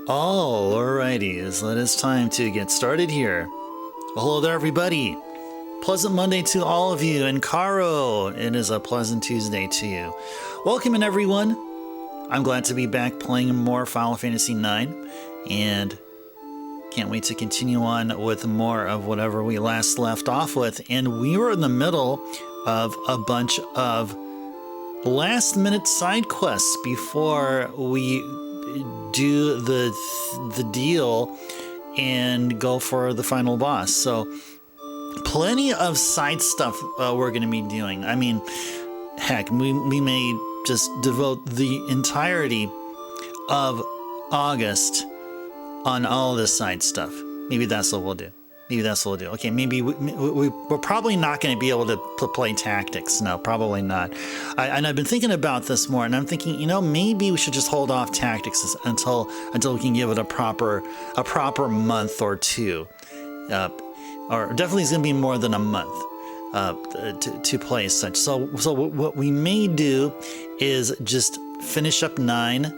Alrighty, so it is time to get started here. Well, hello there, everybody. Pleasant Monday to all of you, and Caro, it is a pleasant Tuesday to you. Welcome in, everyone. I'm glad to be back playing more Final Fantasy IX, and can't wait to continue on with more of whatever we last left off with. And we were in the middle of a bunch of last-minute side quests before we do the deal and go for the final boss. So plenty of side stuff we're going to be doing. I mean, heck, we may just devote the entirety of August on all this side stuff. Maybe that's what we'll do. Okay, maybe we're probably not going to be able to play tactics. No, probably not. And I've been thinking about this more, and I'm thinking, maybe we should just hold off tactics until we can give it a proper month or two, or definitely it's going to be more than a month to play such. So what we may do is just finish up 9.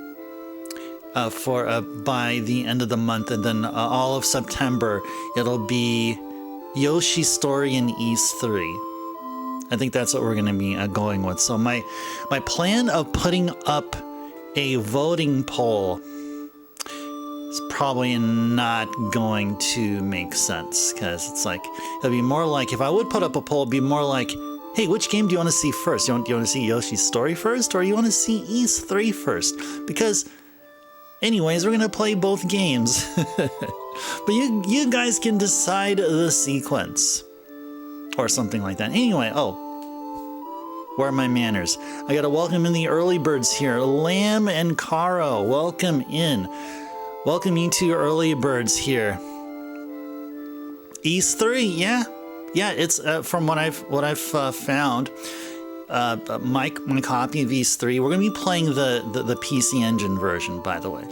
By the end of the month, and then all of September it'll be Yoshi's Story in Ys 3. I think that's what we're going to be going with. So my plan of putting up a voting poll is probably not going to make sense, because it's like, it'll be more like, if I would put up a poll, it'd be more like, hey, which game do you want to see first? Do you want to see Yoshi's Story first, or you want to see Ys 3 first? Because anyways, we're going to play both games. But you guys can decide the sequence. Or something like that. Anyway, where are my manners? I got to welcome in the early birds here. Lamb and Caro, welcome in. Welcome you two early birds here. Ys 3, yeah. Yeah, it's from what I've found. My copy of Ys 3. We're going to be playing the PC Engine version, by the way.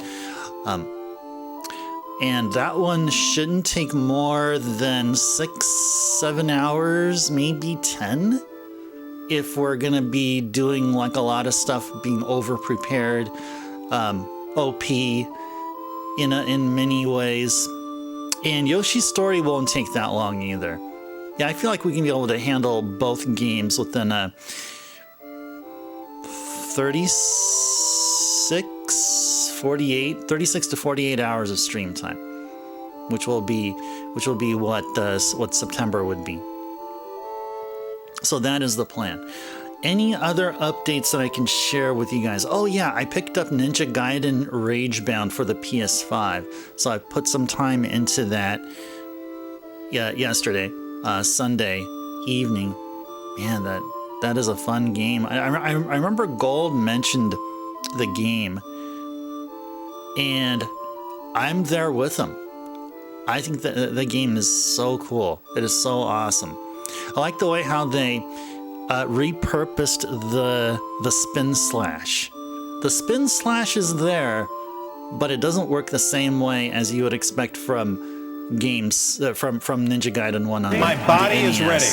And that one shouldn't take more than 6-7 hours, maybe 10, if we're going to be doing like a lot of stuff, being over-prepared, OP in many ways. And Yoshi's Story won't take that long either. Yeah, I feel like we can be able to handle both games within 36 to 48 hours of stream time, which will be what September would be. So that is the plan. Any other updates that I can share with you guys? Oh yeah, I picked up Ninja Gaiden Ragebound for the PS5, so I put some time into that. Yeah, yesterday. Sunday evening. Man, that is a fun game. I remember Gold mentioned the game, and I'm there with him. I think that the game is so cool. It is so awesome. I like the way how they repurposed the spin slash. The spin slash is there, but it doesn't work the same way as you would expect from games from Ninja Gaiden 1 on my body is ready.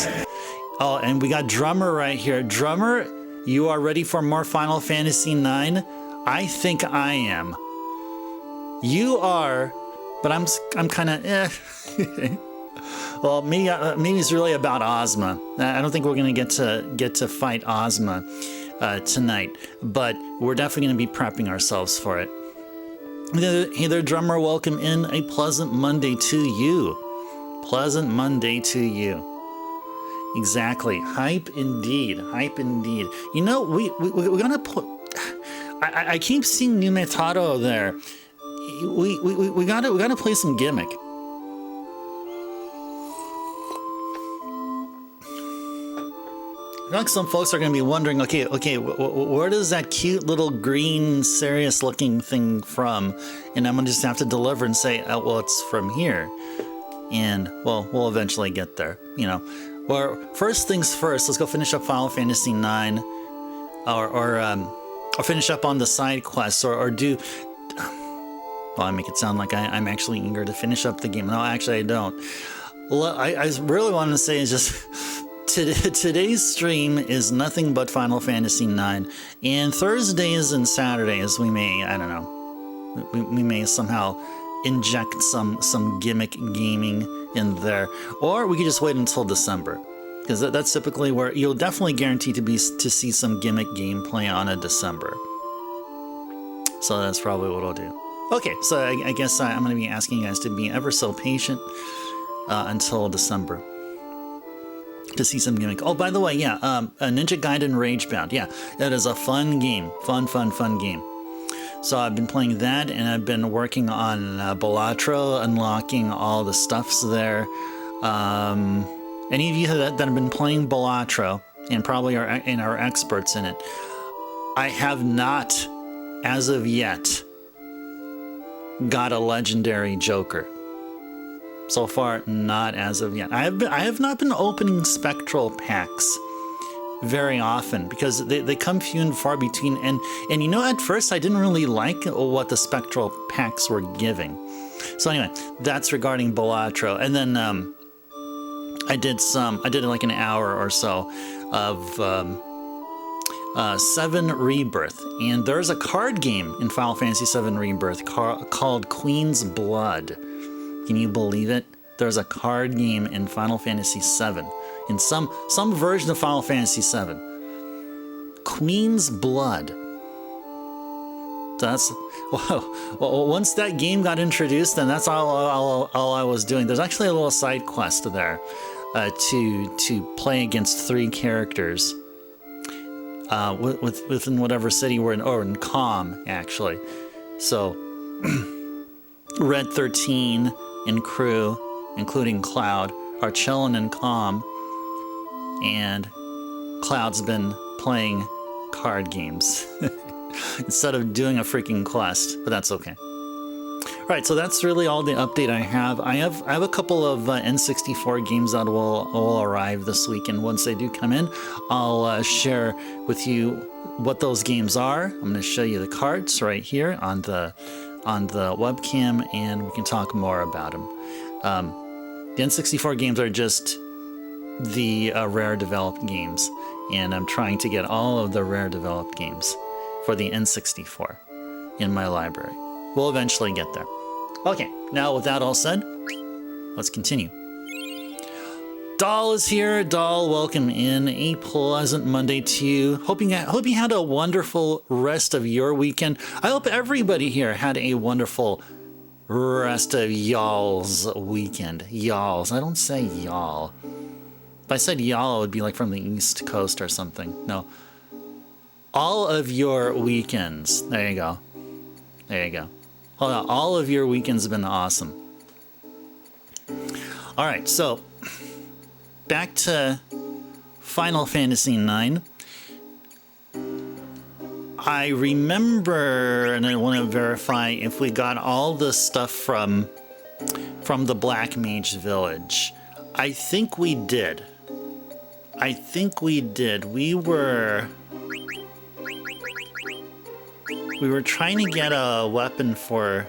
Oh, and we got Drummer right here. Drummer, you are ready for more Final Fantasy IX? I think I am. You are, but I'm kind of Well, maybe it's really about Ozma. I don't think we're gonna get to fight Ozma tonight, but we're definitely gonna be prepping ourselves for it. Hey there, Drummer, welcome in. A pleasant Monday to you. Pleasant Monday to you. Exactly. Hype indeed. Hype indeed. We're gonna put... I keep seeing Numetaro there. We gotta play some Gimmick. I feel like some folks are going to be wondering, okay, where does that cute little green, serious-looking thing from? And I'm going to just have to deliver and say, oh, well, it's from here. And, well, we'll eventually get there, Well, first things first, let's go finish up Final Fantasy IX, or finish up on the side quests, or do... Well, I make it sound like I'm actually eager to finish up the game. No, actually, I don't. Well, I really want to say is just... Today's stream is nothing but Final Fantasy IX, and Thursdays and Saturdays we may, I don't know, We may somehow inject some gimmick gaming in there, or we could just wait until December, because that's typically where you'll definitely guarantee to see some gimmick gameplay on a December. So that's probably what I'll do. Okay, so I guess I'm going to be asking you guys to be ever so patient until December to see some gimmick. Oh, by the way, yeah, Ninja Gaiden Ragebound. Yeah, it is a fun game. Fun game. So I've been playing that, and I've been working on Balatro, unlocking all the stuffs there. Any of you that have been playing Balatro, and probably are experts in it, I have not, as of yet, got a legendary Joker. So far, not as of yet. I have not been opening spectral packs very often, because they come few and far between, and you know, at first I didn't really like what the spectral packs were giving. So anyway, that's regarding Balatro. And then I did like an hour or so of 7 Rebirth, and there's a card game in Final Fantasy VII Rebirth called Queen's Blood. Can you believe it? There's a card game in Final Fantasy VII, in some version of Final Fantasy VII. Queen's Blood. That's, well, once that game got introduced, then that's all I was doing. There's actually a little side quest there to play against 3 characters within whatever city we're in, or in Calm, actually. So, Red 13 and crew, including Cloud, are chilling in Calm, and Cloud's been playing card games instead of doing a freaking quest, but that's okay. All right, so that's really all the update I have. I have a couple of N64 games that will arrive this week, and once they do come in, I'll share with you what those games are. I'm going to show you the cards right here on the webcam, and we can talk more about them. The N64 games are just the Rare developed games, and I'm trying to get all of the Rare developed games for the N64 in my library. We'll eventually get there. Okay, now with that all said, let's continue. Doll is here. Doll, welcome in. A pleasant Monday to you. Hope you had a wonderful rest of your weekend. I hope everybody here had a wonderful rest of y'all's weekend. Y'all's. I don't say y'all. If I said y'all, it would be like from the East Coast or something. No. All of your weekends. There you go. There you go. Hold on. All of your weekends have been awesome. All right, so back to Final Fantasy IX. I remember, and I want to verify if we got all the stuff from the Black Mage Village. I think we did. We were trying to get a weapon for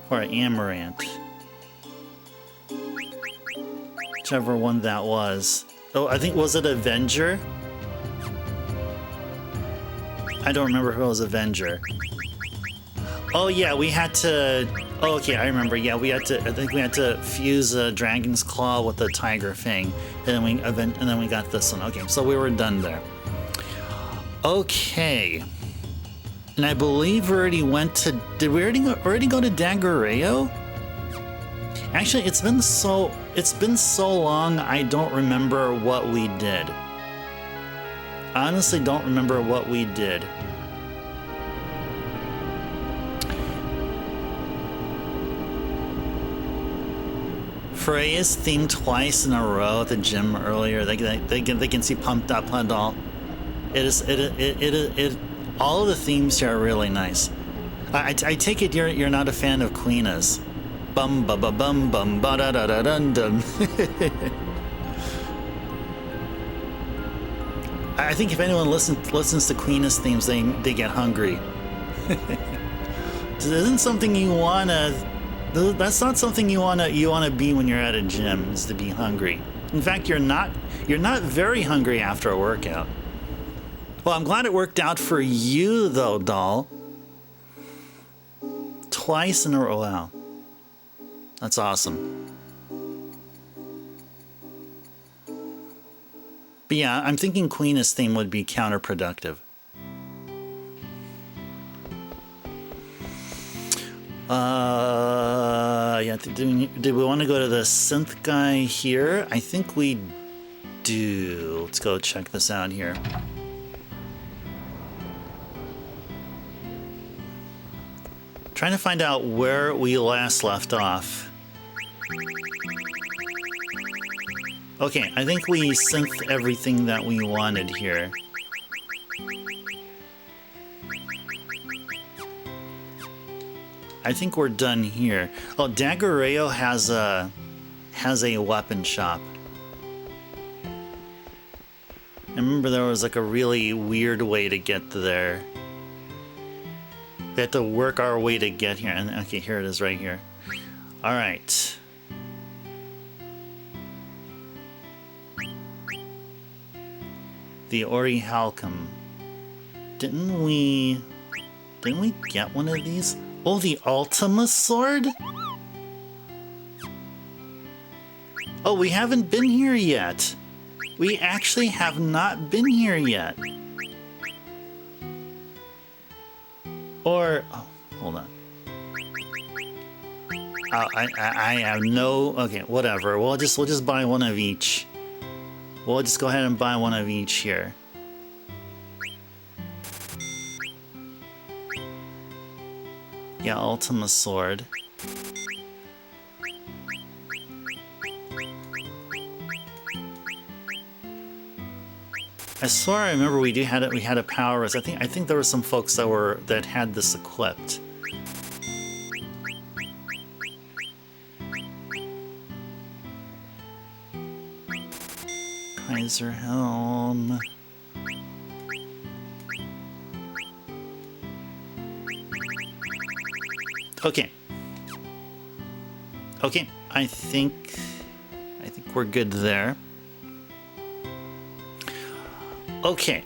Amaranth. Whichever one that was. Oh, I think, was it Avenger? I don't remember if it was Avenger. Oh yeah, we had to... Oh, okay, I remember. Yeah, I think we had to fuse a Dragon's Claw with a Tiger Fang. And then we got this one. Okay, so we were done there. Okay. And I believe we already went to... Did we already go to Dagoreo? Actually, it's been so long, I don't remember what we did. I honestly don't remember what we did. Freya's theme twice in a row at the gym earlier. They can see Pumped Up Doll. All of the themes here are really nice. I take it you're not a fan of Queena's. Bum ba ba bum bum ba da da da dun dun. I think if anyone listens to Queena's themes, they get hungry. This isn't something you wanna. That's not something you wanna be when you're at a gym, is to be hungry. In fact, you're not very hungry after a workout. Well, I'm glad it worked out for you though, Doll. twice in a row. Wow. That's awesome. But yeah, I'm thinking Queen's theme would be counterproductive. Yeah, do we want to go to the synth guy here? I think we do. Let's go check this out here. Trying to find out where we last left off. Okay, I think we synced everything that we wanted here. I think we're done here. Oh, Daguerreo has a weapon shop. I remember there was like a really weird way to get there. We had to work our way to get here. And okay, here it is right here. All right. The Orichalcum. Didn't we get one of these? Oh, the Ultima sword? Oh, we haven't been here yet. We actually have not been here yet. Or, oh, hold on. I have no, okay, whatever. We'll just buy one of each. We'll just go ahead and buy one of each here. Yeah, Ultima sword. I swear I remember we had a power rest. I think there were some folks that had this equipped. Kaiser Helm. Okay. Okay, I think we're good there. Okay.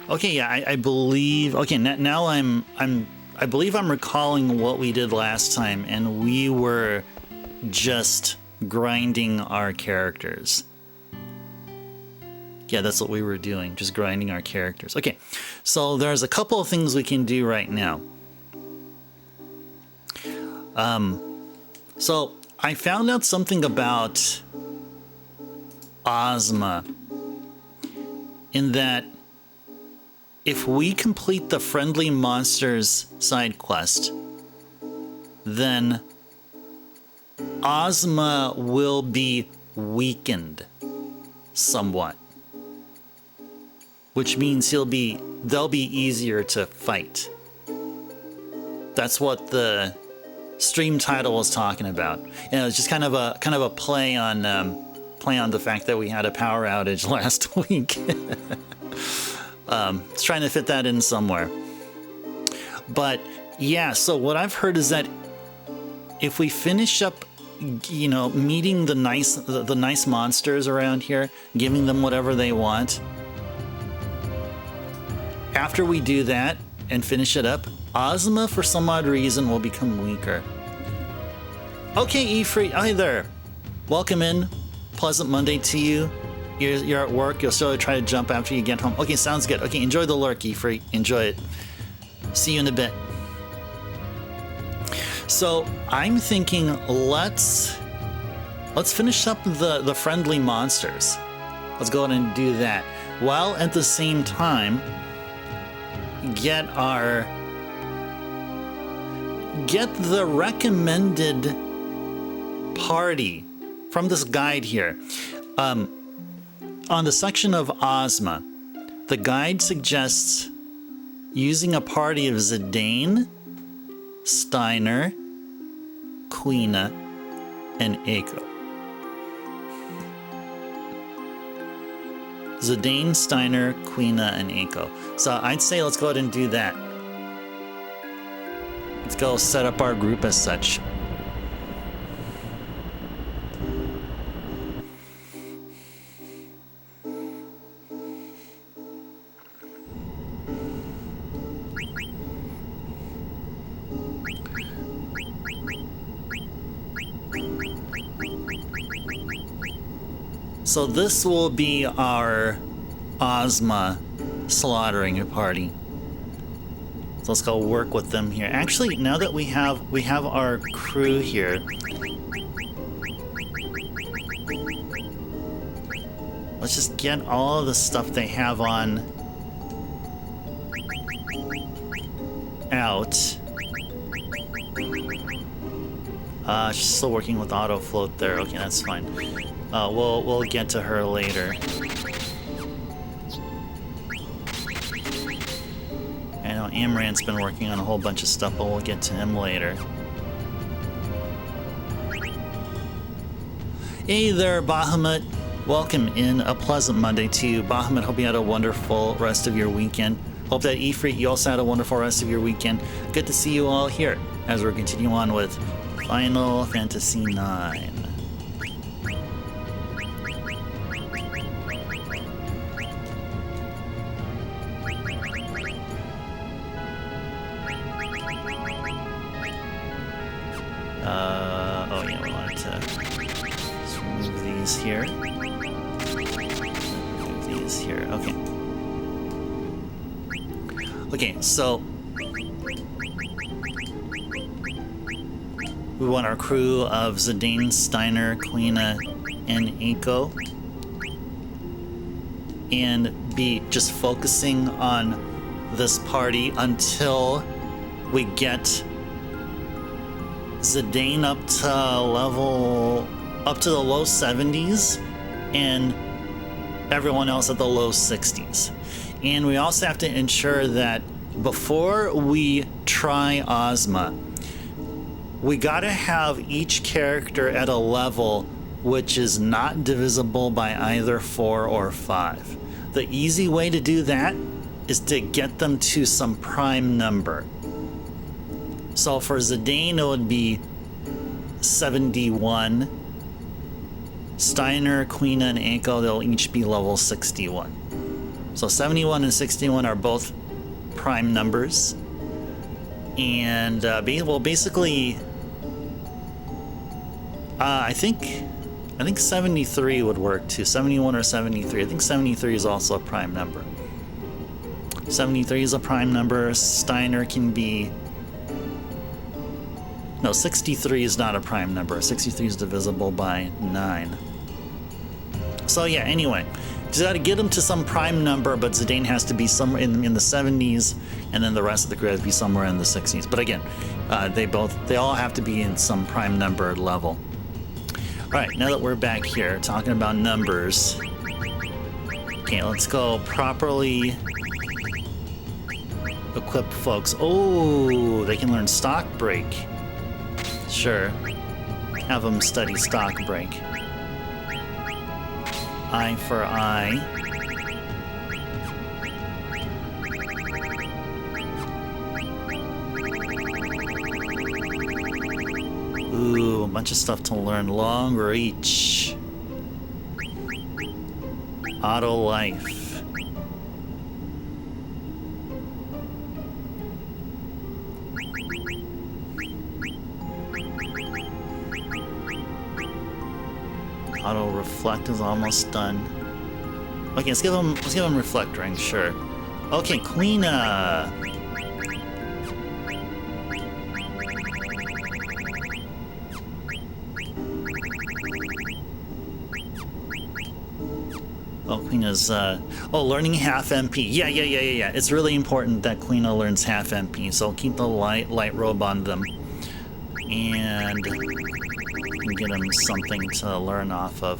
Okay, yeah, I believe. Okay, now I believe I'm recalling what we did last time, and we were just grinding our characters. Yeah, that's what we were doing, just grinding our characters. Okay, so there's a couple of things we can do right now. So I found out something about Ozma, in that if we complete the Friendly Monsters side quest, then Ozma will be weakened somewhat, which means they'll be easier to fight. That's what the stream title was talking about. And it was just kind of a play on the fact that we had a power outage last week. It's trying to fit that in somewhere. But yeah, so what I've heard is that if we finish up, you know, meeting the nice monsters around here, giving them whatever they want, after we do that and finish it up, Ozma, for some odd reason, will become weaker. Okay, Ifrit, hi there. Welcome in. Pleasant Monday to you. You're at work. You'll still try to jump after you get home. Okay, sounds good. Okay, enjoy the lurk, Ifrit. Enjoy it. See you in a bit. So I'm thinking let's finish up the friendly monsters. Let's go ahead and do that, while at the same time get the recommended party from this guide here. On the section of Ozma, the guide suggests using a party of Zidane, Steiner, Quina, and Eiko. Zidane, Steiner, Quina, and Eiko. So I'd say let's go ahead and do that. Let's go set up our group as such. So this will be our Ozma slaughtering party. So let's go work with them here. Actually, now that we have our crew here, let's just get all of the stuff they have on out. She's still working with auto float there. Okay, that's fine. We'll get to her later. I know Amran's been working on a whole bunch of stuff, but we'll get to him later. Hey there, Bahamut. Welcome in. A pleasant Monday to you. Bahamut, hope you had a wonderful rest of your weekend. Hope that Ifrit, you also had a wonderful rest of your weekend. Good to see you all here as we're continuing on with Final Fantasy IX. Oh yeah, we wanted to just remove these here. Remove these here. Okay. Okay, so we want our crew of Zidane, Steiner, Quina, and Eiko, and be just focusing on this party until we get Zidane up to the low 70s and everyone else at the low 60s. And we also have to ensure that before we try Ozma, we gotta have each character at a level which is not divisible by either 4 or 5. The easy way to do that is to get them to some prime number. So for Zidane, it would be 71. Steiner, Quina, and Eiko, they'll each be level 61. So 71 and 61 are both prime numbers. And, well, basically, I think 73 would work too. 71 or 73. I think 73 is also a prime number. 73 is a prime number. Steiner can be... No, 63 is not a prime number. 63 is divisible by 9. So yeah, anyway, just got to get them to some prime number, but Zidane has to be somewhere in the 70s, and then the rest of the crew has to be somewhere in the 60s. But again, they all have to be in some prime number level. All right, now that we're back here talking about numbers, okay, let's go properly equip folks. Oh, they can learn stock break. Sure. Have them study stock break. Eye for eye. Ooh, a bunch of stuff to learn. Long reach. Auto life. Auto reflect is almost done. Okay, let's give him reflect ring, sure. Okay, Quina. Oh, Quina's learning half MP. Yeah. It's really important that Quina learns half MP, so keep the light robe on them. And get them something to learn off of.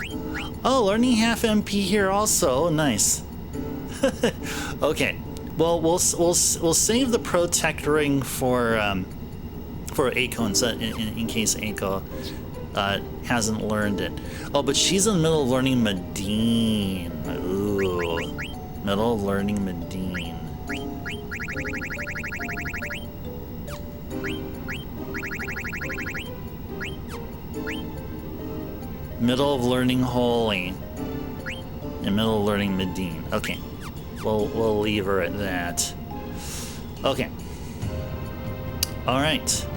Oh, learning half MP here also. Nice. Okay. Well, we'll save the protect ring for Eiko in case Eiko hasn't learned it. Oh, but she's in the middle of learning Medine. Ooh, middle of learning Medine. Middle of learning Holy. And middle of learning Medine. Okay. We'll leave her at that. Okay. Alright.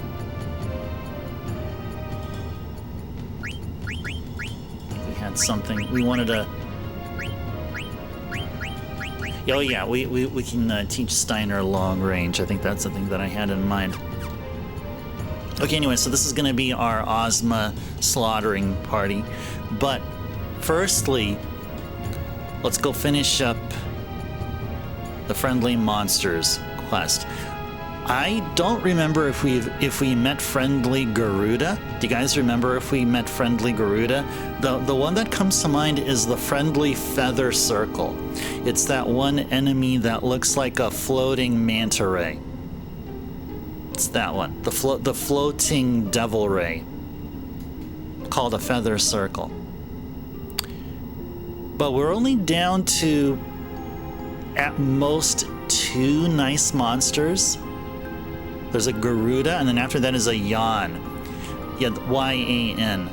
We had want something. We wanted to... Oh yeah, we can teach Steiner long range. I think that's the thing that I had in mind. Okay, anyway, so this is going to be our Ozma slaughtering party. But firstly, let's go finish up the Friendly Monsters quest. I don't remember if we met Friendly Garuda. Do you guys remember if we met Friendly Garuda? The one that comes to mind is the Friendly Feather Circle. It's that one enemy that looks like a floating manta ray. It's that one. The floating devil ray. Called a Feather Circle. But we're only down to, at most, 2 nice monsters. There's a Garuda, and then after that is a Yan. Yeah, Y-A-N.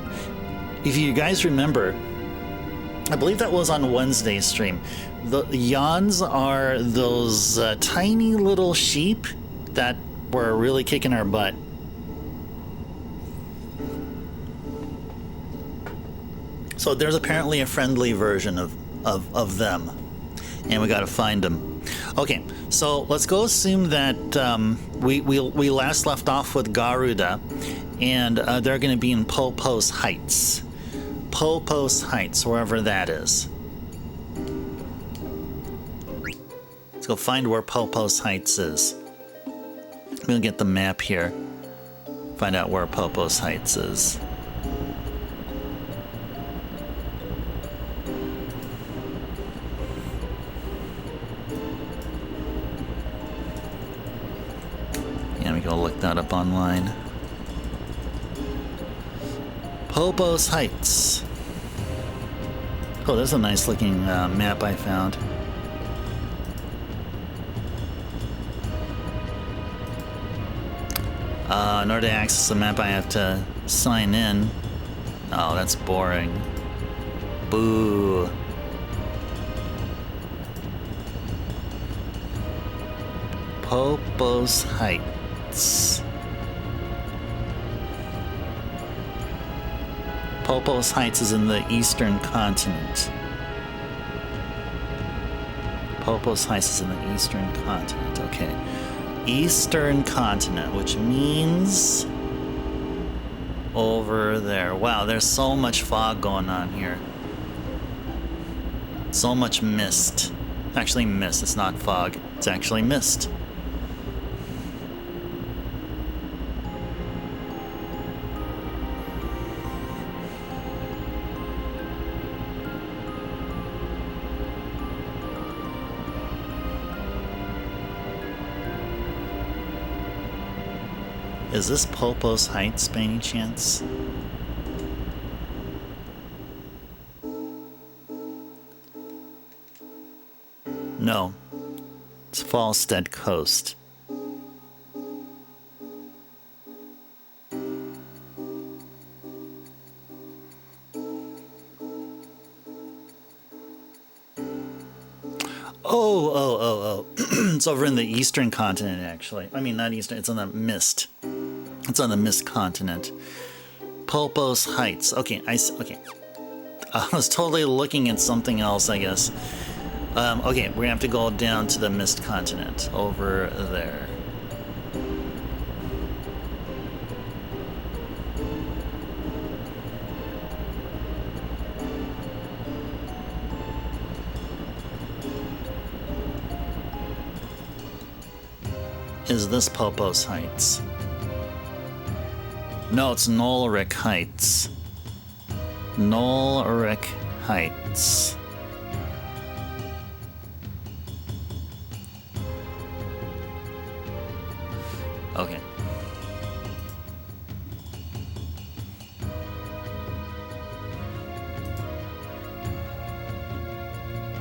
If you guys remember, I believe that was on Wednesday's stream. The Yans are those tiny little sheep that were really kicking our butt. So there's apparently a friendly version of them, and we got to find them. Okay, so let's go assume that we last left off with Garuda, and they're going to be in Popos Heights. Popos Heights, wherever that is. Let's go find where Popos Heights is. We'll get the map here. Find out where Popos Heights is. Yeah, we go look that up online. Popos Heights. Oh, there's a nice looking map I found. In order to access the map, I have to sign in. Oh, that's boring. Boo. Popos Heights. Popos Heights is in the eastern continent. Popos Heights is in the eastern continent. Okay. Eastern continent, which means over there. Wow, there's so much fog going on here. So much mist. Actually mist, it's not fog. It's actually mist. Is this Popos Heights by any chance? No. It's Falstead Coast. Oh. It's over in the eastern continent, actually. I mean, not eastern, it's on the mist. It's on the mist continent. Popos Heights. Okay, okay. I was totally looking at something else, I guess. Okay, we're gonna have to go down to the mist continent. Over there. Is this Popos Heights? No, it's Nolric Heights. Nolric Heights. Okay.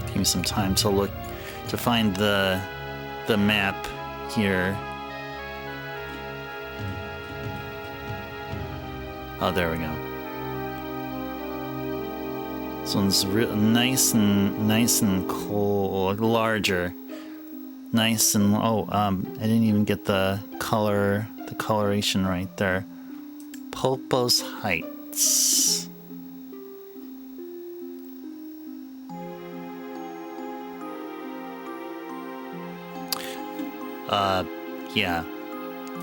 Give me some time to look, to find the map here. Oh, there we go. This one's nice and cool, larger. Nice and I didn't even get the coloration right there. Popos Heights. Yeah.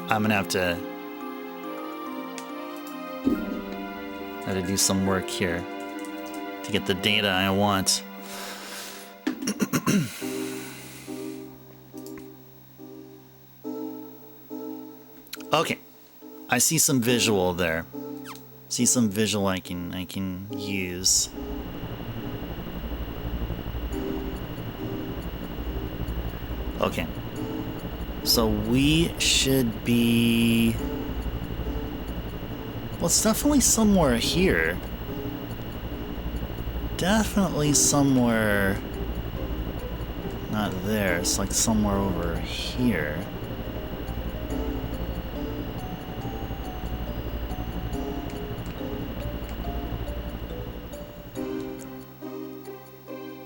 I'm gonna have to do some work here to get the data I want. Okay. I see some visual there. See some visual I can use. Okay. So we should be... Well, it's definitely somewhere here. Definitely somewhere... Not there. It's like somewhere over here.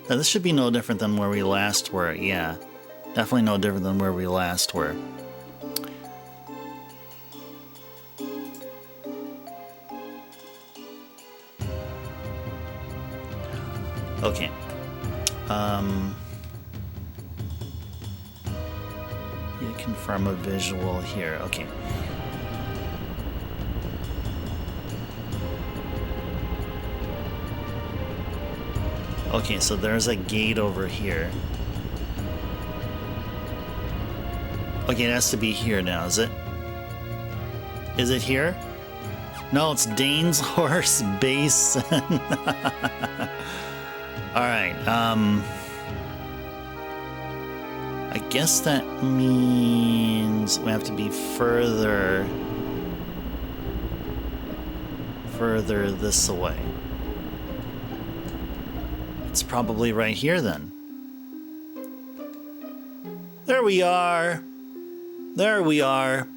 Now, this should be no different than where we last were. Yeah. Definitely no different than where we last were. Okay. You confirm a visual here. Okay. Okay, so there's a gate over here. Okay, it has to be here now, is it? Is it here? No, it's Dane's Horse Basin. Alright, I guess that means we have to be further this way. It's probably right here then. There we are. There we are.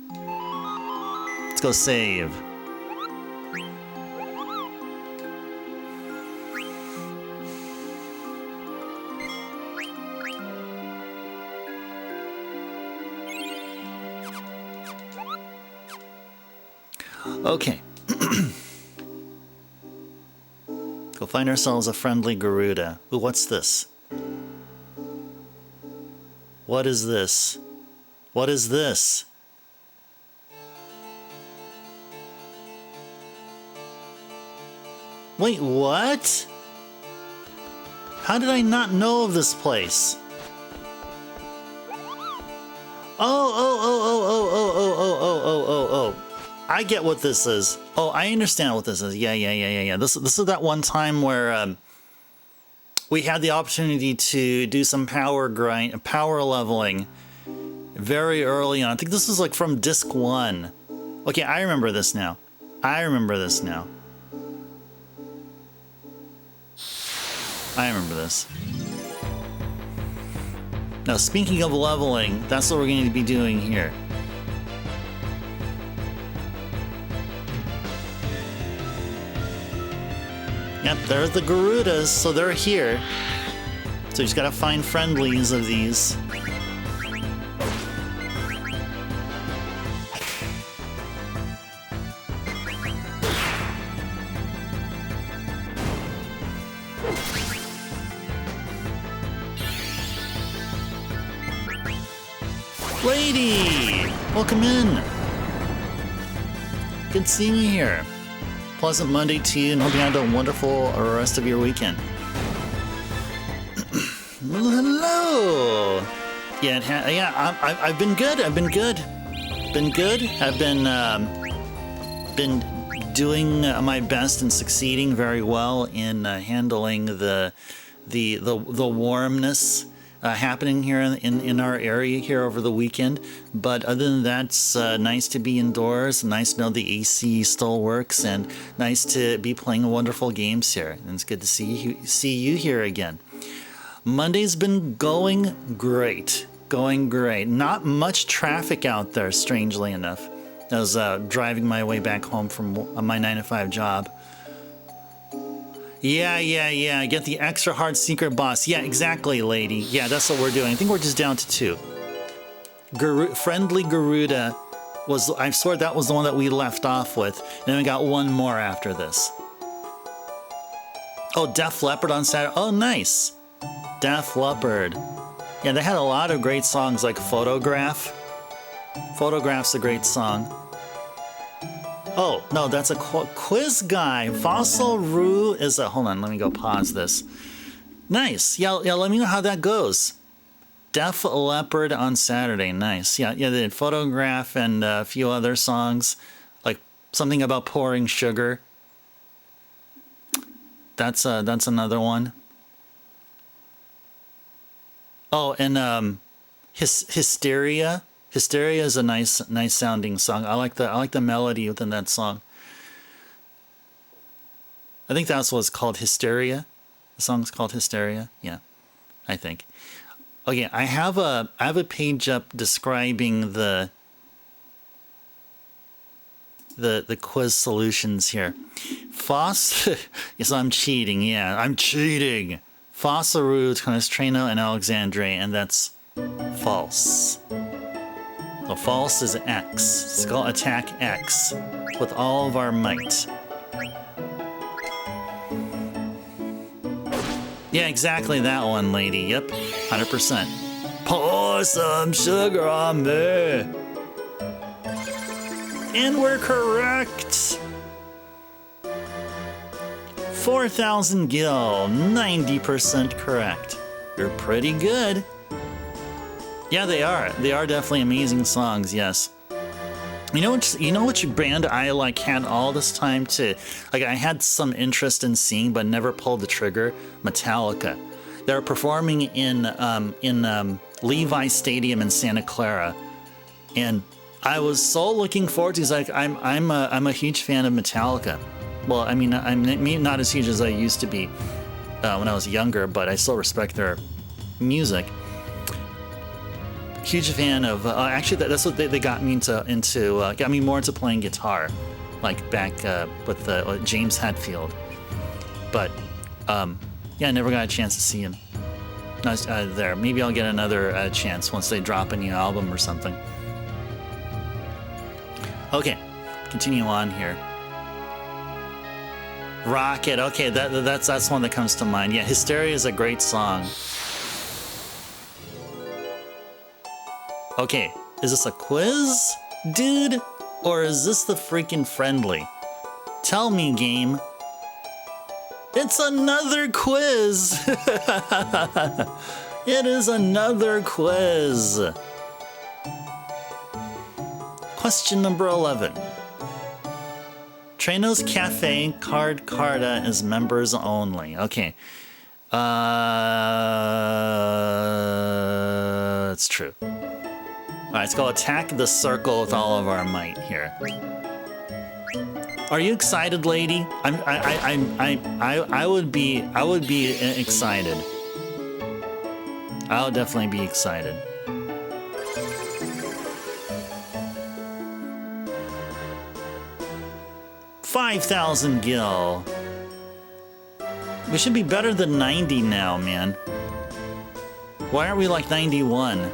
Let's go save. Okay. Go find ourselves a friendly Garuda. Ooh, what's this? What is this? What is this? Wait, what? How did I not know of this place? Oh. I get what this is. Oh, I understand what this is. Yeah. This is that one time where we had the opportunity to do some power leveling very early on. I think this was like from disc 1. Okay, I remember this now. I remember this. Now, speaking of leveling, that's what we're going to be doing here. Yep, there's the Garudas, so they're here. So you just gotta find friendlies of these. Lady! Welcome in! Good seeing you here. Pleasant Monday to you, and hope you had a wonderful rest of your weekend. Well, hello! Yeah, I've been good. I've been doing my best and succeeding very well in handling the warmness happening here in our area here over the weekend. But other than that, it's nice to be indoors, nice to know the AC still works, and nice to be playing wonderful games here. And it's good to see you here again. Monday's been going great. Not much traffic out there, strangely enough. I was driving my way back home from my 9-to-5 job. Yeah. Get the extra hard secret boss. Yeah, exactly, lady. Yeah, that's what we're doing. I think we're just down to 2. Friendly Garuda was, I swear that was the one that we left off with. And then we got one more after this. Oh, Def Leppard on Saturday. Oh, nice. Def Leppard. Yeah, they had a lot of great songs like Photograph. Photograph's a great song. Oh, no, that's a quiz guy. Fossil Rue is a... Hold on, let me go pause this. Nice. Yeah, let me know how that goes. Def Leppard on Saturday. Nice. Yeah, they did Photograph and a few other songs. Like something about pouring sugar. That's another one. Oh, and Hysteria. Hysteria is a nice sounding song. I like the melody within that song. I think that's what's called Hysteria. The song's called Hysteria. Yeah, I think. Okay, I have a page up describing the quiz solutions here. Yes, I'm cheating. Yeah, I'm cheating. Fossaru, Conestrino, and Alexandre, and that's false. So false is X. Skull attack X with all of our might. Yeah, exactly that one, lady. Yep, 100%. Pour some sugar on me. And we're correct. 4,000 gil, 90% correct. You're pretty good. Yeah, they are. They are definitely amazing songs, yes. You know which band I like had all this time to, like, I had some interest in seeing but never pulled the trigger? Metallica. They're performing in Levi Stadium in Santa Clara, and I was so looking forward to it. Like, I'm a huge fan of Metallica. Well, I mean, I'm not as huge as I used to be when I was younger, but I still respect their music. Huge fan of actually that's what they got me into got me more into playing guitar, like back with James Hetfield. But yeah, I never got a chance to see him. There, maybe I'll get another chance once they drop a new album or something. Okay, continue on here. Rocket. Okay, that's one that comes to mind. Yeah, Hysteria is a great song. Okay, is this a quiz, dude? Or is this the freaking friendly? Tell me, game. It's another quiz! It is another quiz! Question number 11. Treno's Cafe Card Carta is members only. Okay. It's true. Alright, let's go attack the circle with all of our might here. Are you excited, lady? I would be excited. I'll definitely be excited. $5,000 gil. We should be better than 90 now, man. Why aren't we like 91?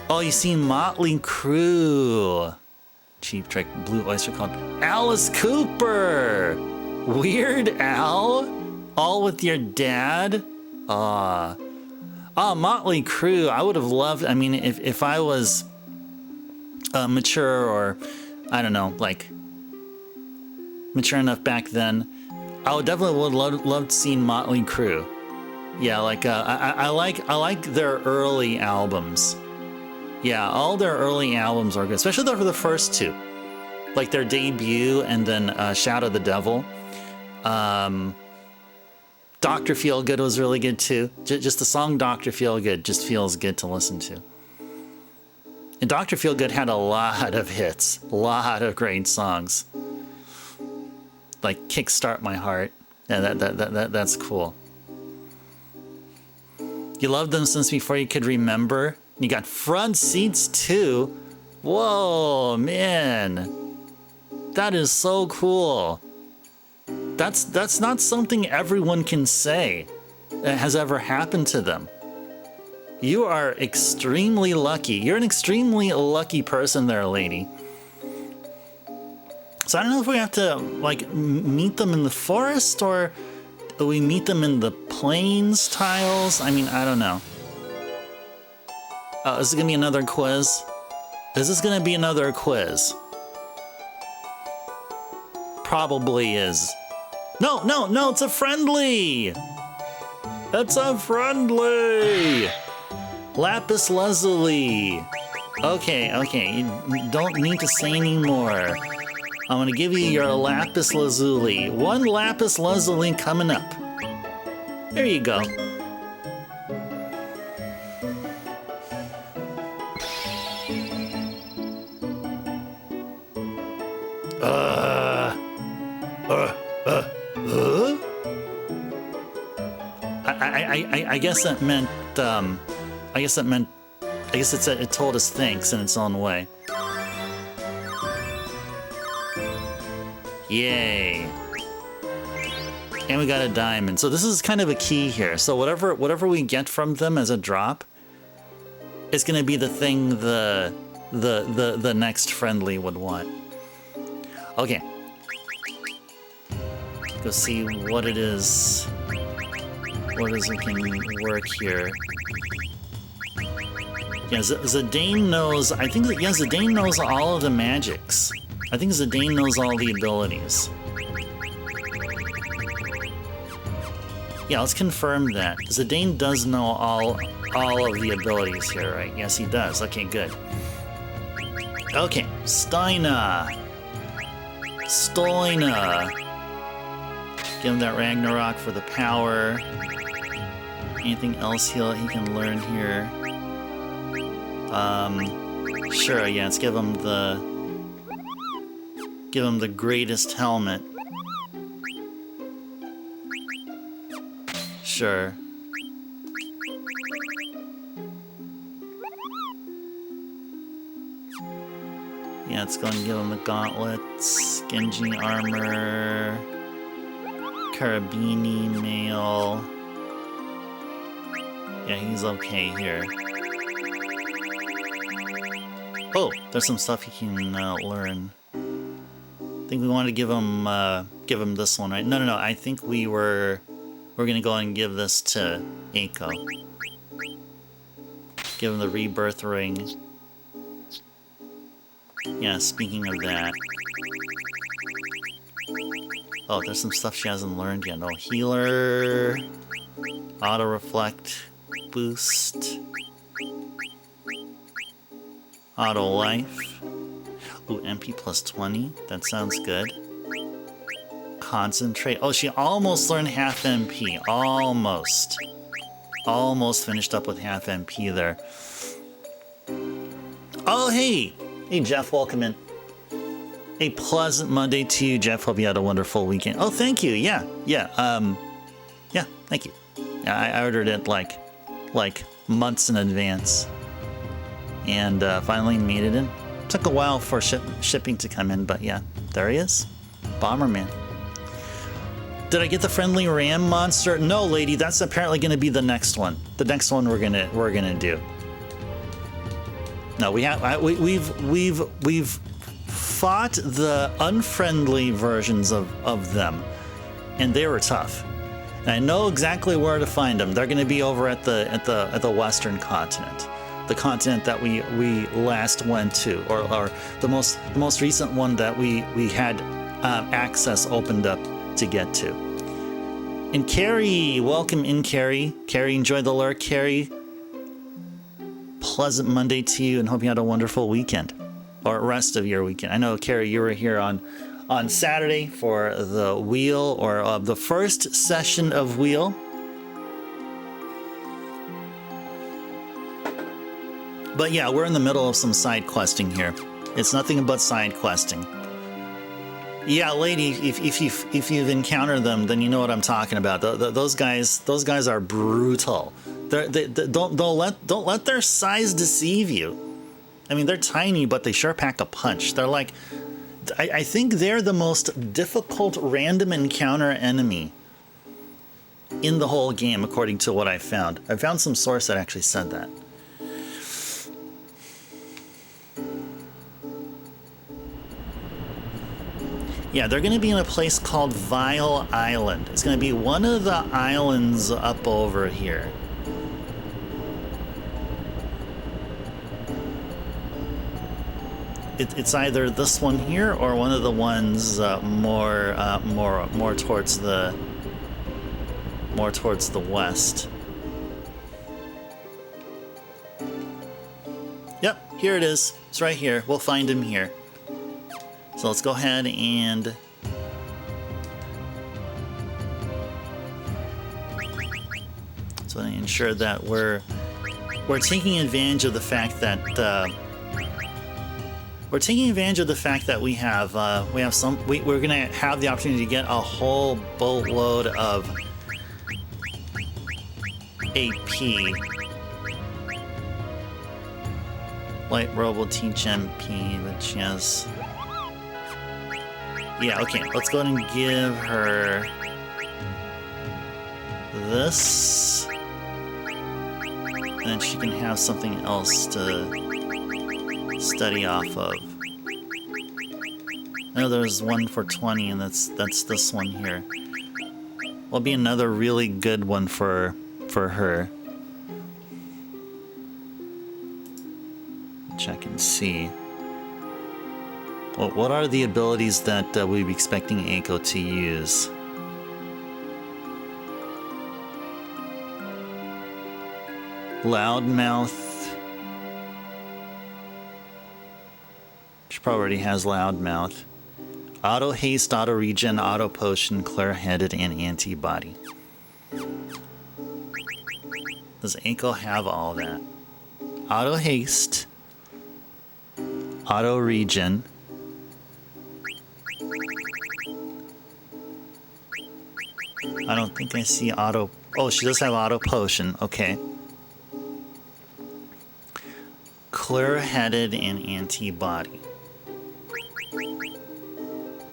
Oh, you see Motley Crue. Cheap Trick, Blue Oyster Cult. Alice Cooper. Weird Al. All with your dad. Motley Crue. I would have loved. I mean, if I was mature, or I don't know, like mature enough back then, I would definitely loved seeing Motley Crue. Yeah, like I like their early albums. Yeah, all their early albums are good, especially for the first two, like their debut and then Shout of the Devil. Dr. Feelgood was really good too. Just the song Dr. Feelgood just feels good to listen to. And Dr. Feelgood had a lot of hits, a lot of great songs, like Kickstart My Heart. Yeah, that's cool. You loved them since before you could remember. You got Front Seats too. Whoa, man. That is so cool. That's not something everyone can say that has ever happened to them. You are extremely lucky. You're an extremely lucky person there, lady. So I don't know if we have to like meet them in the forest, or we meet them in the plains tiles? I mean, I don't know. Is this gonna be another quiz? Is this gonna be another quiz? Probably is. No, no, no, it's a friendly! It's a friendly! Lapis lazuli. Okay, okay, you don't need to say anymore. I'm gonna give you your lapis lazuli. One lapis lazuli coming up. There you go. I guess that meant, I guess it told us thanks in its own way. Yay. And we got a diamond. So this is kind of a key here. So whatever we get from them as a drop, it's gonna be the thing the next friendly would want. Okay. Go see what it is. What is we can work here? Yeah, Zidane knows. I think that, yeah, Zidane knows all of the magics. I think Zidane knows all the abilities. Yeah, let's confirm that. Zidane does know all of the abilities here, right? Yes, he does. Okay, good. Okay, Steina. Give him that Ragnarok for the power. Anything else he can learn here? Sure, yeah, let's give him the greatest helmet. Sure. Yeah, let's go and give him the gauntlets, Genji armor, Carabini mail. Yeah, he's okay here. Oh, there's some stuff he can learn. I think we want to give him this one, right? No. I think we're gonna go and give this to Eiko. Give him the rebirth ring. Yeah, speaking of that. Oh, there's some stuff she hasn't learned yet. No, healer, auto reflect, boost, auto life. Ooh, MP plus 20. That sounds good. Concentrate. Oh, she almost learned half MP. Almost. Almost finished up with half MP there. Oh, hey! Hey, Jeff, welcome in. A pleasant Monday to you, Jeff. Hope you had a wonderful weekend. Oh, thank you. Yeah, thank you. I ordered it like months in advance, and finally made it in. Took a while for shipping to come in, but yeah, there he is, Bomberman. Did I get the friendly ram monster? No, lady. That's apparently going to be the next one. The next one we're gonna do. No, we've fought the unfriendly versions of them, and they were tough. And I know exactly where to find them. They're going to be over at the Western continent, the continent that we last went to, or the most recent one that we had access opened up to get to. And Carrie, welcome in, Carrie. Carrie, enjoy the lurk, Carrie. Pleasant Monday to you, and hope you had a wonderful weekend, or rest of your weekend. I know, Carrie, you were here on Saturday for the wheel, or the first session of wheel. But yeah, we're in the middle of some side questing here. It's nothing but side questing. Yeah, lady, if you've encountered them, then you know what I'm talking about. Those guys are brutal. Don't let their size deceive you. I mean, they're tiny, but they sure pack a punch. They're like, I think they're the most difficult random encounter enemy in the whole game, according to what I found. I found some source that actually said that. Yeah, they're going to be in a place called Vile Island. It's going to be one of the islands up over here. It's either this one here or one of the ones more towards the west. Yep, here it is. It's right here. We'll find him here. So let's go ahead and ensure that we're taking advantage of the fact that we're gonna have the opportunity to get a whole boatload of AP. Light Robo Teach MP, which has... Yeah, okay, let's go ahead and give her this. And then she can have something else to study off of. I know there's one for 20, and that's this one here. Will be another really good one for her. Check and see. Well, what are the abilities that we'd be expecting Eiko to use? Loudmouth. She probably already has Loudmouth. Auto Haste, Auto Regen, Auto Potion, Clear-Headed, and Antibody. Does Eiko have all that? Auto Haste. Auto Regen. I don't think I see auto... Oh, she does have auto potion. Okay. Clear-headed and antibody.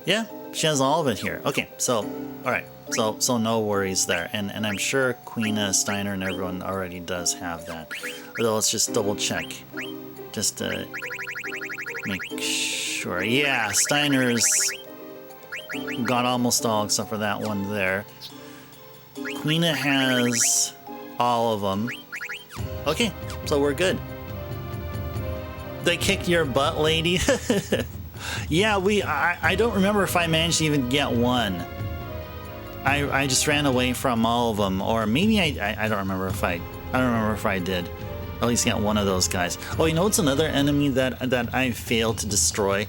Yeah, she has all of it here. Okay, so... Alright. So no worries there. And I'm sure Queen Steiner and everyone already does have that. Although let's just double check. Just to make sure. Yeah, Steiner's got almost all except for that one there. Queena has all of them. Okay, so we're good. They kicked your butt, lady? Yeah, I don't remember if I managed to even get one. I just ran away from all of them, or maybe I don't remember if I did. At least get one of those guys. Oh, you know what's another enemy that I failed to destroy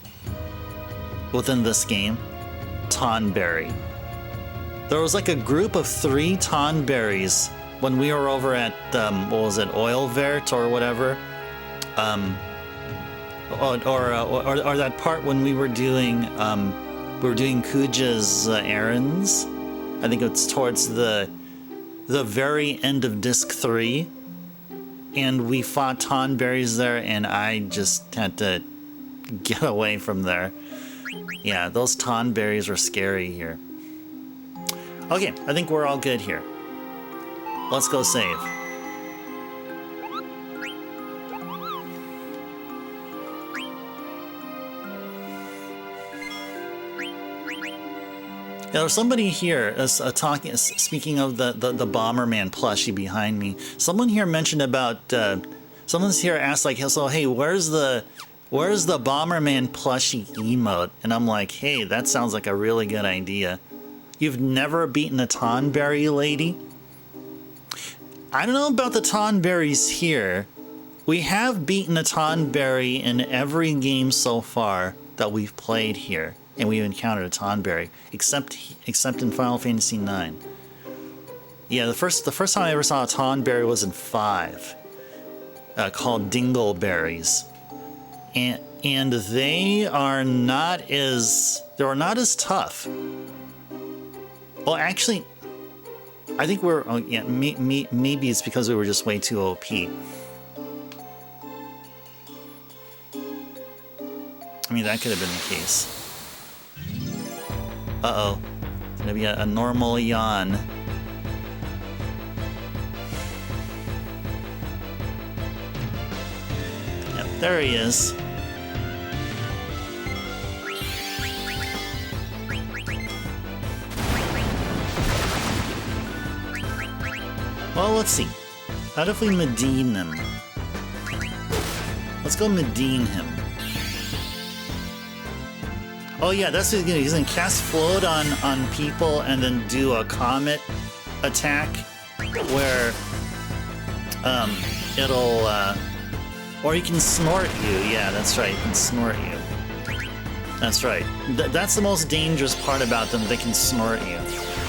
within this game? Tonberry. There was like a group of 3 Tonberries when we were over at what was it, Oilvert or whatever, or that part when we were doing Kuja's errands. I think it's towards the very end of disc 3, and we fought Tonberries there, and I just had to get away from there. Yeah, those Tonberries were scary here. Okay, I think we're all good here. Let's go save. Yeah, there's somebody here talking. Speaking of the Bomberman plushie behind me, someone here mentioned about. Someone's here asked like, so hey, where's the Bomberman plushie emote? And I'm like, hey, that sounds like a really good idea. You've never beaten a Tonberry, lady? I don't know about the Tonberries here. We have beaten a Tonberry in every game so far that we've played here. And we've encountered a Tonberry, except in Final Fantasy IX. Yeah, the first time I ever saw a Tonberry was in 5, called Dingleberries, and they are not as tough. Well, actually, I think we're maybe it's because we were just way too OP. I mean, that could have been the case. Uh-oh. It's gonna be a normal yawn. Yep, there he is. Well, let's see. How if we Medine him? Let's go Medine him. Oh yeah, that's what he's gonna do. He's gonna cast Float on people and then do a Comet attack where it'll or he can snort you. Yeah, that's right, he can snort you. That's right. That's the most dangerous part about them, they can snort you.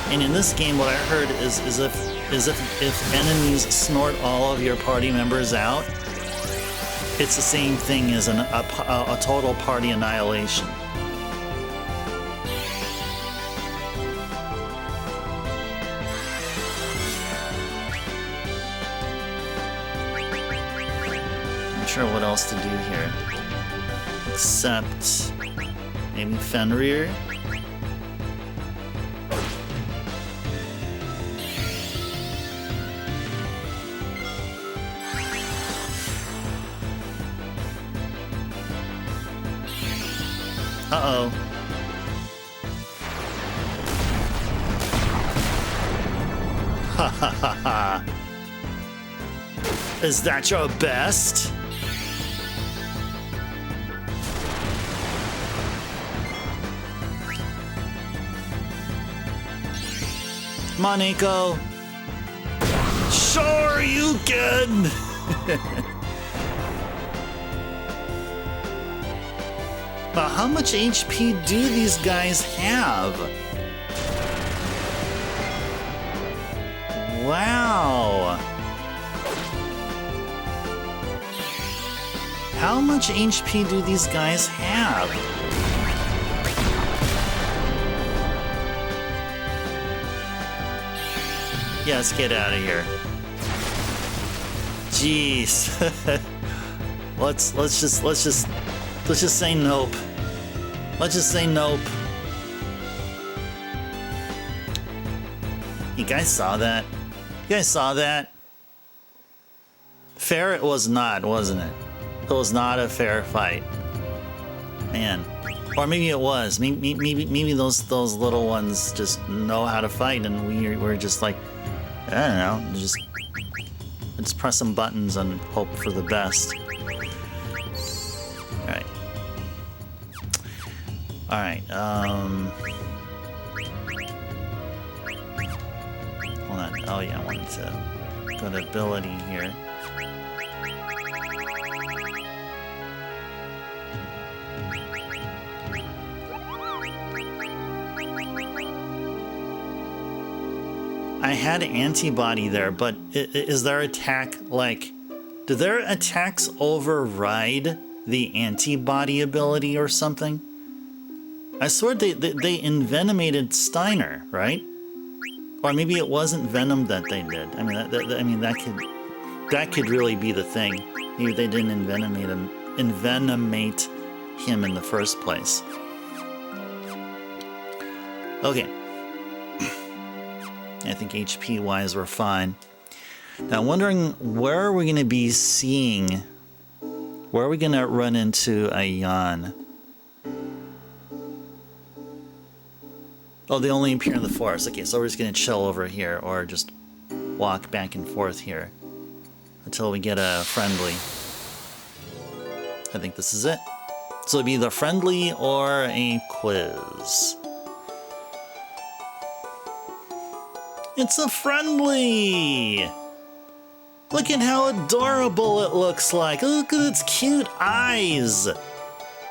And in this game, what I heard is if enemies snort all of your party members out, it's the same thing as a total party annihilation. Not sure what else to do here, except maybe Fenrir. Uh-oh. Ha ha ha ha. Is that your best? Come on, Eiko. Sure you can! But how much HP do these guys have? Wow. How much HP do these guys have? Yeah, let's get out of here. Jeez. let's just say nope. Let's just say nope. You guys saw that? You guys saw that? Fair it was not, wasn't it? It was not a fair fight. Man. Or maybe it was. Maybe those little ones just know how to fight and we're just like, I don't know, just press some buttons and hope for the best. Alright. Alright, hold on. Oh yeah, I wanted to go to ability here. I had antibody there, but is their attack like... Do their attacks override the antibody ability or something? I swear they envenomated Steiner, right? Or maybe it wasn't Venom that they did. I mean, that could really be the thing. Maybe they didn't envenomate him in the first place. Okay. I think HP-wise we're fine. Now I'm wondering, where are we going to be seeing... Where are we going to run into a Jan? Oh, they only appear in the forest. Okay, so we're just going to chill over here, or just walk back and forth here until we get a friendly. I think this is it. So it'll be either friendly or a quiz. It's a friendly! Look at how adorable it looks like. Look at its cute eyes.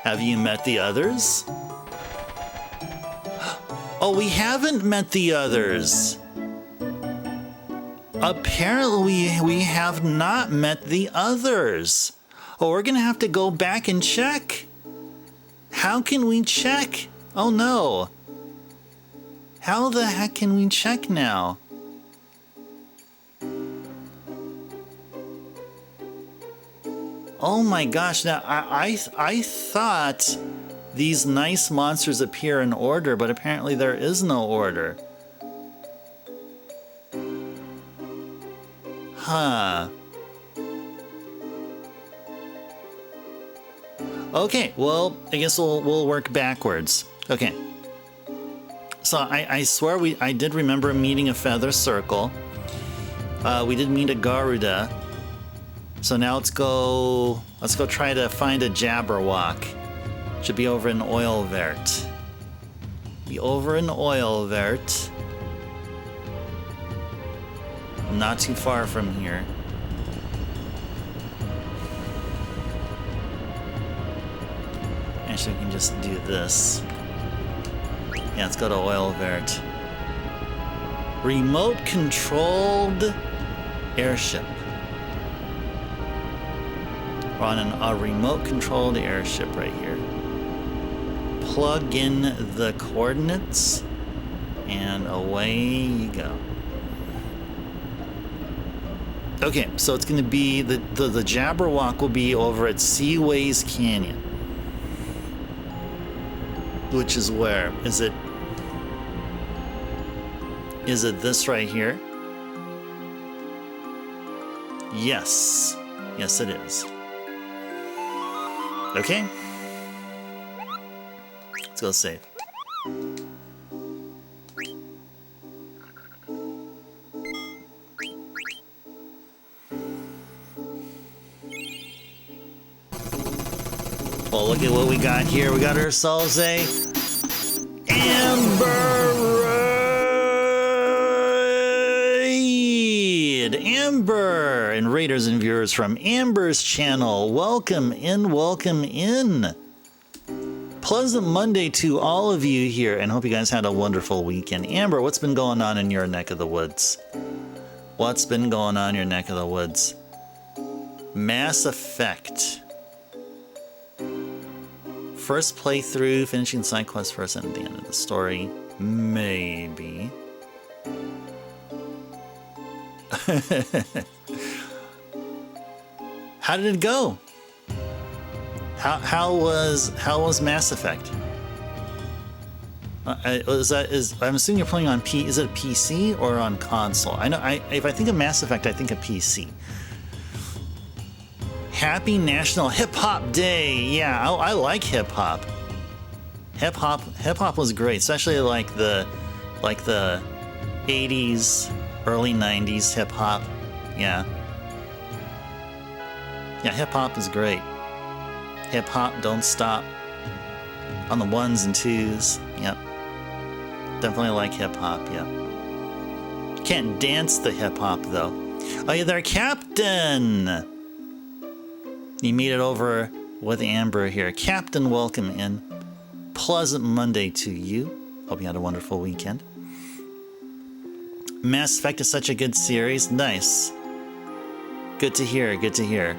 Have you met the others? Oh, we haven't met the others. Apparently, we have not met the others. Oh, we're gonna have to go back and check. How can we check? Oh no. How the heck can we check now? Oh my gosh, now I thought these nice monsters appear in order, but apparently there is no order. Huh. Okay, well, I guess we'll work backwards. Okay. So I swear I did remember meeting a feather circle. We did meet a Garuda. So now let's go try to find a Jabberwock. Should be over in Oilvert. Be over in Oilvert. Not too far from here. Actually, we can just do this. Yeah, let's go to Oilvert. Remote controlled airship. We're on a remote controlled airship right here. Plug in the coordinates and away you go. Okay, so it's going to be the Jabberwock will be over at Seaways Canyon. Which is where? Is it this right here? Yes. Yes, it is. Okay. Let's go save. Well, look at what we got here. We got ourselves a Amber Raid. Amber and raiders and viewers from Amber's channel. Welcome in, welcome in. Pleasant Monday to all of you here, and hope you guys had a wonderful weekend. Amber, what's been going on in your neck of the woods? What's been going on in your neck of the woods? Mass Effect. First playthrough, finishing side quest first and at the end of the story. Maybe. How did it go? How was Mass Effect? I'm assuming you're playing on is it a PC or on console? I know if I think of Mass Effect, I think of PC. Happy National Hip Hop Day. Yeah, I like hip hop. Hip hop was great, especially like the 80s, early 90s hip hop. Yeah. Yeah, hip hop is great. Hip hop, don't stop. On the ones and twos. Yep. Definitely like hip hop, yep. Can't dance the hip hop though. Oh, you there, Captain? You made it over with Amber here. Captain, welcome in. Pleasant Monday to you. Hope you had a wonderful weekend. Mass Effect is such a good series. Nice. Good to hear, good to hear.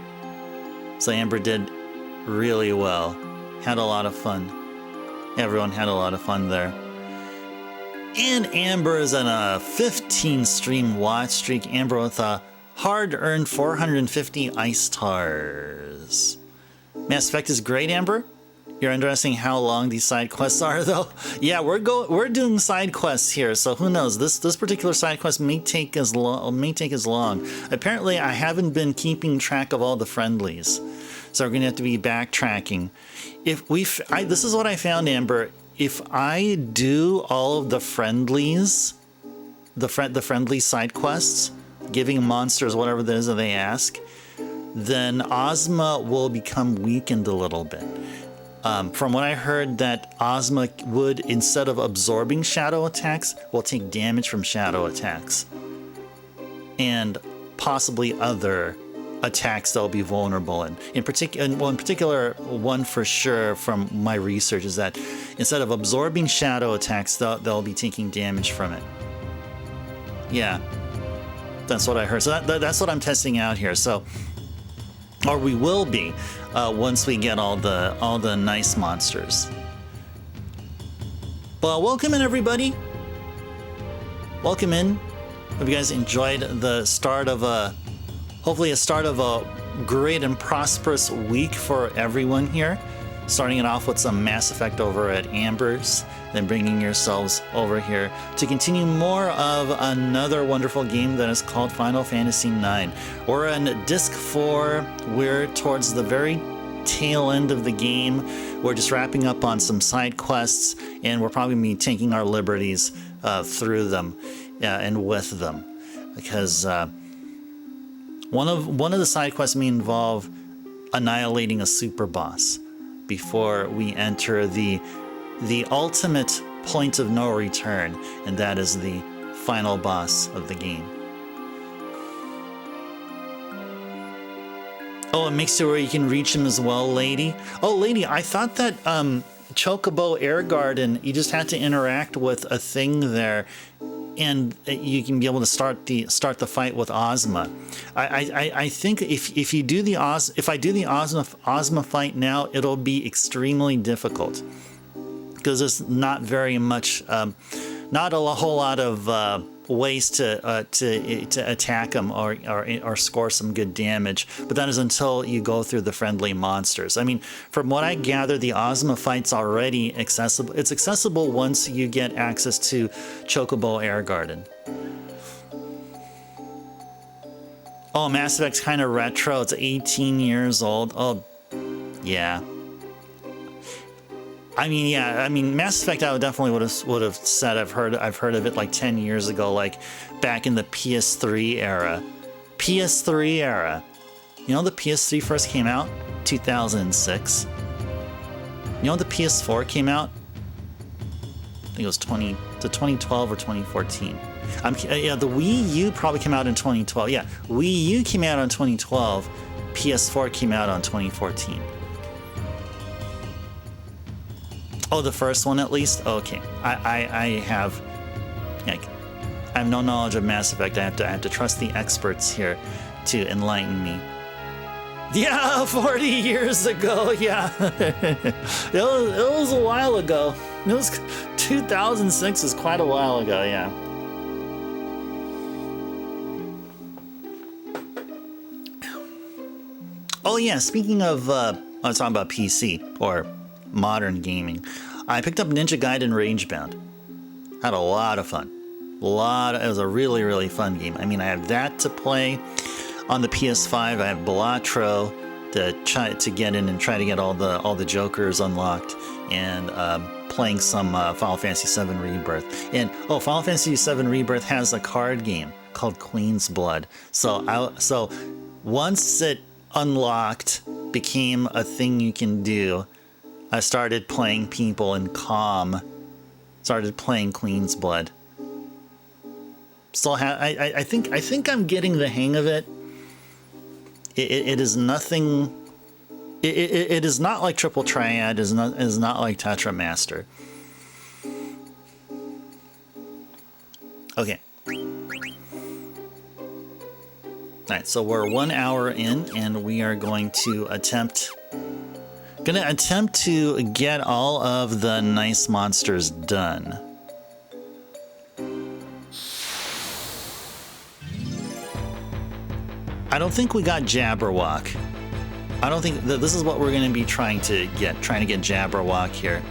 So Amber did really well. Had a lot of fun. Everyone had a lot of fun there. And Amber is on a 15 stream watch streak. Amber with a hard-earned 450 ice stars. Mass Effect is great, Amber. You're interested in how long these side quests are, though. Yeah, we're doing side quests here, so who knows? This particular side quest may take as long. Apparently, I haven't been keeping track of all the friendlies, so we're gonna have to be backtracking. This is what I found, Amber. If I do all of the friendlies, the friendly side quests, giving monsters whatever it is that they ask, then Ozma will become weakened a little bit. From what I heard, that Ozma would, instead of absorbing shadow attacks, will take damage from shadow attacks. And possibly other attacks they'll be vulnerable in. In particular, one for sure from my research is that instead of absorbing shadow attacks, they'll be taking damage from it. Yeah. That's what I heard. So that's what I'm testing out here. So, or we will be once we get all the nice monsters. Well, welcome in, everybody. Welcome in. Hope you guys enjoyed the start of hopefully a start of a great and prosperous week for everyone here. Starting it off with some Mass Effect over at Amber's, then bringing yourselves over here to continue more of another wonderful game that is called Final Fantasy IX. We're on Disc 4. We're towards the very tail end of the game. We're just wrapping up on some side quests, and we're probably going to be taking our liberties through them and with them, because One of the side quests may involve annihilating a super boss before we enter the ultimate point of no return, and that is the final boss of the game. Oh, it makes it where you can reach him as well, lady. Oh, lady, I thought that Chocobo Air Garden, you just had to interact with a thing there, and you can be able to start the fight with Ozma. I think if I do the Ozma fight now, it'll be extremely difficult because there's not very much, not a whole lot of ways to attack them or score some good damage, but that is until you go through the friendly monsters. I mean, from what I gather, the Ozma fight's already accessible. It's accessible once you get access to Chocobo Air Garden. Oh, Mass Effect's kind of retro. It's 18 years old. Oh, yeah. I mean, yeah. I mean, Mass Effect. I definitely would have said I've heard of it like 10 years ago, like back in the PS3 era. PS3 era. You know, the PS3 first came out 2006. You know, the PS4 came out. I think it was 2012 or 2014. Yeah, the Wii U probably came out in 2012. Yeah, Wii U came out in 2012. PS4 came out on 2014. Oh, the first one at least? Okay. I have no knowledge of Mass Effect. I have to trust the experts here to enlighten me. Yeah, 40 years ago, yeah. it was a while ago. It was 2006 is quite a while ago, yeah. Oh yeah, speaking of I was talking about PC or modern gaming. I picked up Ninja Gaiden Ragebound. Had a lot of fun. It was a really, really fun game. I mean, I have that to play on the PS5. I have Balatro to try to get in and try to get all the Jokers unlocked, and playing some Final Fantasy VII Rebirth. And Final Fantasy VII Rebirth has a card game called Queen's Blood. So once it unlocked, became a thing you can do, I started playing people in calm. Started playing Queen's Blood. Still I think I'm getting the hang of it. It is nothing. It is not like Triple Triad. It is not like Tetra Master. Okay. Alright, so we're 1 hour in, and we are going to attempt to get all of the nice monsters done. I don't think we got Jabberwock. I don't think that this is what we're going to be trying to get Jabberwock here.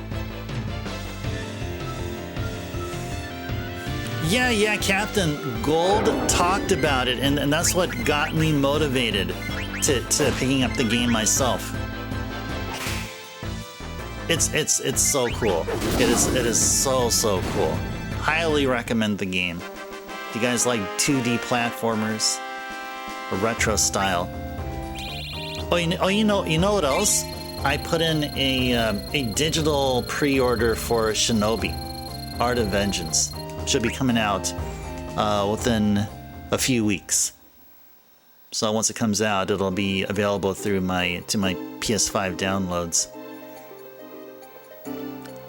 Yeah, Captain Gold talked about it, and that's what got me motivated to picking up the game myself. It's so cool. It is so cool. Highly recommend the game. If you guys like 2D platformers, a retro style. You know what else? I put in a digital pre-order for Shinobi, Art of Vengeance. Should be coming out within a few weeks. So once it comes out, it'll be available through my PS5 downloads.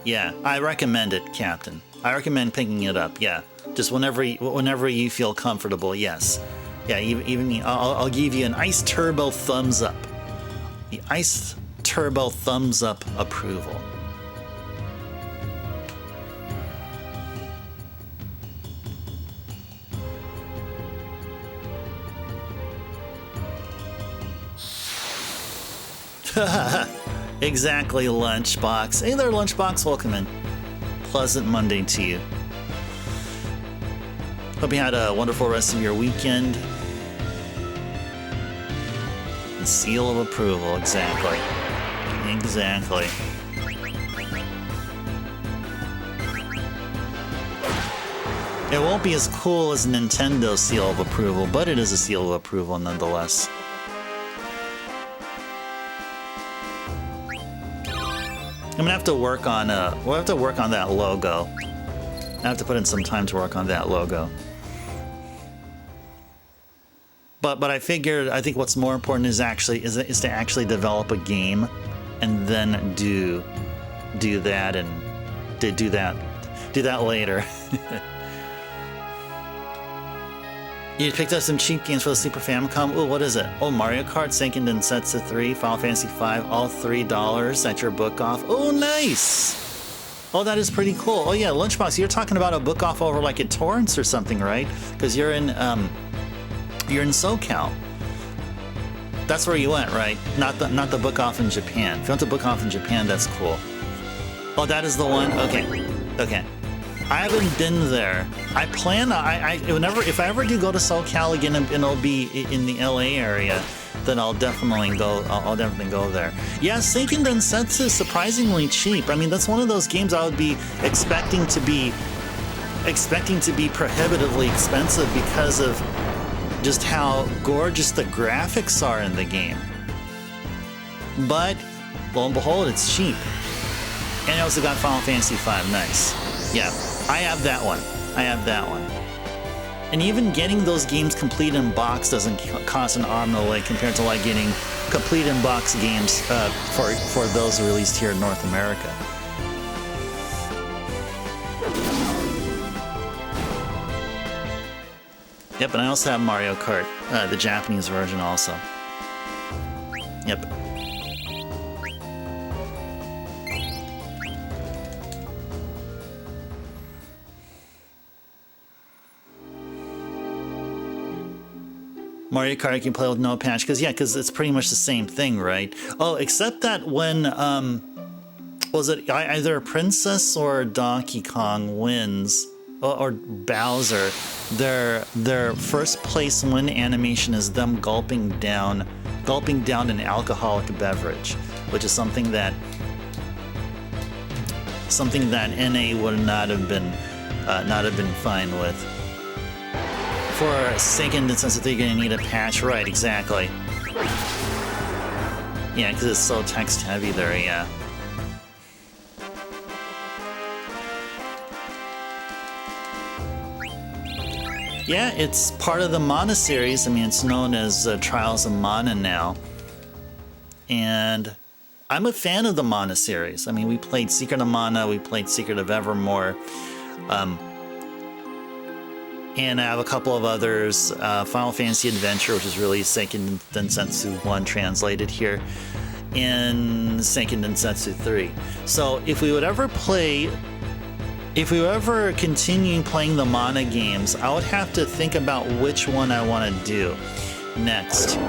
Yeah, I recommend it, Captain. I recommend picking it up. Yeah, just whenever you feel comfortable. Yes. Yeah, even me. I'll give you an Ice Turbo thumbs up. The Ice Turbo thumbs up approval. Exactly, Lunchbox. Hey there, Lunchbox. Welcome in. Pleasant Monday to you. Hope you had a wonderful rest of your weekend. The seal of approval, exactly. Exactly. It won't be as cool as Nintendo's seal of approval, but it is a seal of approval nonetheless. I'm gonna have to work on we'll have to work on that logo. I have to put in some time to work on that logo. But I figured I think what's more important is to actually develop a game and then do that and do that later. You picked up some cheap games for the Super Famicom. Oh, what is it? Oh, Mario Kart, Seiken Densetsu 3, Final Fantasy V, all $3 at your book off. Oh, nice! Oh, that is pretty cool. Oh yeah, Lunchbox, you're talking about a book off over like at Torrance or something, right? Because you're in SoCal. That's where you went, right? Not the book off in Japan. If you went to book off in Japan, that's cool. Oh, that is the one? Okay. I haven't been there. I plan. If I ever do go to SoCal again, and it'll be in the LA area, then I'll definitely go. I'll definitely go there. Yeah, Seiken Densetsu is surprisingly cheap. I mean, that's one of those games I would be expecting to be prohibitively expensive because of just how gorgeous the graphics are in the game. But lo and behold, it's cheap. And I also got Final Fantasy V. Nice. Yeah. I have that one. And even getting those games complete in box doesn't cost an arm and a leg compared to like getting complete in box games for those released here in North America. Yep, and I also have Mario Kart, the Japanese version also. Yep. Mario Kart you can play with no patch, because it's pretty much the same thing, right? Oh, except that when was it either Princess or Donkey Kong wins, or Bowser, their first place win animation is them gulping down an alcoholic beverage, which is something that NA would not have been fine with. For Seiken Densetsu, you're gonna need a patch, right? Exactly. Yeah, because it's so text heavy there. Yeah. Yeah, it's part of the Mana series. I mean, it's known as Trials of Mana now, and I'm a fan of the Mana series. I mean, we played Secret of Mana, we played Secret of Evermore. And I have a couple of others, Final Fantasy Adventure, which is really Seiken Densetsu 1 translated here, and Seiken Densetsu 3. So if we would ever continue playing the Mana games, I would have to think about which one I want to do next.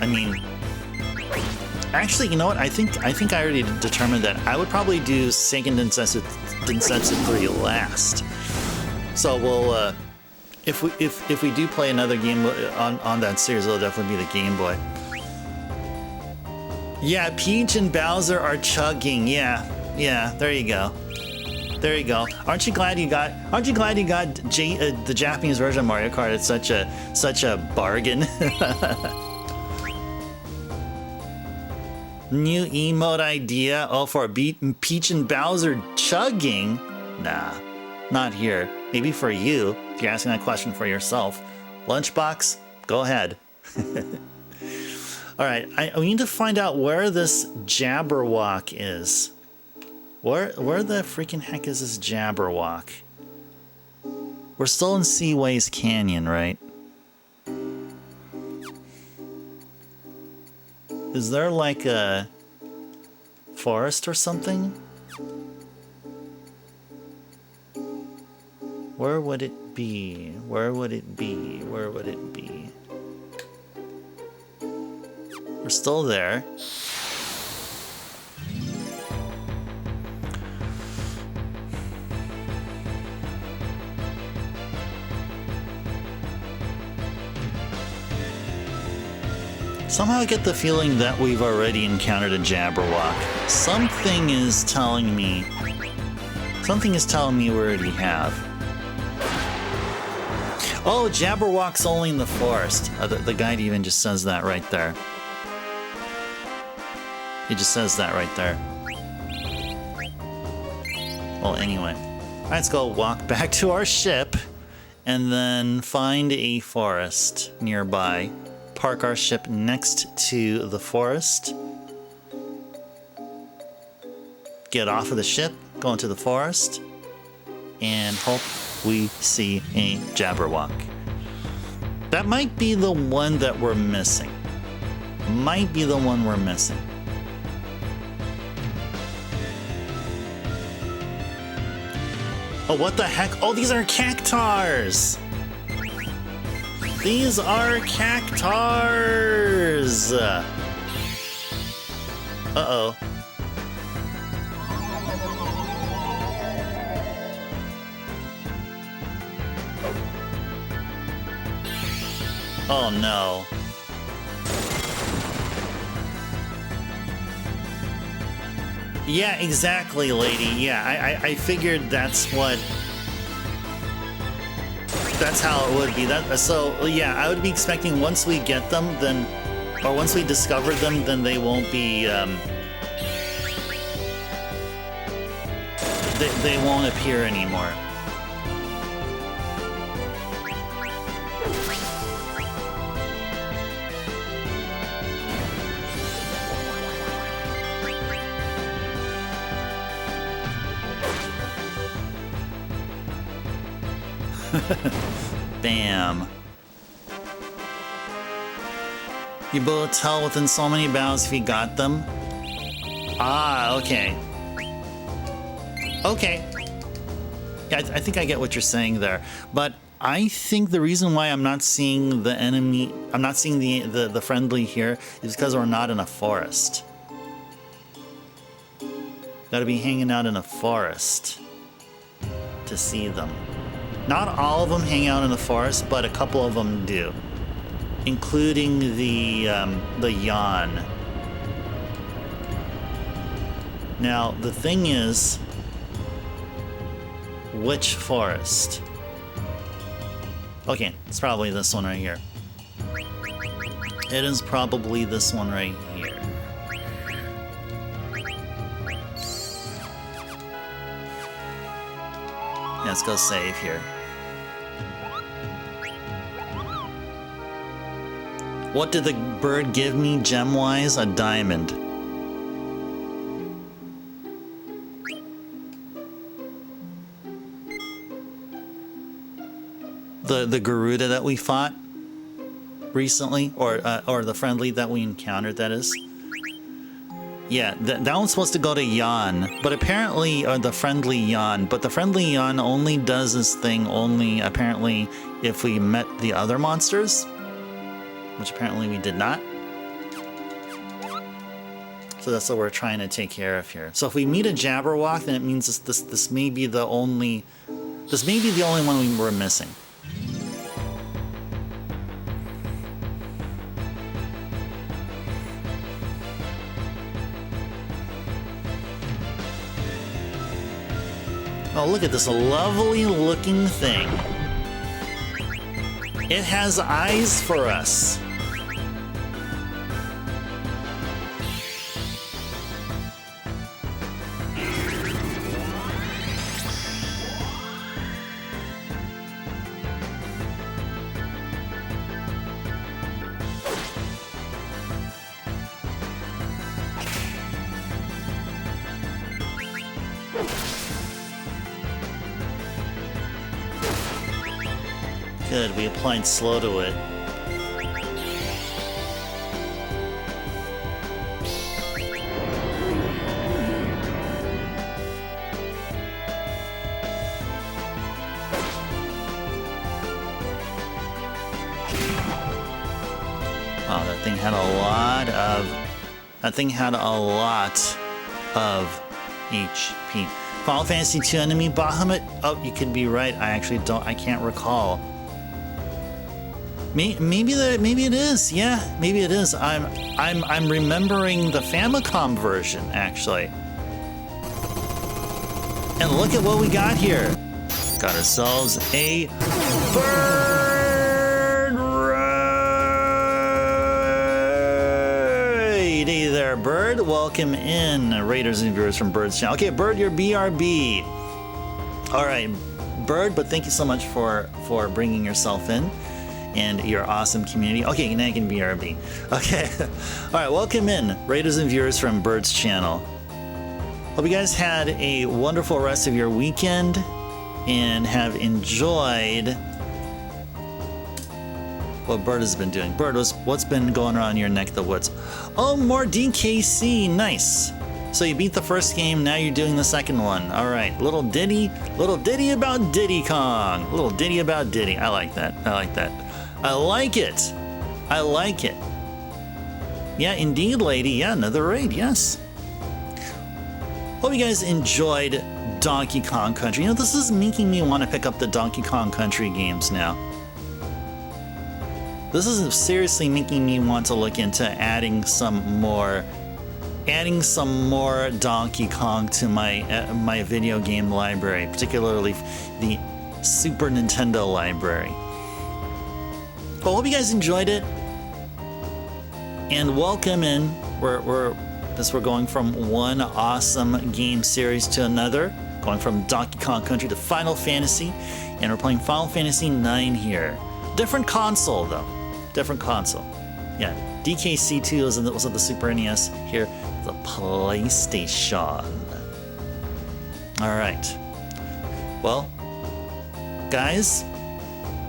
I mean, actually, you know what? I think I already determined that I would probably do Seiken Densetsu 3 last. So we'll, if we do play another game on that series, it'll definitely be the Game Boy. Yeah, Peach and Bowser are chugging. Yeah. There you go. Aren't you glad you got the Japanese version of Mario Kart? It's such a bargain. New emote idea. Oh, for Peach and Bowser chugging? Nah, not here. Maybe for you, if you're asking that question for yourself. Lunchbox, go ahead. All right, we need to find out where this Jabberwock is. Where the freaking heck is this Jabberwock? We're still in Seaways Canyon, right? Is there like a forest or something? Where would it be? Where would it be? Where would it be? We're still there. Somehow I get the feeling that we've already encountered a Jabberwock. Something is telling me we already have. Oh, Jabberwock's only in the forest. The guide even just says that right there. He just says that right there. Well, anyway. Alright, let's go walk back to our ship and then find a forest nearby. Park our ship next to the forest. Get off of the ship, go into the forest, and hope we see a Jabberwock. That might be the one that we're missing. Might be the one we're missing. Oh, what the heck? Oh, these are cactars! These are cactars! Uh-oh. Oh no. Yeah, exactly, lady. Yeah, I figured that's how it would be. So yeah, I would be expecting once we get them, then, or once we discover them, then they won't be, they won't appear anymore. Bam. You both tell within so many battles if you got them. Ah, okay. Okay. Yeah, I think I get what you're saying there. But I think the reason why I'm not seeing the enemy, I'm not seeing the friendly here, is because we're not in a forest. Gotta be hanging out in a forest to see them. Not all of them hang out in the forest, but a couple of them do, including the Yawn. Now the thing is, which forest? Okay, it's probably this one right here. It is probably this one right here. Yeah, let's go save here. What did the bird give me gem-wise? A diamond. The Garuda that we fought recently, or the friendly that we encountered, that is. Yeah, that one's supposed to go to Yawn, but apparently, or the friendly Yawn, but the friendly Yawn only does this thing only, apparently, if we met the other monsters, which apparently we did not. So that's what we're trying to take care of here. So if we meet a Jabberwock, then it means this may be the only, this may be the only one we were missing. Oh, look at this lovely looking thing. It has eyes for us. Good, we applied slow to it. Oh, that thing had a lot of HP. Final Fantasy II enemy Bahamut? Oh, you could be right. I can't recall. Maybe it is. Yeah, maybe it is. I'm remembering the Famicom version, actually. And look at what we got here. Got ourselves a bird. Bird. Welcome in, Raiders and viewers from Bird's channel. Okay, Bird, you're BRB. All right, Bird, but thank you so much for bringing yourself in and your awesome community. Okay, now you can BRB. Okay, all right, welcome in, Raiders and viewers from Bird's channel. Hope you guys had a wonderful rest of your weekend and have enjoyed what Bird has been doing. Bird, what's been going on in your neck of the woods? Oh, more DKC, nice. So you beat the first game, now you're doing the second one. All right, little ditty about Diddy Kong. Little ditty about Diddy. I like that. I like that. I like it. I like it. Yeah, indeed, lady. Yeah, another raid. Yes. Hope you guys enjoyed Donkey Kong Country. You know, this is making me want to pick up the Donkey Kong Country games now. This is seriously making me want to look into adding some more Donkey Kong to my video game library, particularly the Super Nintendo library. Well, hope you guys enjoyed it, and welcome in. We're going from one awesome game series to another, going from Donkey Kong Country to Final Fantasy, and we're playing Final Fantasy IX here. Different console though. Different console. Yeah, DKC2 was at the Super NES. Here, the PlayStation. All right. Well, guys,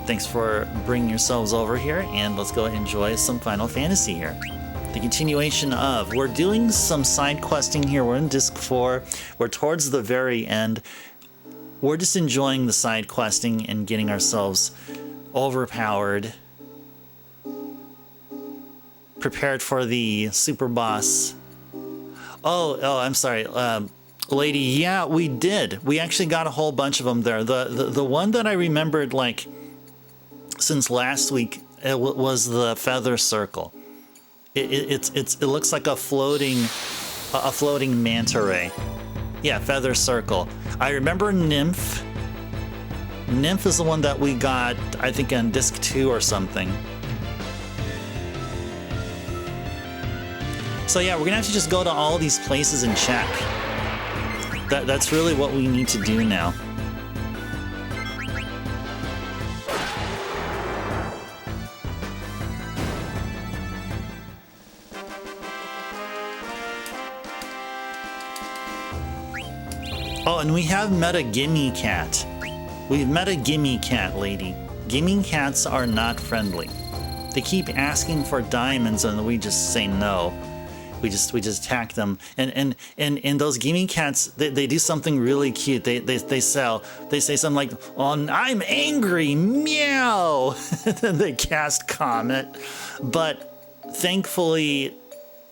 thanks for bringing yourselves over here, and let's go enjoy some Final Fantasy here. The continuation of, we're doing some side questing here. We're in Disc 4. We're towards the very end. We're just enjoying the side questing and getting ourselves overpowered, prepared for the super boss. Oh, I'm sorry, lady. Yeah, we did. We actually got a whole bunch of them there. The one that I remembered, like, since last week, it was the feather circle. It looks like a floating manta ray. Yeah, feather circle. I remember Nymph. Nymph is the one that we got, I think, on disc 2 or something. So yeah, we're gonna have to just go to all these places and check. That's really what we need to do now. Oh, and we have met a gimme cat. We've met a gimme cat, lady. Gimme cats are not friendly. They keep asking for diamonds and we just say no. We just attack them, and those gimme cats, they do something really cute. They say something like, "Oh, I'm angry, meow." Then they cast Comet, but thankfully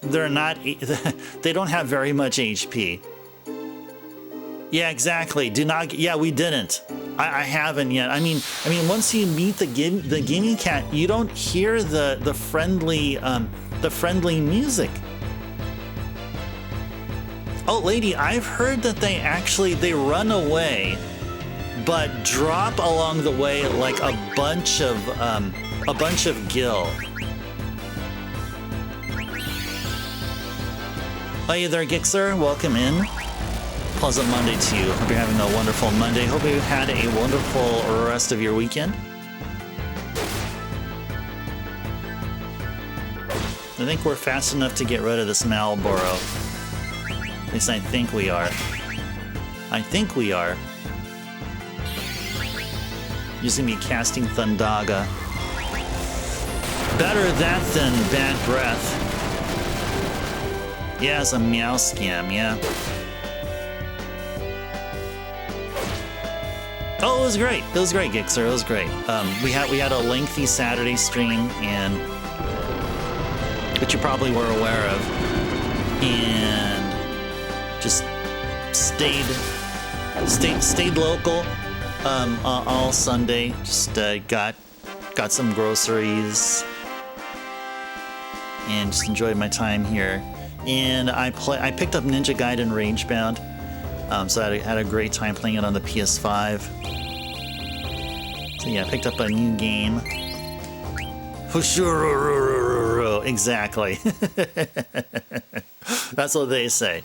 they're not. They don't have very much HP. Yeah, exactly. Do not. Yeah, we didn't. I haven't yet. I mean, once you meet the gimme cat, you don't hear the friendly music. Oh, lady, I've heard that they run away, but drop along the way like a bunch of gil. Hey there, Gixer. Welcome in. Pleasant Monday to you. Hope you're having a wonderful Monday. Hope you had a wonderful rest of your weekend. I think we're fast enough to get rid of this Malboro. At least I think we are. I think we are. Just gonna be casting Thundaga. Better that than Bad Breath. Yeah, it's a meow scam, yeah. Oh, it was great. It was great, Gixer. It was great. We had a lengthy Saturday stream, and which you probably were aware of, and just stayed local all Sunday. Just got some groceries and just enjoyed my time here. And I picked up Ninja Gaiden Ragebound, so I had a great time playing it on the PS5. So yeah, I picked up a new game. For sure. Exactly. That's what they say.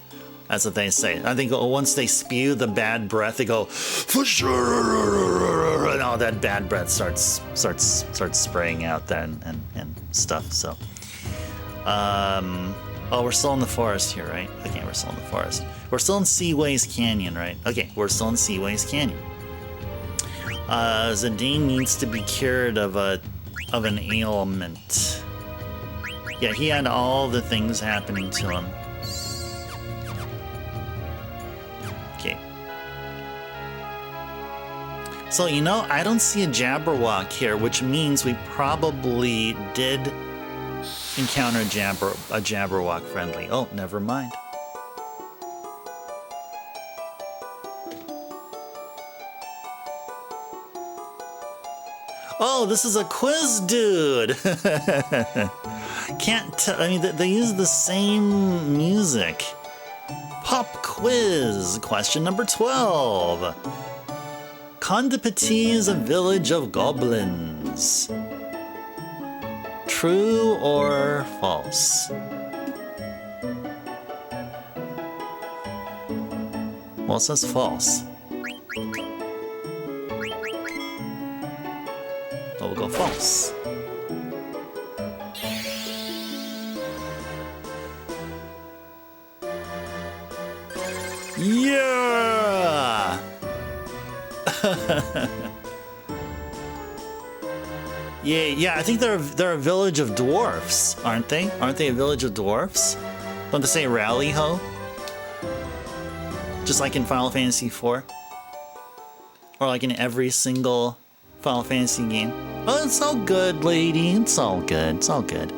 That's what they say. I think once they spew the bad breath, they go, for sure, and all that bad breath starts spraying out there and stuff. So, oh, we're still in the forest here, right? Okay, we're still in the forest. We're still in Seaways Canyon, right? Okay, we're still in Seaways Canyon. Zidane needs to be cured of an ailment. Yeah, he had all the things happening to him. Okay. So, you know, I don't see a Jabberwock here, which means we probably did encounter a Jabberwock friendly. Oh, never mind. Oh, this is a quiz dude. I mean, they use the same music. Pop quiz, question number 12. Condipati is a village of goblins. True or false? Well, it says false. So we'll go false. Yeah! Yeah, I think they're a village of dwarfs, aren't they? Aren't they a village of dwarfs? Don't they say rally ho? Just like in Final Fantasy IV? Or like in every single Final Fantasy game? Oh, it's all good, lady. It's all good. It's all good.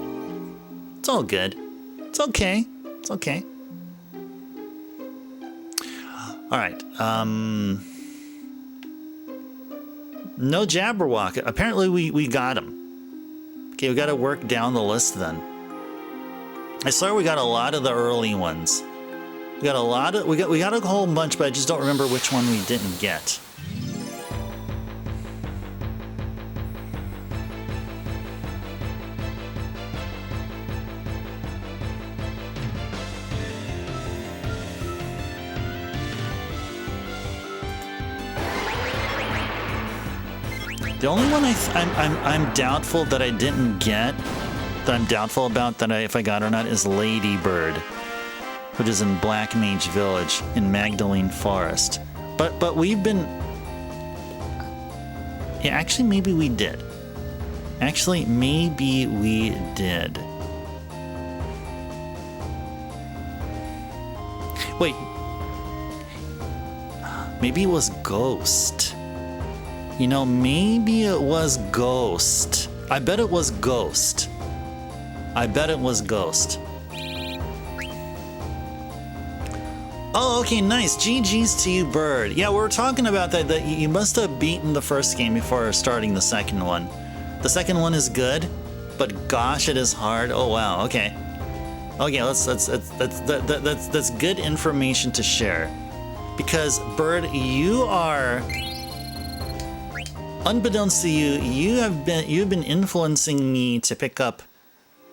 It's all good. It's okay. It's okay. All right. No Jabberwock. Apparently we got him. Okay, we got to work down the list then. I swear we got a lot of the early ones. We got a whole bunch, but I just don't remember which one we didn't get. The only one I'm doubtful that I didn't get, that I'm doubtful about that if I got or not, is Ladybird, which is in Black Mage Village in Magdalene Forest. But we've been, yeah, actually maybe we did. Actually, maybe we did. Wait, maybe it was Ghost. You know, maybe it was Ghost. I bet it was Ghost. I bet it was Ghost. Oh, okay, nice. GG's to you, Bird. Yeah, we were talking about that you must have beaten the first game before starting the second one. The second one is good, but gosh, it is hard. Oh wow, okay. Okay, that's good information to share. Because Bird, you are, unbeknownst to you, you've been influencing me to pick up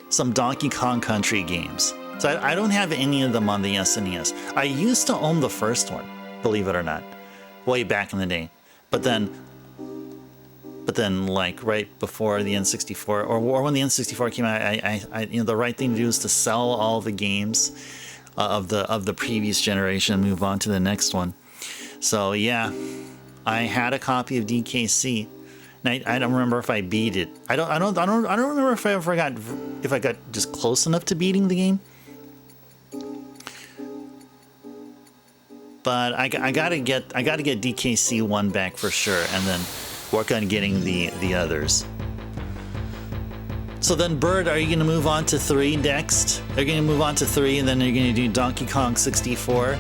some Donkey Kong Country games. So I don't have any of them on the SNES. I used to own the first one, believe it or not, way back in the day. But then like right before the N64, or when the N64 came out, I you know, the right thing to do is to sell all the games of the previous generation and move on to the next one. So yeah, I had a copy of DKC. And I don't remember if I beat it. I don't remember if I got just close enough to beating the game. But I gotta get DKC 1 back for sure, and then work on getting the others. So then, Bird, are you gonna move on to 3 next? Are you gonna move on to 3, and then you're gonna do Donkey Kong 64?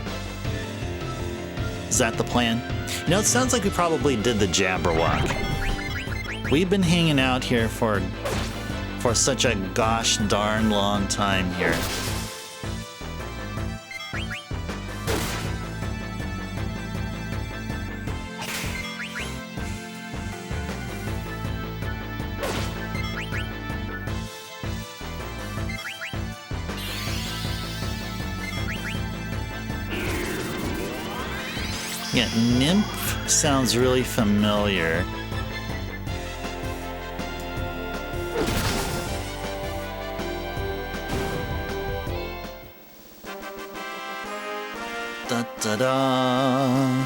Is that the plan? You know, it sounds like we probably did the Jabberwock. We've been hanging out here for such a gosh darn long time here. Yeah, nymph sounds really familiar. Da da da.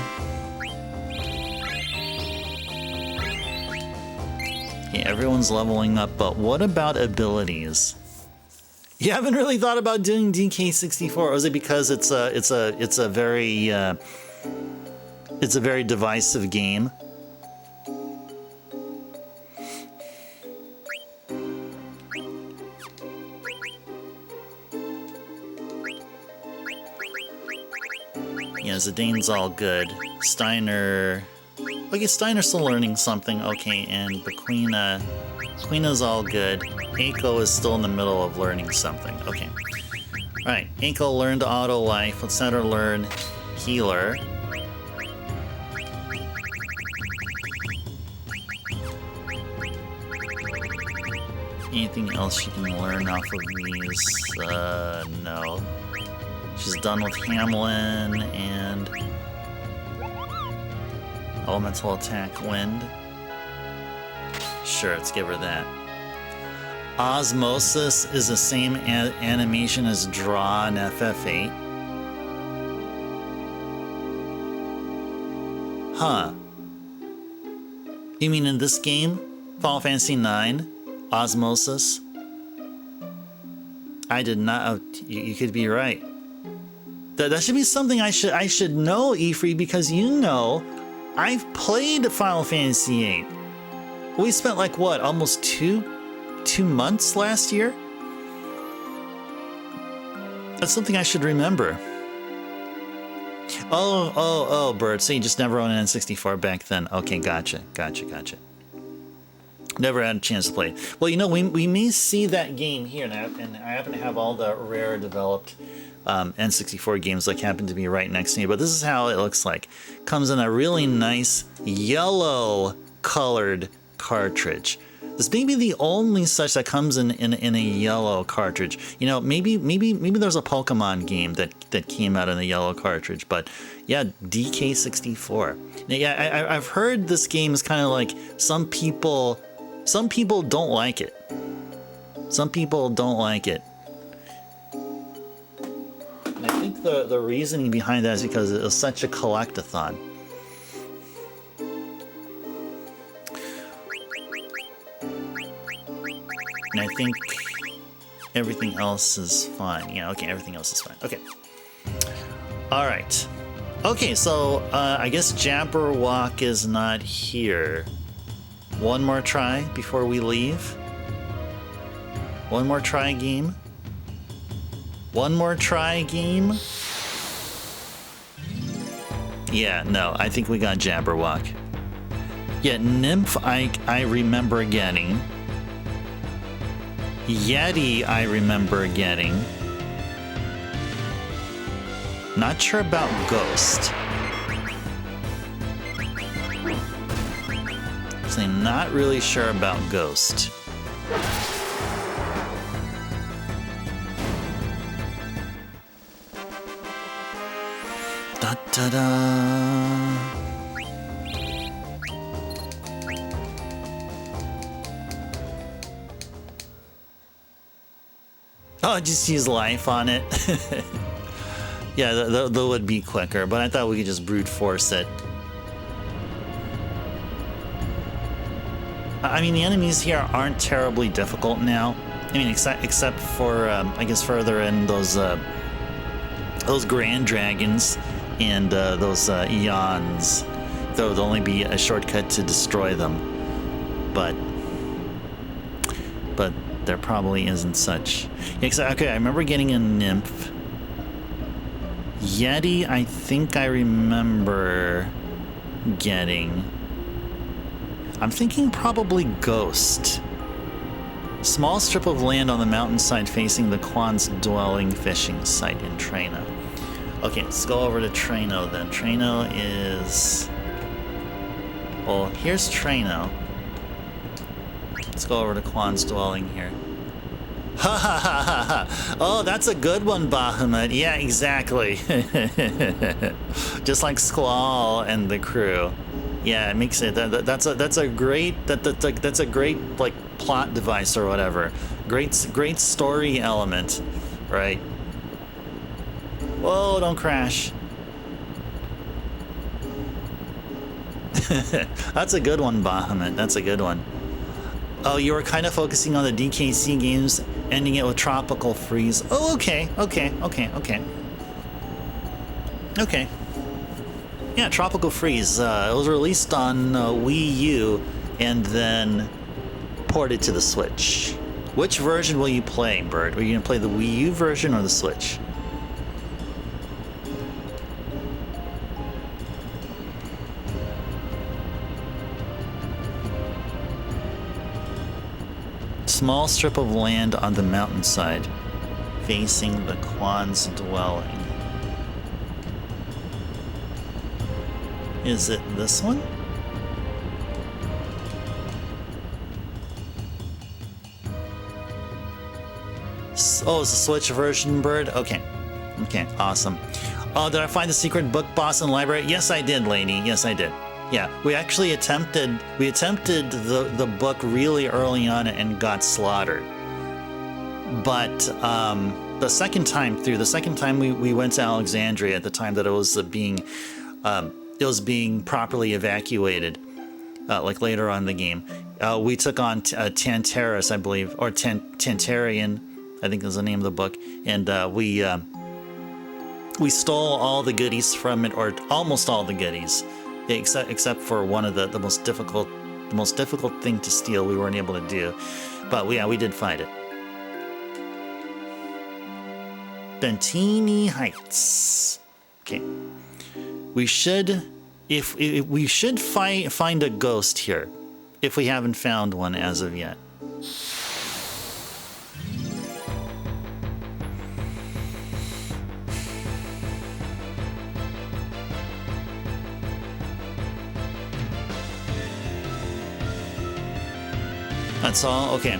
Okay, everyone's leveling up, but what about abilities? You haven't really thought about doing DK64, or is it because it's a very divisive game? Yeah, Zidane's all good. Steiner... Okay, Steiner's still learning something. Okay, and Queena's all good. Eiko is still in the middle of learning something. Okay. Alright, Eiko learned Auto Life. Let's let her learn Healer. Anything else she can learn off of these? No. She's done with Hamlin and Elemental Attack Wind. Sure, let's give her that. Osmosis is the same animation as Draw in FF8. Huh. You mean in this game? Final Fantasy IX? Osmosis? I did not... Oh, you could be right. That should be something I should know, Ifri, because you know I've played Final Fantasy VIII. We spent like what, almost two months last year? That's something I should remember. Oh, Bert, so you just never owned an N64 back then. Okay, gotcha. Never had a chance to play it. Well, you know, we may see that game here, and I happen to have all the rare developed N64 games like happen to be right next to me, but this is how it looks like. Comes in a really nice yellow colored cartridge. This may be the only such that comes in a yellow cartridge. You know, maybe there's a Pokemon game that came out in a yellow cartridge, but yeah, DK64. Yeah, I've heard this game is kind of like some people don't like it. Some people don't like it. And I think the reasoning behind that is because it was such a collectathon. And I think everything else is fine. Yeah, okay, everything else is fine. Okay. All right. Okay, so I guess Jabberwock is not here. One more try before we leave. One more try game. One more try game. Yeah, no, I think we got Jabberwock. Yeah, Nymph I remember getting. Yeti I remember getting. Not sure about Ghost. So I'm not really sure about Ghost. Da da da. Oh, just use life on it. Yeah, that would be quicker, but I thought we could just brute force it. I mean, the enemies here aren't terribly difficult now. I mean, except for, I guess, further in those Grand Dragons and those Eons. Though it'll only be a shortcut to destroy them. But there probably isn't such. Yeah, okay, I remember getting a Nymph. Yeti, I think I remember getting. I'm thinking probably Ghost. Small strip of land on the mountainside facing the Quan's dwelling fishing site in Treno. Okay, let's go over to Treno then. Treno is... Well, here's Treno. Let's go over to Quan's dwelling here. Ha ha ha ha ha. Oh, that's a good one, Bahamut. Yeah, exactly. Just like Squall and the crew. Yeah, it makes it that's a great that's a great like plot device or whatever. Great story element, right? Whoa, don't crash. That's a good one, Bahamut. That's a good one. Oh, you were kind of focusing on the DKC games, ending it with Tropical Freeze. Oh, okay. Yeah, Tropical Freeze. It was released on Wii U and then ported to the Switch. Which version will you play, Bird? Are you going to play the Wii U version or the Switch? Small strip of land on the mountainside, facing the Quan's dwelling. Is it this one? Oh, it's a Switch version, Bird? Okay. Okay, awesome. Oh, did I find the secret book boss in the library? Yes, I did, lady. Yes, I did. Yeah, we actually attempted the book really early on and got slaughtered. But the second time we went to Alexandria at the time that it was being properly evacuated, like later on in the game. We took on Tantarus, I believe, or Tantarian, I think is the name of the book, and we stole all the goodies from it, or almost all the goodies. Except for one of the most difficult thing to steal we weren't able to do. But yeah, we did fight it. Bentini Heights. Okay. We should find a ghost here if we haven't found one as of yet. That's all? Okay.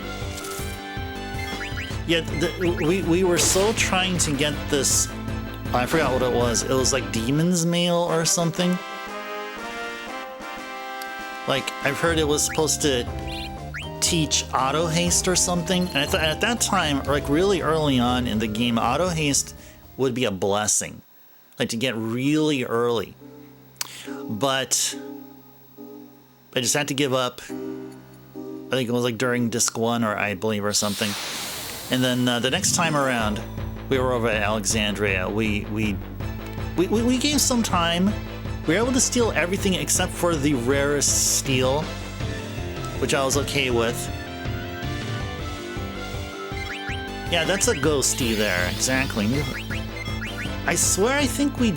Yeah, we were so trying to get this... I forgot what it was. It was like Demon's Mail or something. Like, I've heard it was supposed to teach auto haste or something. And I thought at that time, like really early on in the game, auto haste would be a blessing. Like to get really early. But I just had to give up. I think it was like during disc 1 or I believe or something. And then the next time around, we were over at Alexandria. We gave some time. We were able to steal everything except for the rarest steel, which I was okay with. Yeah, that's a ghosty there, exactly. I swear I think we,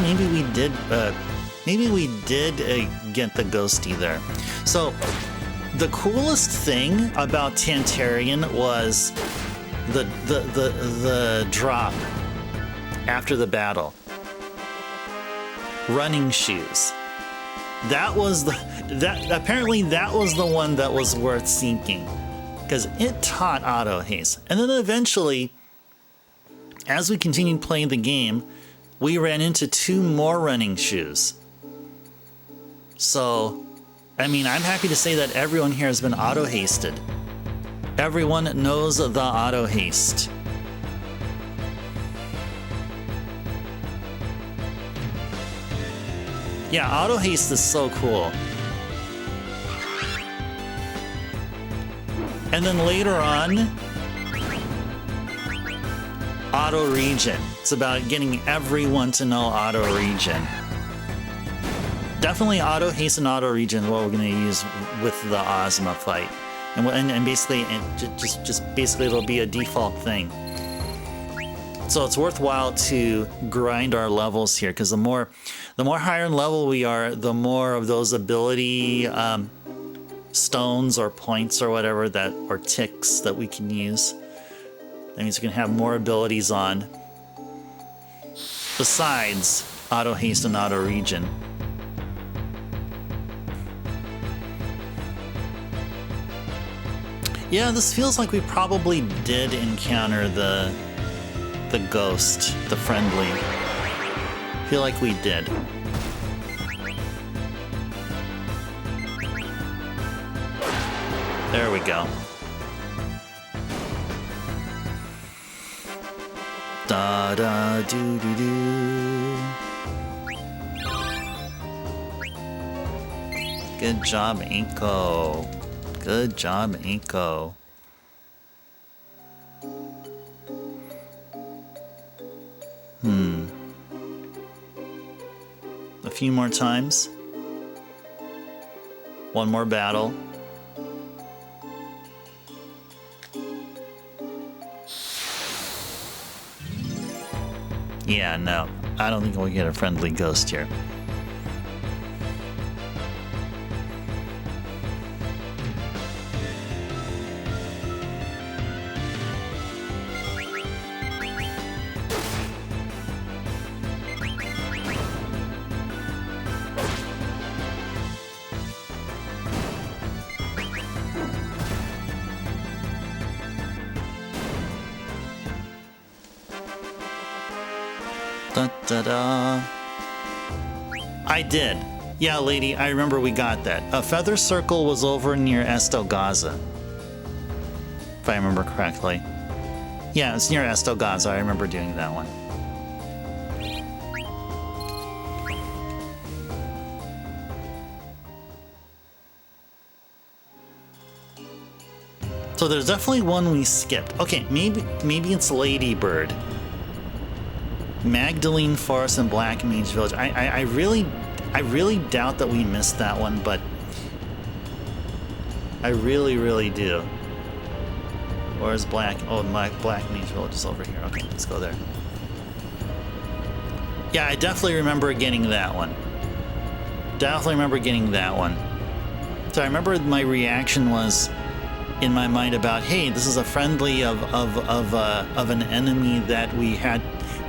maybe we did get the ghosty there. So, the coolest thing about Tantarian was the drop after the battle. Running shoes. Apparently that was the one that was worth seeking, because it taught auto haste. And then eventually, as we continued playing the game, we ran into 2 more running shoes. So, I mean, I'm happy to say that everyone here has been auto-hasted. Everyone knows the auto-haste. Yeah, auto-haste is so cool. And then later on, auto-regen. It's about getting everyone to know auto-regen. Definitely auto haste and auto regen is what we're going to use with the Ozma fight, and basically, just basically it'll be a default thing. So it's worthwhile to grind our levels here, because the more higher in level we are, the more of those ability stones or points or whatever or ticks that we can use. That means we can have more abilities on, besides auto haste and auto regen. Yeah, this feels like we probably did encounter the ghost, the friendly. I feel like we did. There we go. Da da do do do. Good job, Inko. Good job, Inko. A few more times. One more battle. Yeah, no. I don't think we'll get a friendly ghost here. Da, da, da. I did. Yeah, lady, I remember we got that. A feather circle was over near Estelgaza. If I remember correctly. Yeah, it's near Estelgaza. I remember doing that one. So there's definitely one we skipped. Okay, maybe it's Ladybird. Magdalene Forest and Black Mage Village. I really doubt that we missed that one, but I really do. Where's Black? Oh, my Black Mage Village is over here. Okay, let's go there. Yeah, I definitely remember getting that one. Definitely remember getting that one. So I remember my reaction was in my mind about, hey, this is a friendly of an enemy that we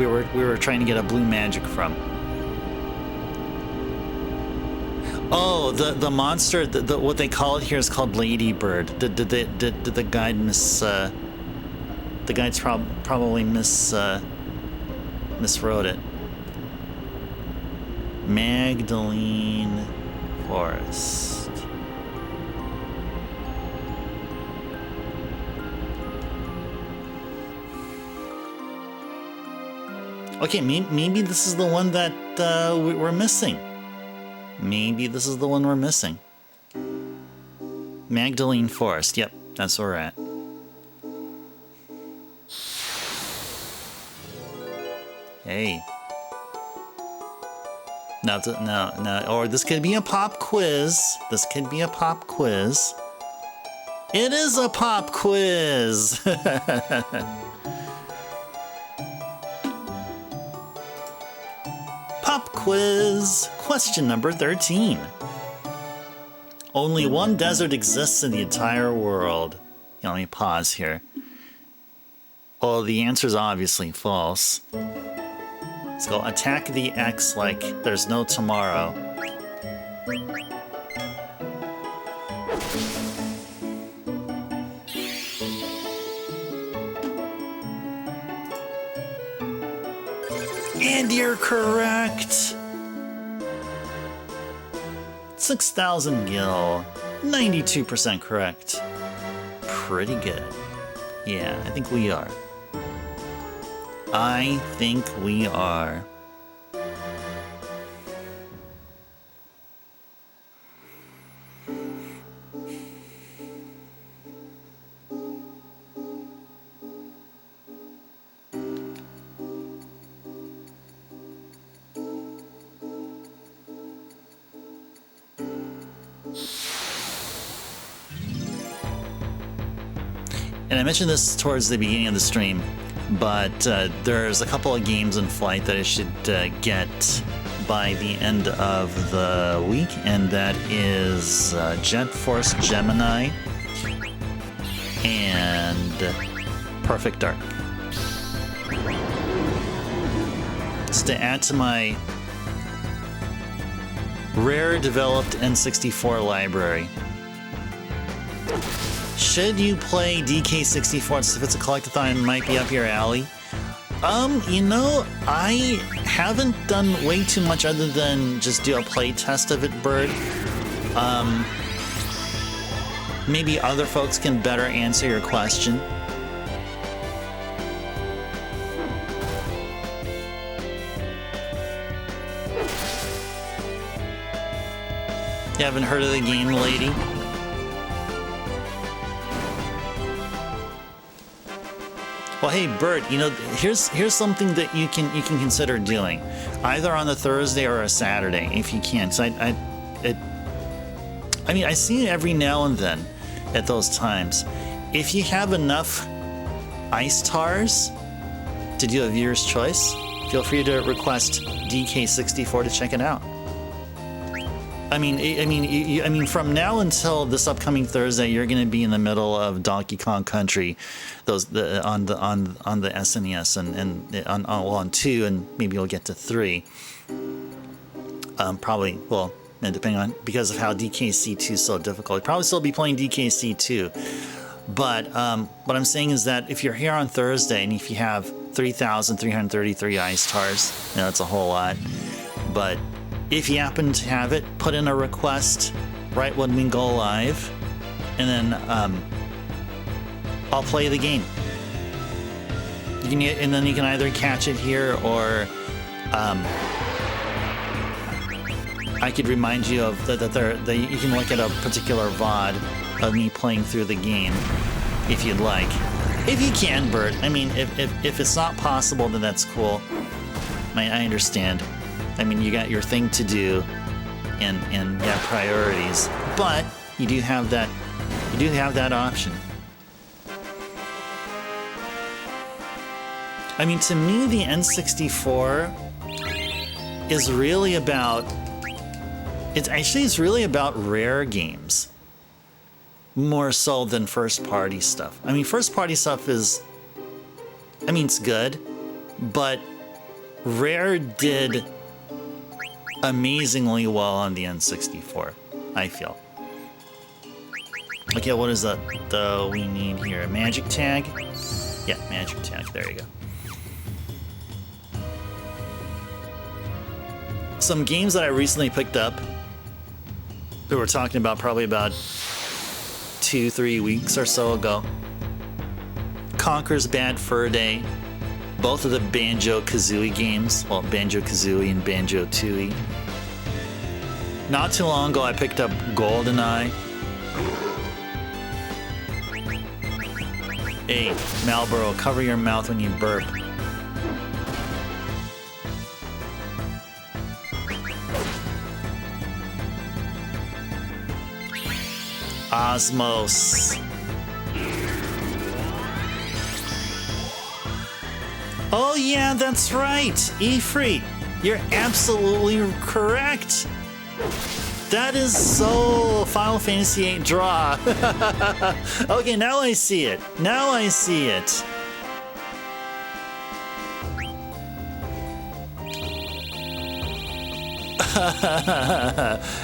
were trying to get a blue magic from. Oh, the monster, what they call it here is called Ladybird. Did the guide miss? The guide's probably miswrote it. Magdalene Forest. Okay, maybe this is the one that we're missing. Maybe this is the one we're missing. Magdalene Forest. Yep, that's where we're at. Hey. No. Or this could be a pop quiz. This could be a pop quiz. It is a pop quiz. Pop quiz. Question number 13. Only one desert exists in the entire world. Let me pause here. Well, the answer is obviously false. Let's go attack the X like there's no tomorrow. And you're correct! 6,000 gil. 92% correct. Pretty good. Yeah, I think we are. I think we are. And I mentioned this towards the beginning of the stream, but there's a couple of games in flight that I should get by the end of the week, and that is Jet Force Gemini and Perfect Dark. Just to add to my rare developed N64 library. should you play DK64 if it's a collectathon? It might be up your alley. You know, I haven't done way too much other than just do a play test of it, Bird. Maybe other folks can better answer your question. You haven't heard of the game, lady? Well, hey, Bert, you know, here's something that you can consider doing, either on a Thursday or a Saturday, if you can. So I mean, I see it every now and then at those times. If you have enough ice tars to do a viewer's choice, feel free to request DK64 to check it out. I mean, from now until this upcoming Thursday, you're going to be in the middle of Donkey Kong Country, on the SNES and on 2, and maybe you'll get to 3. Probably, well, depending on, because of how DKC2 is so difficult, you'll probably still be playing DKC2. But what I'm saying is that if you're here on Thursday and if you have 3,333 ice tars, you know, that's a whole lot. But if you happen to have it, put in a request right when we go live, and then I'll play the game. And then you can either catch it here, or I could remind you of that you can look at a particular VOD of me playing through the game, if you'd like. If you can, Bert. I mean, if it's not possible, then that's cool. I understand. I mean, you got your thing to do, and you have priorities, but you do have that option. I mean, to me, the N64 is really about. It's really about rare games, more so than first-party stuff. I mean, first-party stuff is, I mean, it's good, but Rare did amazingly well on the N64, I feel. Okay, what is that we need here? A magic tag? Yeah, magic tag, there you go. Some games that I recently picked up that we're talking about probably about 2-3 weeks or so ago. Conker's Bad Fur Day. Both of the Banjo-Kazooie games. Well, Banjo-Kazooie and Banjo-Tooie. Not too long ago, I picked up GoldenEye. Hey, Marlboro, cover your mouth when you burp. Osmos. Oh yeah, that's right, Ifrit. You're absolutely correct. That is so Final Fantasy VIII draw. Okay, now I see it. Now I see it.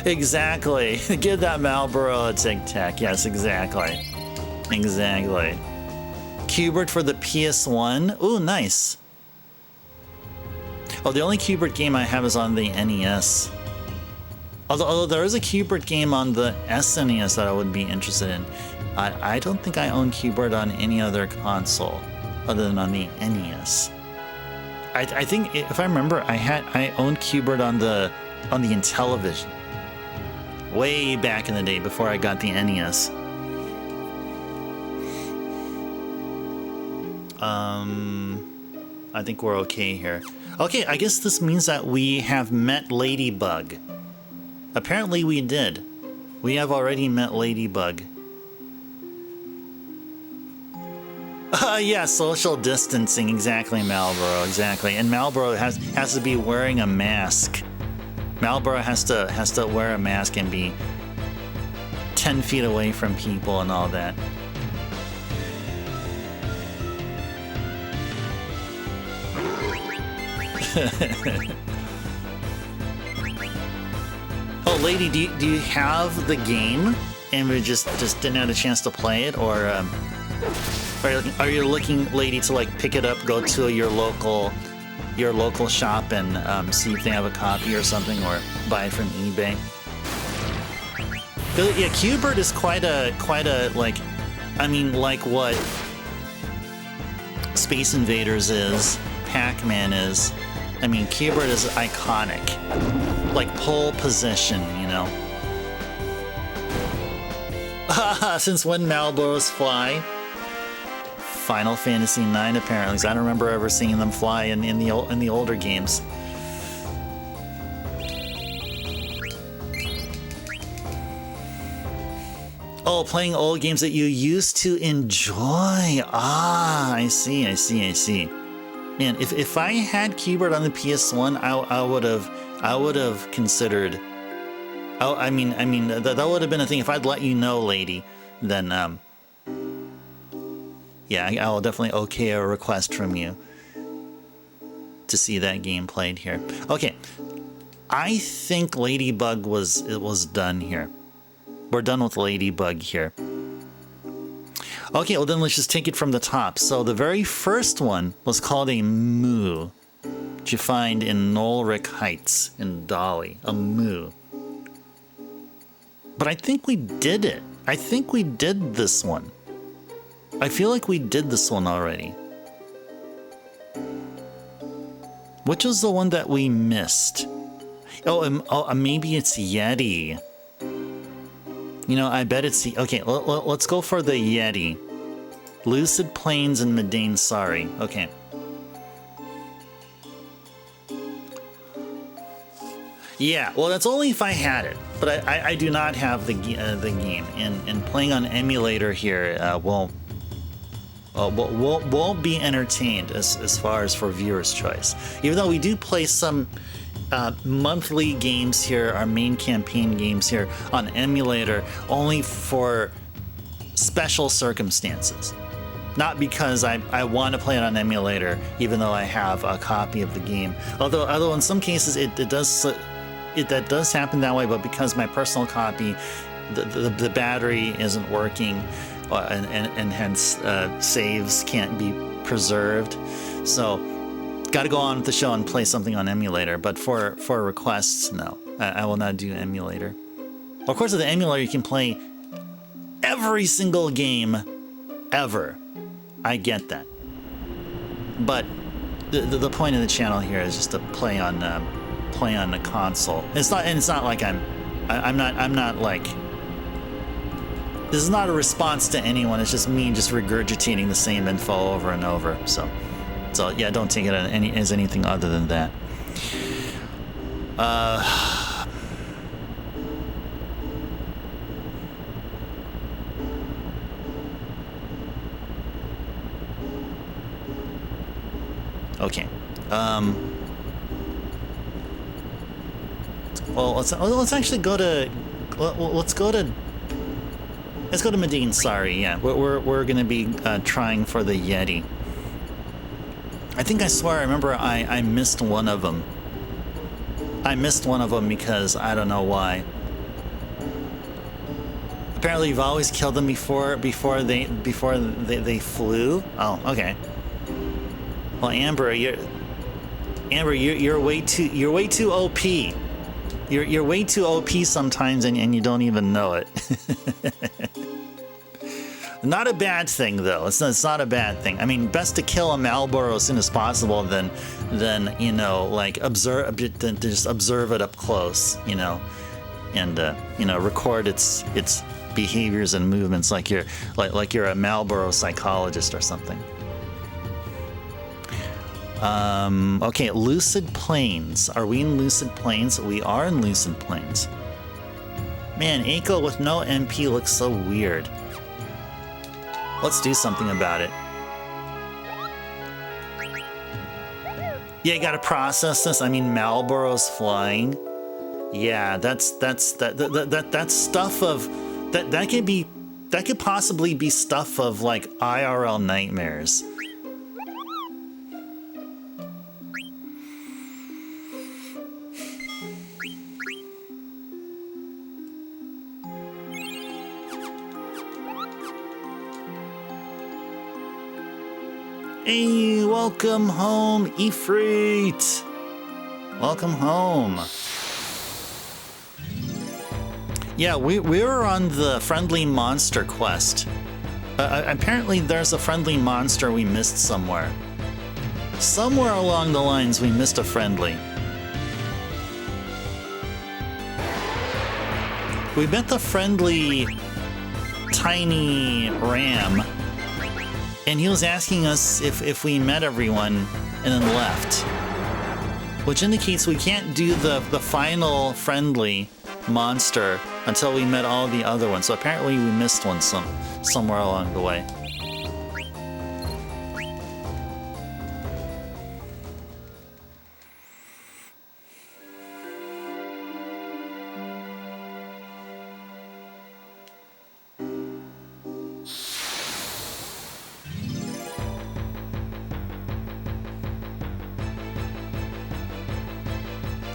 Exactly. Give that Marlboro a tic tac. Yes, exactly. Exactly. Qbert for the PS1. Ooh, nice. Oh, the only Qbert game I have is on the NES. Although there is a Qbert game on the SNES that I would be interested in. I don't think I own Qbert on any other console other than on the NES. I think, if I remember, I owned Qbert on the Intellivision way back in the day before I got the NES. I think we're okay here. Okay, I guess this means that we have met Ladybug. Apparently we did. We have already met Ladybug. Yeah, social distancing, exactly, Marlboro, exactly. And Marlboro has to be wearing a mask. Marlboro has to wear a mask and be 10 feet away from people and all that. Oh, lady, do you have the game? and we just didn't have a chance to play it, or are you looking, lady, to like pick it up, go to your local shop and see if they have a copy or something, or buy it from eBay? Yeah, Q*bert is quite a like, I mean, like what Space Invaders is, Pac-Man is. I mean, Q*bert is iconic, like pole position, you know. Since when Malboros fly? Final Fantasy IX, apparently, 'cause I don't remember ever seeing them fly in the older games. Oh, playing old games that you used to enjoy. Ah, I see. Man, if I had Q*bert on the PS1, I would have considered. Oh, I mean that would have been a thing if I'd let you know, lady. Then yeah, I will definitely okay a request from you to see that game played here. Okay, I think Ladybug was done here. We're done with Ladybug here. Okay, well then let's just take it from the top. So the very first one was called a Moo, which you find in Nolric Heights in Dolly, a Moo. But I think we did it. I think we did this one. I feel like we did this one already. Which was the one that we missed? Oh, maybe it's Yeti. You know, I bet it's... Okay, let's go for the Yeti. Lucid Plains and Madain Sari. Okay. Yeah, well, that's only if I had it. But I do not have the game. And playing on emulator here won't be entertained as far as for viewers' choice. Even though we do play some... monthly games here, our main campaign games here on emulator, only for special circumstances. Not because I want to play it on emulator, even though I have a copy of the game. Although in some cases that does happen that way, but because my personal copy, the battery isn't working, and hence saves can't be preserved. So got to go on with the show and play something on emulator, but for requests, no. I will not do emulator. Of course, with the emulator, you can play every single game ever. I get that. But the point of the channel here is just to play on the console. It's not like I'm not like... This is not a response to anyone. It's just me just regurgitating the same info over and over, so yeah, don't take it as anything other than that. Okay. Well, let's actually go to Madain Sari. Yeah, we're gonna be trying for the Yeti. I think I swear I remember I missed one of them. I missed one of them because I don't know why. Apparently you've always killed them before they flew. Oh, okay. Well, Amber, you're way too OP. You're way too OP sometimes, and you don't even know it. Not a bad thing, though. It's not a bad thing. I mean, best to kill a Malboro as soon as possible than you know, like just observe it up close, you know, and you know, record its behaviors and movements like you're a Malboro psychologist or something. Okay, Lucid Plains. Are we in Lucid Plains? We are in Lucid Plains. Man, Eiko with no MP looks so weird. Let's do something about it. Yeah, you gotta process this. I mean, Malboro's flying. Yeah, that's stuff of that could possibly be stuff of like IRL nightmares. Hey, welcome home, Ifrit. Welcome home. Yeah, we were on the friendly monster quest. Apparently there's a friendly monster we missed somewhere. Somewhere along the lines we missed a friendly. We met the friendly tiny ram, and he was asking us if we met everyone and then left. Which indicates we can't do the final friendly monster until we met all the other ones. So apparently we missed one somewhere along the way.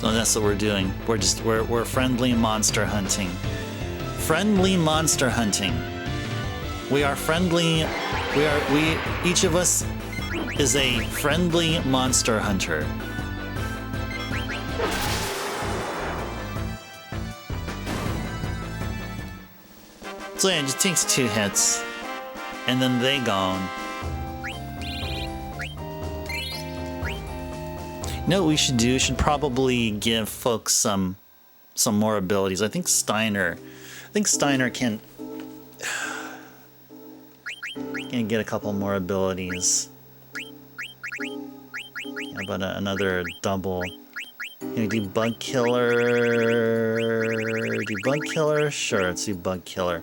So that's what we're doing. We're friendly monster hunting. Friendly monster hunting. We are friendly. Each of us is a friendly monster hunter. So yeah, it just takes 2 hits, and then they gone. You know what we should do? We should probably give folks some more abilities. I think Steiner can get a couple more abilities. How about another double? Can we do Bug Killer? Do Bug Killer? Sure, let's do Bug Killer.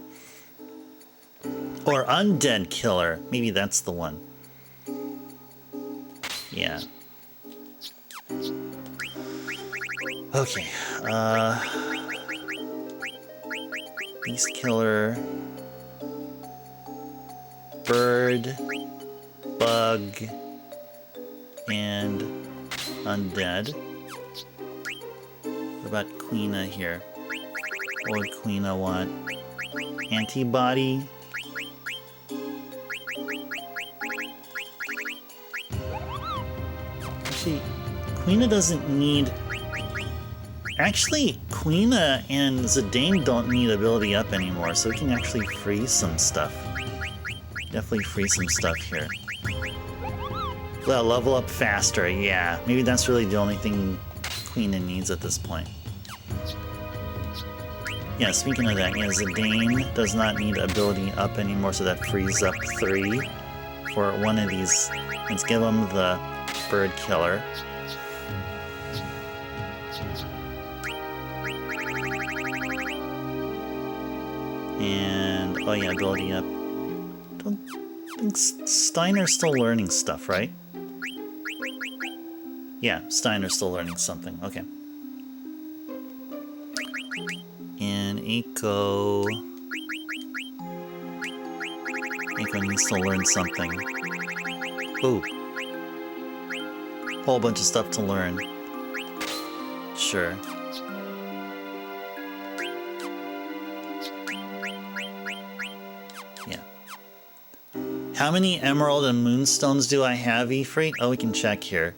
Or Undead Killer. Maybe that's the one. Yeah. Okay, Beast Killer, Bird, Bug, and Undead. What about Queena here? What would Queena want? Antibody? Actually, Queena doesn't need... Actually, Queena and Zidane don't need ability up anymore, so we can actually freeze some stuff. Definitely freeze some stuff here. Well, level up faster, yeah. Maybe that's really the only thing Queena needs at this point. Yeah, speaking of that, yeah, Zidane does not need ability up anymore, so that frees up 3 for one of these. Let's give him the Bird Killer. And, oh yeah, ability up. Don't think Steiner's still learning stuff, right? Yeah, Steiner's still learning something, okay. And Eiko needs to learn something. Ooh. Whole bunch of stuff to learn. Sure. How many emerald and moonstones do I have, Ifrit? Oh, we can check here.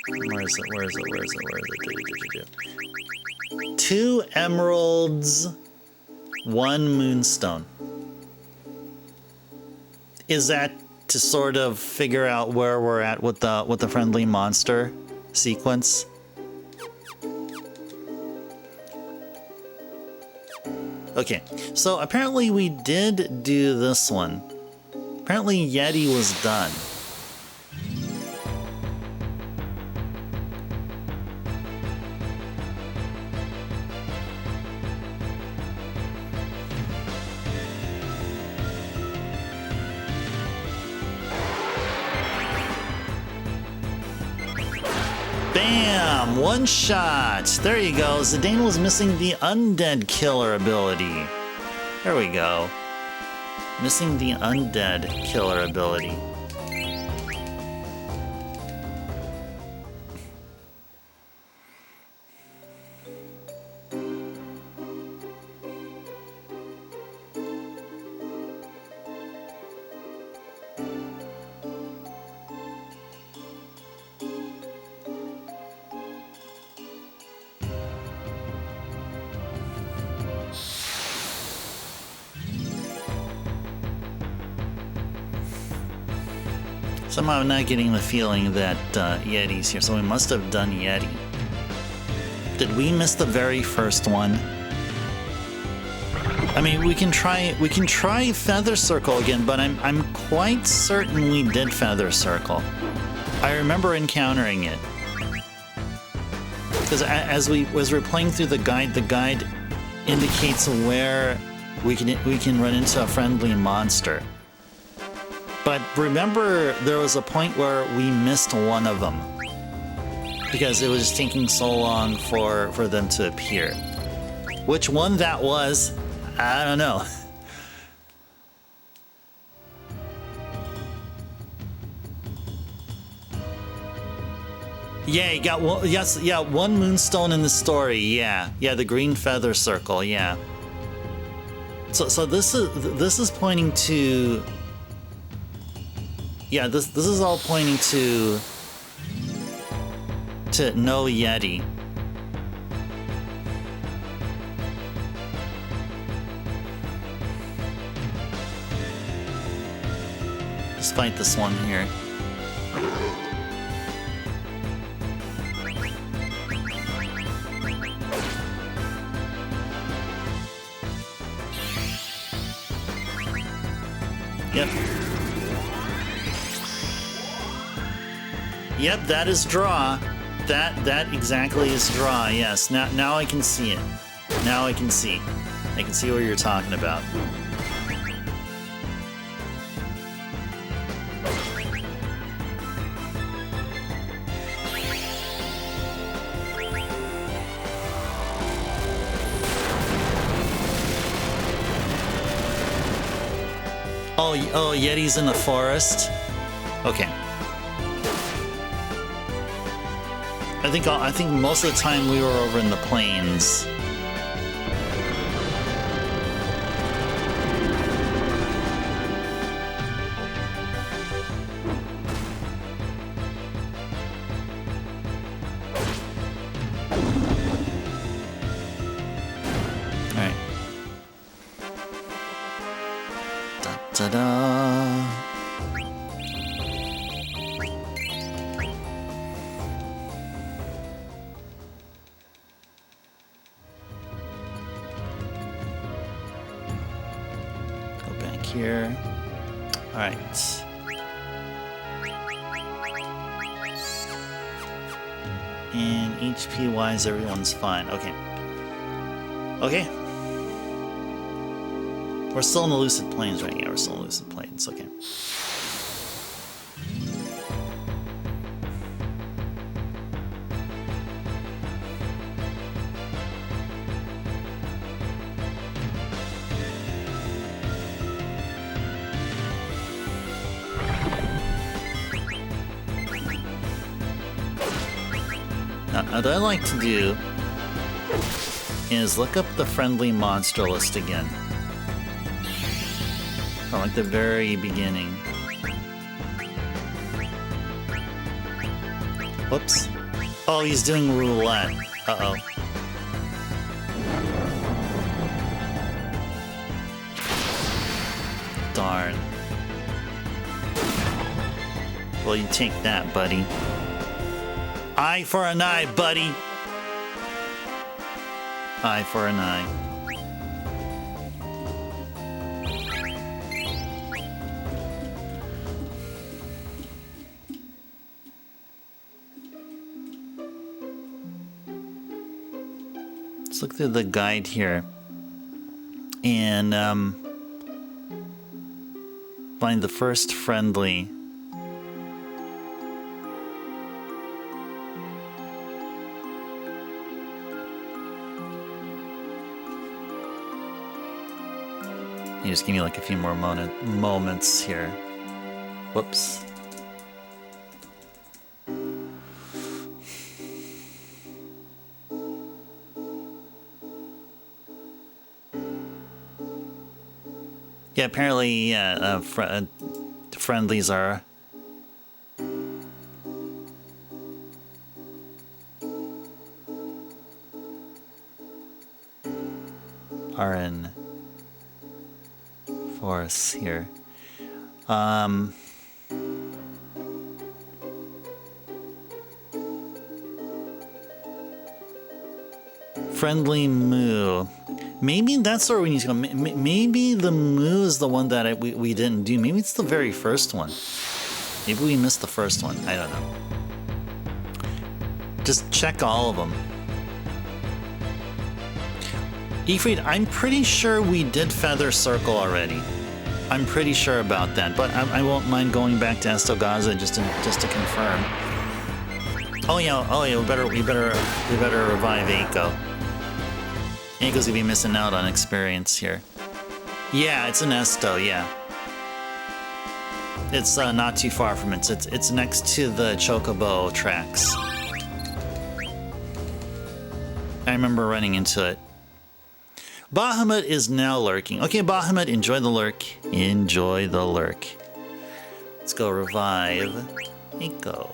Where is it? 2 emeralds, 1 moonstone. Is that to sort of figure out where we're at with the friendly monster sequence? Okay, so apparently we did do this one. Apparently Yeti was done. Bam! One shot! There you go. Zidane was missing the Undead Killer ability. There we go. Missing the Undead Killer ability. Somehow I'm not getting the feeling that Yeti's here, so we must have done Yeti. Did we miss the very first one? I mean, we can try Feather Circle again, but I'm quite certain we did Feather Circle. I remember encountering it. Because as we're playing through the guide indicates where we can run into a friendly monster. But remember, there was a point where we missed one of them because it was taking so long for them to appear. Which one that was, I don't know. Yeah, you got one. Yes, yeah, one moonstone in the story. Yeah, the green feather circle. Yeah. So this is pointing to. Yeah, this is all pointing to no Yeti. Let's fight this one here. Yep. Yep, that is draw. That exactly is draw. Yes. Now I can see it. Now I can see. I can see what you're talking about. Oh, Yeti's in the forest. Okay. I think most of the time we were over in the plains. All right. Ta-da! Go back here. All right. And HP-wise, everyone's fine. Okay. Okay. We're still in the Lucid Plains, right? Yeah, we're still in the Lucid Plains. Okay. Now, what I like to do is look up the friendly monster list again. From like the very beginning. Whoops. Oh, he's doing roulette. Uh-oh. Darn. Well, you take that, buddy. Eye for an eye, buddy. Eye for an eye. Let's look through the guide here and find the first friendly. You just give me like a few more moments here. Whoops. Yeah, apparently, friendlies are in force here. Friendly moo. Maybe that's where we need to go. Maybe the moo is the one that we didn't do. Maybe it's the very first one. Maybe we missed the first one. I don't know. Just check all of them. Ifrit, I'm pretty sure we did Feather Circle already. I'm pretty sure about that, but I won't mind going back to Estogaza just to confirm. Oh yeah, we better revive Eiko. Eiko's gonna be missing out on experience here. Yeah, it's in Esto, yeah. It's not too far from it. It's next to the Chocobo tracks. I remember running into it. Bahamut is now lurking. Okay, Bahamut, enjoy the lurk. Enjoy the lurk. Let's go revive Eiko.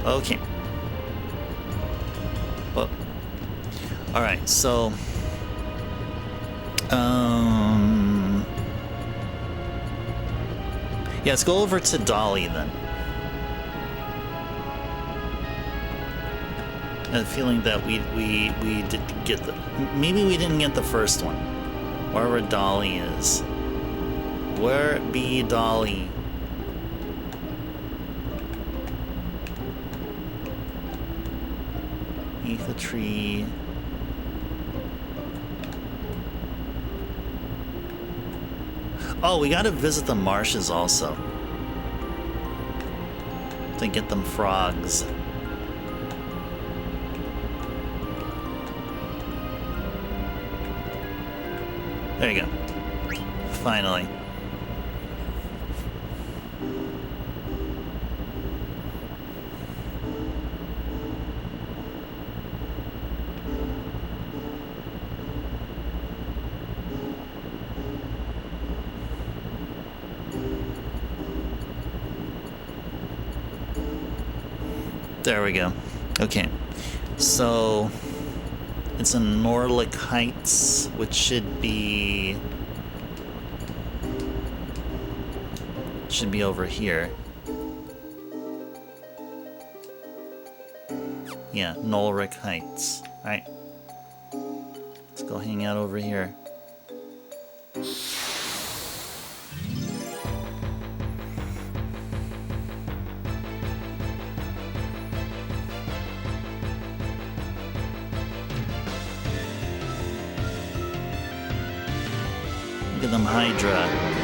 Okay. Well, all right. So, yeah, let's go over to Dolly then. I have a feeling that we did get the, maybe we didn't get the first one. Wherever Dolly is. Where be Dolly? Beneath a tree. Oh, we gotta visit the marshes also. To get them frogs. There you go. Finally. There we go. Okay. So it's in Norlick Heights, which should be over here. Yeah, Norlick Heights. Alright. Let's go hang out over here. Look at them Hydra.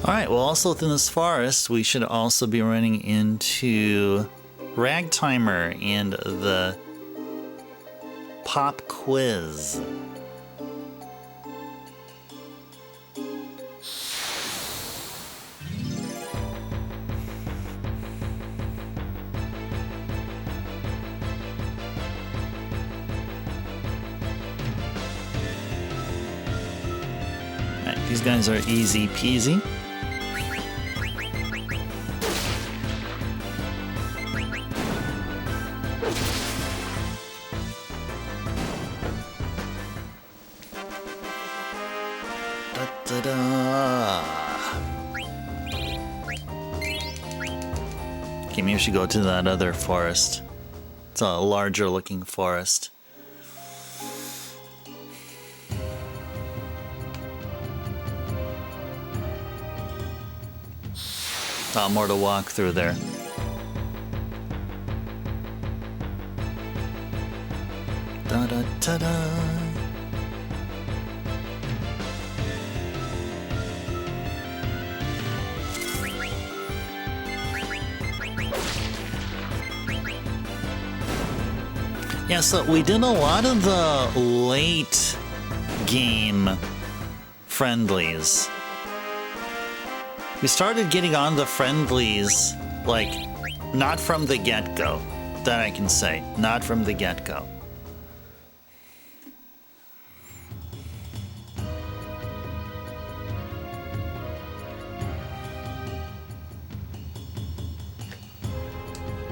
Alright, well, also within this forest, we should also be running into Ragtimer and the pop quiz. Alright, these guys are easy peasy. Okay, maybe we should go to that other forest. It's a larger looking forest. A lot more to walk through there. Da da da da. Yeah, so we did a lot of the late game friendlies. We started getting on the friendlies, like, not from the get-go. That I can say. Not from the get-go.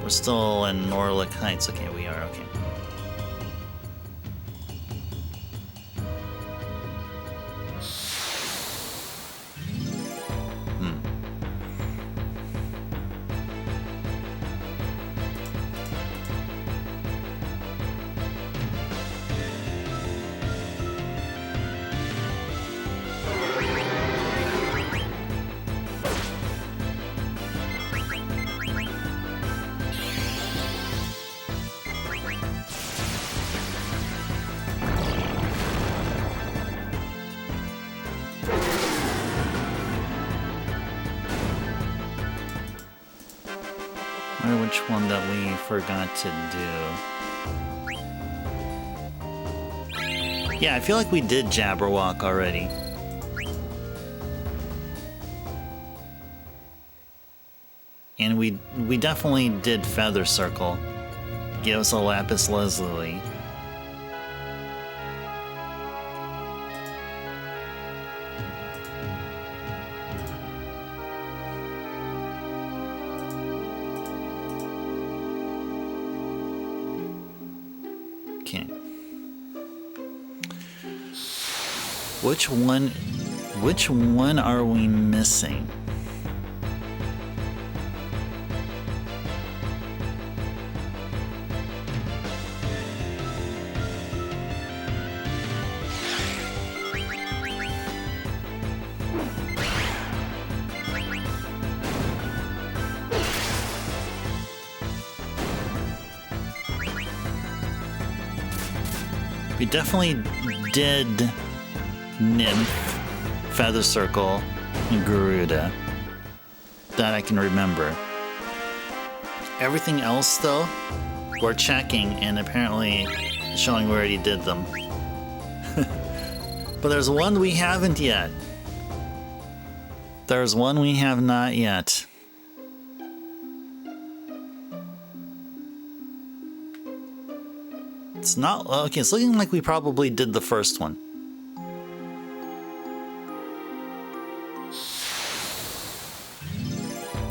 We're still in Norlick Heights. Okay, we are. Okay. I wonder which one that we forgot to do. Yeah, I feel like we did Jabberwock already. And we definitely did Feather Circle. Give us a Lapis Lazuli. Okay. Which one are we missing? We definitely did Nymph, Feather Circle, and Garuda. That I can remember. Everything else, though, we're checking and apparently showing we already did them. But there's one we haven't yet. There's one we have not yet. It's not... Okay, it's looking like we probably did the first one.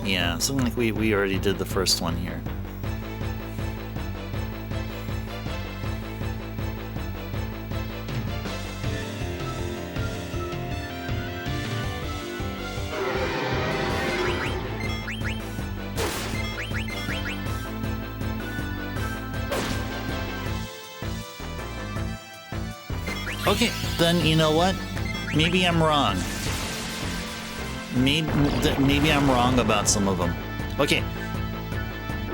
Yeah, it's looking like we already did the first one here. Okay, then you know what? Maybe I'm wrong. Maybe I'm wrong about some of them. Okay,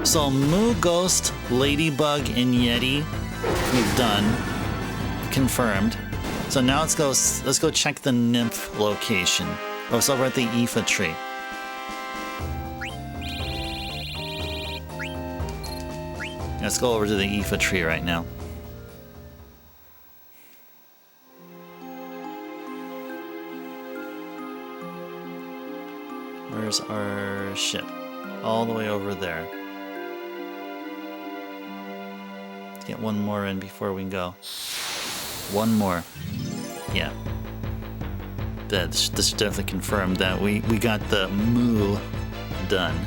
so Moo, Ghost, Ladybug, and Yeti, we've done. Confirmed. So now let's go check the Nymph location. Oh, it's over at the Aoife tree. Let's go over to the Aoife tree right now. Where's our ship? All the way over there. Let's get one more in before we go. One more. Yeah. This definitely confirmed that we got the Moo done.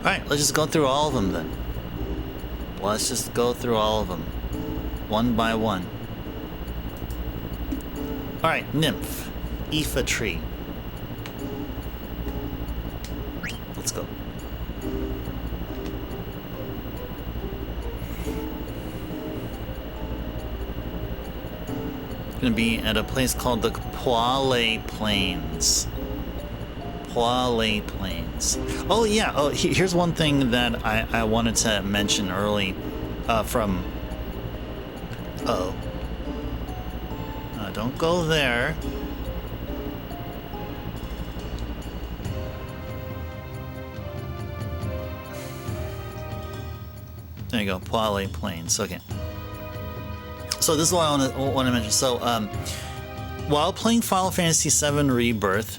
Alright, let's just go through all of them then. Let's just go through all of them. One by one. Alright, nymph. Aoife tree. Let's go. Gonna be at a place called the Poale Plains. Poale Plains. Oh yeah, oh here's one thing that I wanted to mention early from... Uh-oh. Don't go there. There you go, Poale Plains. Okay. So this is what I want to mention. So, while playing Final Fantasy VII Rebirth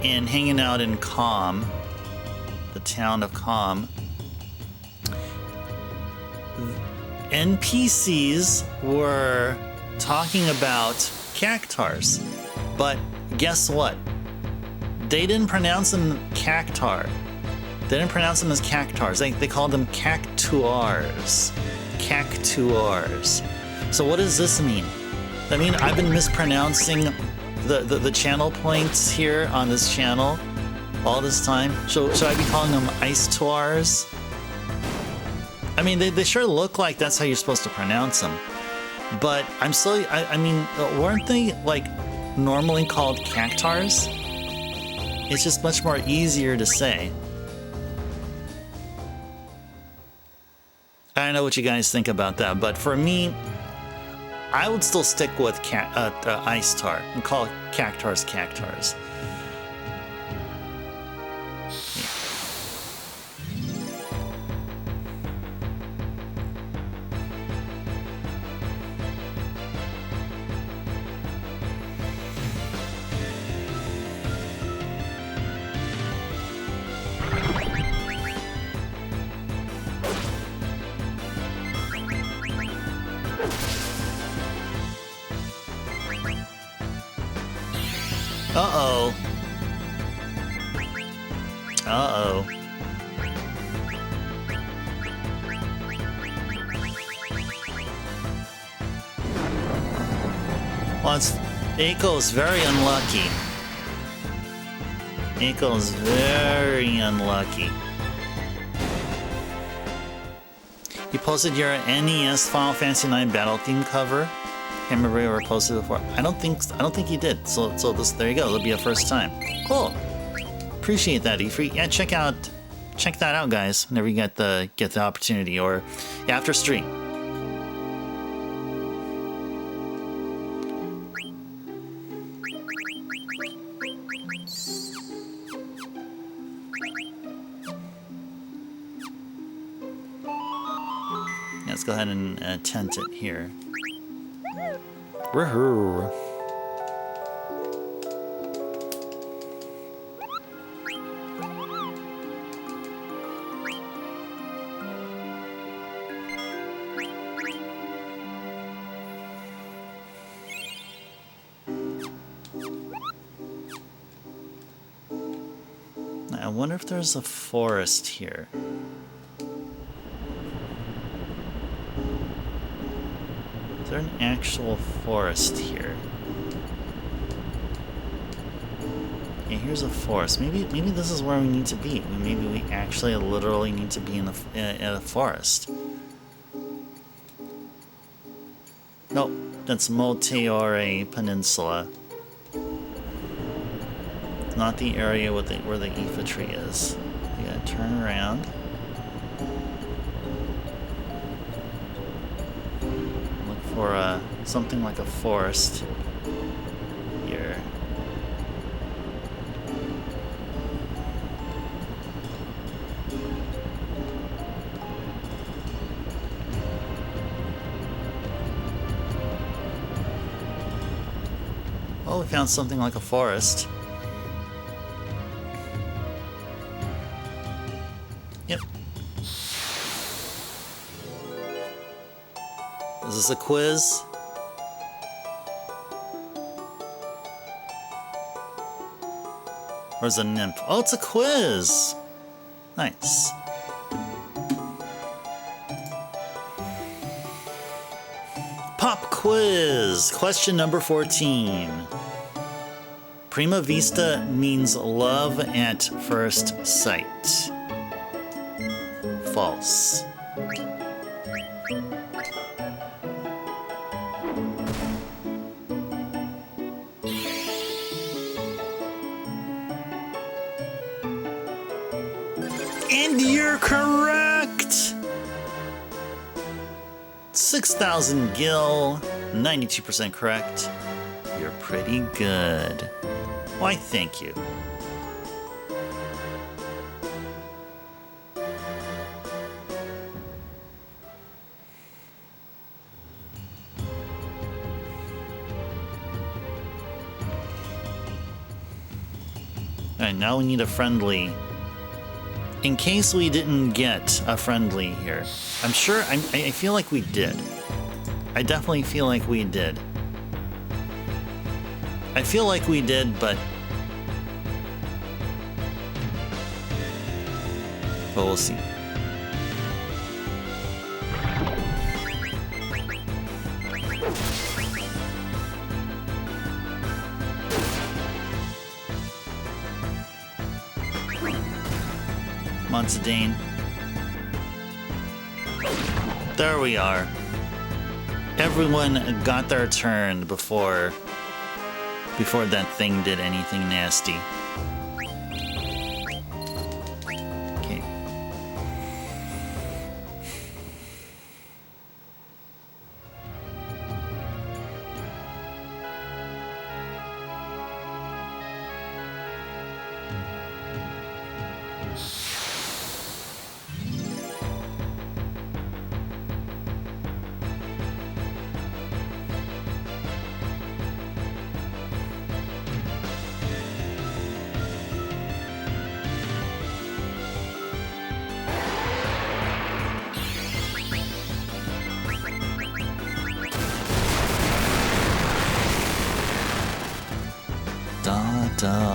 and hanging out in Calm, the town of Calm, NPCs were talking about cactars, but guess what? They didn't pronounce them cactar. They didn't pronounce them as cactars. They called them cactuars. Cactuars. So what does this mean? I mean, I've been mispronouncing the channel points here on this channel all this time. Should I be calling them ice-tuars? I mean, they sure look like that's how you're supposed to pronounce them. But I'm still, I mean, weren't they, like, normally called cactars? It's just much more easier to say. I don't know what you guys think about that, but for me, I would still stick with ice-tar and call cactars cactars. Uh-oh. Uh-oh. Well, Eiko's very unlucky. Eiko's very unlucky. You posted your NES Final Fantasy IX Battle Theme cover. Can't remember if you ever posted it before. I don't think you did. So this, there you go. It'll be a first time. Cool. Appreciate that, Aoife. Yeah, check that out, guys. Whenever you get the opportunity, or after stream. Let's go ahead and tent it here. Woohoo! I wonder if there's a forest here. Is there an actual forest here? Yeah, here's a forest. Maybe this is where we need to be. Maybe we actually literally need to be in a forest. Nope, that's Moteore Peninsula. Not the area where the Aoife tree is. You gotta turn around. Or something like a forest here. Oh, we found something like a forest. Yep. Is this a quiz? Or is it a nymph? Oh, it's a quiz! Nice. Pop quiz! Question number 14. Prima vista means love at first sight. False. And you're correct! 6,000 gil, 92% correct. You're pretty good. Why, thank you. Alright, now we need a friendly. In case we didn't get a friendly here. I'm sure, I feel like we did. I definitely feel like we did. I feel like we did, but we'll see. Monsadane. There we are. Everyone got their turn before that thing did anything nasty. Okay. Da.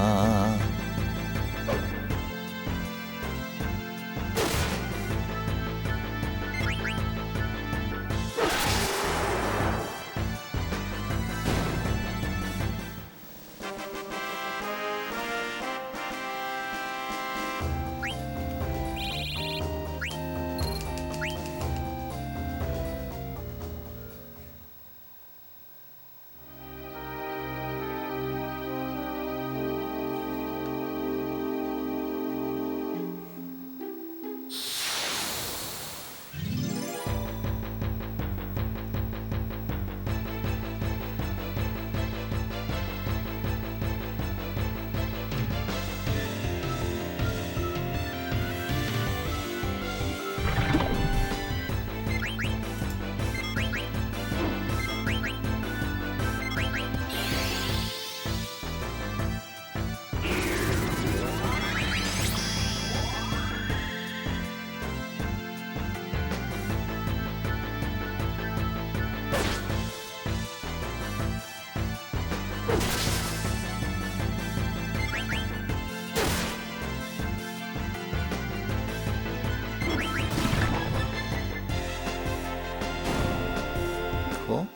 Cool.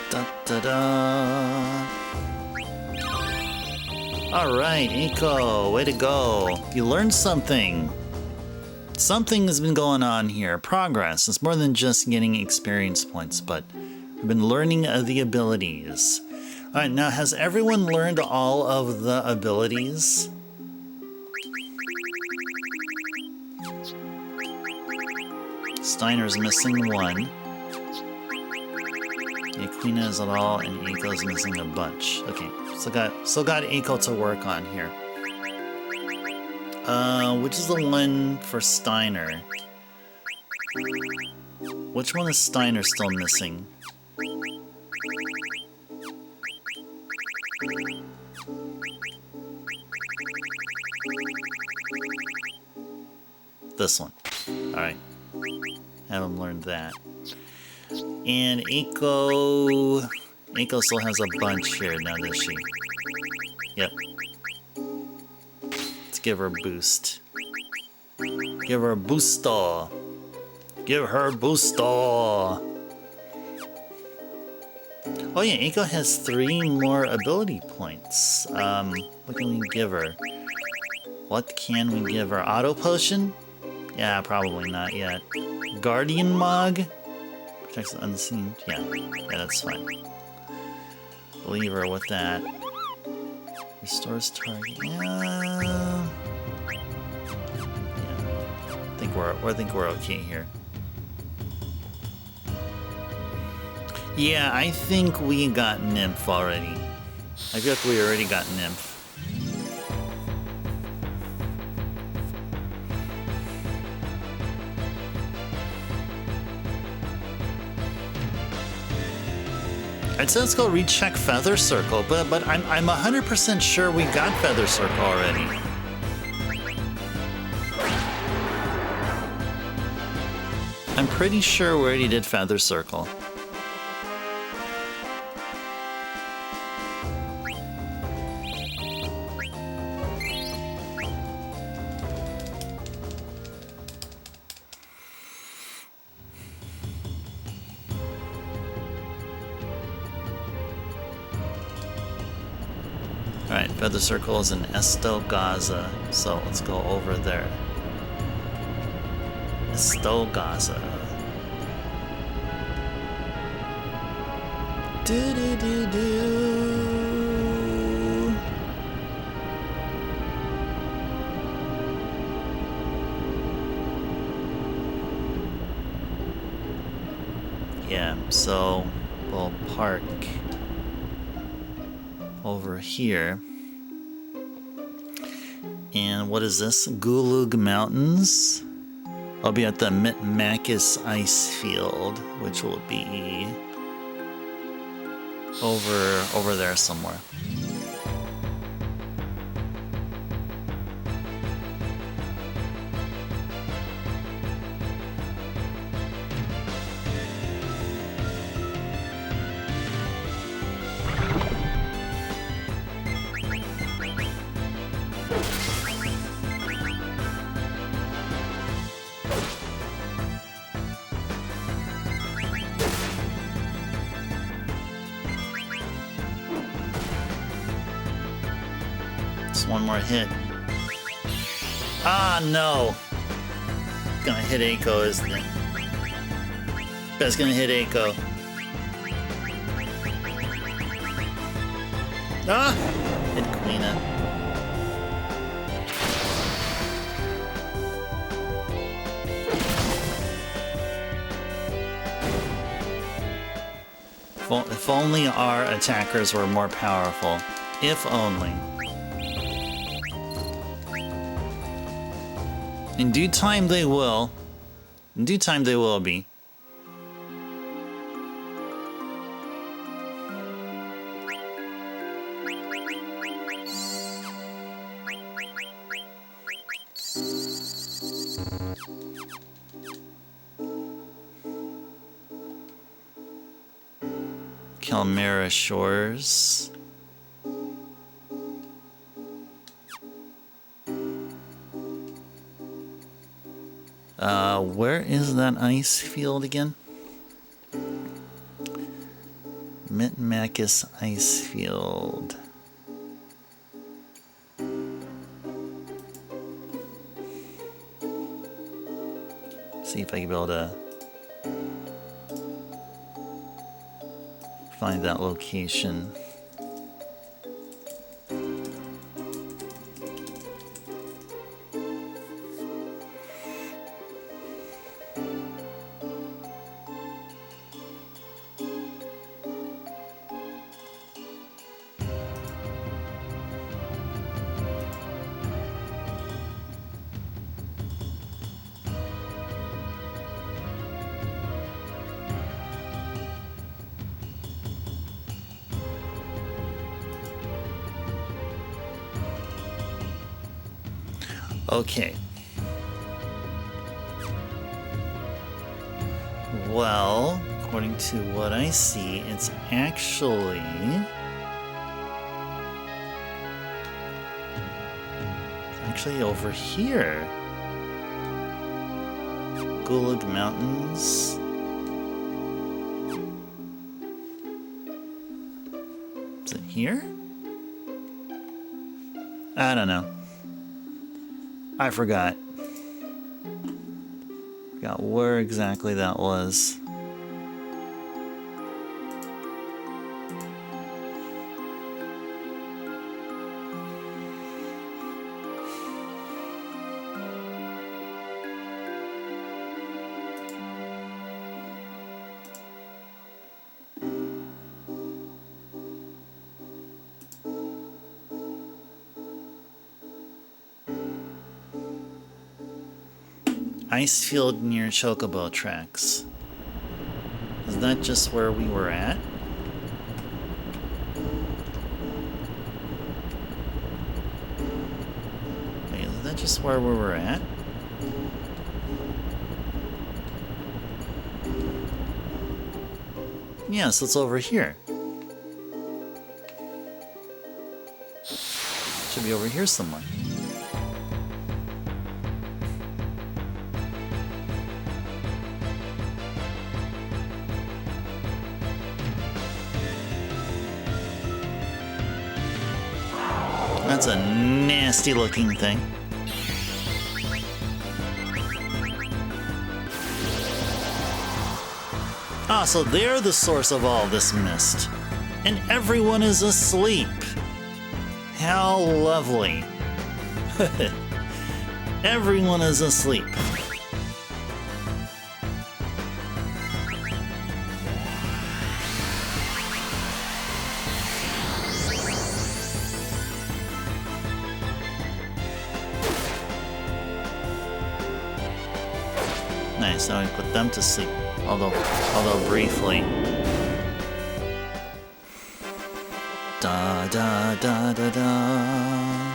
Da-da-da. Alright, Eiko, way to go. You learned something. Something has been going on here. Progress. It's more than just getting experience points, but we've been learning the abilities. Alright, now has everyone learned all of the abilities? Steiner's missing one. Aquina is at all, and Eiko's missing a bunch. Okay, still got Eiko to work on here. Which is the one for Steiner? Which one is Steiner still missing? This one. Alright. Haven't learned that. And Eiko still has a bunch here now, does she? Yep. Let's give her boost. Give her booster. Give her booster. Oh yeah, Eiko has 3 more ability points. What can we give her? What can we give her? Auto potion? Yeah, probably not yet. Guardian Mog? Protects the unseen. Yeah, that's fine. Leave her with that. Restores target. Yeah. I think we're okay here. Yeah, I think we got Nymph already. I feel like we already got Nymph. I'd say let's go recheck Feather Circle, but I'm 100% sure we got Feather Circle already. I'm pretty sure we already did Feather Circle. Alright, Feather Circle is in Gaza, so let's go over there. Gaza. Do-do-do-do. Yeah, so we'll park over here. And what is this? Gulug Mountains. I'll be at the Mitmakis ice field, which will be over there somewhere. One more hit. Ah, no. It's gonna hit Eiko, isn't it? That's gonna hit Eiko. Ah! Hit Queena. If only our attackers were more powerful. If only. In due time they will. In due time they will be. Calmera Shores. Where is that ice field again? Mitmakis ice field. See if I can be able to find that location. Okay. Well, according to what I see, it's actually over here. Gulag Mountains. Is it here? I don't know. I forgot. Forgot where exactly that was. Ice field near Chocobo tracks. Is that just where we were at? Wait, is that just where we were at? Yes, it's over here. Should be over here somewhere. That's a nasty looking thing. Ah, so they're the source of all this mist. And everyone is asleep. How lovely. Everyone is asleep. Nice, now we put them to sleep. Although briefly. Da da da da da.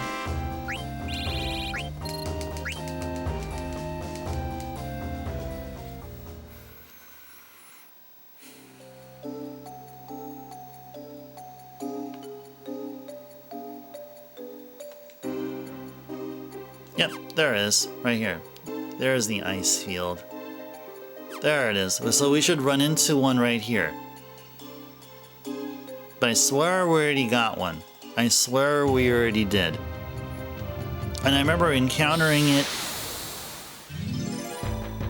Yep, there it is, right here. There's the ice field. There it is. So we should run into one right here. But I swear we already got one. I swear we already did. And I remember encountering it,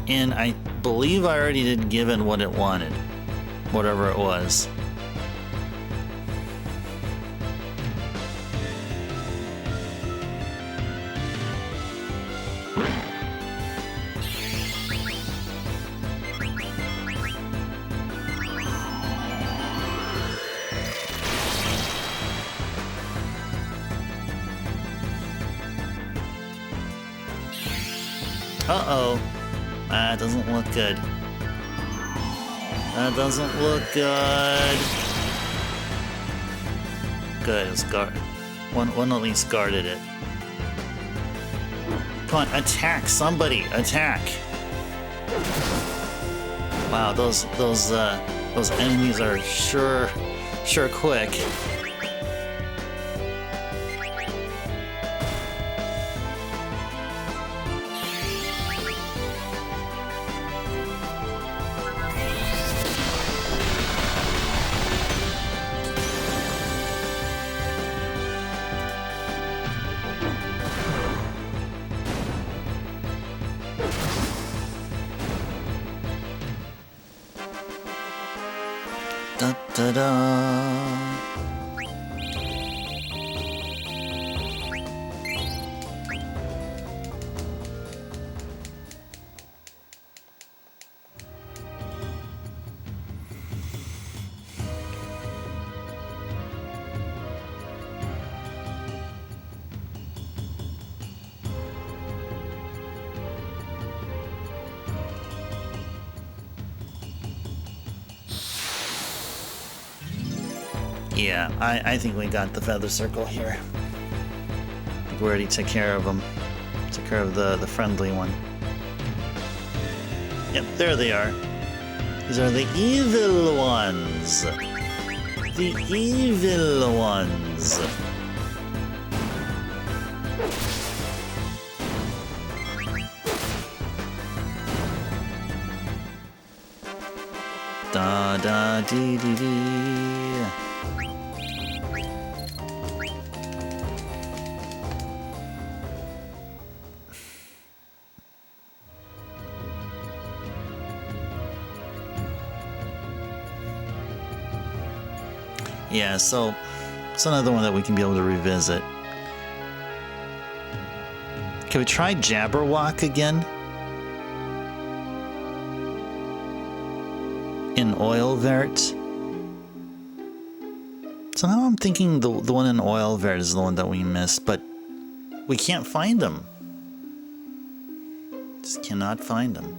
and I believe I already did give it what it wanted. Whatever it was. Uh-oh. That doesn't look good. That doesn't look good. Good, it's guard. One at least guarded it. Come on, attack somebody! Attack! Wow, those enemies are sure quick. Da da da. Yeah, I think we got the feather circle here. I think we already took care of them. Took care of the friendly one. Yep, there they are. These are the evil ones. The evil ones. da dee dee dee. Yeah, so it's another one that we can be able to revisit. Can we try Jabberwock again? In Oilvert? Somehow I'm thinking the one in Oilvert is the one that we missed, but we can't find them. Just cannot find them.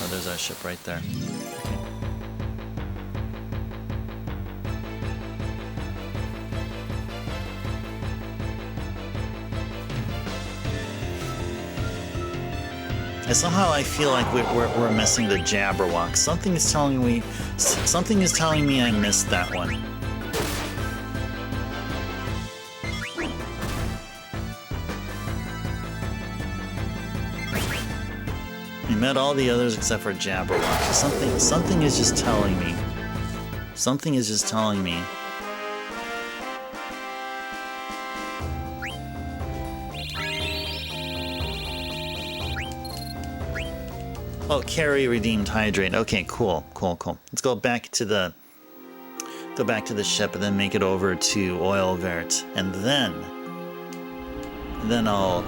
Oh, there's our ship right there. Okay. And somehow I feel like we're missing the Jabberwock. Something is telling me I missed that one. We met all the others except for Jabberwock. Something is just telling me. Something is just telling me. Oh, carry redeemed hydrate. Okay, cool. Let's go back to the ship and then make it over to Oilvert, and then I'll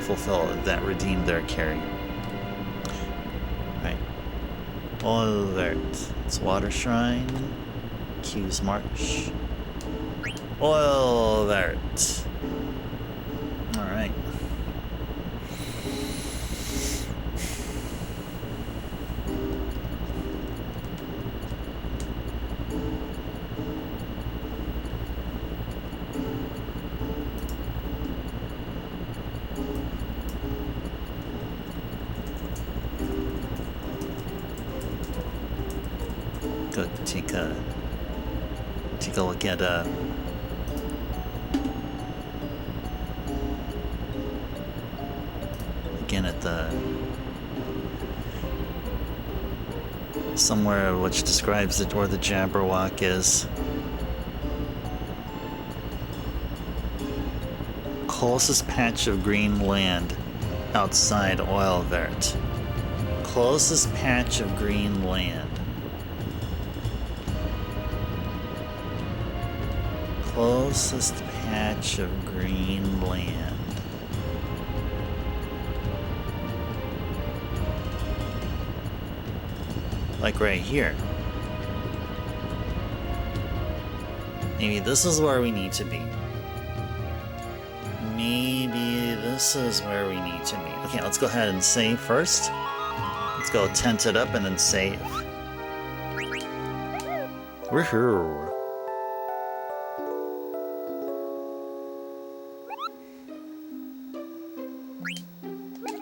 fulfill that redeem their carry. Alright. Oilvert. It's Water Shrine. Q's March. Oilvert. Alright. Go take a look at again at the somewhere which describes it where the Jabberwock is. Closest patch of green land outside Oilvert. Closest patch of green land. Closest patch of green land. Like right here. Maybe this is where we need to be. Maybe this is where we need to be. Okay, let's go ahead and save first. Let's go tent it up and then save. Woohoo!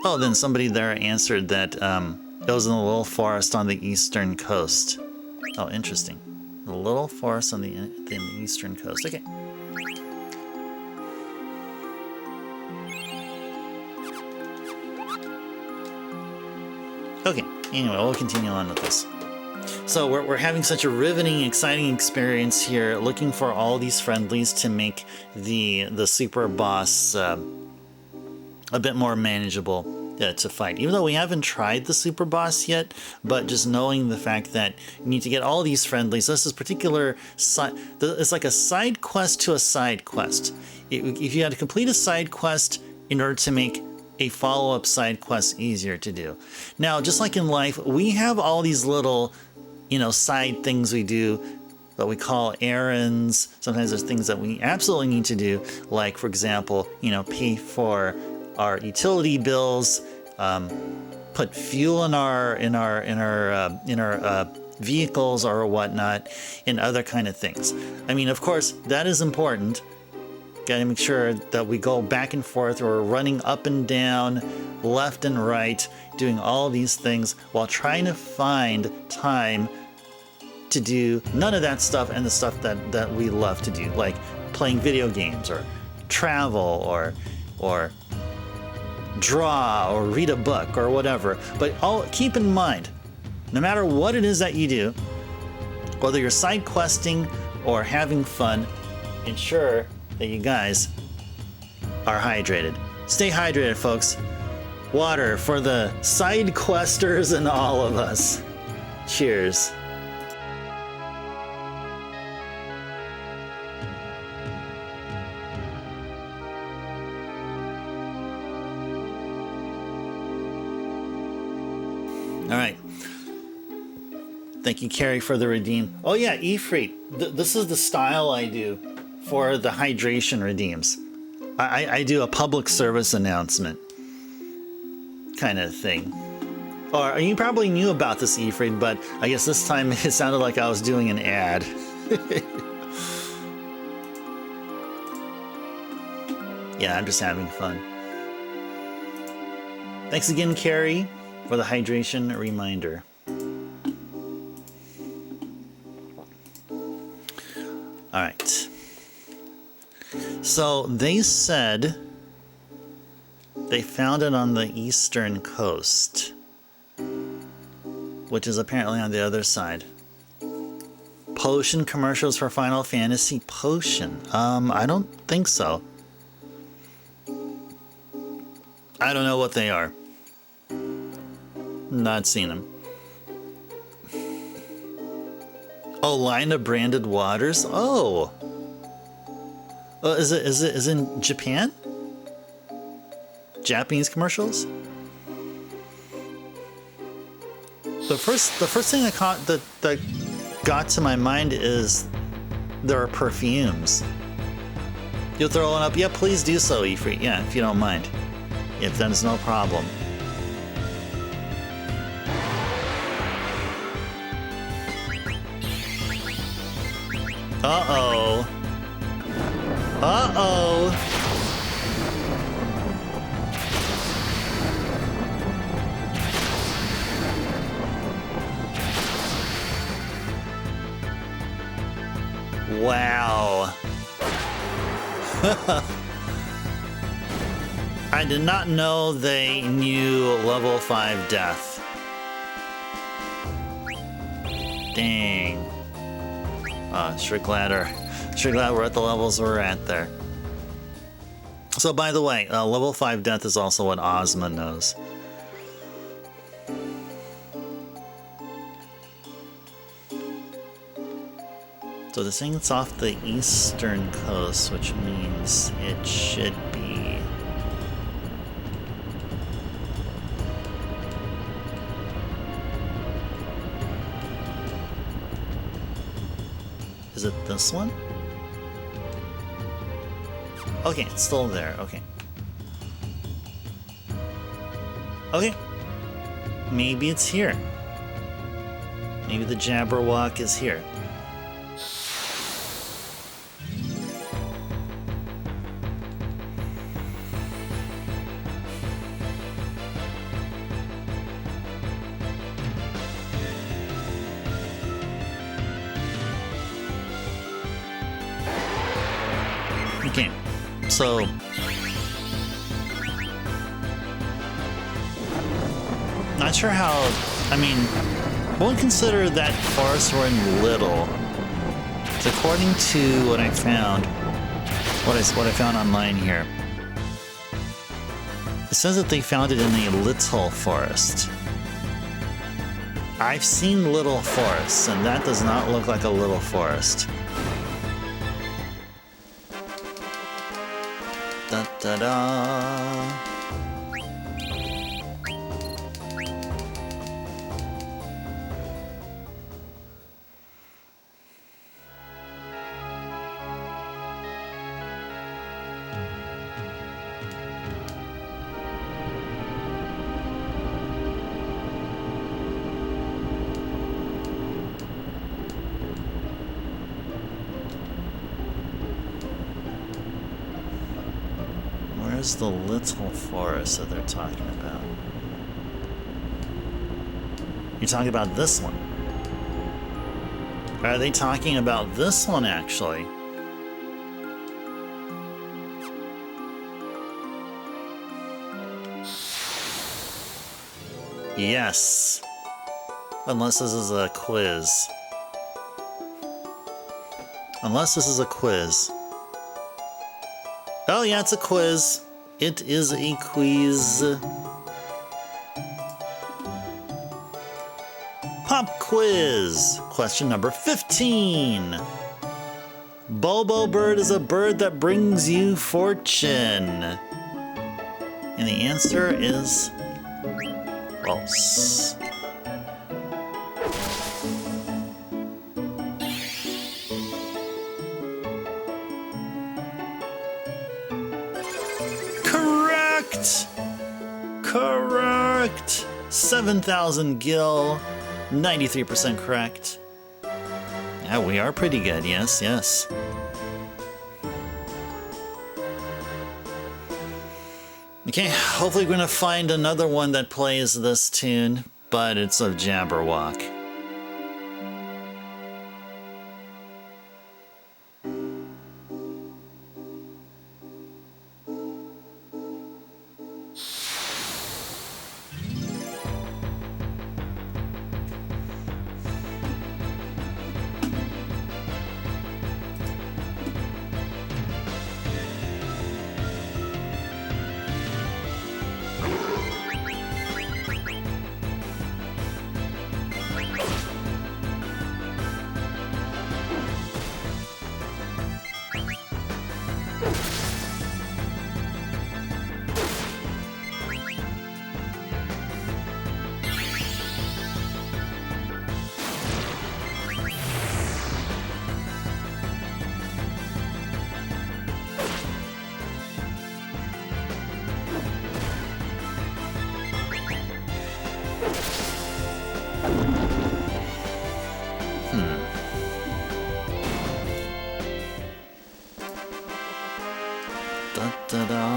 Oh, then somebody there answered that it was in a little forest on the eastern coast. Oh, interesting. A little forest on the eastern coast. Okay. Okay, anyway, we'll continue on with this. So we're having such a riveting, exciting experience here, looking for all these friendlies to make the super boss a bit more manageable to fight. Even though we haven't tried the super boss yet, but just knowing the fact that you need to get all these friendlies. This is particular it's like a side quest to a side quest. If you had to complete a side quest in order to make a follow-up side quest easier to do. Now, just like in life, we have all these little, side things we do that we call errands. Sometimes there's things that we absolutely need to do, like, for example, pay for our utility bills, put fuel in our vehicles or whatnot, and other kind of things. I mean, of course, that is important. Got to make sure that we go back and forth, or running up and down, left and right, doing all these things while trying to find time to do none of that stuff and the stuff that we love to do, like playing video games or travel or draw or read a book or whatever. But keep in mind, no matter what it is that you do, whether you're side questing or having fun, ensure that you guys are hydrated. Stay hydrated, folks. Water for the side questers and all of us. Cheers. All right. Thank you, Carrie, for the redeem. Oh yeah, Ifrit. This is the style I do for the hydration redeems. I do a public service announcement kind of thing. Or you probably knew about this, Ifrit, but I guess this time it sounded like I was doing an ad. Yeah, I'm just having fun. Thanks again, Carrie, for the hydration reminder. All right. So they said they found it on the eastern coast, which is apparently on the other side. Potion commercials for Final Fantasy Potion. I don't think so. I don't know what they are. Not seen them. Oh, line of branded waters. Oh. Is it in Japan? Japanese commercials? The first thing that got to my mind is there are perfumes. You'll throw one up? Yeah, please do so, Ifrit. Yeah, if you don't mind. If that is no problem. Uh-oh. Uh-oh. Wow. I did not know they knew level 5 death. Dang. Sure glad we're at the levels we're at there. So by the way, level 5 death is also what Ozma knows. So this thing's off the eastern coast, which means it should be... Is it this one? Okay, it's still there. Okay. Okay. Maybe it's here. Maybe the Jabberwock is here. Okay, so not sure how. I mean, won't consider that forest we're in little. So according to what I found, what I found online here, it says that they found it in a little forest. I've seen little forests, and that does not look like a little forest. Da da da. Where's the little forest that they're talking about? You're talking about this one. Or are they talking about this one, actually? Yes. Unless this is a quiz. Unless this is a quiz. Oh yeah, it's a quiz. It is a quiz. Pop quiz. Question number 15. Bobo bird is a bird that brings you fortune. And the answer is false. Correct! Correct! 7,000 gil, 93% correct. Yeah, we are pretty good, yes, yes. Okay, hopefully we're gonna find another one that plays this tune, but it's of Jabberwock. Da-da-da.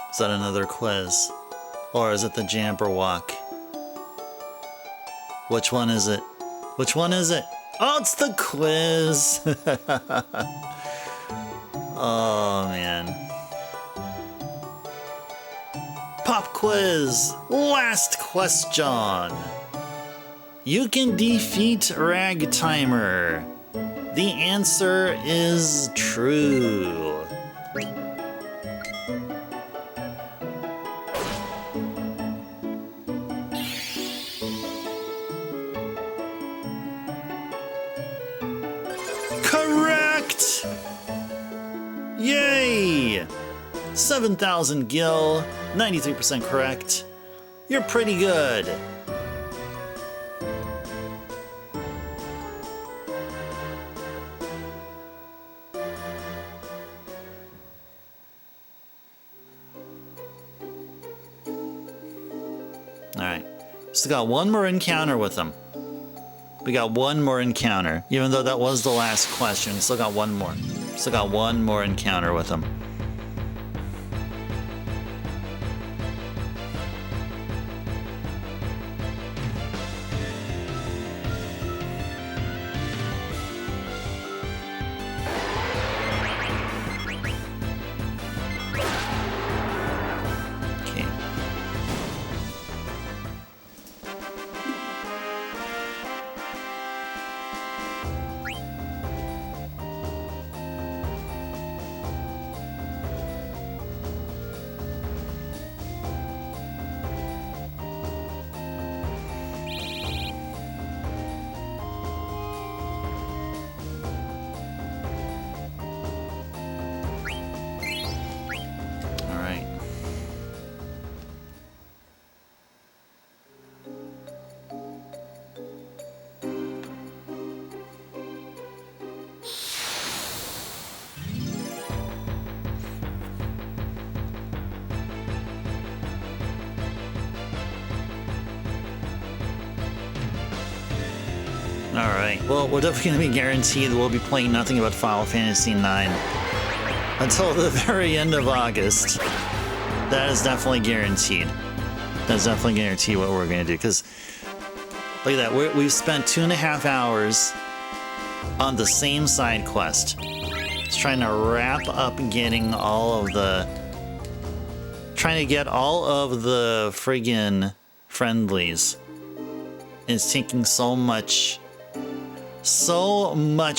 Is that another quiz? Or is it the Jabberwock? Which one is it? Which one is it? Oh, it's the quiz! Oh, man. Pop quiz! Last question! You can defeat Ragtimer. The answer is true. Correct! Yay! 7,000 gil, 93% correct. You're pretty good. Alright, still got one more encounter with them. We got one more encounter. Even though that was the last question, still got one more. Still got one more encounter with them. Alright, well, we're definitely going to be guaranteed that we'll be playing nothing but Final Fantasy IX until the very end of August. That is definitely guaranteed. That's definitely guaranteed what we're going to do, because look at that, we've spent 2.5 hours on the same side quest. It's trying to wrap up getting all of the... trying to get all of the friggin' friendlies. It's taking so much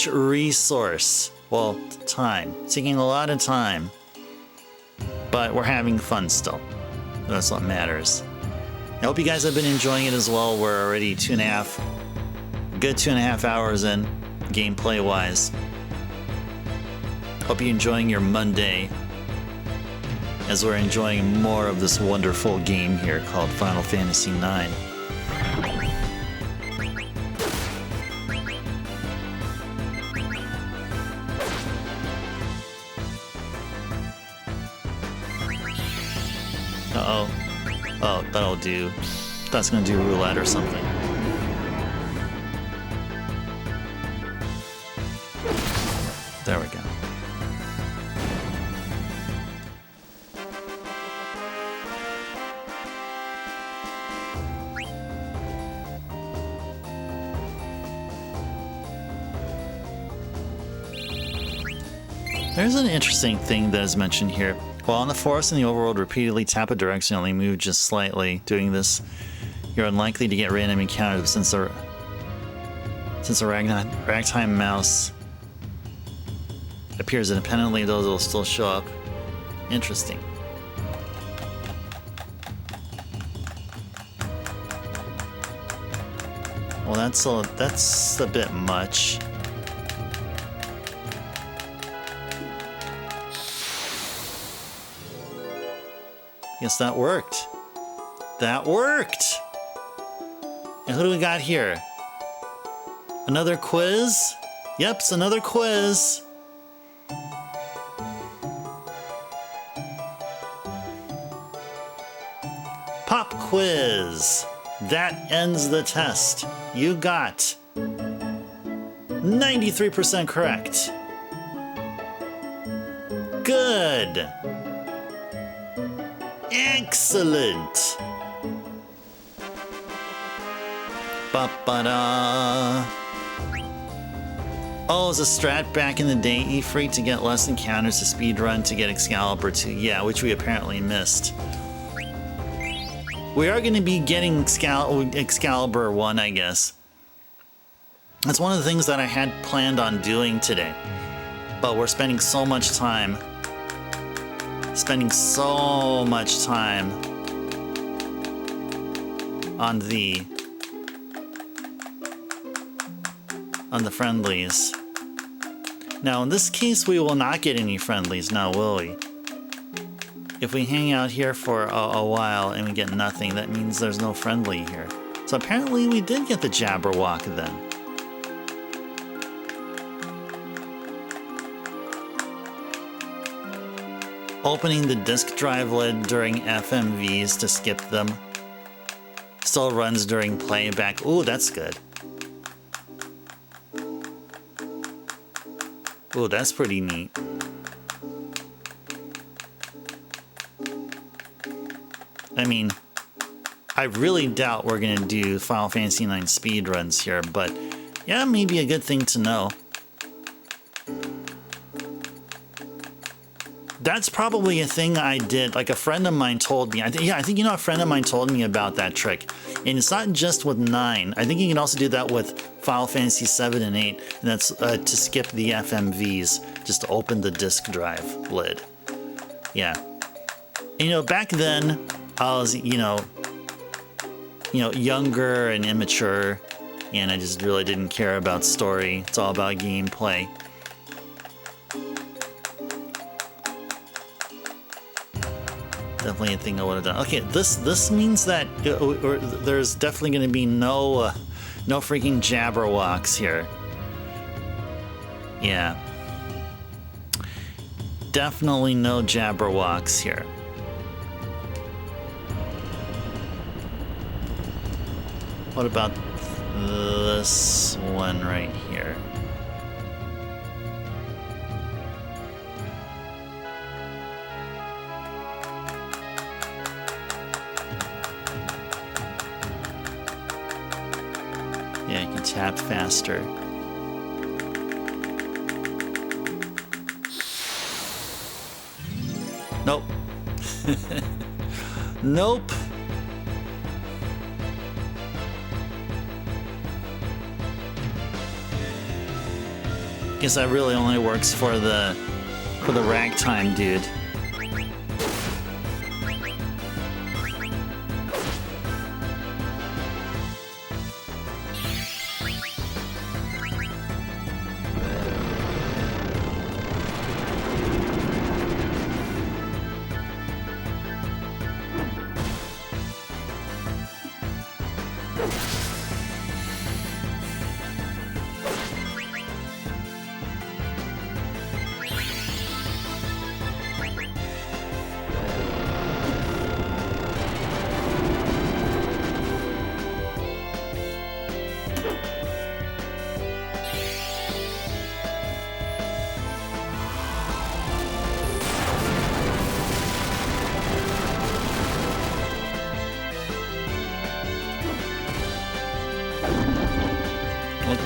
resource. Well, time. It's taking a lot of time. But we're having fun still. That's what matters. I hope you guys have been enjoying it as well. We're already good 2.5 hours in, gameplay-wise. Hope you're enjoying your Monday as we're enjoying more of this wonderful game here called Final Fantasy IX. Uh-oh. Oh, that'll do. That's gonna do roulette or something. There we go. There's an interesting thing that is mentioned here. While in the forest in the overworld, repeatedly tap a direction, only move just slightly. Doing this, you're unlikely to get random encounters since the ragtime mouse appears independently, those will still show up. Interesting. Well, that's a bit much. Yes, that worked. That worked! And who do we got here? Another quiz? Yep, it's another quiz. Pop quiz. That ends the test. You got 93% correct. Good. Excellent. Ba-ba-da. Oh, as a strat back in the day, E-Free to get less encounters to speedrun to get Excalibur 2. Yeah, which we apparently missed. We are going to be getting Excalibur 1, I guess. That's one of the things that I had planned on doing today. But we're spending so much time. On the friendlies. Now, in this case, we will not get any friendlies now, will we? If we hang out here for a while and we get nothing, that means there's no friendly here. So apparently we did get the Jabberwock then. Opening the disk drive lid during FMVs to skip them. Still runs during playback. Ooh, that's good. Ooh, that's pretty neat. I mean, I really doubt we're gonna do Final Fantasy IX speedruns here, but yeah, maybe a good thing to know. That's probably a thing I did, like a friend of mine told me. I think a friend of mine told me about that trick. And it's not just with 9. I think you can also do that with Final Fantasy 7 and 8. And that's to skip the FMVs, just to open the disk drive lid. Yeah. And, back then, I was, younger and immature. And I just really didn't care about story. It's all about gameplay. Definitely a thing I would have done. Okay, this means that there's definitely going to be no freaking Jabberwocks here. Yeah. Definitely no Jabberwocks here. What about this one? one right here. Yeah, you can tap faster. Nope. Nope. Guess that really only works for the ragtime dude.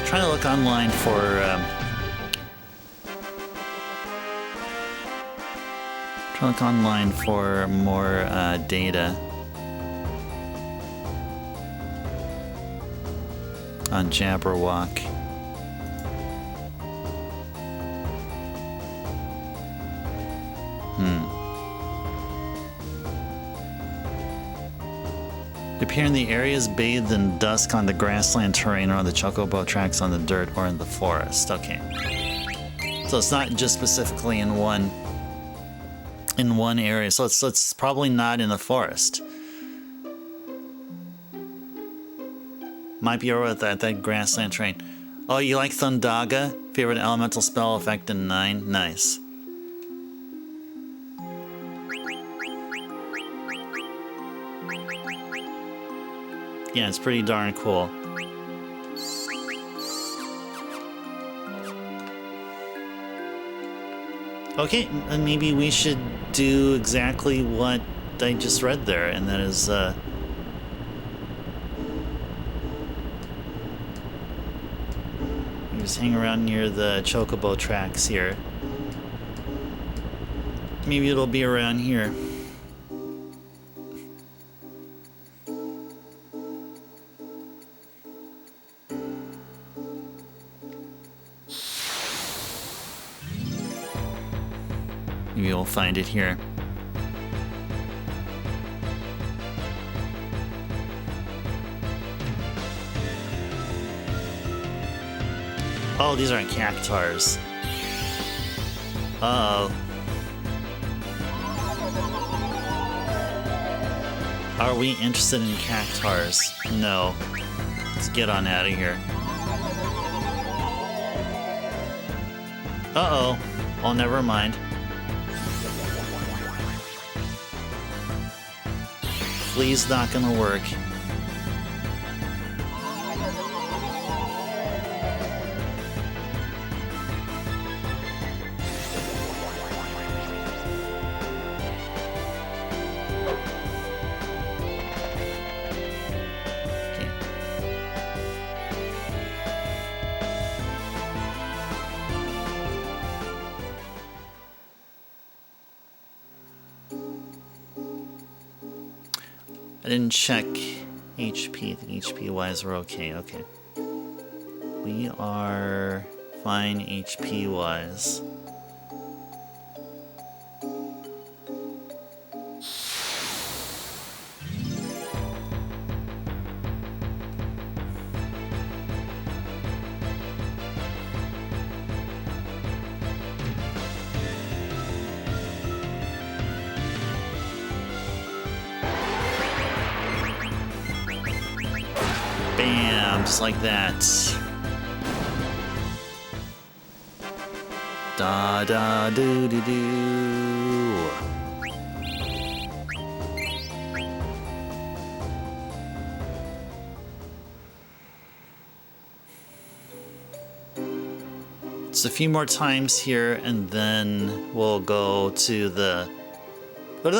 Trying to look online for more data on Jabberwock. Appear in the areas bathed in dusk on the grassland terrain or on the chocobo tracks on the dirt or in the forest. Okay. So it's not just specifically in one area. So it's probably not in the forest. Might be over at that grassland terrain. Oh, you like Thundaga? Favorite elemental spell effect in 9? Nice. Yeah, it's pretty darn cool. Okay, and maybe we should do exactly what I just read there, and that is, you just hang around near the chocobo tracks here. Maybe it'll be around here. Maybe we'll find it here. Oh, these aren't cactars. Uh-oh. Are we interested in cactars? No. Let's get on out of here. Uh-oh. Oh, never mind. Flea's not gonna work. I didn't check HP. The HP-wise we're okay. Okay. We are fine HP-wise. Bam, just like that. Da da do do do. Just a few more times here, and then we'll go to that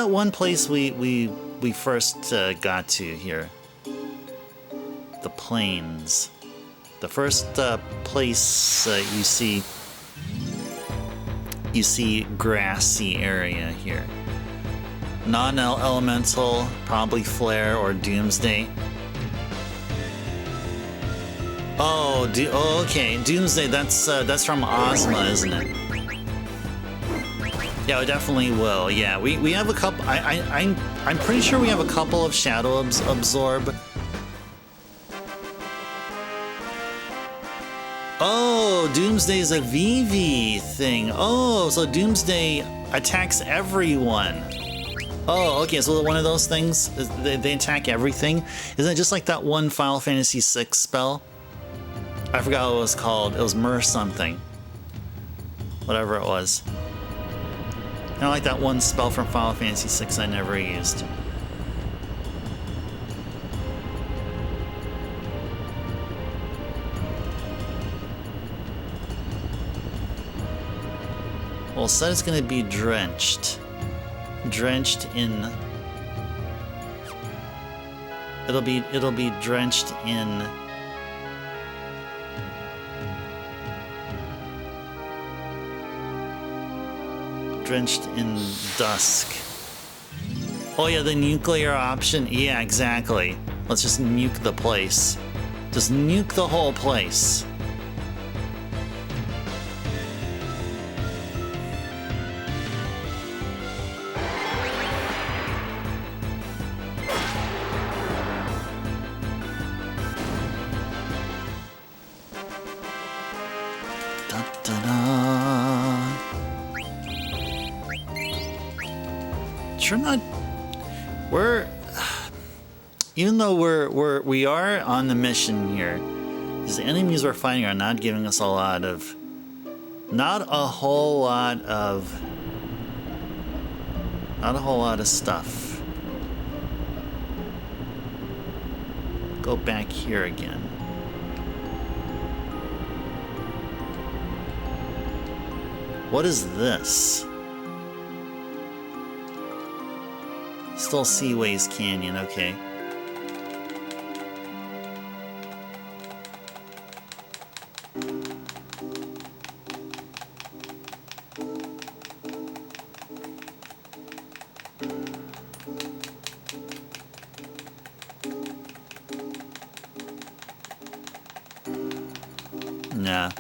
one place we first got to here. The plains. The first place you see grassy area here. Non-elemental, probably Flare or Doomsday. Oh, okay. Doomsday, that's from Ozma, isn't it? Yeah, it definitely will. Yeah, we have a couple. I'm pretty sure we have a couple of Shadow Absorb. Oh, Doomsday's a VV thing. Oh, so Doomsday attacks everyone. Oh, okay, so one of those things, they attack everything? Isn't it just like that one Final Fantasy VI spell? I forgot what it was called. It was Mer something. Whatever it was. Kind of like that one spell from Final Fantasy VI I never used. Well, it said it's going to be drenched. Drenched in... It'll be drenched in... Drenched in dusk. Oh yeah, the nuclear option. Yeah, exactly. Let's just nuke the place. Just nuke the whole place. Even though we are on the mission here, these enemies we're fighting are not giving us not a whole lot of stuff. Go back here again. What is this? Still Seaways Canyon, okay. Nah.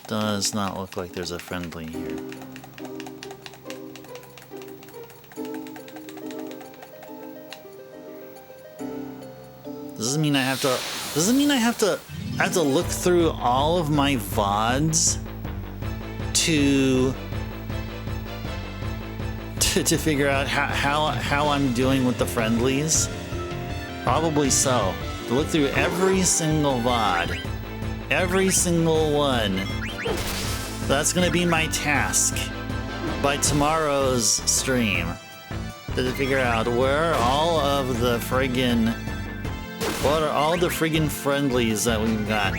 Does not look like there's a friendly here. Does this mean I have to look through all of my VODs to figure out how I'm doing with the friendlies? Probably so. To look through every single VOD. Every single one. That's gonna be my task by tomorrow's stream. To figure out where are all of the friggin'... What are all the friggin' friendlies that we've got?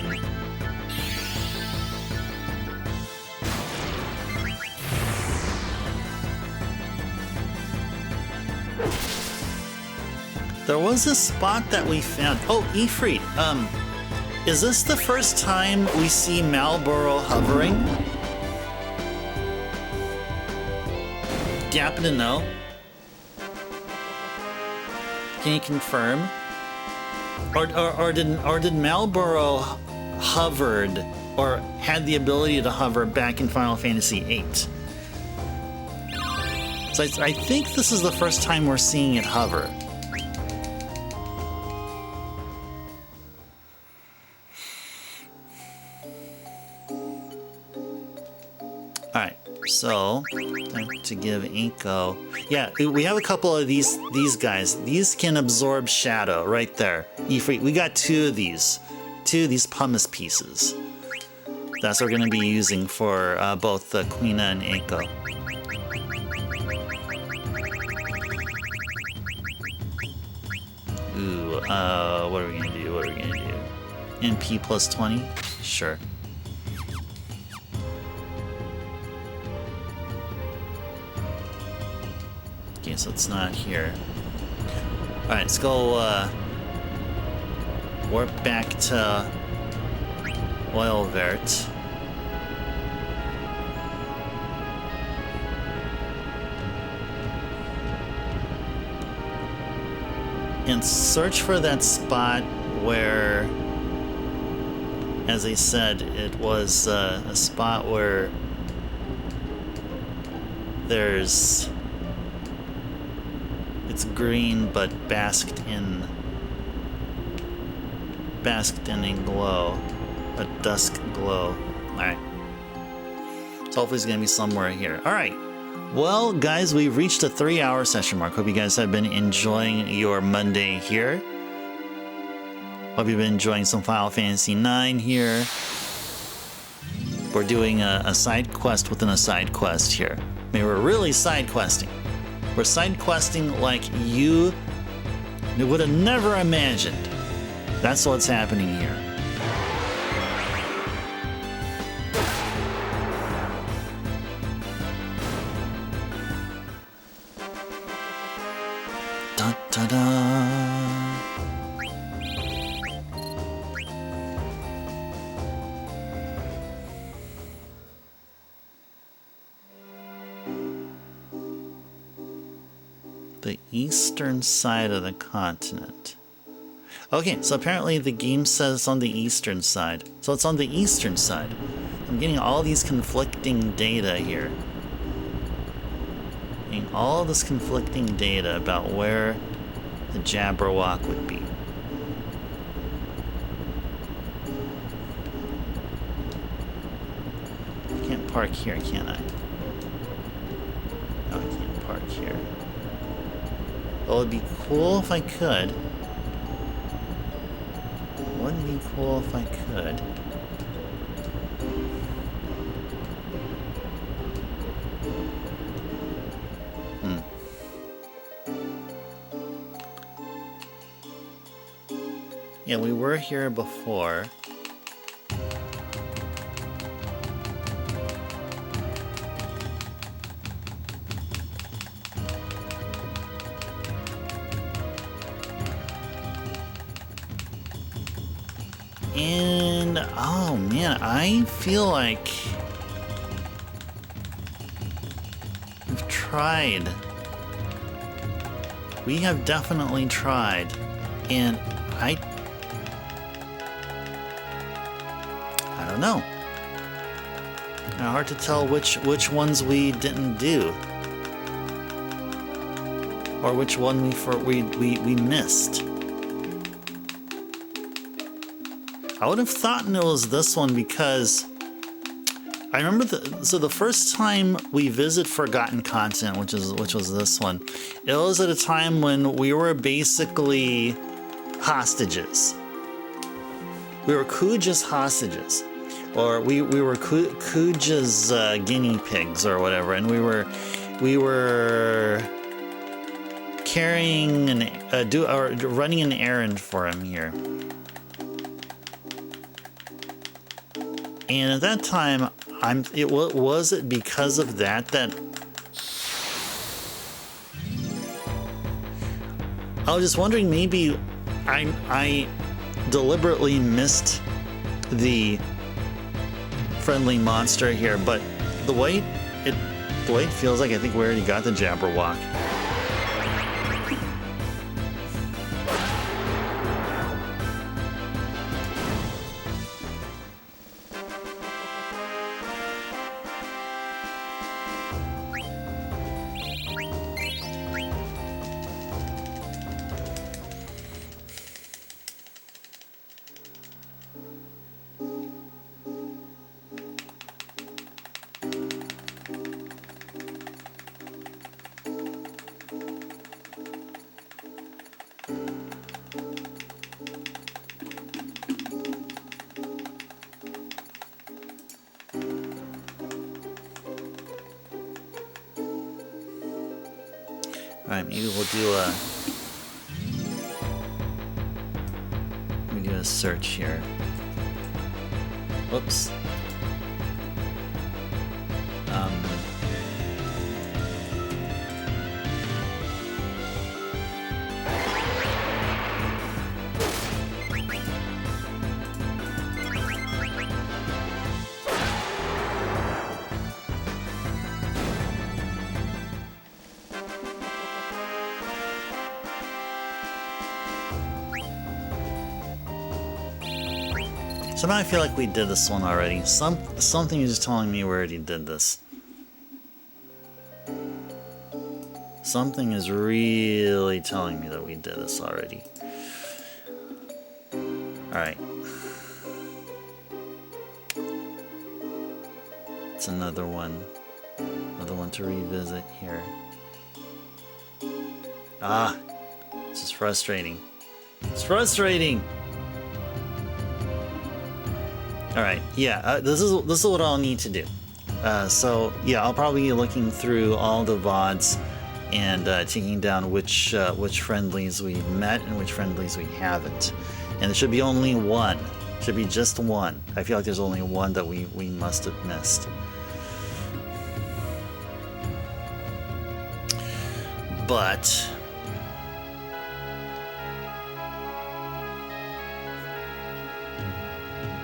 There was a spot that we found. Oh, Ifrit, is this the first time we see Malboro hovering? Do you happen to know? Can you confirm? Or did Malboro hovered or had the ability to hover back in Final Fantasy VIII? So I think this is the first time we're seeing it hover. Alright, so time to give Inko. Yeah, we have a couple of these guys. These can absorb shadow right there. Ifrit, we got two of these pumice pieces. That's what we're going to be using for both the Quina and Eiko. What are we gonna do? What are we gonna do? NP plus 20? Sure. Okay, so it's not here. Alright, let's go, warp back to Oilvert. And search for that spot where, as I said, it was a spot where it's green but basked in a glow, a dusk glow. Alright. So hopefully it's gonna be somewhere here. Alright. Well, guys, we've reached the 3-hour session mark. Hope you guys have been enjoying your Monday here. Hope you've been enjoying some Final Fantasy IX here. We're doing a side quest within a side quest here. I mean, we're really side questing. We're side questing like you would have never imagined. That's what's happening here. Dun, dun, dun. The eastern side of the continent. Okay, so apparently the game says it's on the eastern side. So it's on the eastern side. I'm getting all these conflicting data here. Getting all this conflicting data about where the Jabberwock would be. I can't park here, can I? No, I can't park here. Well, it'd be cool if I could. Wouldn't it be cool if I could? Yeah, we were here before. And, oh man, I feel like we've tried. We have definitely tried. And I don't know. Hard to tell which ones we didn't do. Or which one we missed. I would have thought it was this one because I remember the first time we visit Forgotten Continent, which was this one, it was at a time when we were basically hostages. We were Kuja's hostages, or we were Kuja's guinea pigs or whatever, and we were carrying running an errand for him here. And at that time, was it because of that I was just wondering, maybe I deliberately missed the friendly monster here, but the way it feels like, I think we already got the Jabberwock. Alright, maybe we'll do a search here. Whoops. Somehow I feel like we did this one already. Something is telling me we already did this. Something is really telling me that we did this already. Alright. It's another one. Another one to revisit here. Ah! This is frustrating. It's frustrating! Alright, yeah, this is what I'll need to do. So, yeah, I'll probably be looking through all the VODs and taking down which friendlies we've met and which friendlies we haven't. And there should be only one. Should be just one. I feel like there's only one that we must have missed. But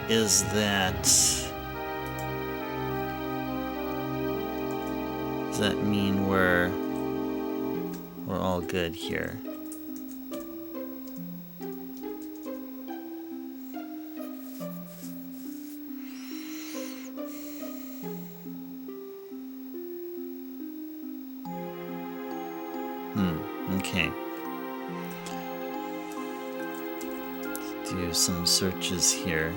is that... does that mean we're all good here? Okay. Let's do some searches here.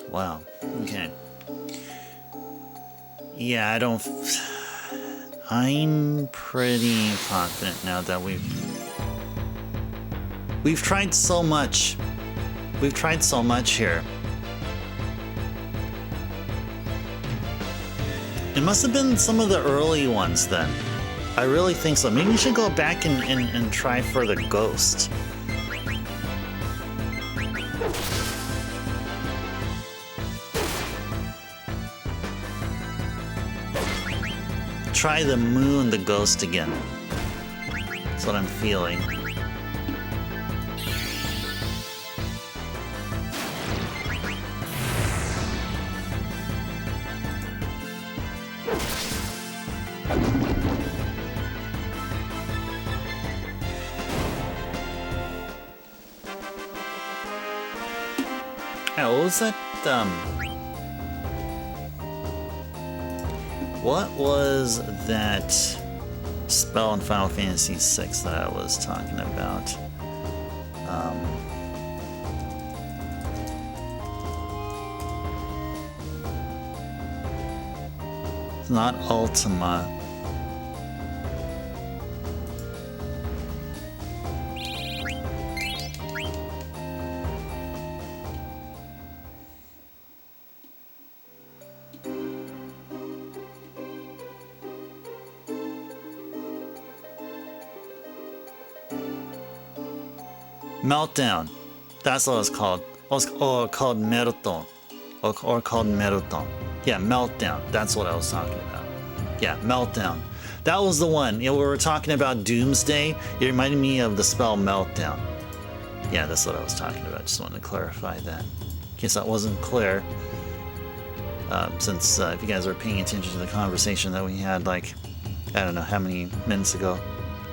Wow. Okay. Yeah, I'm pretty confident now that we've tried so much. We've tried so much here. It must have been some of the early ones then. I really think so. Maybe we should go back and try for the ghost. Try the moon, the ghost again. That's what I'm feeling. Yeah, what was that, what was that spell in Final Fantasy VI that I was talking about? It's not Ultima. Meltdown. That's what it was called. Called Meltdown. Or called Meltdown. Yeah, Meltdown. That's what I was talking about. Yeah, Meltdown. That was the one. You know, we were talking about Doomsday. It reminded me of the spell Meltdown. Yeah, that's what I was talking about. Just wanted to clarify that. In case that wasn't clear. Since if you guys are paying attention to the conversation that we had, like, I don't know how many minutes ago.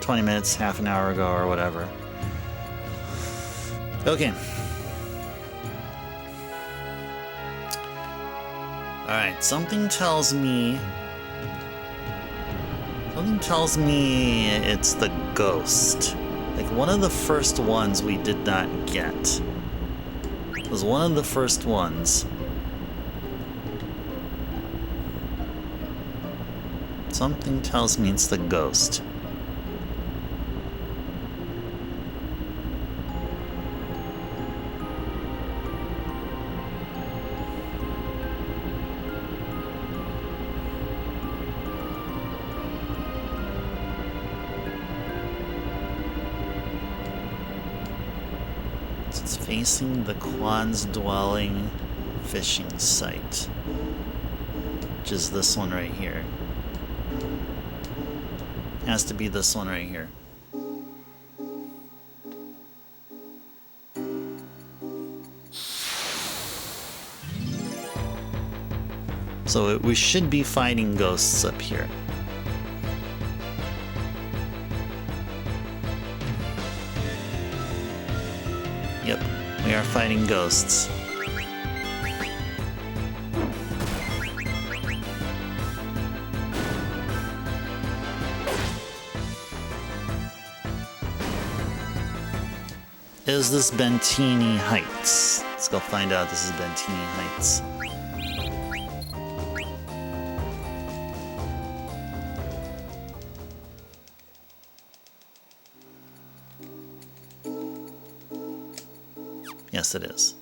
20 minutes, half an hour ago, or whatever. Okay. Alright, something tells me it's the ghost. Like one of the first ones we did not get. It was one of the first ones. Something tells me it's the ghost. It's facing the Quan's dwelling fishing site, which is this one right here. Has to be this one right here. So we should be fighting ghosts up here. Yep, we are fighting ghosts. Is this Bentini Heights? Let's go find out. This is Bentini Heights. Yes, it is.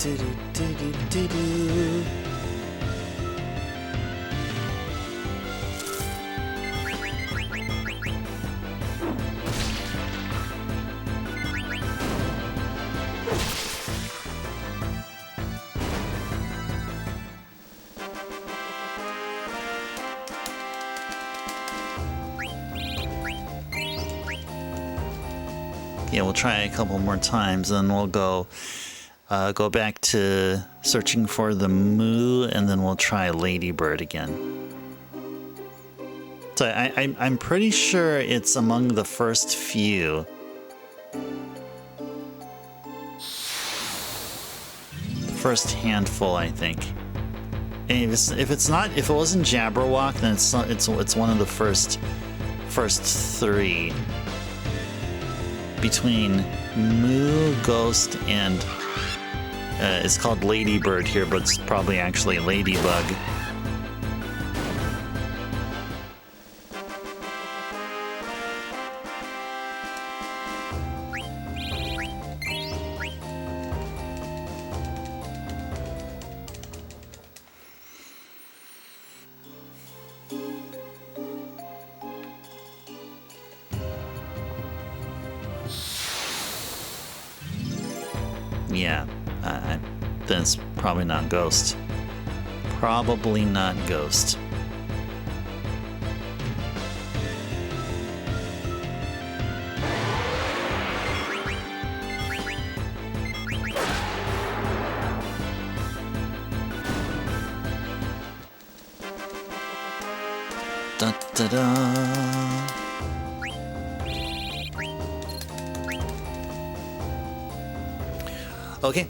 Do-do-do-do-do-do-do. Yeah, we'll try a couple more times, and we'll go back to searching for the Moo, and then we'll try Ladybird again. So I'm pretty sure it's among the first few. The first handful, I think. And if it wasn't Jabberwock, then it's one of the first three. Between Moo, Ghost, and it's called Ladybird here, but it's probably actually Ladybug. Yeah, then it's probably not Ghost. Probably not Ghost. Da da da. Okay.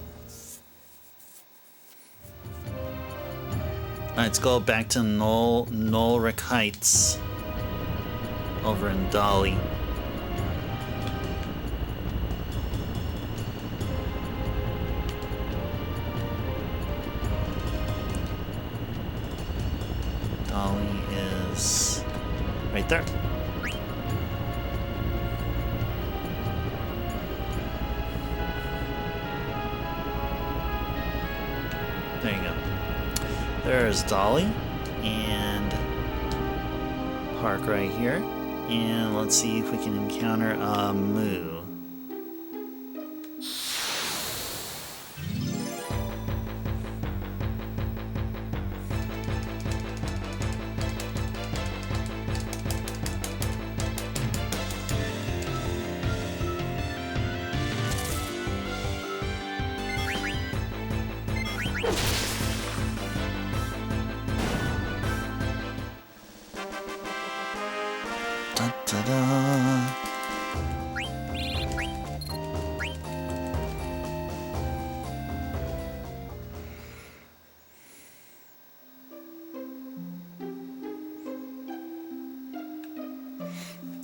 Let's go back to Nolric Heights over in Dolly. There's Dolly, and park right here. And let's see if we can encounter a Moo. Ta-da!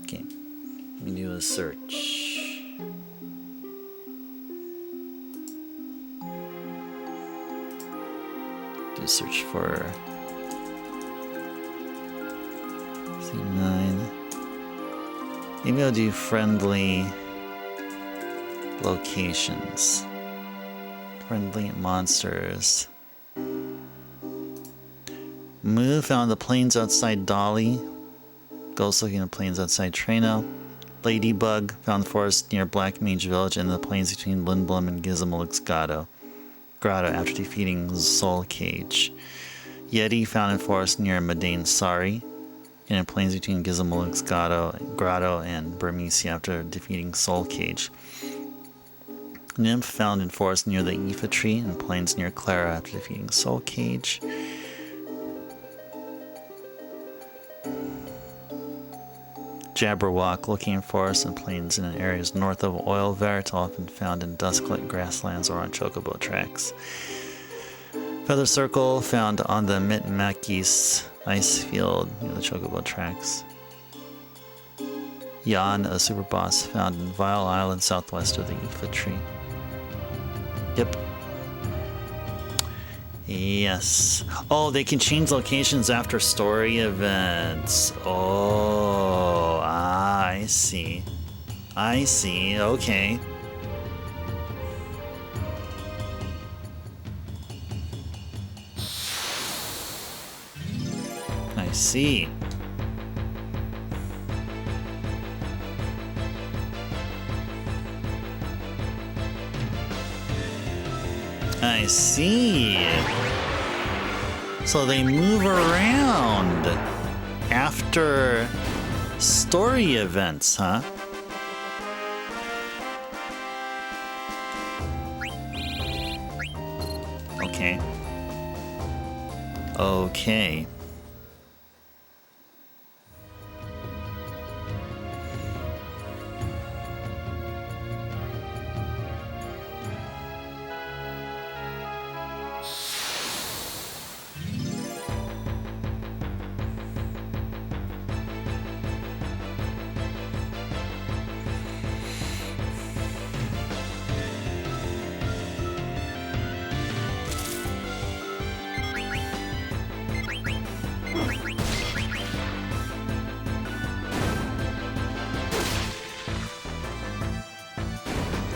Okay, let me do a search. Do a search for C9. Maybe I'll do friendly locations. Friendly monsters. Moo found the plains outside Dolly. Ghost looking at the plains outside Treno. Ladybug found the forest near Black Mage Village and the plains between Lindblum and Gizmaluk's grotto after defeating Soul Cage. Yeti found in forest near Madain Sari. And in plains between Gizmaluk's grotto and Burmese after defeating Soul Cage. Nymph found in forest near the Aoife tree and plains near Clara after defeating Soul Cage. Jabberwock looking in forests and plains in areas north of Oil Vert, often found in dusklit grasslands or on chocobo tracks. Feather Circle found on the Mitmakis ice field near the chocobo tracks. Yan, a super boss, found in Vile Island southwest of the Aoife tree. Yep. Yes. Oh, they can change locations after story events. Oh, I see. I see. Okay. I see. I see. So they move around after story events, huh? Okay. Okay.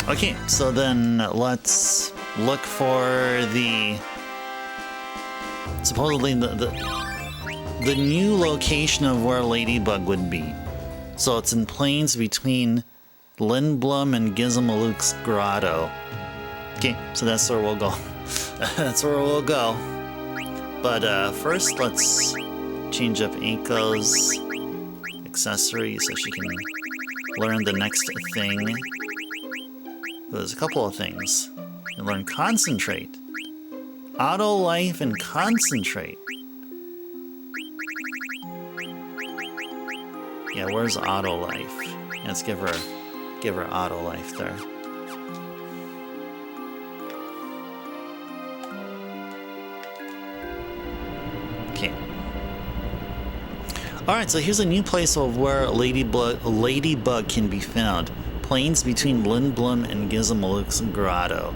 Okay, so then let's look for the supposedly the new location of where Ladybug would be. So it's in plains between Lindblum and Gizmaluk's grotto. Okay, so that's where we'll go. That's where we'll go. But first, let's change up Aiko's accessory so she can learn the next thing. There's a couple of things. You learn Concentrate. Auto Life and Concentrate. Yeah, where's Auto Life? Let's give her Auto Life there. Okay. Alright, so here's a new place of where Ladybug can be found. Plains between Lindblum and Gizmaluk's grotto.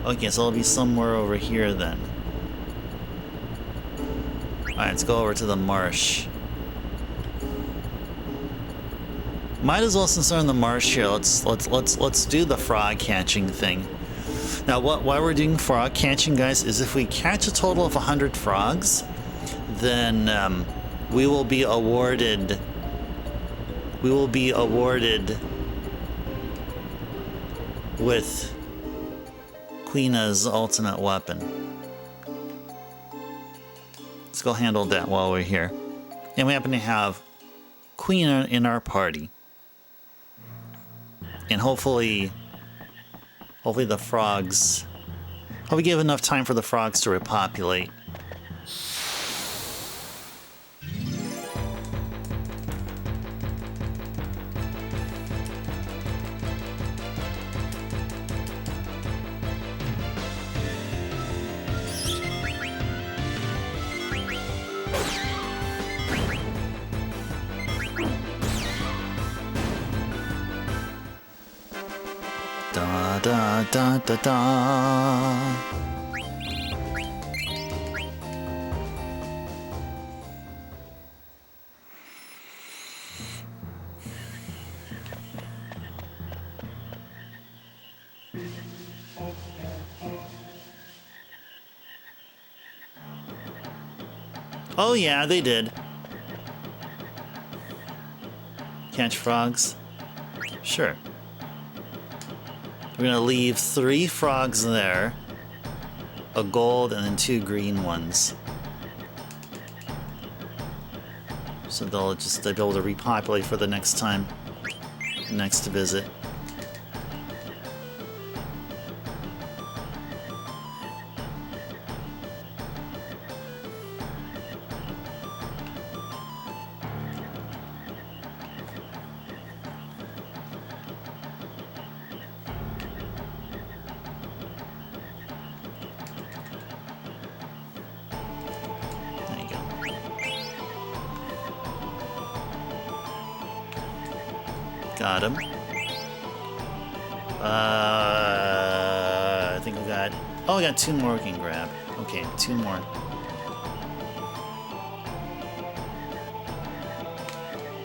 Okay, so it'll be somewhere over here then. Alright, let's go over to the marsh. Might as well, since we're in the marsh here, let's do the frog catching thing. Now, why we're doing frog catching, guys, is if we catch a total of 100 frogs, then we will be awarded. We will be awarded with Queena's ultimate weapon. Let's go handle that while we're here. And we happen to have Queen in our party. And hopefully the frogs... Hope we give enough time for the frogs to repopulate. Da da da da da. Oh yeah, they did. Catch frogs? Sure. We're gonna leave 3 frogs there, a gold and then 2 green ones. So they'll be able to repopulate for the next time, next visit. Got him. I think we got... Oh, we got 2 more we can grab. Okay, 2 more.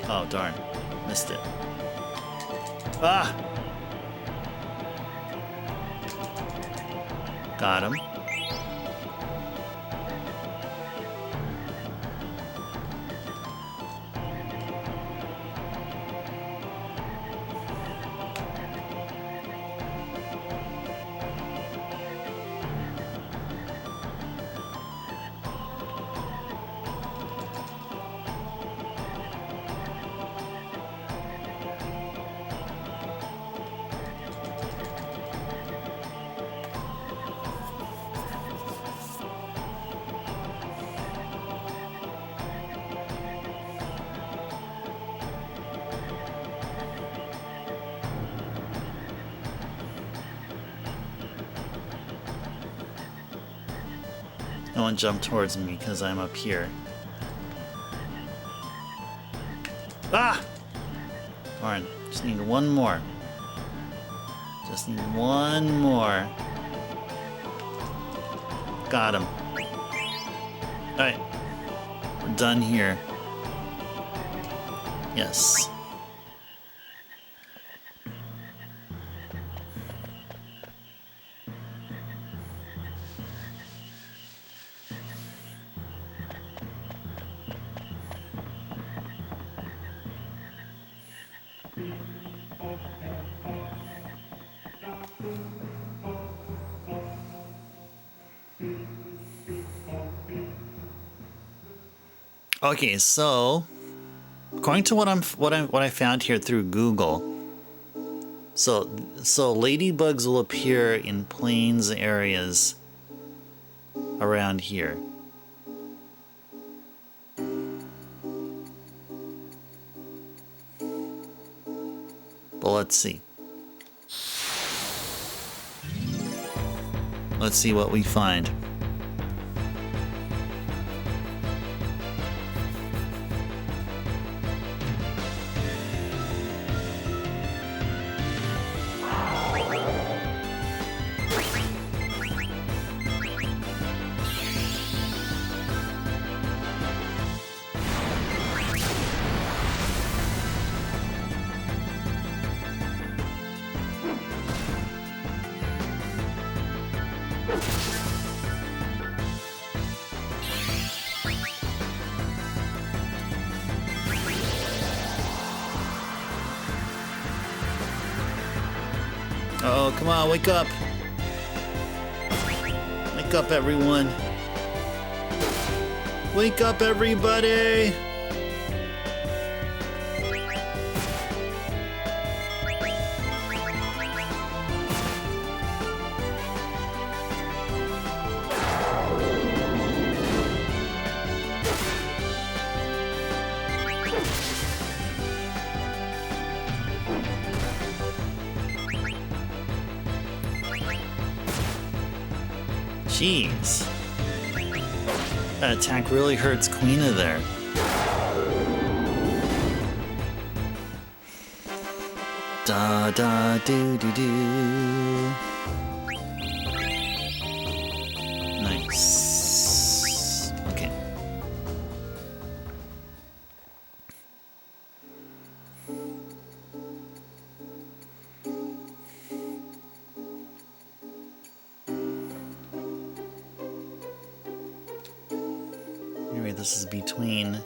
Oh, darn. Missed it. Ah! Got him. No one jump towards me because I'm up here. Ah! Darn. Just need 1 more. Just need 1 more. Got him. Alright. We're done here. Yes. Okay, so according to what I found here through Google, so ladybugs will appear in plains areas around here. But let's see. Let's see what we find. Oh, come on, wake up. Wake up, everyone. Wake up, everybody. Jeez. That attack really hurts Queena there. Da da do do do. Nice. Okay. Anyway, this is between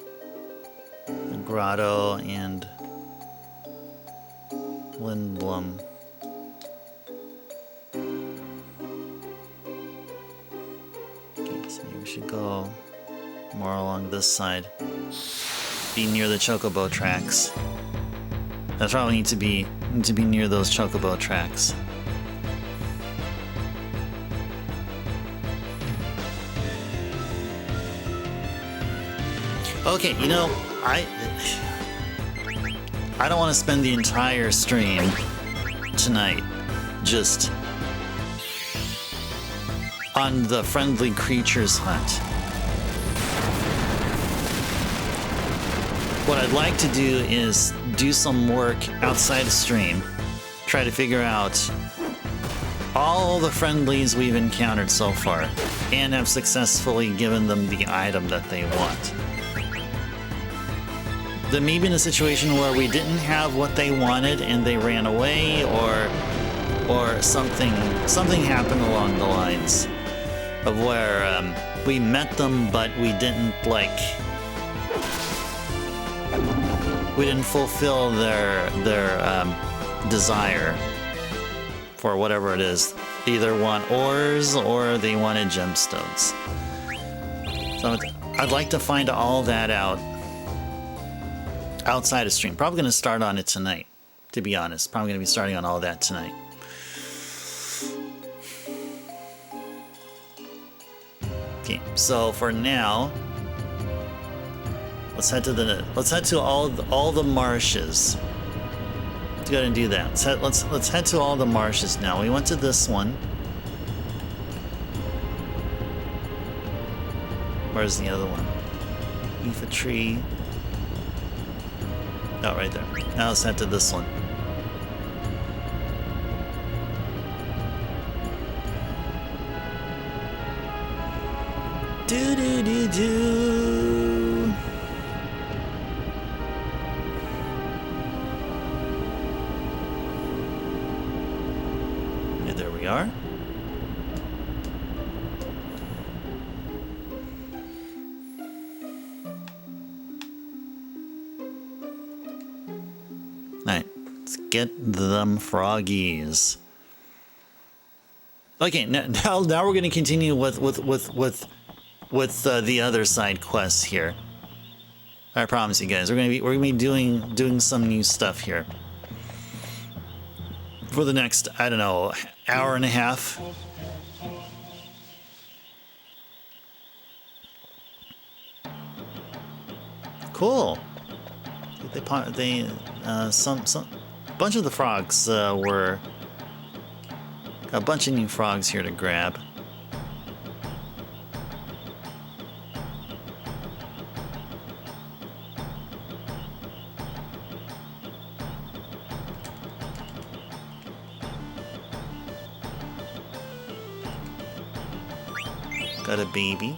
the grotto and Lindblom. Okay, so maybe we should go more along this side. Be near the chocobo tracks. That's why we need to be near those chocobo tracks. Okay, you know, I don't want to spend the entire stream tonight just on the friendly creatures hunt. What I'd like to do is do some work outside the stream, try to figure out all the friendlies we've encountered so far, and have successfully given them the item that they want. Then maybe in a situation where we didn't have what they wanted and they ran away, or something happened along the lines of where we met them but we didn't fulfill their desire for whatever it is. They either want ores or they wanted gemstones. So I'd like to find all that out outside of stream. Probably going to start on it tonight, to be honest. Probably going to be starting on all that tonight. Okay, so for now, let's head to all the marshes. Let's go ahead and do that. Let's head to all the marshes now. We went to this one. Where's the other one? Aoife tree. Oh, right there. Now let's head to this one. Do do do do. Yeah, there we are. Alright, let's get them froggies. Okay, now we're going to continue with the other side quests here. I promise you guys, we're gonna be doing some new stuff here for the next, I don't know, hour and a half. Cool. Some bunch of the frogs were got a bunch of new frogs here to grab. Got a baby.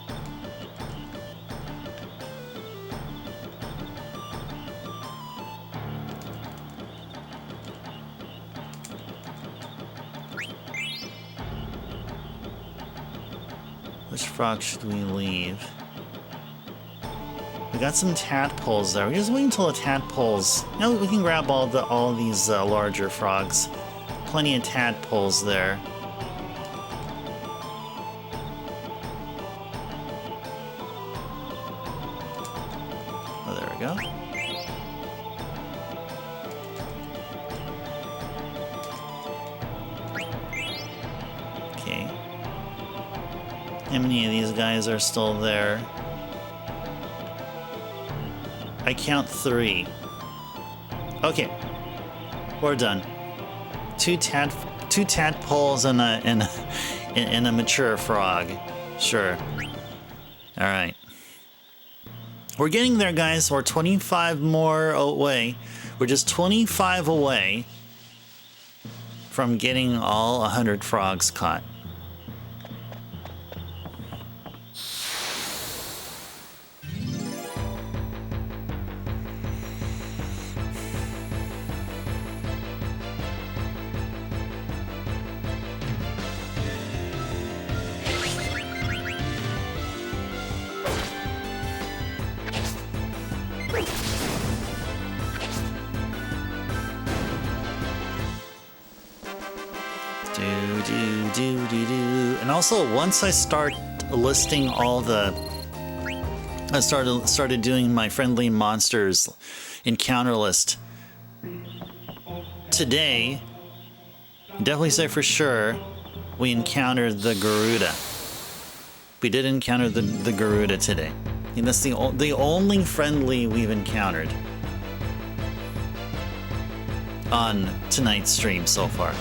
Which frog should we leave? We got some tadpoles there. We just wait until the tadpoles. You know, we can grab all these larger frogs. Plenty of tadpoles there. Oh, there we go. Okay. How many of these guys are still there? I count 3. Okay, we're done. Two tadpoles and a mature frog. Sure. All right. We're getting there, guys. We're 25 more away. We're just 25 away from getting all 100 frogs caught. And also, once I start listing all the... I started doing my friendly monsters encounter list. Today, definitely say for sure, we encountered the Garuda. We did encounter the Garuda today. And that's the only friendly we've encountered on tonight's stream so far.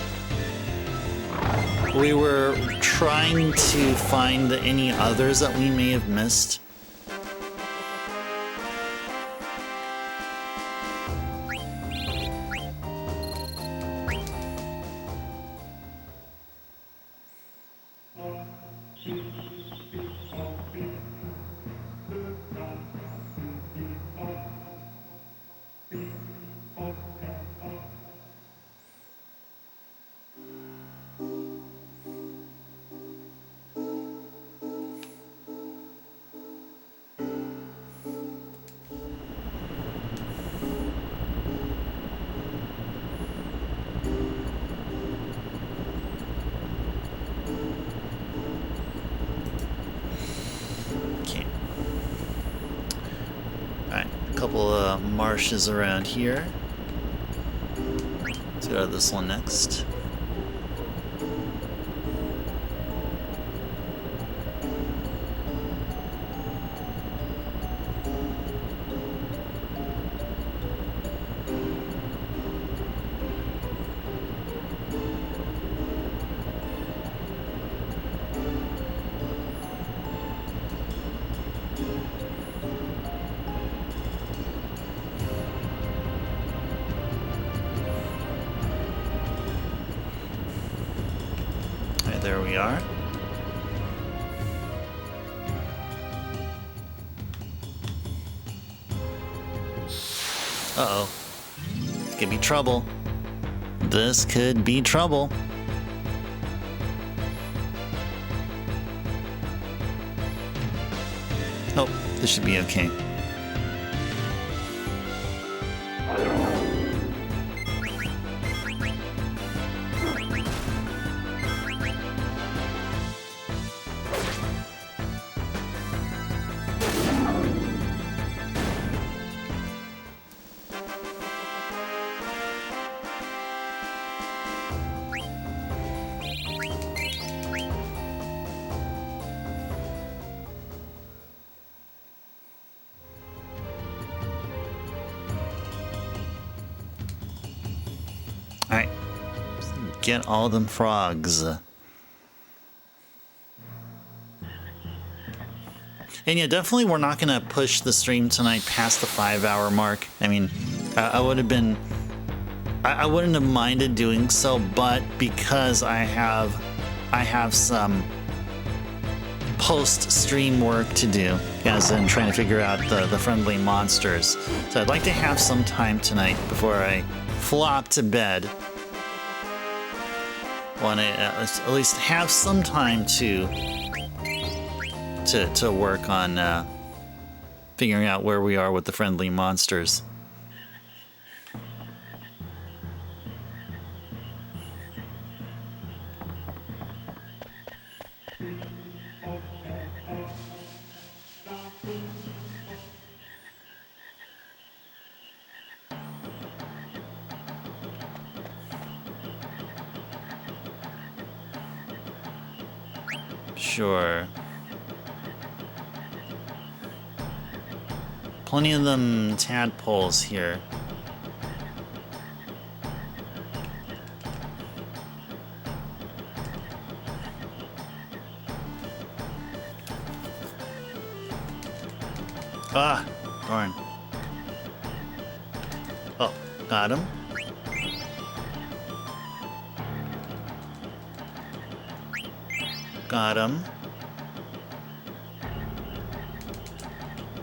We were trying to find any others that we may have missed. Couple of marshes around here. Let's go to this one next. There we are. Uh-oh. This could be trouble. This could be trouble. Oh, this should be okay. Alright, get all them frogs. And yeah, definitely we're not going to push the stream tonight past the 5-hour mark. I mean, I wouldn't have minded doing so, but because I have some post-stream work to do, as in trying to figure out the friendly monsters. So I'd like to have some time tonight before I flop to bed. Want to at least have some time to to work on figuring out where we are with the friendly monsters. Sure. Plenty of them tadpoles here. Ah, darn. Oh, got him. Got him.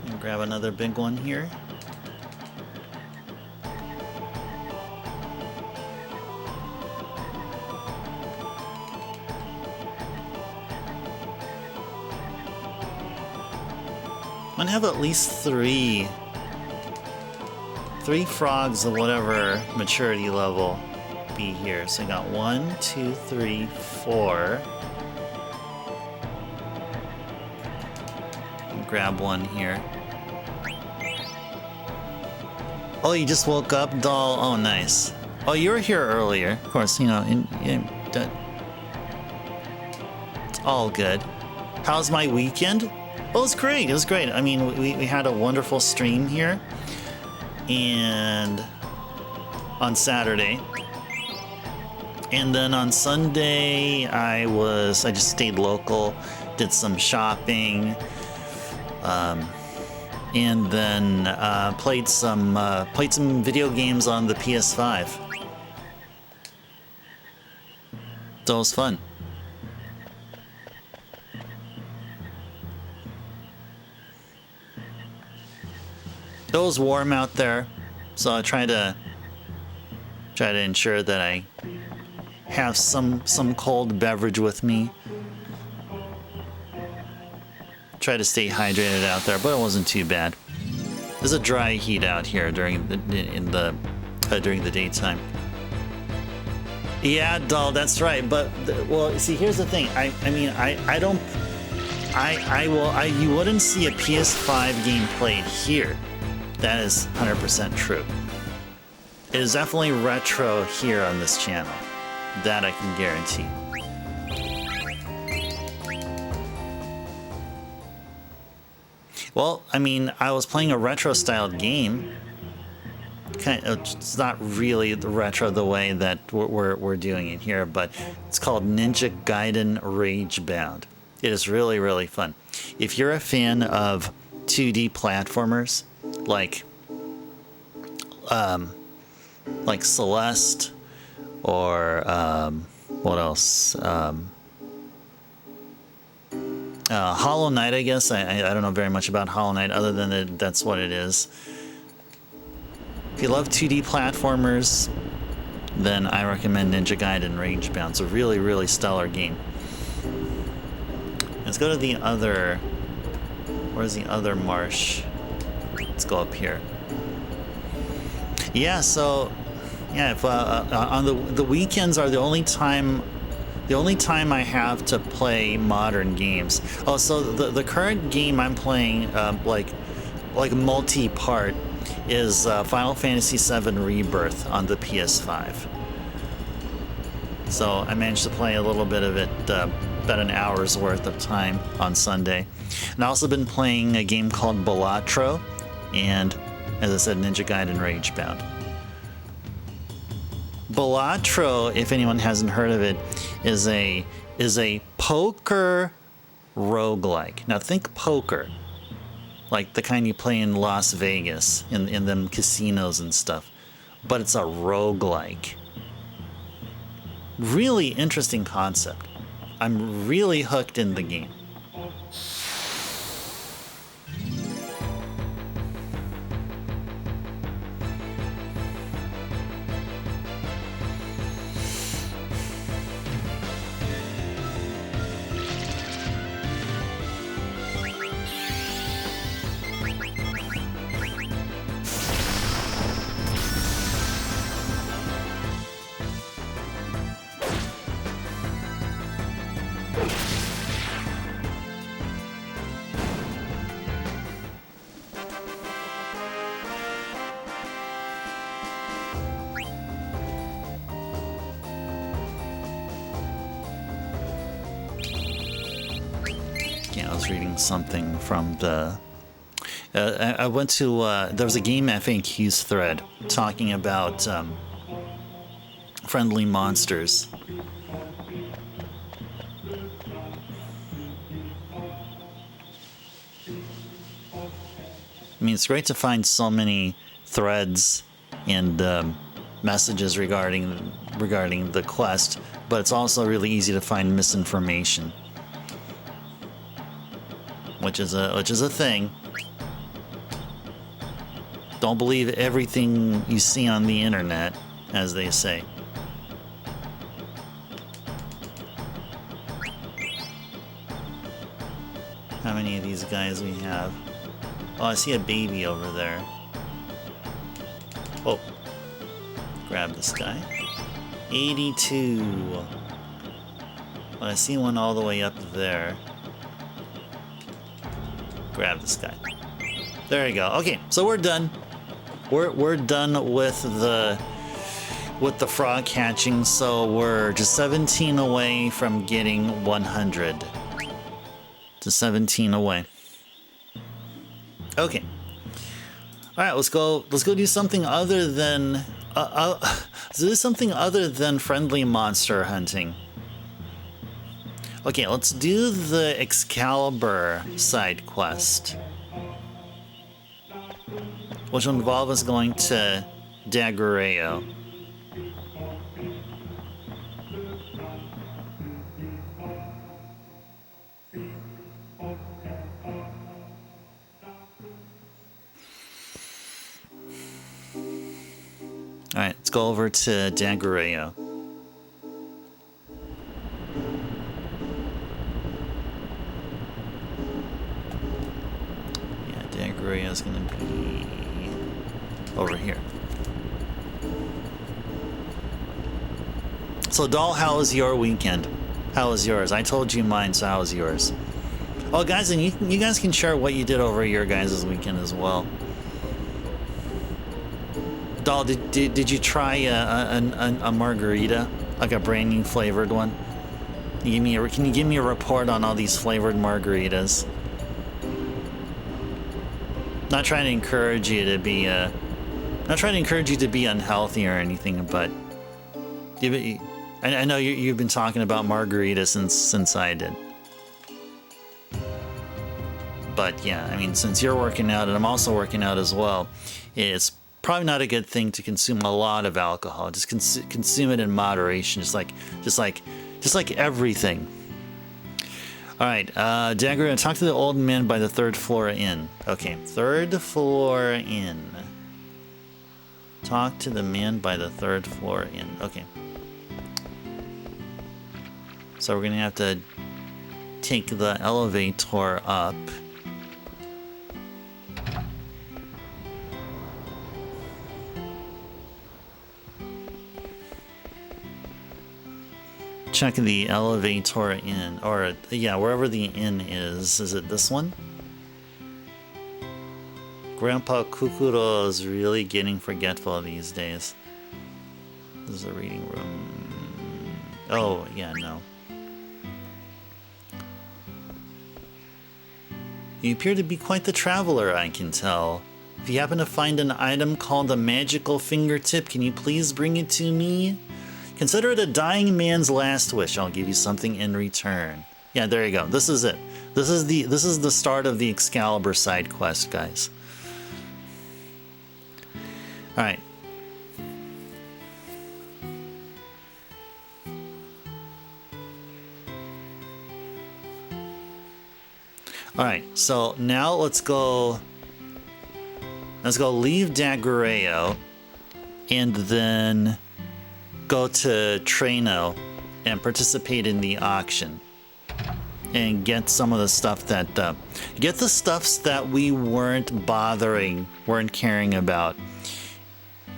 And grab another big one here. I'm gonna have at least three frogs of whatever maturity level be here. So I got 1, 2, 3, 4. Grab one here. Oh, you just woke up, doll? Oh, nice. Oh, you were here earlier. Of course, you know, it's all good. How's my weekend? Oh, it was great. It was great. I mean, we had a wonderful stream here. And on Saturday. And then on Sunday, I just stayed local, did some shopping. And then played some video games on the PS5. So it was fun. It was warm out there, so I try to ensure that I have some cold beverage with me. Try to stay hydrated out there, but it wasn't too bad. There's a dry heat out here during the daytime. Yeah, doll, that's right. But well, see, here's the thing. You wouldn't see a PS5 game played here. That is 100% true. It is definitely retro here on this channel. That I can guarantee. Well, I mean, I was playing a retro-styled game. It's not really the retro the way that we're doing it here, but it's called Ninja Gaiden Ragebound. It is really, really fun. If you're a fan of 2D platformers, like Celeste, or what else? Hollow Knight, I guess. I don't know very much about Hollow Knight other than that's what it is. If you love 2D platformers, then I recommend Ninja Gaiden Ragebound. It's a really, really stellar game. Let's go to the other... Where's the other marsh? Let's go up here. Yeah, so... Yeah, if, on the weekends are the only time I have to play modern games. Oh, so the current game I'm playing, like multi-part, is Final Fantasy VII Rebirth on the PS5. So I managed to play a little bit of it, about an hour's worth of time on Sunday. And I've also been playing a game called Balatro, and as I said, Ninja Gaiden Ragebound. Balatro, if anyone hasn't heard of it, is a poker roguelike. Now think poker, like the kind you play in Las Vegas, in them casinos and stuff, but it's a roguelike. Really interesting concept. I'm really hooked in the game. Yeah, I was reading something from the... I went to... there was a game FAQs thread talking about friendly monsters. I mean, it's great to find so many threads and messages regarding the quest, but it's also really easy to find misinformation, which is a thing. Don't believe everything you see on the internet, as they say. How many of these guys we have? Oh, I see a baby over there. Oh. Grab this guy. 82. Well, I see one all the way up there. Grab this guy. There you go. Okay, so we're done. We're done with the frog hatching, so we're just 17 away from getting 100. Just 17 away. Okay. All right, let's go do something other than friendly monster hunting. Okay, let's do the Excalibur side quest, which will involve us going to Daguerreo. Alright, let's go over to Daguerreo. Yeah, Daguerreo is going to be over here. So, Doll, how was your weekend? How was yours? I told you mine, so how was yours? Oh, guys, and you guys can share what you did over your guys' weekend as well. Doll, did you try a margarita, like a brand new flavored one? Can you give me a report on all these flavored margaritas? Not trying to encourage you to be unhealthy or anything, but I know you've been talking about margaritas since I did. But yeah, I mean, since you're working out and I'm also working out as well, it's probably not a good thing to consume a lot of alcohol. Just consume it in moderation, just like everything. All right, Dagger, talk to the old man by the 3rd floor inn. Okay, 3rd floor inn. Talk to the man by the 3rd floor inn. Okay. So we're gonna have to take the elevator up. Check the elevator in, or yeah, wherever the inn is. Is it this one? Grandpa Kukuro is really getting forgetful these days. This is a reading room. Oh, yeah, no. You appear to be quite the traveler, I can tell. If you happen to find an item called a magical fingertip, can you please bring it to me? Consider it a dying man's last wish. I'll give you something in return. Yeah, there you go. This is it. This is the start of the Excalibur side quest, guys. All right. All right. So now let's go leave Daguerreo and then go to Treno and participate in the auction and get some of the stuff that get the stuffs that we weren't caring about,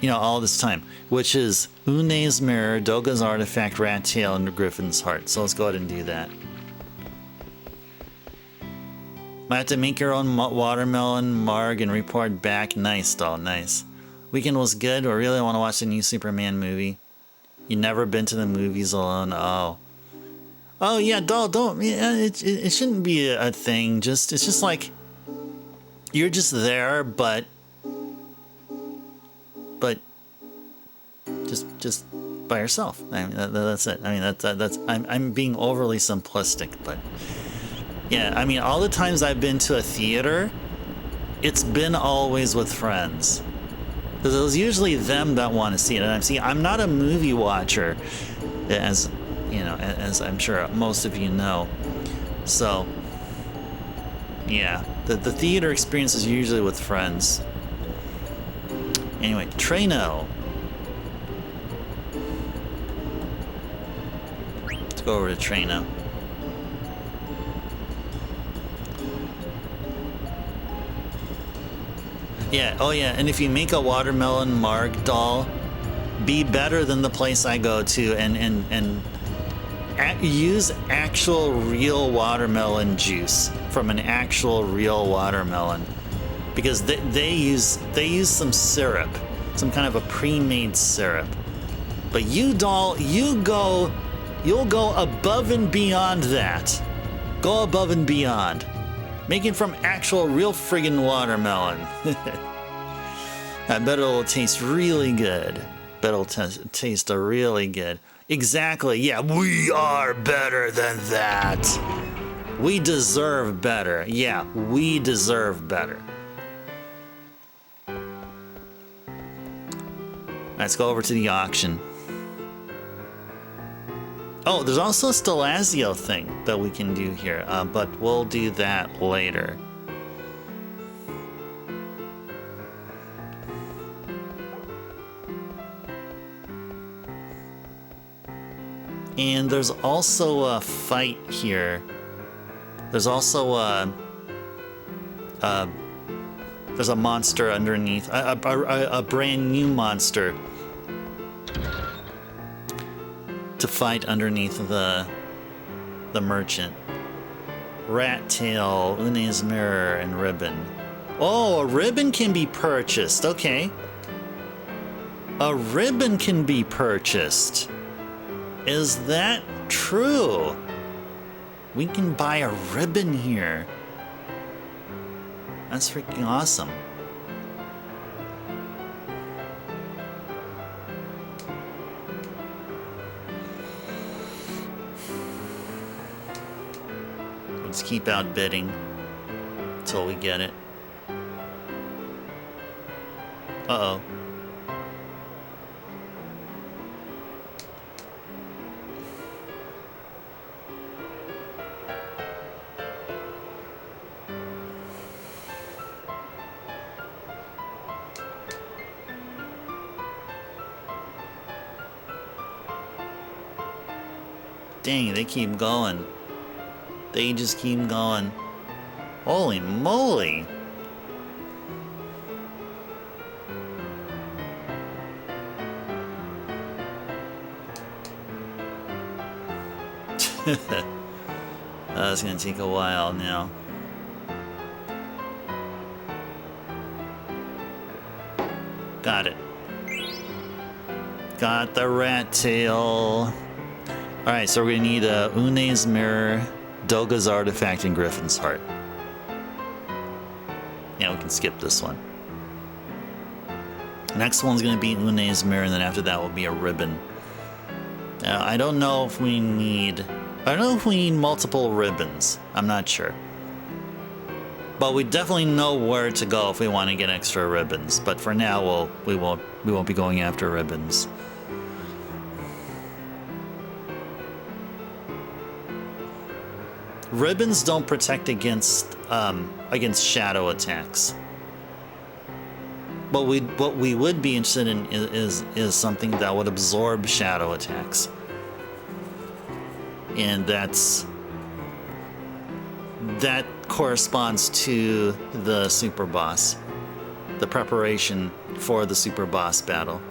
you know, all this time, which is Une's mirror, Doga's artifact, rat tail, and Griffin's heart. So let's go ahead and do that. Might have to make your own watermelon marg and report back. Nice, doll, nice. Weekend was good. I really want to watch the new Superman movie. You never been to the movies alone? Oh. Oh yeah, don't. Yeah, it shouldn't be a thing. It's just like you're just there, but just by yourself. I mean, that's it. I mean, that's I'm being overly simplistic, but yeah. I mean, all the times I've been to a theater, it's been always with friends. Because it was usually them that want to see it. And I'm not a movie watcher, as you know, as I'm sure most of you know. So, yeah, the theater experience is usually with friends. Anyway, Trano. Let's go over to Trano. Yeah, oh yeah, and if you make a watermelon marg doll, be better than the place I go to and use actual real watermelon juice from an actual real watermelon, because they use some syrup, some kind of a pre-made syrup. But you doll, you'll go above and beyond that. Go above and beyond. Make it from actual real friggin' watermelon. I bet it'll taste really good. Bet it'll taste really good. Exactly. Yeah, we are better than that. We deserve better. Yeah, we deserve better. Let's go over to the auction. Oh, there's also a Stelazio thing that we can do here, but we'll do that later. And there's also a fight here. There's also there's a monster underneath, a brand new monster to fight underneath the merchant. Rat tail, Une's mirror, and ribbon. Oh, a ribbon can be purchased. Okay. A ribbon can be purchased. Is that true? We can buy a ribbon here. That's freaking awesome. Let's keep outbidding until we get it. Uh-oh. Dang, they keep going. They just keep going. Holy moly! That's gonna take a while now. Got it. Got the rat tail. Alright, so we're gonna need Une's mirror, Doga's artifact, and Griffin's heart. Yeah, we can skip this one. Next one's gonna be Une's mirror, and then after that will be a ribbon. Now, I don't know if we need multiple ribbons. I'm not sure. But we definitely know where to go if we want to get extra ribbons. But for now, we won't be going after ribbons. Ribbons don't protect against shadow attacks. But what we would be interested in is something that would absorb shadow attacks. And that corresponds to the super boss, the preparation for the super boss battle.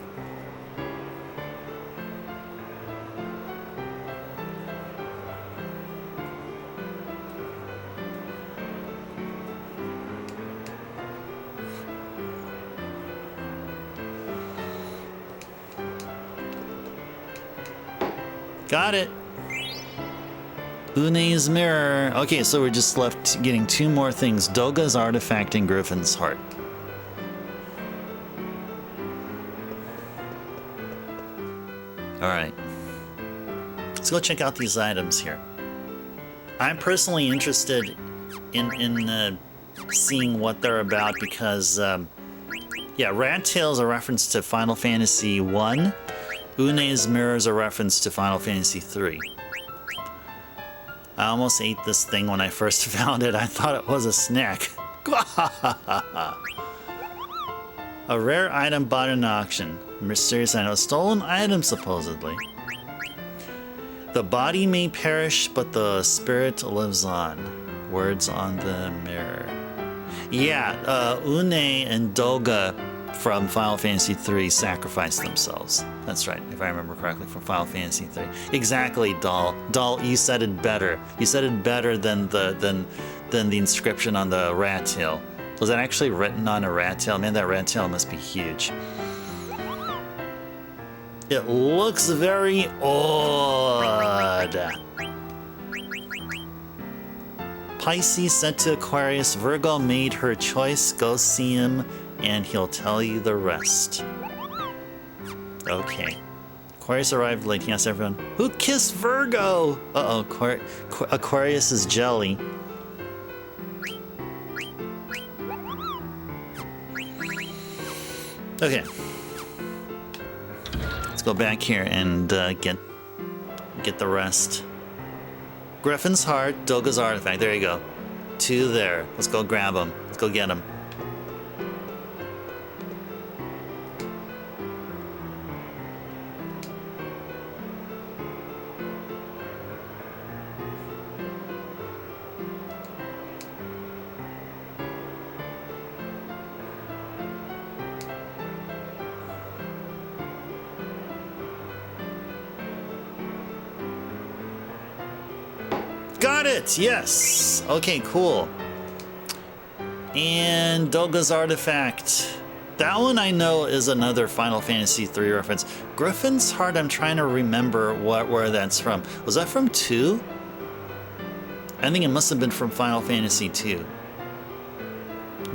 Got it. Une's mirror. Okay, so we're just left getting 2 more things. Doga's artifact and Griffin's heart. Alright. Let's go check out these items here. I'm personally interested in seeing what they're about because, yeah, Rat Tail's a reference to Final Fantasy I. Une's mirror is a reference to Final Fantasy III. I almost ate this thing when I first found it. I thought it was a snack. A rare item bought in auction. Mysterious item. A stolen item, supposedly. The body may perish, but the spirit lives on. Words on the mirror. Yeah, Une and Doga from Final Fantasy III sacrificed themselves. That's right, if I remember correctly, from Final Fantasy III. Exactly, Doll. Doll, you said it better. You said it better than the inscription on the rat tail. Was that actually written on a rat tail? Man, that rat tail must be huge. It looks very odd. Pisces said to Aquarius, Virgo made her choice. Go see him and he'll tell you the rest. Okay. Aquarius arrived late. He asked everyone, who kissed Virgo? Uh-oh, Aquarius is jelly. Okay. Let's go back here and get the rest. Griffin's heart, Doga's artifact. There you go. 2 there. Let's go grab them. Let's go get them. Got it! Yes! Okay, cool. And Doga's artifact. That one I know is another Final Fantasy III reference. Griffin's heart, I'm trying to remember where that's from. Was that from 2? I think it must have been from Final Fantasy II.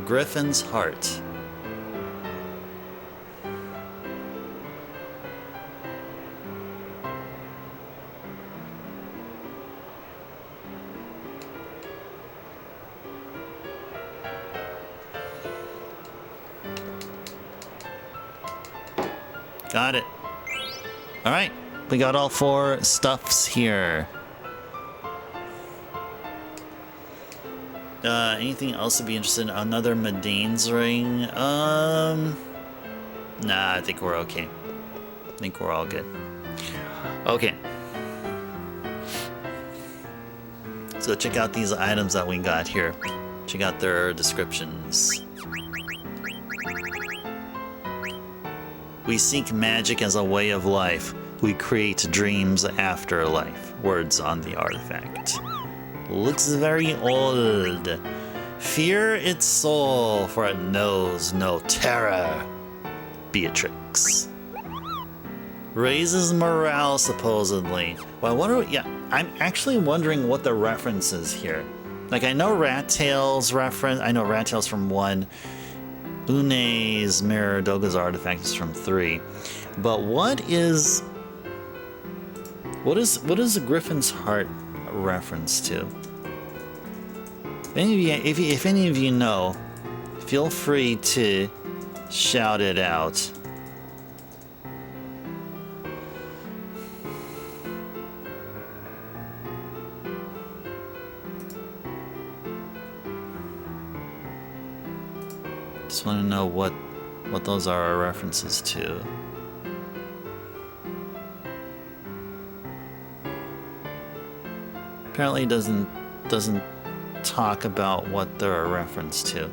Griffin's heart. Got it. All right, we got all 4 stuffs here. Anything else to be interested in? Another Madane's ring? Nah, I think we're okay. I think we're all good. Okay. Let's go check out these items that we got here. Check out their descriptions. We seek magic as a way of life. We create dreams after life. Words on the artifact. Looks very old. Fear its soul, for it knows no terror. Beatrix. Raises morale, supposedly. Well, I wonder, yeah, I'm actually wondering what the reference is here. Like, I know Rat Tail's reference, I know Rat Tail's from 1. Une's mirror, Doga's artifact is from 3. But what is the Griffin's heart a reference to? If any of you know, feel free to shout it out. Just want to know what those are references to. Apparently doesn't talk about what they're a reference to.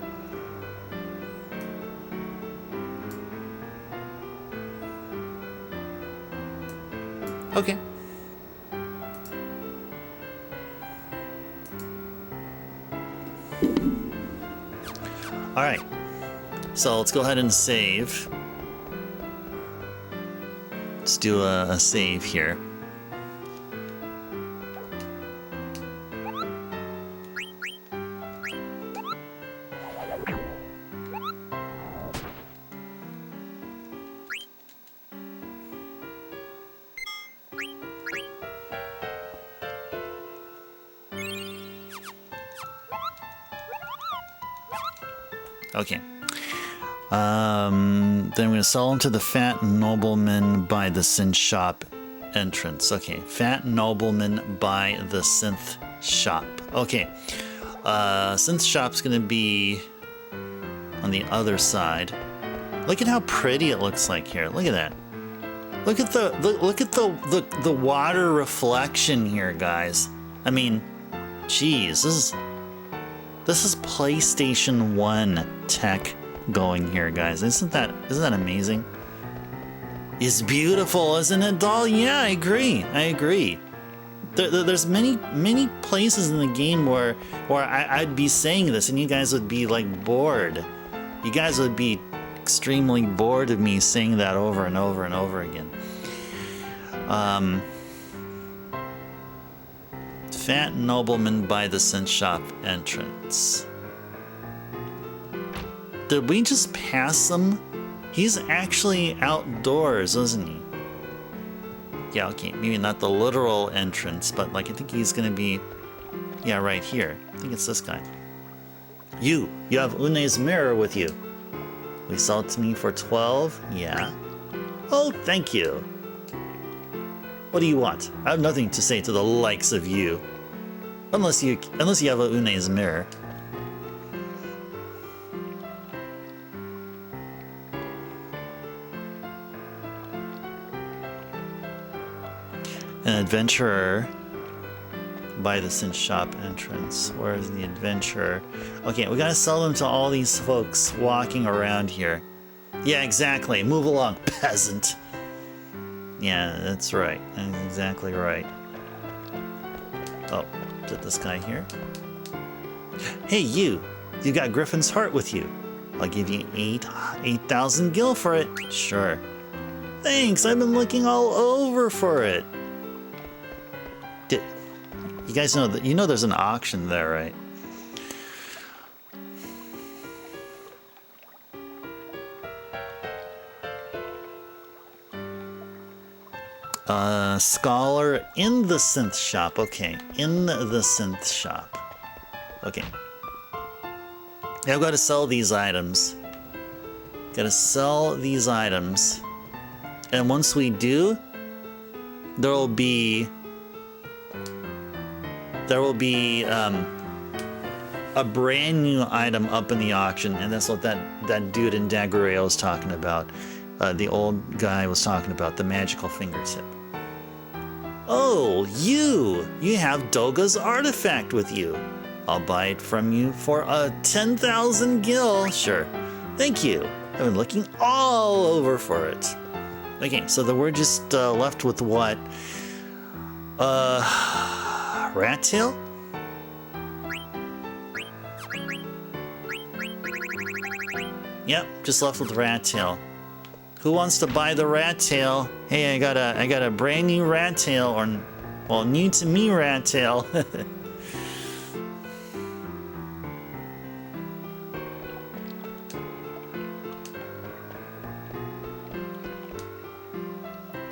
Okay. All right. So let's go ahead and save. Let's do a save here. Okay. Then we're gonna sell them to the fat nobleman by the synth shop entrance. Okay, fat nobleman by the synth shop. Okay, synth shop's gonna be on the other side. Look at how pretty it looks like here. Look at that. Look at the water reflection here, guys. I mean, geez, this is PlayStation 1 tech going here, guys. Isn't that amazing? It's beautiful, isn't it, doll? Yeah, I agree. There's many places in the game where I'd be saying this and you guys would be like bored. You guys would be extremely bored of me saying that over and over and over again. Fat nobleman by the synth shop entrance. Did we just pass him? He's actually outdoors, isn't he? Yeah, okay, maybe not the literal entrance, but like I think he's gonna be, yeah, right here. I think it's this guy. You have Une's mirror with you. We sell it to me for 12? Yeah. Oh, thank you. What do you want? I have nothing to say to the likes of you. Unless you have a Une's mirror. An adventurer by the synth shop entrance. Where is the adventurer? Okay, we gotta sell them to all these folks walking around here. Yeah, exactly. Move along, peasant. Yeah, that's right. That's exactly right. Oh, is it this guy here? Hey, you got Griffin's heart with you. I'll give you 8,000 gil for it. Sure. Thanks, I've been looking all over for it. You guys know that there's an auction there, right? Scholar in the synth shop. Okay, in the synth shop. Okay. Yeah, I've got to sell these items. Gotta sell these items. And once we do, there will be a brand new item up in the auction, and that's what that dude in Daguerreo was talking about. The old guy was talking about the magical fingertip. Oh, you have Doga's artifact with you. I'll buy it from you for 10,000 gil. Sure. Thank you. I've been looking all over for it. Okay, so we're just left with what? Rat tail? Yep, just left with rat tail. Who wants to buy the rat tail? Hey, I got a brand new rat tail, or well, new to me rat tail.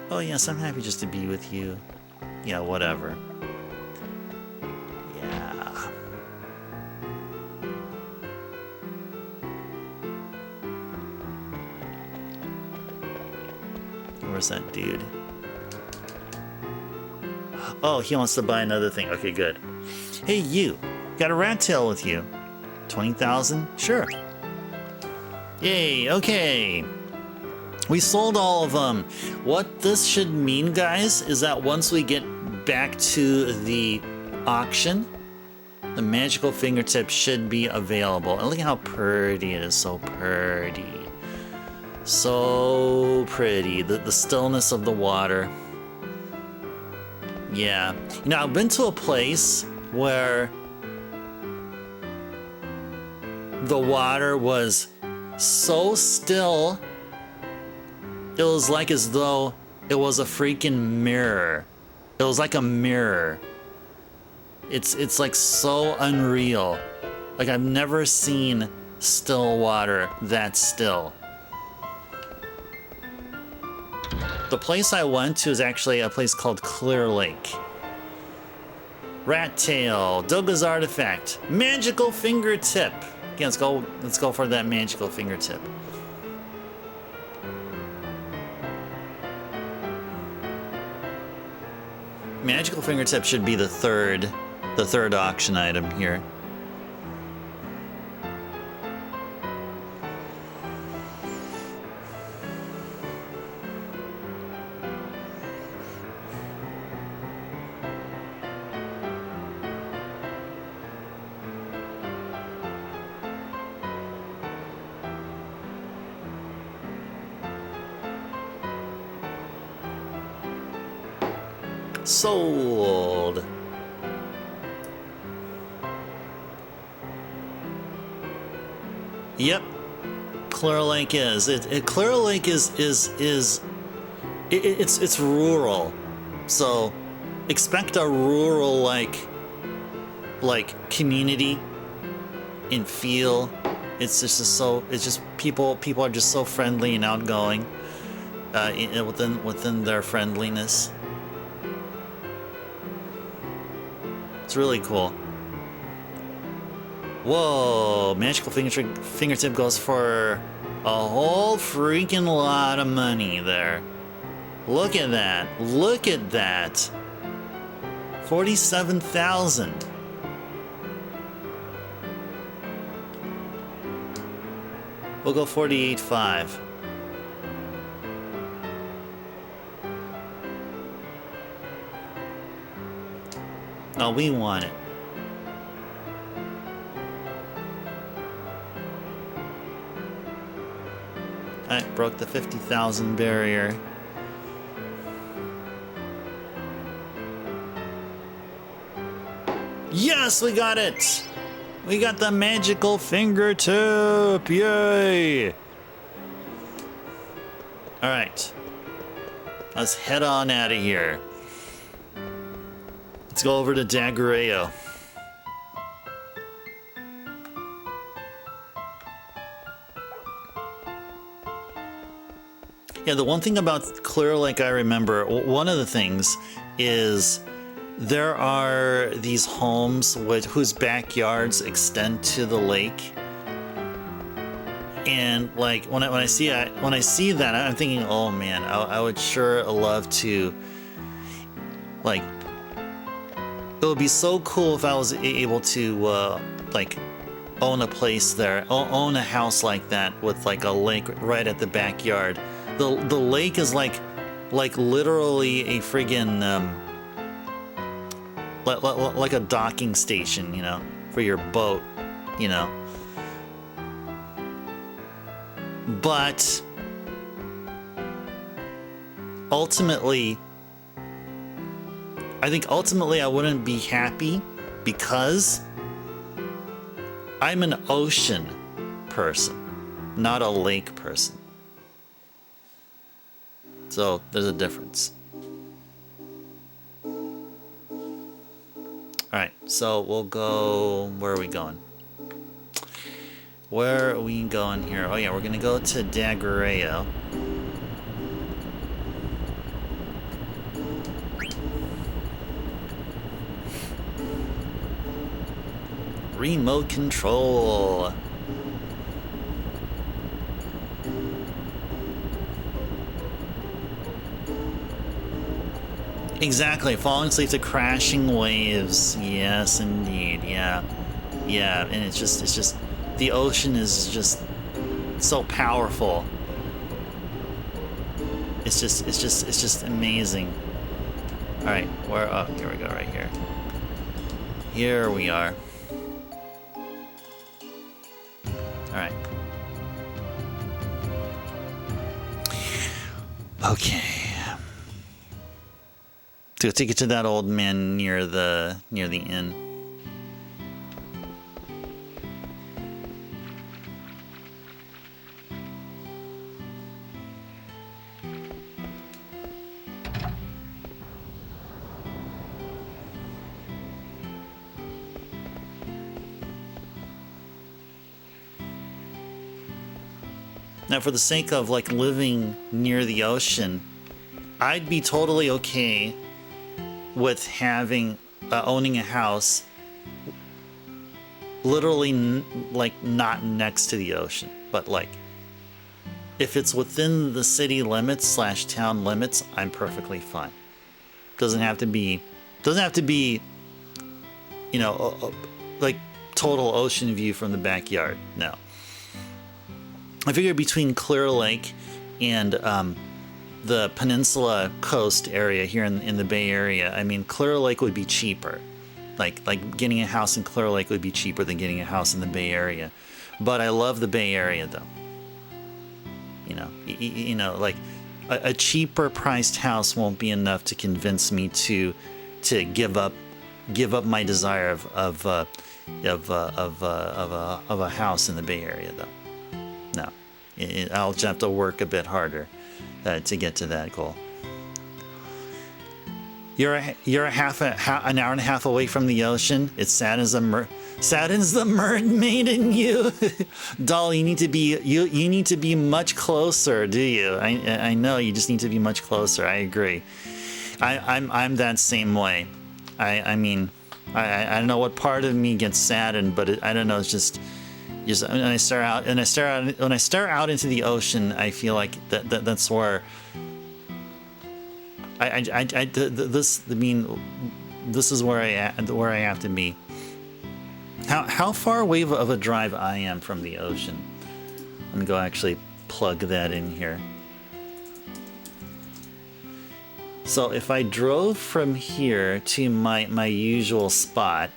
Oh yes, I'm happy just to be with you. Yeah, whatever. Yeah. Where's that dude? Oh, he wants to buy another thing. Okay, good. Hey, you. Got a rat tail with you. 20,000? Sure. Yay, okay. We sold all of them. What this should mean, guys, is that once we get back to the auction, the magical fingertip should be available. And look at how pretty it is. So pretty. So pretty. The stillness of the water. Yeah. You know, I've been to a place where the water was so still, it was like as though it was a freaking mirror. It was like a mirror. It's like so unreal. Like I've never seen still water that still. The place I went to is actually a place called Clear Lake. Rat tail, Doga's artifact, magical fingertip. Yeah, let's go for that magical fingertip. Magical fingertip should be the third auction item here. Sold. Yep, Clear Lake is. Clear Lake is it's rural, so expect a rural like community and feel. It's just people are just so friendly and outgoing within their friendliness. It's really cool. Whoa, magical fingertip goes for a whole freaking lot of money there. Look at that. Look at that. 47,000. We'll go 48.5. Oh, we want it. Alright, broke the 50,000 barrier. Yes, we got it! We got the magical fingertip! Yay! Alright. Let's head on out of here. Let's go over to Daguerreo. Yeah, the one thing about Clear Lake I remember, one of the things is there are these homes whose backyards extend to the lake. And like when I see that, I'm thinking, oh man, I would sure love to, like, it would be so cool if I was able to like own a place there, own a house like that with like a lake right at the backyard. The lake is like literally a friggin' like a docking station, you know, for your boat, you know. But ultimately, I think I wouldn't be happy because I'm an ocean person, not a lake person. So there's a difference. Alright, so we'll go... Where are we going? Where are we going here? Oh yeah, we're gonna go to Daguerreo. Remote control. Exactly, falling asleep to crashing waves. Yes, indeed. Yeah, yeah, and it's just the ocean is just so powerful. It's just amazing. All right, where? Oh, here we go, right here. Here we are. All right. Okay. To take it to that old man near the inn. Now, for the sake of like living near the ocean, I'd be totally okay with having owning a house literally like not next to the ocean, but like if it's within the city limits slash town limits, I'm perfectly fine. Doesn't have to be, you know, like total ocean view from the backyard. No. I figure between Clear Lake and the Peninsula Coast area here in the Bay Area, I mean, Clear Lake would be cheaper. Like getting a house in Clear Lake would be cheaper than getting a house in the Bay Area. But I love the Bay Area though. You know, like a cheaper priced house won't be enough to convince me to give up my desire of a house in the Bay Area though. No, I'll just have to work a bit harder to get to that goal. You're an hour and a half away from the ocean. It saddens the mermaid in you. Doll, you need to be much closer, do you? I know you just need to be much closer. I agree. I'm that same way. I mean, I don't know what part of me gets saddened, but I don't know. It's just when I stare out into the ocean, I feel like that's where this is where I have to be. How far away of a drive I am from the ocean? I'm gonna go actually plug that in here. So if I drove from here to my usual spot,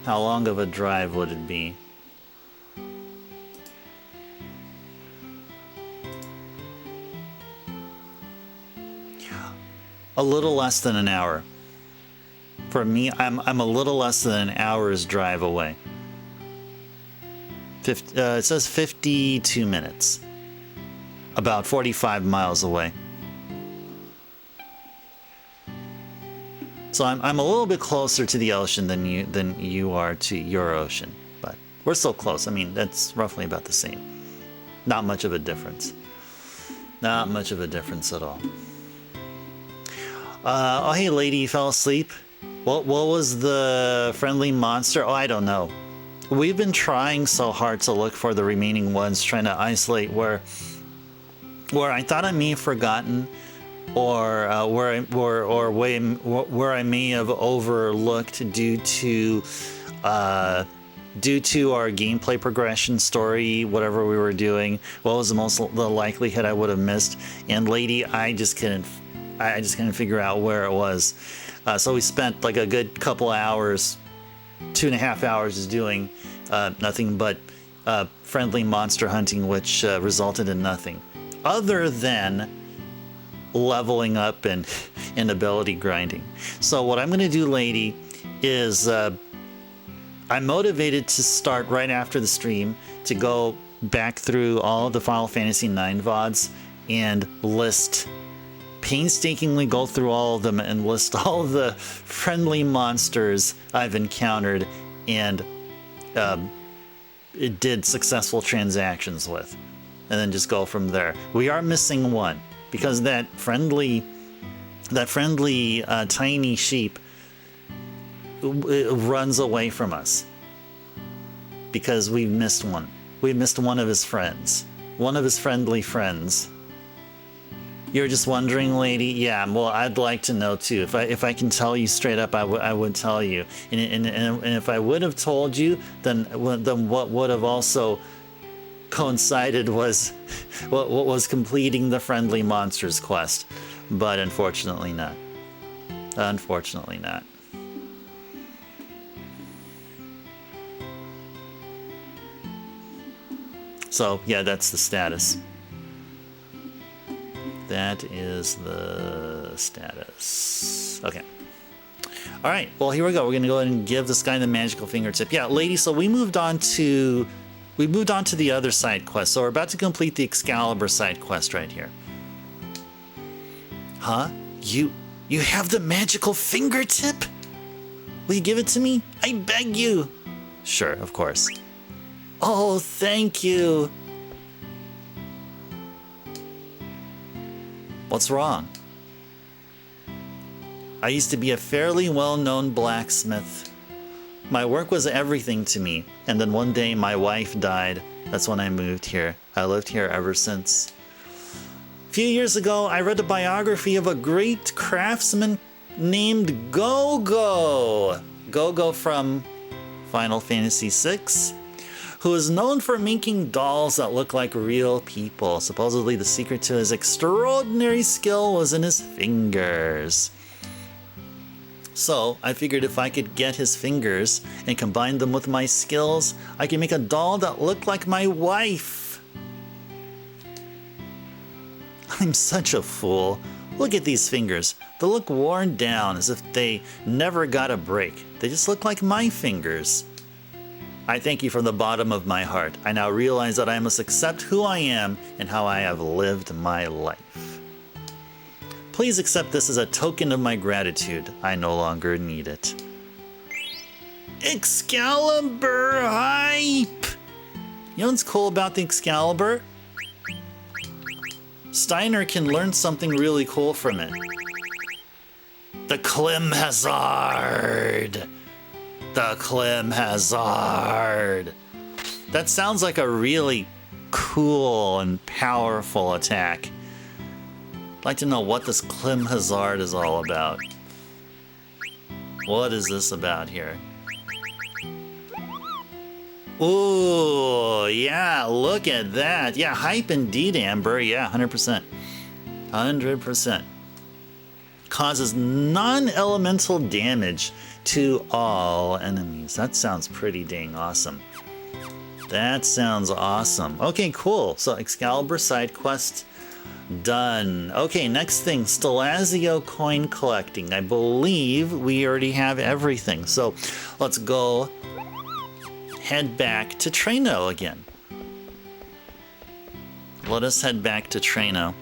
how long of a drive would it be? A little less than an hour. For me, I'm a little less than an hour's drive away. It says 52 minutes. About 45 miles away. So I'm a little bit closer to the ocean than you are to your ocean, but we're still close. I mean, that's roughly about the same. Not much of a difference. Not much of a difference at all. Oh, hey, lady, you fell asleep? What was the friendly monster? Oh, I don't know. We've been trying so hard to look for the remaining ones, trying to isolate where I thought I may have forgotten, or where I may have overlooked due to our gameplay progression story, whatever we were doing. What was the likelihood I would have missed? And lady, I just couldn't figure out where it was. So we spent like a good couple hours, 2.5 hours, just doing nothing but friendly monster hunting, which resulted in nothing other than leveling up and ability grinding. So what I'm going to do, lady, is I'm motivated to start right after the stream to go back through all of the Final Fantasy IX VODs and painstakingly go through all of them and list all of the friendly monsters I've encountered and it did successful transactions with, and then just go from there. We are missing one because that friendly tiny sheep runs away from us because we missed one. We missed one of his friends, one of his friendly friends. You're just wondering, lady? Yeah, well, I'd like to know too. If I can tell you straight up, I would tell you. And if I would have told you, then what would have also coincided was what was completing the friendly monsters quest. But unfortunately not. Unfortunately not. So yeah, that's the status. That is the status. Okay. All right. Well, here we go. We're going to go ahead and give this guy the magical fingertip. Yeah, lady. So we moved on to the other side quest. So we're about to complete the Excalibur side quest right here. Huh? You have the magical fingertip? Will you give it to me? I beg you. Sure, of course. Oh, thank you. What's wrong? I used to be a fairly well-known blacksmith. My work was everything to me, and then one day my wife died. That's when I moved here. I lived here ever since. A few years ago, I read a biography of a great craftsman named Go-Go. Go-Go from Final Fantasy VI, who is known for making dolls that look like real people. Supposedly the secret to his extraordinary skill was in his fingers. So I figured if I could get his fingers and combine them with my skills, I could make a doll that looked like my wife. I'm such a fool. Look at these fingers. They look worn down as if they never got a break. They just look like my fingers. I thank you from the bottom of my heart. I now realize that I must accept who I am and how I have lived my life. Please accept this as a token of my gratitude. I no longer need it. Excalibur hype! You know what's cool about the Excalibur? Steiner can learn something really cool from it. The Klim Hazard! The Klim Hazard! That sounds like a really cool and powerful attack. I'd like to know what this Klim Hazard is all about. What is this about here? Ooh, yeah, look at that. Yeah, hype indeed, Amber. Yeah, 100%. 100%. Causes non-elemental damage to all enemies. That sounds pretty dang awesome. That sounds awesome. Okay, cool. So Excalibur side quest done. Okay, next thing, Stelazio coin collecting. I believe we already have everything. So let's go head back to Treno again. Let us head back to Treno.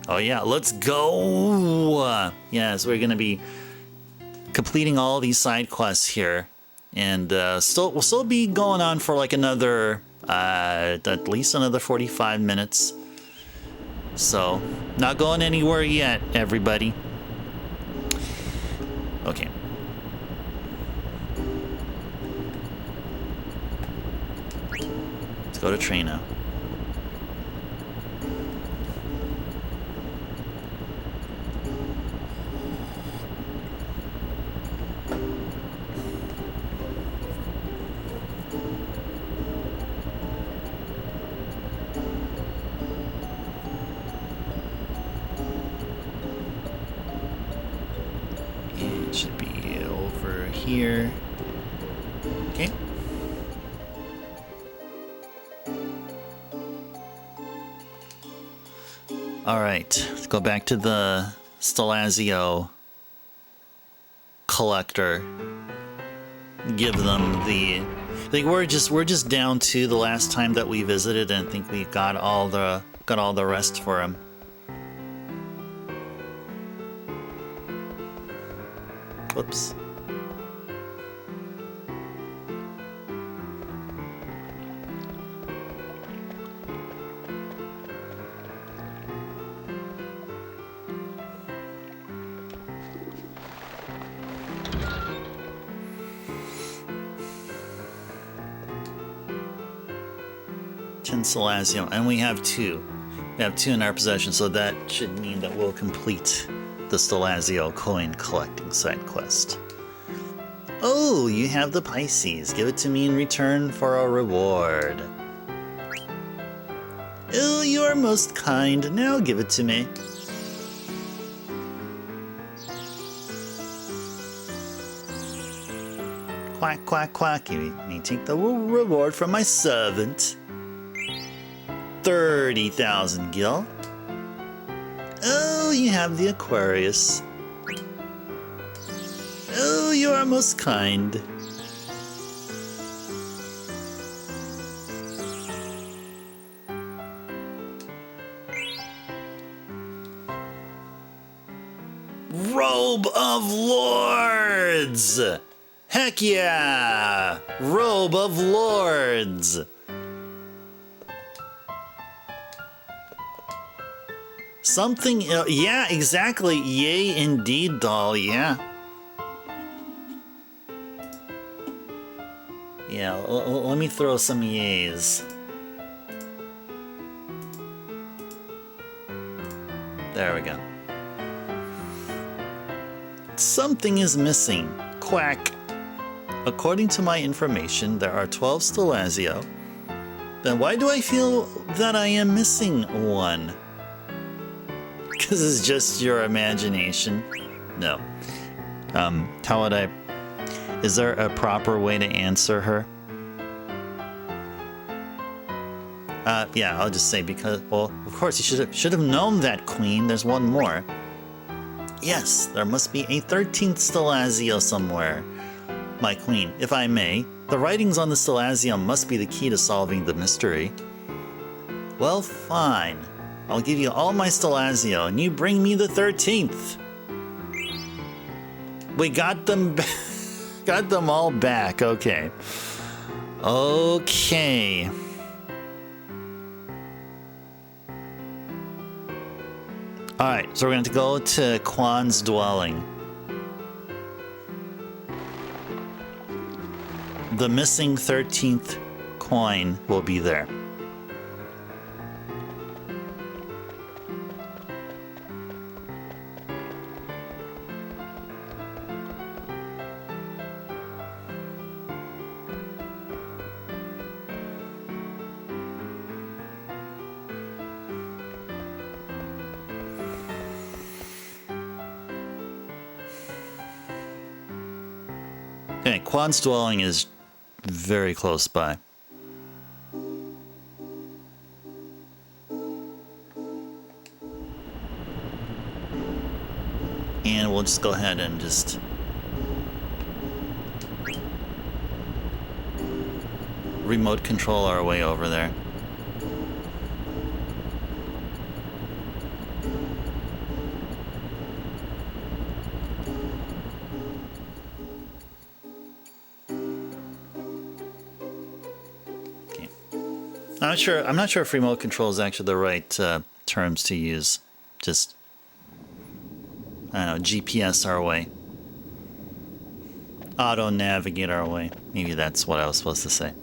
Oh yeah, let's go! Yes, we're gonna be completing all these side quests here, and we'll still be going on for like another at least another 45 minutes. So not going anywhere yet, everybody. Okay. Let's go to Treno. Here. Okay. All right, let's go back to the Stelazio collector. Give them the. I think we're just down to the last time that we visited, and I think we got all the rest for him. Whoops. Stelazio, and we have two. We have two in our possession, so that should mean that we'll complete the Stelazio coin collecting side quest. Oh, you have the Pisces. Give it to me in return for a reward. Oh, you are most kind. Now give it to me. Quack, quack, quack. You may take the reward from my servant. 30,000 gil. Oh, you have the Aquarius. Oh, you are most kind. Robe of Lords! Heck yeah! Robe of Lords! Something, yeah, exactly. Yay, indeed, doll, yeah. Yeah, let me throw some yays. There we go. Something is missing. Quack. According to my information, there are 12 Stelazio. Then why do I feel that I am missing one? Because it's just your imagination. No. How would I... Is there a proper way to answer her? Yeah, I'll just say because... Well, of course, you should have known that, Queen. There's one more. Yes, there must be a 13th Stelazio somewhere. My Queen, if I may, the writings on the Stelazio must be the key to solving the mystery. Well, fine. I'll give you all my Stelazio, and you bring me the 13th. We got them, got them all back. Okay. Okay. All right, so we're going to go to Quan's dwelling. The missing 13th coin will be there. Okay, Quan's dwelling is very close by. And we'll just go ahead and just remote control our way over there. I'm not sure if remote control is actually the right terms to use. Just, I don't know, GPS our way. Auto navigate our way. Maybe that's what I was supposed to say.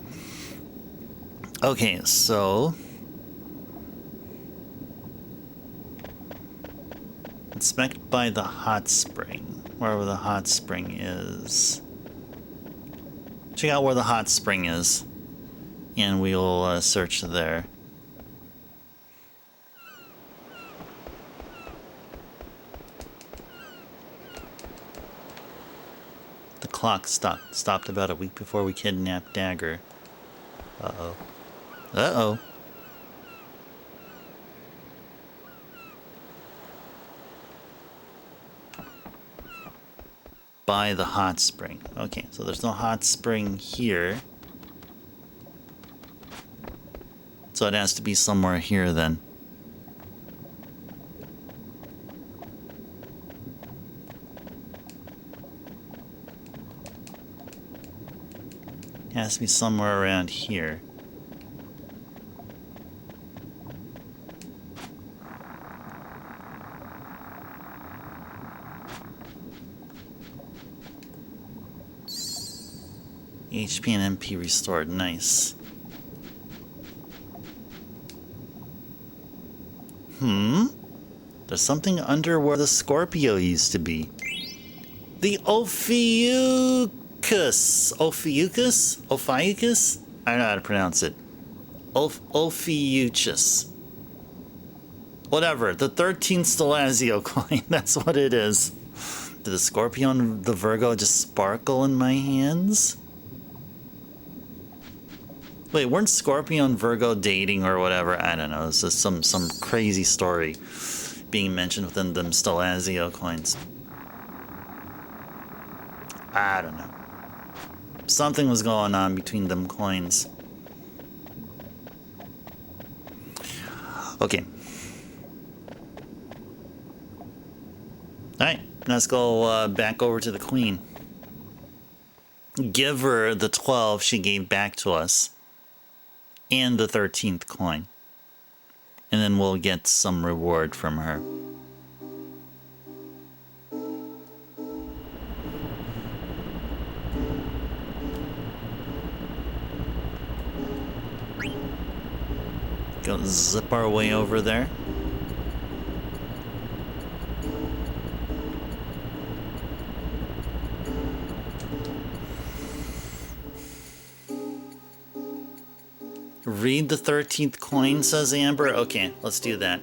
Okay, so inspect by the hot spring, wherever the hot spring is. Check out where the hot spring is. And we'll search there. The clock stopped about a week before we kidnapped Dagger. Uh-oh. Uh-oh. By the hot spring. Okay, so there's no hot spring here. So it has to be somewhere here then. It has to be somewhere around here. HP and MP restored. Nice. There's something under where the Scorpio used to be. The Ophiuchus. Ophiuchus? Ophiuchus? I don't know how to pronounce it. Ophiuchus. Whatever. The 13th Stelazio coin. That's what it is. Did the Scorpio and the Virgo just sparkle in my hands? Wait, weren't Scorpio and Virgo dating or whatever? I don't know. It's just some crazy story being mentioned within them Stelazio coins. I don't know. Something was going on between them coins. Okay. Alright, Let's go back over to the queen. Give her the 12 she gave back to us. And the 13th coin. And then we'll get some reward from her. Go zip our way over there. Read the 13th coin, says Amber. Okay, let's do that.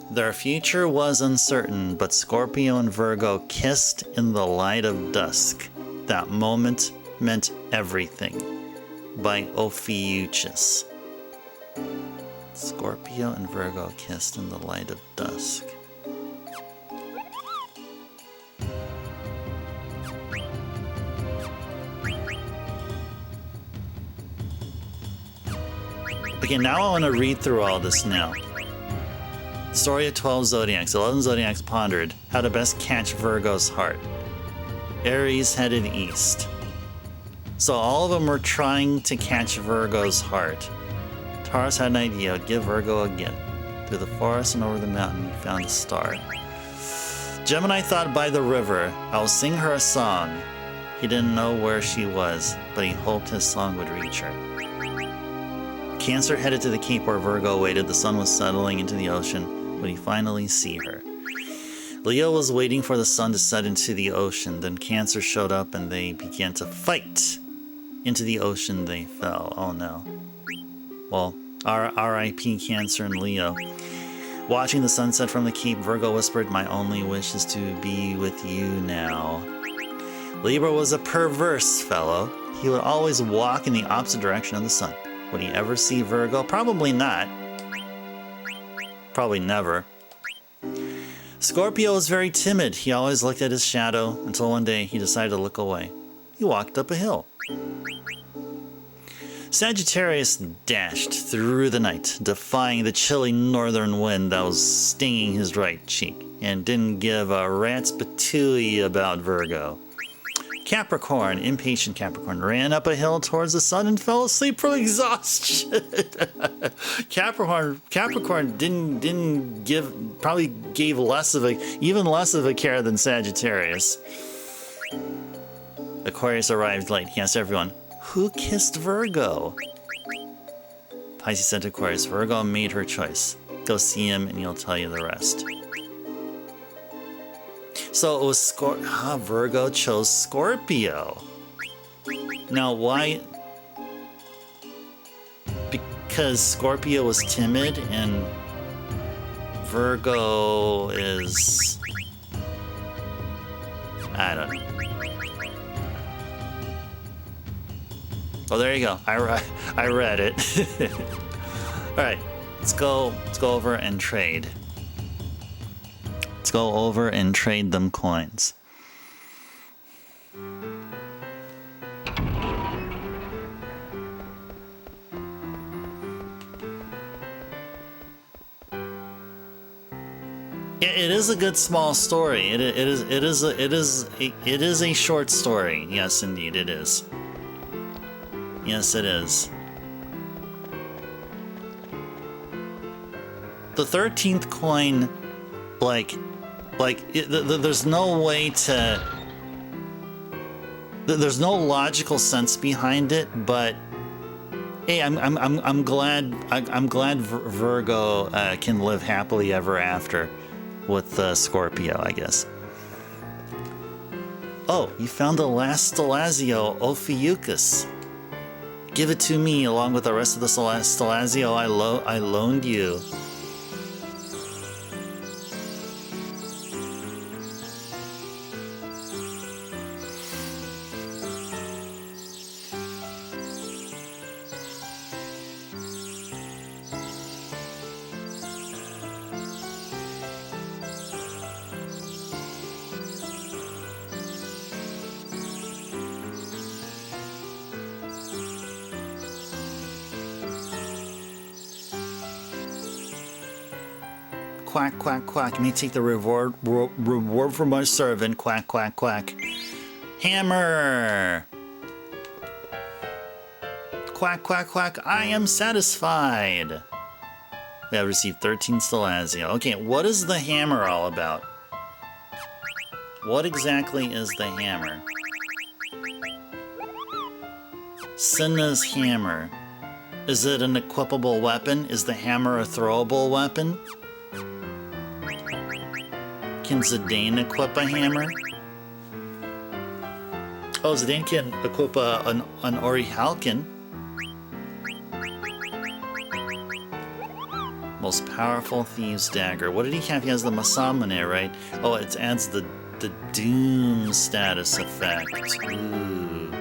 Their future was uncertain, but Scorpio and Virgo kissed in the light of dusk. That moment meant everything. By Ophiuchus. Scorpio and Virgo kissed in the light of dusk. Okay, now I want to read through all this now. Story of 12 Zodiacs. 11 Zodiacs pondered how to best catch Virgo's heart. Aries headed east. So all of them were trying to catch Virgo's heart. Taurus had an idea. Give Virgo a gift. Through the forest and over the mountain, he found a star. Gemini thought by the river, I'll sing her a song. He didn't know where she was, but he hoped his song would reach her. Cancer headed to the cape where Virgo waited. The sun was settling into the ocean when he finally see her. Leo was waiting for the sun to set into the ocean. Then Cancer showed up and they began to fight. Into the ocean they fell. Oh no. Well, R.I.P. Cancer and Leo. Watching the sunset from the cape, Virgo whispered, my only wish is to be with you now. Libra was a perverse fellow. He would always walk in the opposite direction of the sun. Would he ever see Virgo? Probably not. Probably never. Scorpio was very timid. He always looked at his shadow until one day he decided to look away. He walked up a hill. Sagittarius dashed through the night, defying the chilly northern wind that was stinging his right cheek, and didn't give a rat's patooey about Virgo. Capricorn, impatient Capricorn, ran up a hill towards the sun and fell asleep from exhaustion. Capricorn didn't give, probably gave even less of a care than Sagittarius. Aquarius arrived late. He asked everyone, who kissed Virgo? Pisces said to Aquarius, Virgo made her choice. Go see him and he'll tell you the rest. So it was Virgo chose Scorpio. Now why? Because Scorpio was timid and Virgo is... I don't know. Oh, there you go. I read it. All right, let's go over and trade. Let's go over and trade them coins. It is a good small story. It is a short story. Yes, indeed, it is. Yes, it is. The 13th coin, there's no way to... There's no logical sense behind it, but hey, I'm glad Virgo can live happily ever after with Scorpio, I guess. Oh, you found the last Stelazio, Ophiuchus. Give it to me along with the rest of the Stelazio I loaned you. Quack, quack, quack. May take the reward for my servant. Quack, quack, quack. Hammer! Quack, quack, quack. I am satisfied. We have received 13 Stelazio. Okay, what is the hammer all about? What exactly is the hammer? Cinna's hammer. Is it an equipable weapon? Is the hammer a throwable weapon? Can Zidane equip a hammer? Oh, Zidane can equip an Orichalcon. Most powerful thieves dagger. What did he have? He has the Masamune, right? Oh, it adds the Doom status effect. Ooh.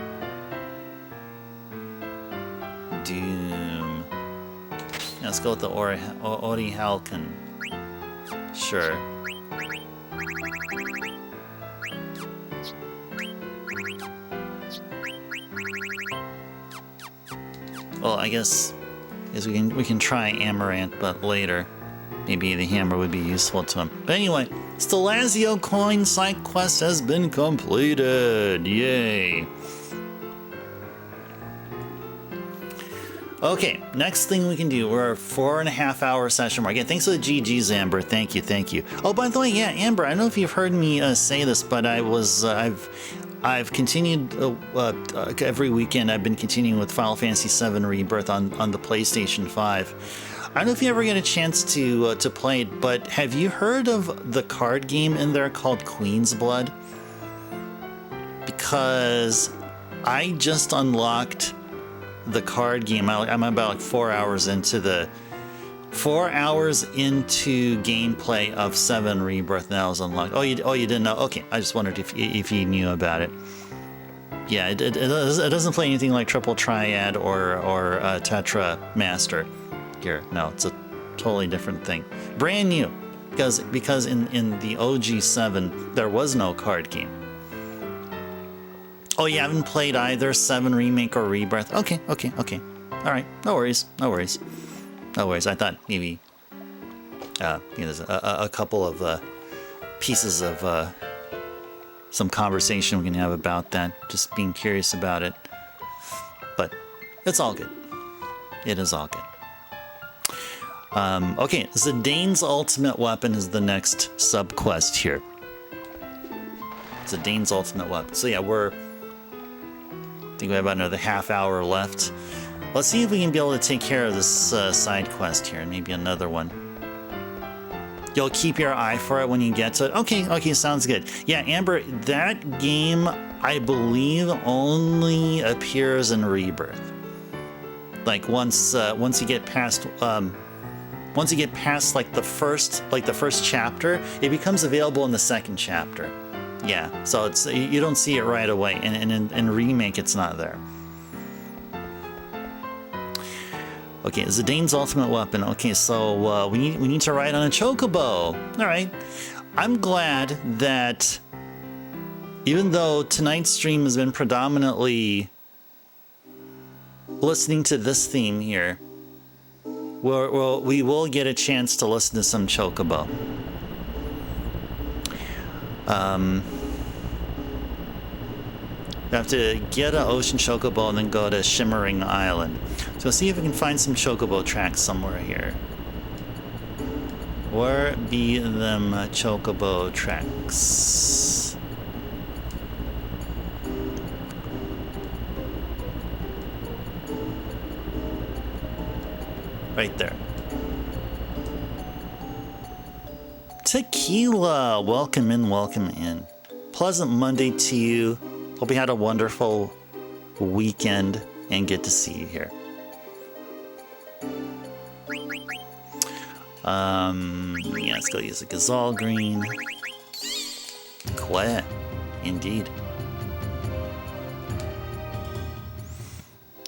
Doom. Yeah, let's go with the Orichalcon. Sure. Well, I guess we can try Amaranth, but later. Maybe the hammer would be useful to him. But anyway, Stelazio coin side quest has been completed. Yay. Okay, next thing we can do, we're a 4.5 hour session mark. Again, thanks for the GGs, Amber. Thank you, thank you. Oh, by the way, yeah, Amber, I don't know if you've heard me say this, but I've continued every weekend. I've been continuing with Final Fantasy VII Rebirth on the PlayStation 5. I don't know if you ever get a chance to play it, but have you heard of the card game in there called Queen's Blood? Because I just unlocked the card game. I'm about like 4 hours into gameplay of 7 Rebirth. Now is unlocked. Oh, you didn't know? Okay, I just wondered if you knew about it. Yeah, it doesn't play anything like Triple Triad or Tetra Master here. No, it's a totally different thing. Brand new, because in the OG 7 there was no card game. Oh, you haven't played either 7 Remake or Rebirth? Okay. All right, no worries. I thought maybe there's a couple of pieces of some conversation we can have about that. Just being curious about it, but it's all good. It is all good. Okay, Zidane's ultimate weapon is the next sub-quest here. Zidane's ultimate weapon. So yeah, I think we have about another half hour left. Let's see if we can be able to take care of this side quest here, and maybe another one. You'll keep your eye for it when you get to it. Okay, sounds good. Yeah, Amber, that game, I believe, only appears in Rebirth. Like once you get past like the first chapter, it becomes available in the second chapter. Yeah, so you don't see it right away, and in Remake it's not there. Okay, Zidane's ultimate weapon. Okay, so we need to ride on a chocobo. All right, I'm glad that even though tonight's stream has been predominantly listening to this theme here, we will get a chance to listen to some chocobo. We have to get an ocean chocobo and then go to Shimmering Island. So see if we can find some chocobo tracks somewhere here. Where be them chocobo tracks? Right there. Tequila! Welcome in. Pleasant Monday to you. Hope you had a wonderful weekend and get to see you here. Yeah, let's go use a Gazal Green. Quet, indeed.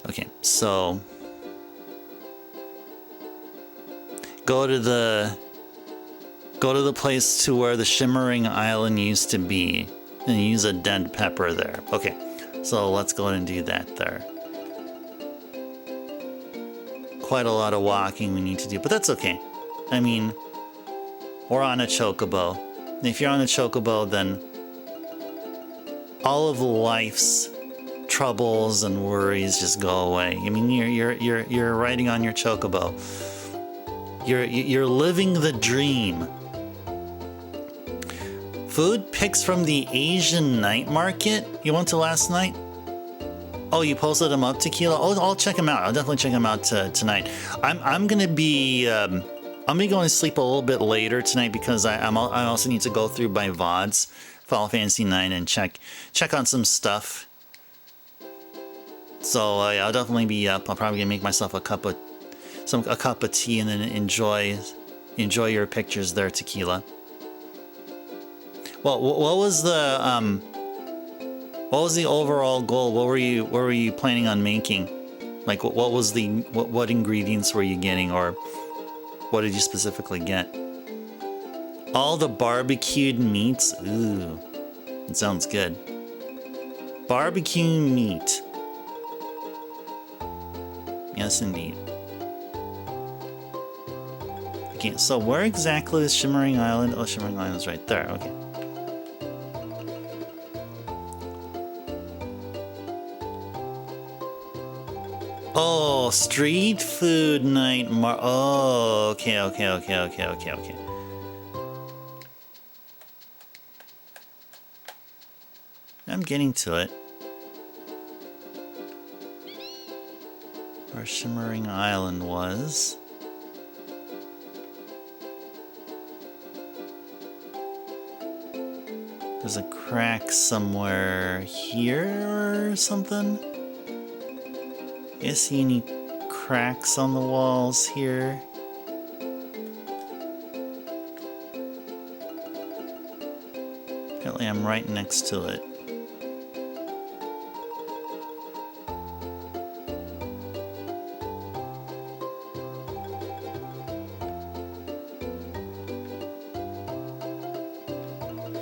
Okay, so go to the place to where the Shimmering Island used to be and use a dead pepper there. Okay, so let's go ahead and do that there. Quite a lot of walking we need to do, but that's okay. I mean, or on a chocobo. And if you're on a chocobo, then all of life's troubles and worries just go away. I mean, you're riding on your chocobo. You're living the dream. Food pics from the Asian night market you went to last night? Oh, you posted them up, Tequila? Oh, I'll check them out. I'll definitely check them out tonight. I'm gonna be going to sleep a little bit later tonight because I also need to go through my VODs, Final Fantasy IX, and check on some stuff. So yeah, I'll definitely be up. I'll probably make myself a cup of tea and then enjoy your pictures there, Tequila. Well, what was the overall goal? What were you planning on making? Like, what ingredients were you getting, or what did you specifically get? All the barbecued meats. Ooh, it sounds good. Barbecue meat. Yes, indeed. Okay, so where exactly is Shimmering Island? Oh, Shimmering Island's right there. Okay. Oh, street food night. Oh, okay. I'm getting to it. Where Shimmering Island was. There's a crack somewhere here or something. You see any cracks on the walls here? Apparently I'm right next to it.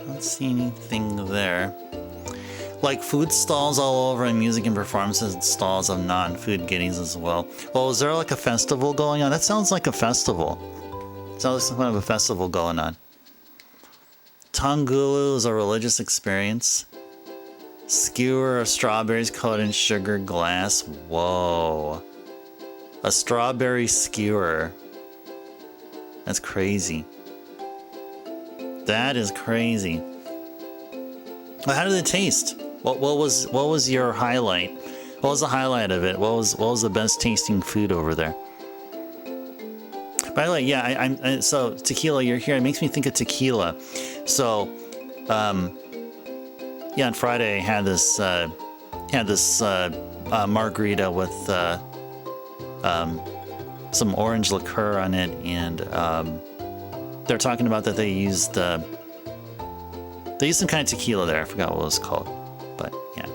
Don't see anything there. Like food stalls all over and music and performances stalls of non-food goodies as well. Well, is there like a festival going on? That sounds like a festival. Sounds like some kind of a festival going on. Tongulu is a religious experience. Skewer of strawberries coated in sugar glass. Whoa. A strawberry skewer. That's crazy. That is crazy. Well, how did it taste? What was your highlight? What was the highlight of it? What was the best tasting food over there? By the way, yeah, so Tequila, you're here. It makes me think of tequila. So, yeah, on Friday I had this margarita with some orange liqueur on it, and they're talking about that they used some kind of tequila there. I forgot what it was called, but yeah.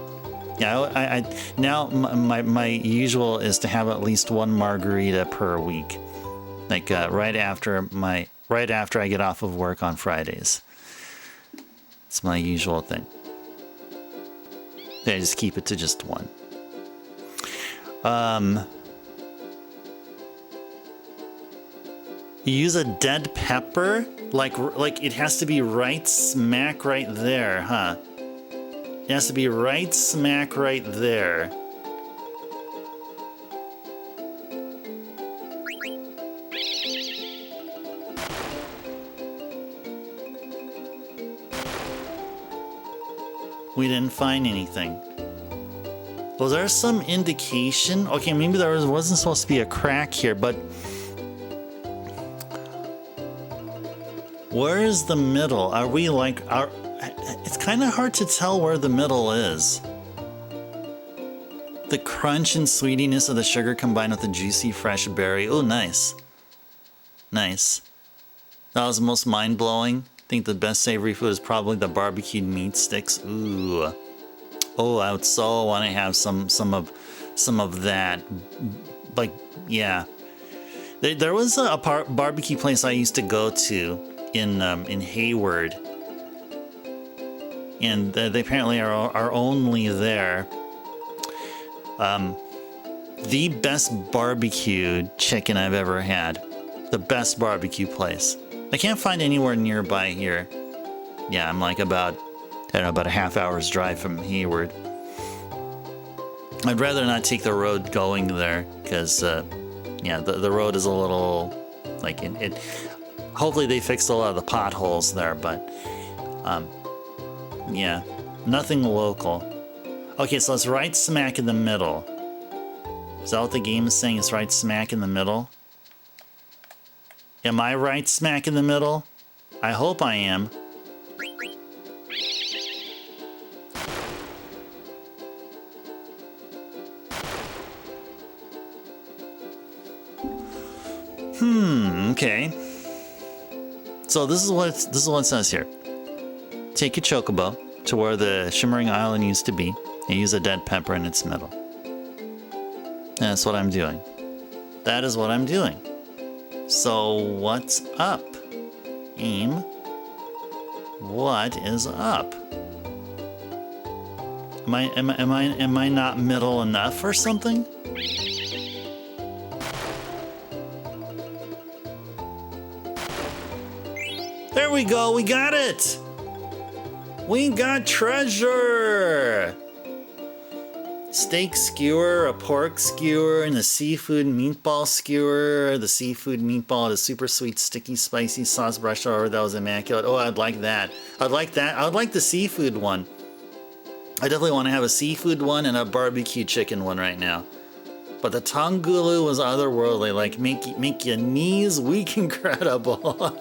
I now my usual is to have at least one margarita per week, like right after I get off of work on Fridays. It's my usual thing. I just keep it to just one. You use a dead pepper, like it has to be right smack right there, huh? It has to be right smack right there. We didn't find anything. Was there some indication? Okay, maybe there wasn't supposed to be a crack here, but where is the middle? Are we like, it's kind of hard to tell where the middle is. The crunch and sweetiness of the sugar combined with the juicy fresh berry. Oh, nice. Nice. That was the most mind-blowing. I think the best savory food is probably the barbecued meat sticks. Ooh. Oh, I would so want to have some of that. Like, yeah. There was a barbecue place I used to go to in Hayward, and they apparently are only there. The best barbecued chicken I've ever had. The best barbecue place. I can't find anywhere nearby here. Yeah, I'm like about, I don't know, about a half hour's drive from Hayward. I'd rather not take the road going there, because, yeah, the road is a little, like, hopefully they fixed a lot of the potholes there, but, yeah, nothing local. Okay, so it's right smack in the middle. Is that what the game is saying? It's right smack in the middle? Am I right smack in the middle? I hope I am. Okay. So this is what it says here. Take your chocobo to where the shimmering island used to be and use a dead pepper in its middle. And that's what I'm doing. That is what I'm doing. So what's up? Aim. What is up? Am I not middle enough or something? There we go, we got it! We got treasure! Steak skewer, a pork skewer, and a seafood meatball skewer. The seafood meatball, the super sweet, sticky, spicy sauce brushed over. That was immaculate. Oh, I'd like that. I'd like that. I would like the seafood one. I definitely want to have a seafood one and a barbecue chicken one right now. But the tongulu was otherworldly, like make your knees weak incredible.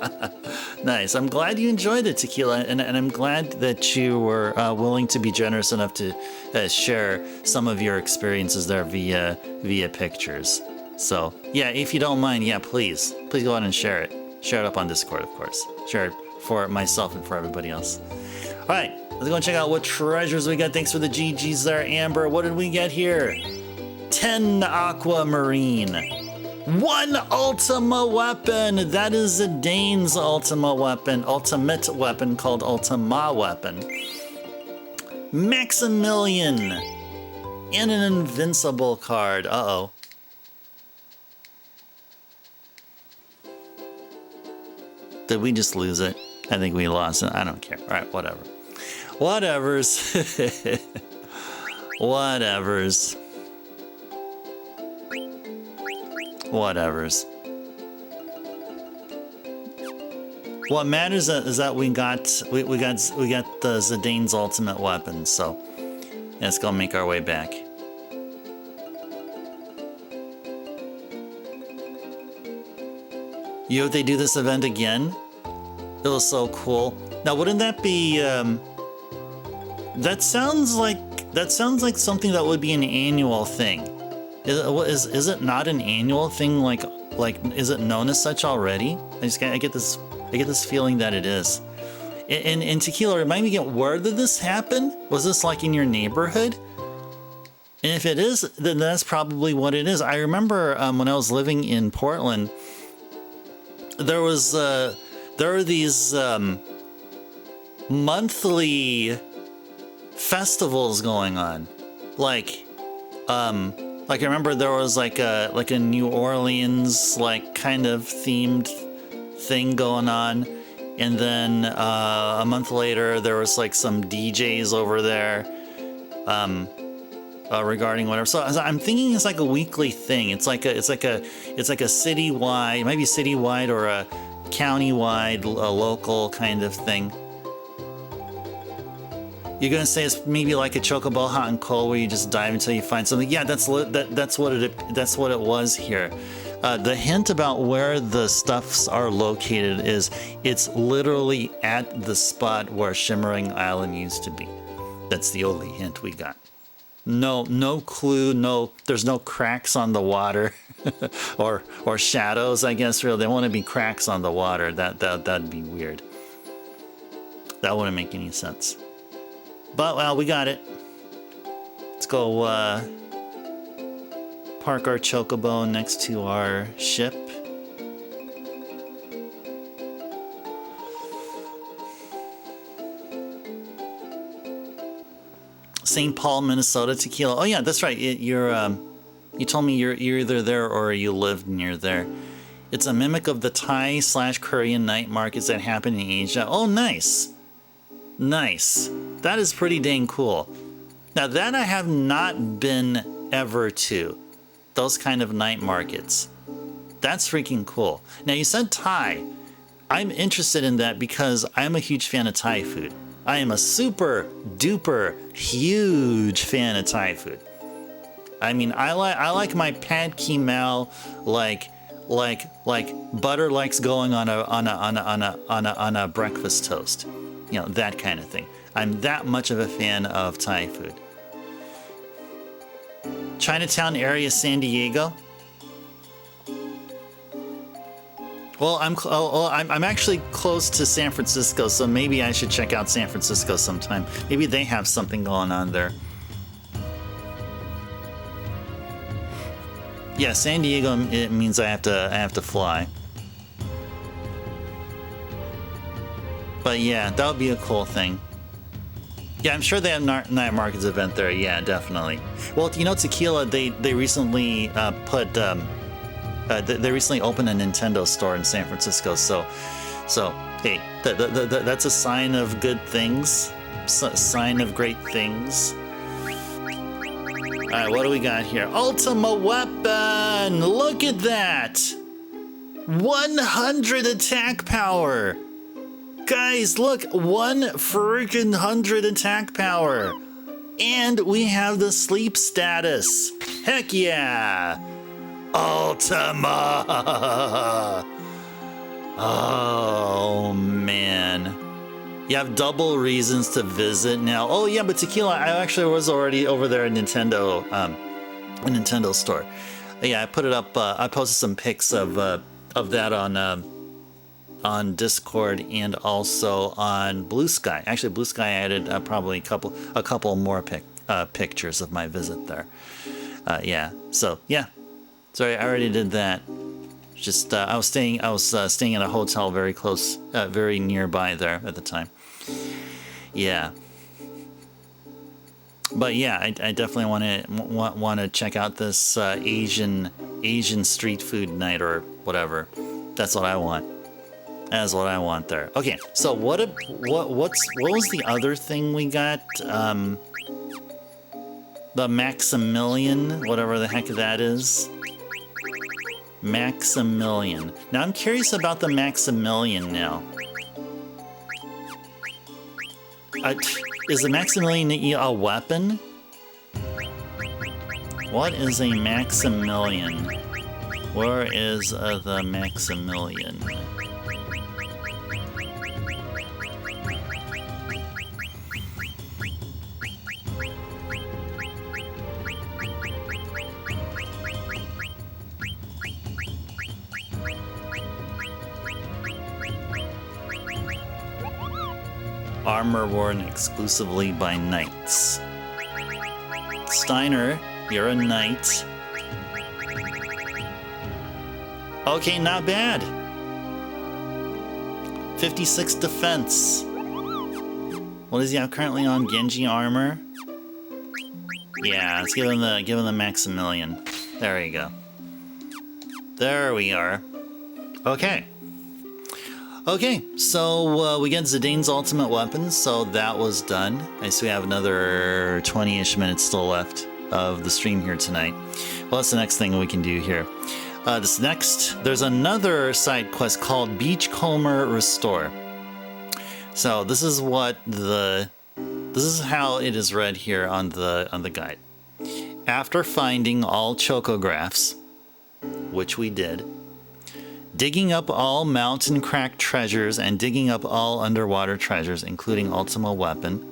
Nice. I'm glad you enjoyed it, Tequila, and I'm glad that you were willing to be generous enough to share some of your experiences there via pictures. So yeah, if you don't mind, yeah, please go ahead and share it. Share it up on Discord, of course. Share it for myself and for everybody else. All right, let's go and check out what treasures we got. Thanks for the GGs there, Amber. What did we get here? 10 aquamarine, 1 ultima weapon. That is Zidane's ultimate weapon called Ultima weapon. Maximilian and an invincible card. Uh-oh. Did we just lose it? I think we lost it. I don't care. All right, whatever. Whatevers. Whatevers. Whatevers. What matters is that we got the Zidane's ultimate weapon. So let's go make our way back. You know, if they do this event again, it was so cool. Now, wouldn't that be? That sounds like something that would be an annual thing. Is it not an annual thing? Like is it known as such already? I get this feeling that it is. And Tequila, remind me again, where did this happen? Was this like in your neighborhood? And if it is, then that's probably what it is. I remember when I was living in Portland, there were these monthly festivals going on, like I remember there was like a New Orleans like kind of themed thing going on, and then a month later there was like some DJs over there regarding whatever. So I'm thinking it's like a weekly thing. It's like a citywide, it might be citywide or a countywide, a local kind of thing. You're gonna say it's maybe like a chocobo hot and cold where you just dive until you find something. Yeah, that's what it was here. The hint about where the stuffs are located is it's literally at the spot where Shimmering Island used to be. That's the only hint we got. No clue. There's no cracks on the water, or shadows. I guess really, there wouldn't be cracks on the water. That'd be weird. That wouldn't make any sense. But, well, we got it. Let's go park our chocobo next to our ship. St. Paul, Minnesota, Tequila. Oh yeah, that's right. You told me you're either there or you lived near there. It's a mimic of the Thai/Korean night markets that happen in Asia. Oh, nice. Nice. That is pretty dang cool. Now that I have not been ever to. Those kind of night markets. That's freaking cool. Now you said Thai. I'm interested in that because I'm a huge fan of Thai food. I am a super duper huge fan of Thai food. I mean, I like my pad ki mao like butter likes going on a breakfast toast. You know, that kind of thing. I'm that much of a fan of Thai food. Chinatown area, San Diego. Well, I'm actually close to San Francisco, so maybe I should check out San Francisco sometime. Maybe they have something going on there. Yeah, San Diego, it means I have to fly. But yeah, that would be a cool thing. Yeah, I'm sure they have night markets event there. Yeah, definitely. Well, you know, Tequila, they recently they recently opened a Nintendo store in San Francisco. So hey, that's a sign of good things. Sign of great things. All right, what do we got here? Ultimate Weapon! Look at that! 100 attack power! Guys, look, 100 attack power. And we have the sleep status. Heck yeah. Ultima. Oh, man. You have double reasons to visit now. Oh, yeah, but Tequila, I actually was already over there at Nintendo, a Nintendo store. Yeah, I put it up. I posted some pics of that on Discord and also on Blue Sky. Actually, Blue Sky added probably a couple more pictures of my visit there. Yeah. So yeah. Sorry, I already did that. Just I was staying at a hotel very close, very nearby there at the time. Yeah. But yeah, I definitely want to check out this Asian street food night or whatever. That's what I want. That's what I want there. Okay, so what was the other thing we got? The Maximilian, whatever the heck that is. Maximilian. Now I'm curious about the Maximilian now. Is the Maximilian a weapon? What is a Maximilian? Where is the Maximilian? Armor worn exclusively by knights. Steiner, you're a knight. Okay, not bad. 56 defense. What does he have currently on? Genji armor? Yeah, let's give him the Maximilian. There you go. There we are. Okay. Okay, so we get Zidane's ultimate weapon, so that was done. I see we have another 20-ish minutes still left of the stream here tonight. Well, that's the next thing we can do here. There's another side quest called Beachcomber Restore. So this is how it is read here on the guide. After finding all chocographs, which we did, digging up all mountain crack treasures and digging up all underwater treasures, including Ultima Weapon,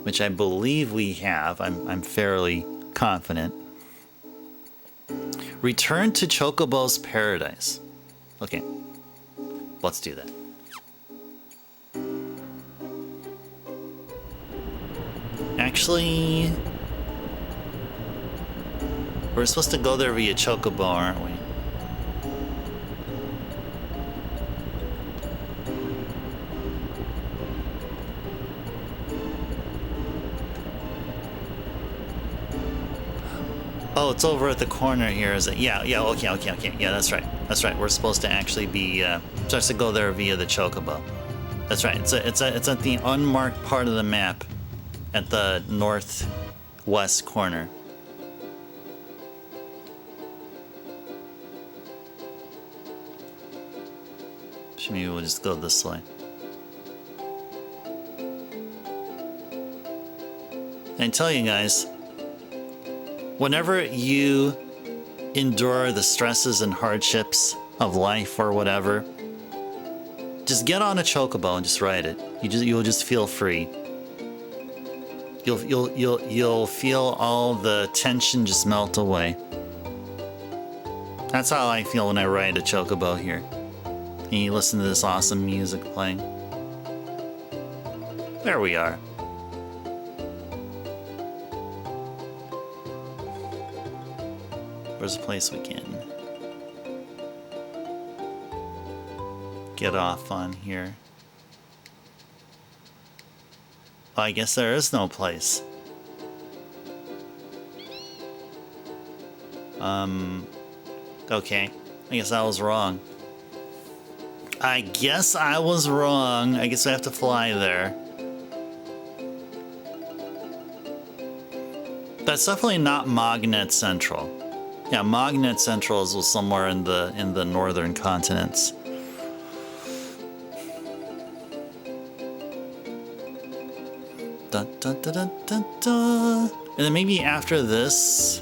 which I believe we have. I'm fairly confident. Return to Chocobo's Paradise. Okay, let's do that. Actually, we're supposed to go there via Chocobo, aren't we? Oh, it's over at the corner here, is it? Yeah, yeah, okay, okay, okay. Yeah, that's right. That's right. We're supposed to actually be, supposed to go there via the chocobo. That's right. It's at the unmarked part of the map at the northwest corner. So maybe we'll just go this way. And I tell you guys, whenever you endure the stresses and hardships of life or whatever, just get on a chocobo and just ride it. You'll just feel free. You'll feel all the tension just melt away. That's how I feel when I ride a chocobo here. And you listen to this awesome music playing. There we are. Where's a place we can get off on here? Oh, I guess there is no place. Okay. I guess I was wrong. I guess I was wrong. I guess I have to fly there. That's definitely not Magnet Central. Yeah, Magnet Central is somewhere in the northern continents. Dun, dun, dun, dun, dun, dun. And then maybe after this,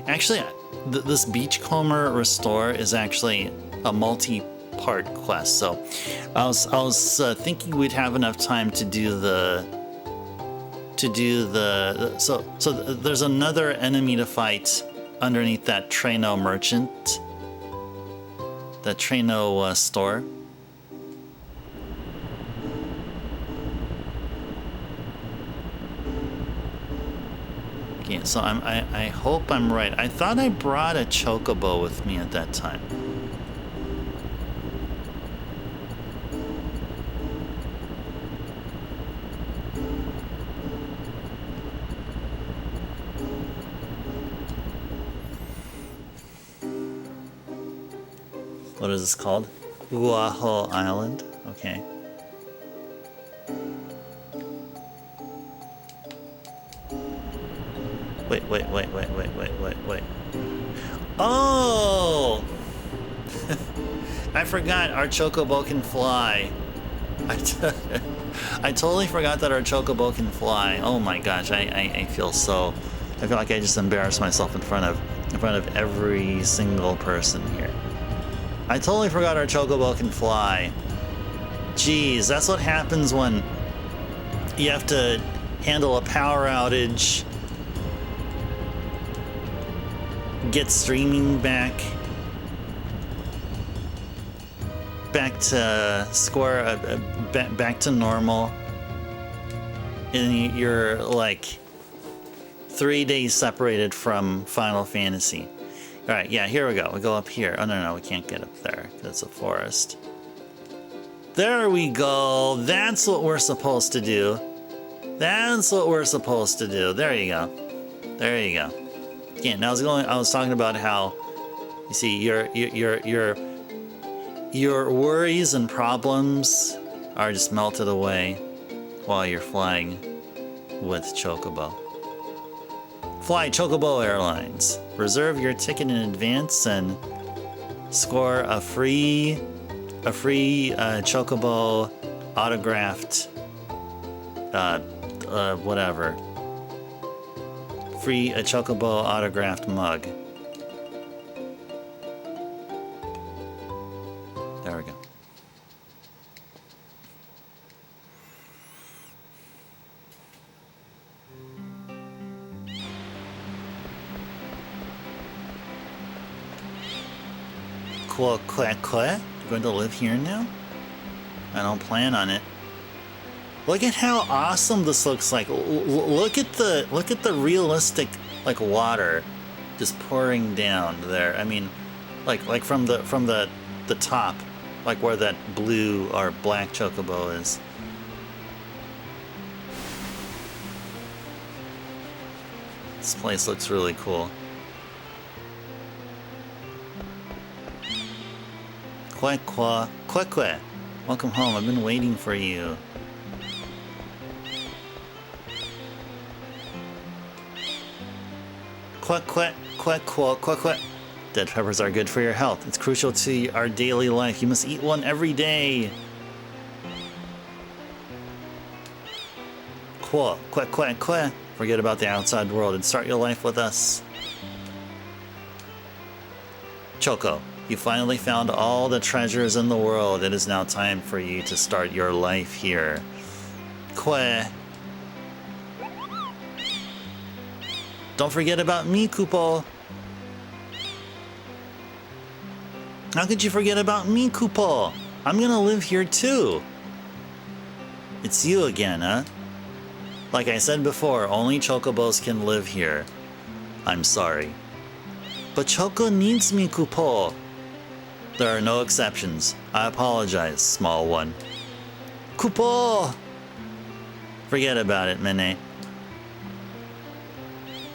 actually, this Beachcomber Restore is actually a multi-part quest. So I was thinking we'd have enough time to do so there's another enemy to fight underneath that Traino merchant, that Traino store. Okay, so I hope I'm right. I thought I brought a chocobo with me at that time. What is this called? Uaho Island? Okay. Wait. Oh! I forgot our chocobo can fly. I totally forgot that our chocobo can fly. Oh my gosh, I feel like I just embarrassed myself in front of every single person here. I totally forgot our chocobo can fly. Jeez, that's what happens when you have to handle a power outage, get streaming back to back to normal, and you're like 3 days separated from Final Fantasy. All right, yeah, here we go. We go up here. Oh, no, we can't get up there because it's a forest. There we go. That's what we're supposed to do. That's what we're supposed to do. There you go. There you go. Again, I was talking about how, you see, your worries and problems are just melted away while you're flying with Chocobo. Fly Chocobo Airlines. Reserve your ticket in advance and score a free Chocobo autographed whatever. Free a Chocobo autographed mug. There we go. You're going to live here now? I don't plan on it. Look at how awesome this looks like. Look at the realistic like water just pouring down there. I mean, like from the top, like where that blue or black chocobo is. This place looks really cool. Kwekwe. Welcome home. I've been waiting for you. Kwekwe. Dead peppers are good for your health. It's crucial to our daily life. You must eat one every day. Kwekwe. Forget about the outside world and start your life with us. Choco, you finally found all the treasures in the world. It is now time for you to start your life here. Kwe. Don't forget about me, Kupo. How could you forget about me, Kupo? I'm gonna live here too. It's you again, huh? Like I said before, only chocobos can live here. I'm sorry. But Choco needs me, Kupo. There are no exceptions. I apologize, small one. Kupo! Forget about it, Mene.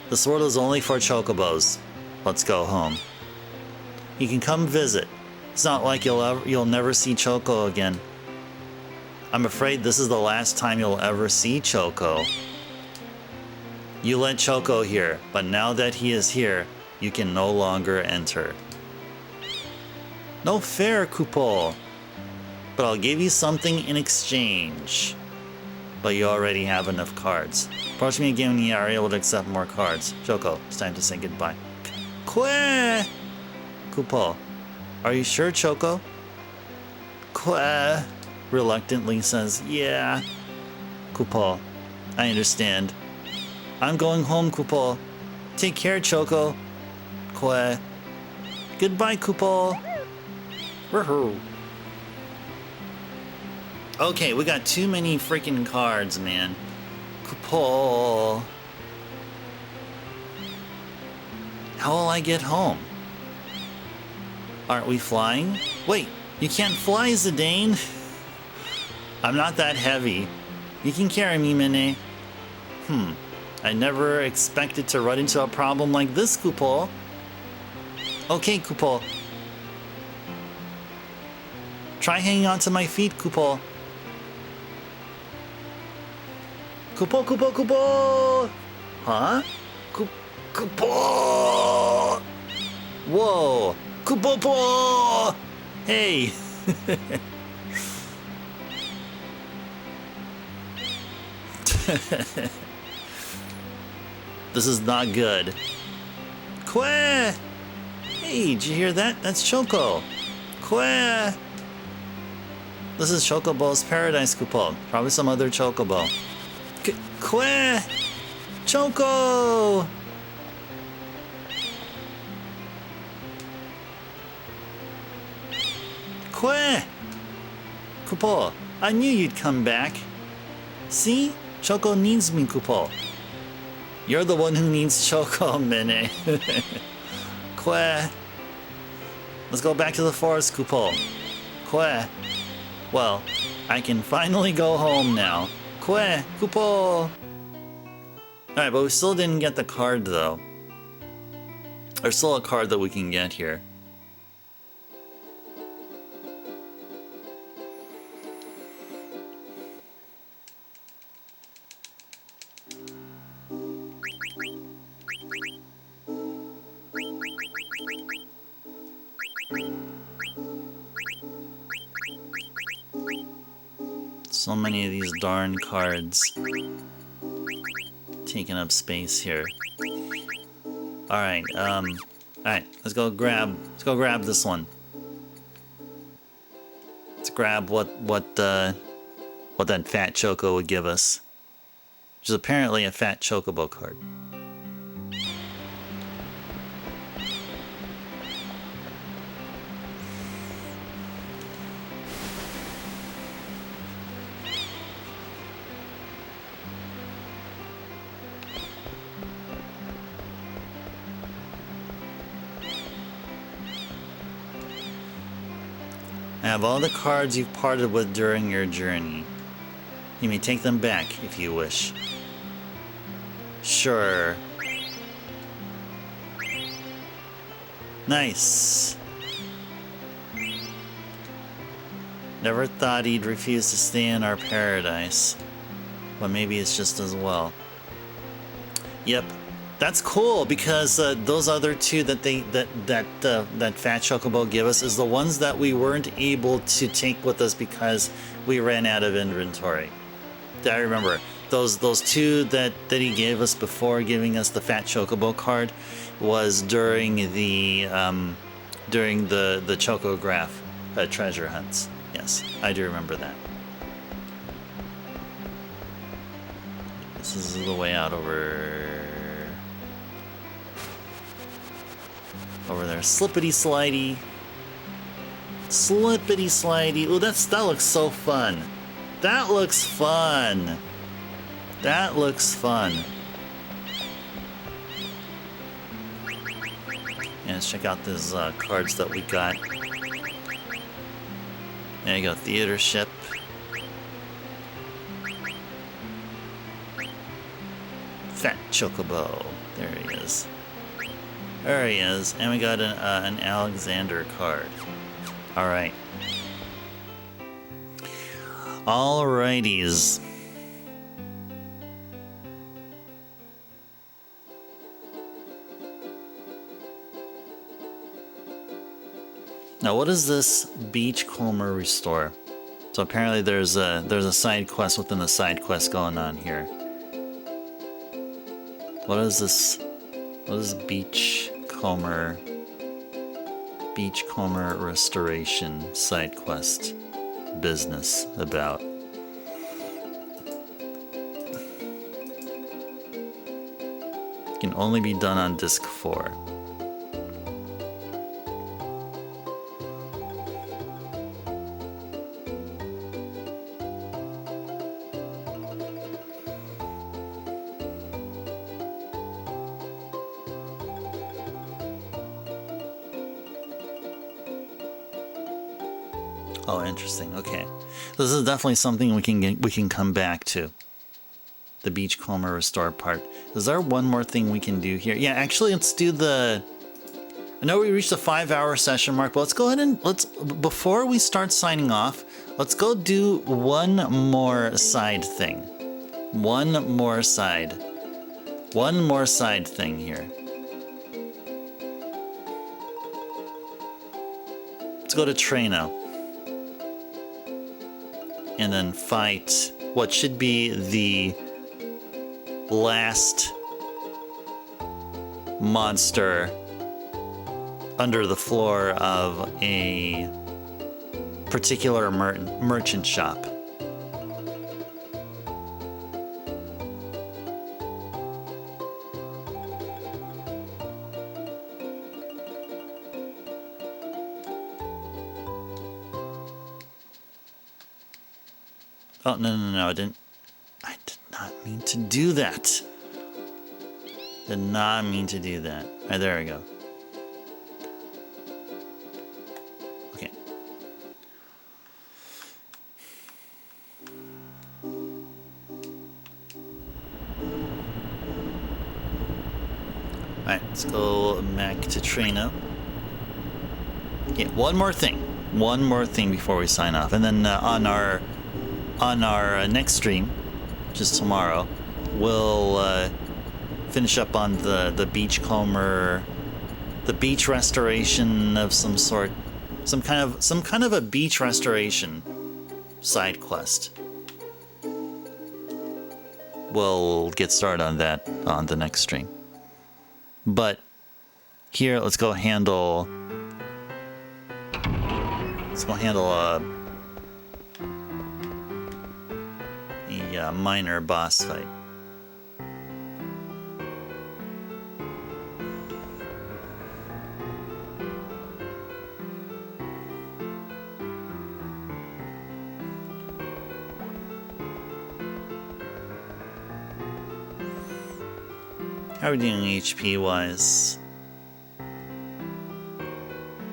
This world is only for chocobos. Let's go home. You can come visit. It's not like you'll never see Choco again. I'm afraid this is the last time you'll ever see Choco. You let Choco here, but now that he is here, you can no longer enter. No fair, Kupo. But I'll give you something in exchange. But you already have enough cards. Approach me again when you are able to accept more cards. Choco, it's time to say goodbye. Kwe! Kupo, are you sure, Choco? Kwe reluctantly says, yeah. Kupo, I understand. I'm going home, Kupo. Take care, Choco. Kwe. Goodbye, Kupo. Woohoo. Okay, we got too many freaking cards, man. Kupo. How will I get home? Aren't we flying? Wait, you can't fly, Zidane. I'm not that heavy. You can carry me, Mene. I never expected to run into a problem like this, Kupo. Okay, Kupo. Try hanging on to my feet, Kupo. Kupo, Kupo, Kupo! Huh? Kupo! Whoa! Kupo! Hey! This is not good. Kwe! Hey, did you hear that? That's Choco. Kwe! This is Chocobo's Paradise, Kupo. Probably some other Chocobo. Kwe! Choco! Kwe! Kupo, I knew you'd come back. See? Choco needs me, Kupo. You're the one who needs Choco, Mene. Kwe. Let's go back to the forest, Kupo. Kwe. Well, I can finally go home now. Kwe, Kupo. Alright, but we still didn't get the card, though. There's still a card that we can get here. So many of these darn cards taking up space here. Alright, let's go grab this one. Let's grab what that fat Choco would give us. Which is apparently a fat Chocobo card. I have all the cards you've parted with during your journey. You may take them back if you wish. Sure. Nice. Never thought he'd refuse to stay in our paradise. But maybe it's just as well. Yep. That's cool because those other two that that Fat Chocobo give us is the ones that we weren't able to take with us because we ran out of inventory. I remember those two that he gave us before giving us the Fat Chocobo card was during the Chocograph treasure hunts. Yes, I do remember that. This is the way out over there. Slippity slidey. Slippity slidey. Oh, that looks so fun. That looks fun. That looks fun. Yeah, let's check out these cards that we got. There you go, theater ship. Fat Chocobo. There he is. There he is. And we got an Alexander card. Alright. Alrighties. Now, what is this Beachcomber restore? So apparently there's a side quest within the side quest going on here. What is this? What is Beachcomber restoration side quest business about? It can only be done on disc 4. Oh, interesting. Okay, this is definitely something we can come back to. The Beachcomber restore part. Is there one more thing we can do here? Yeah, actually, let's do the. I know we reached the 5-hour session mark, but let's go ahead and before we start signing off, let's go do one more side thing. One more side thing here. Let's go to Trano. And then fight what should be the last monster under the floor of a particular merchant shop. Oh, no, I did not mean to do that. Did not mean to do that. All right, there we go. Okay. All right, let's go back to Trano. Okay, one more thing before we sign off, and then on our next stream, which is tomorrow, we'll finish up on the Beachcomber, the beach restoration of some sort, some kind of a beach restoration side quest. We'll get started on that on the next stream. But here, let's go handle a minor boss fight. How are we doing HP wise?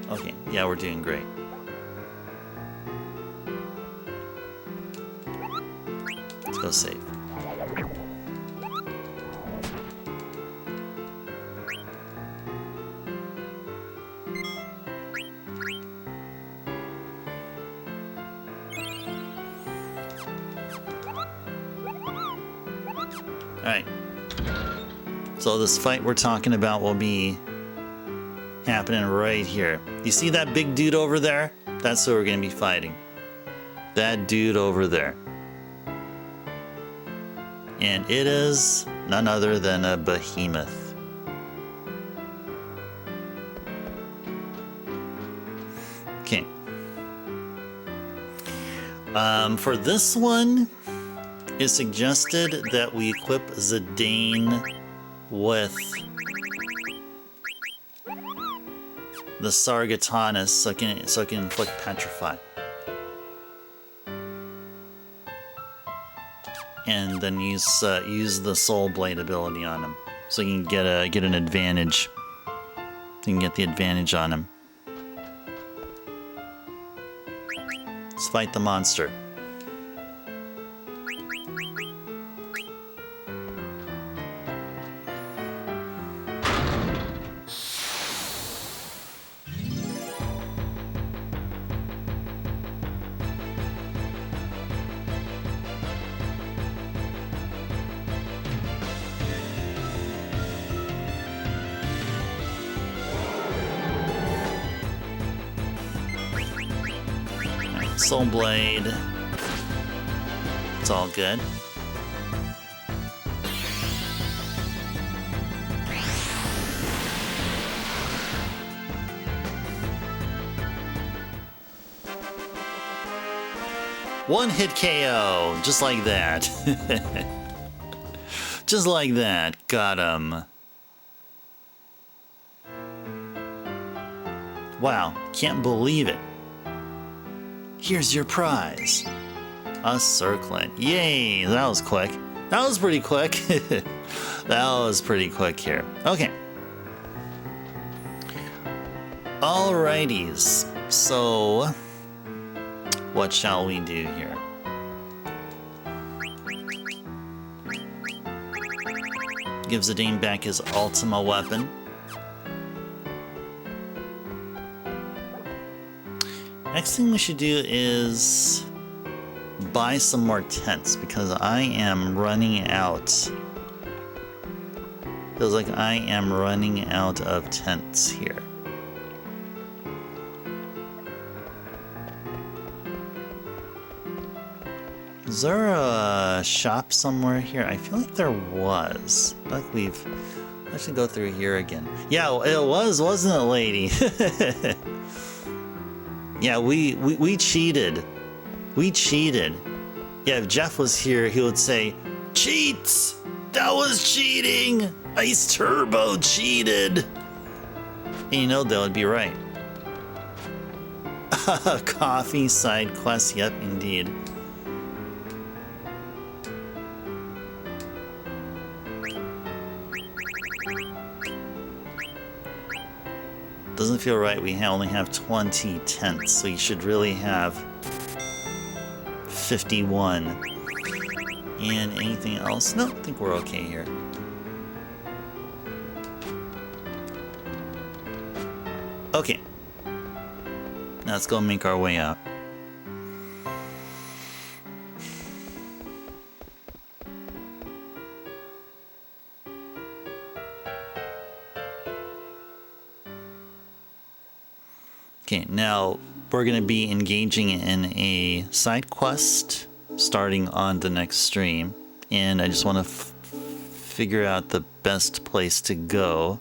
Okay, yeah, we're doing great. Let's go save. Alright. So this fight we're talking about will be happening right here. You see that big dude over there? That's who we're going to be fighting. That dude over there. And it is none other than a behemoth. Okay. For this one, it's suggested that we equip Zidane with the Sargatanas so it can inflict Petrify. And then use the Soul Blade ability on him, so you can get an advantage. You can get the advantage on him. Let's fight the monster. Soul Blade. It's all good. One hit KO, just like that. Just like that. Got him. Wow, can't believe it. Here's your prize. A circlet. Yay, that was quick. That was pretty quick. That was pretty quick here. Okay. Alrighties. So, what shall we do here? Give Zidane back his Ultima weapon. Next thing we should do is buy some more tents, because I am running out. Feels like I am running out of tents here. Is there a shop somewhere here? I feel like there was. I feel like I should go through here again. Yeah, it was, wasn't it, lady? Yeah, we cheated. We cheated. Yeah, if Jeff was here, he would say, "Cheats! That was cheating! Ice Turbo cheated!" And you know that would be right. Coffee side quest, yep, indeed. Doesn't feel right, we only have 20 tents, so you should really have 51. And anything else? No, I think we're okay here. Okay. Now let's go make our way out. Okay, now we're going to be engaging in a side quest starting on the next stream, and I just want to figure out the best place to go.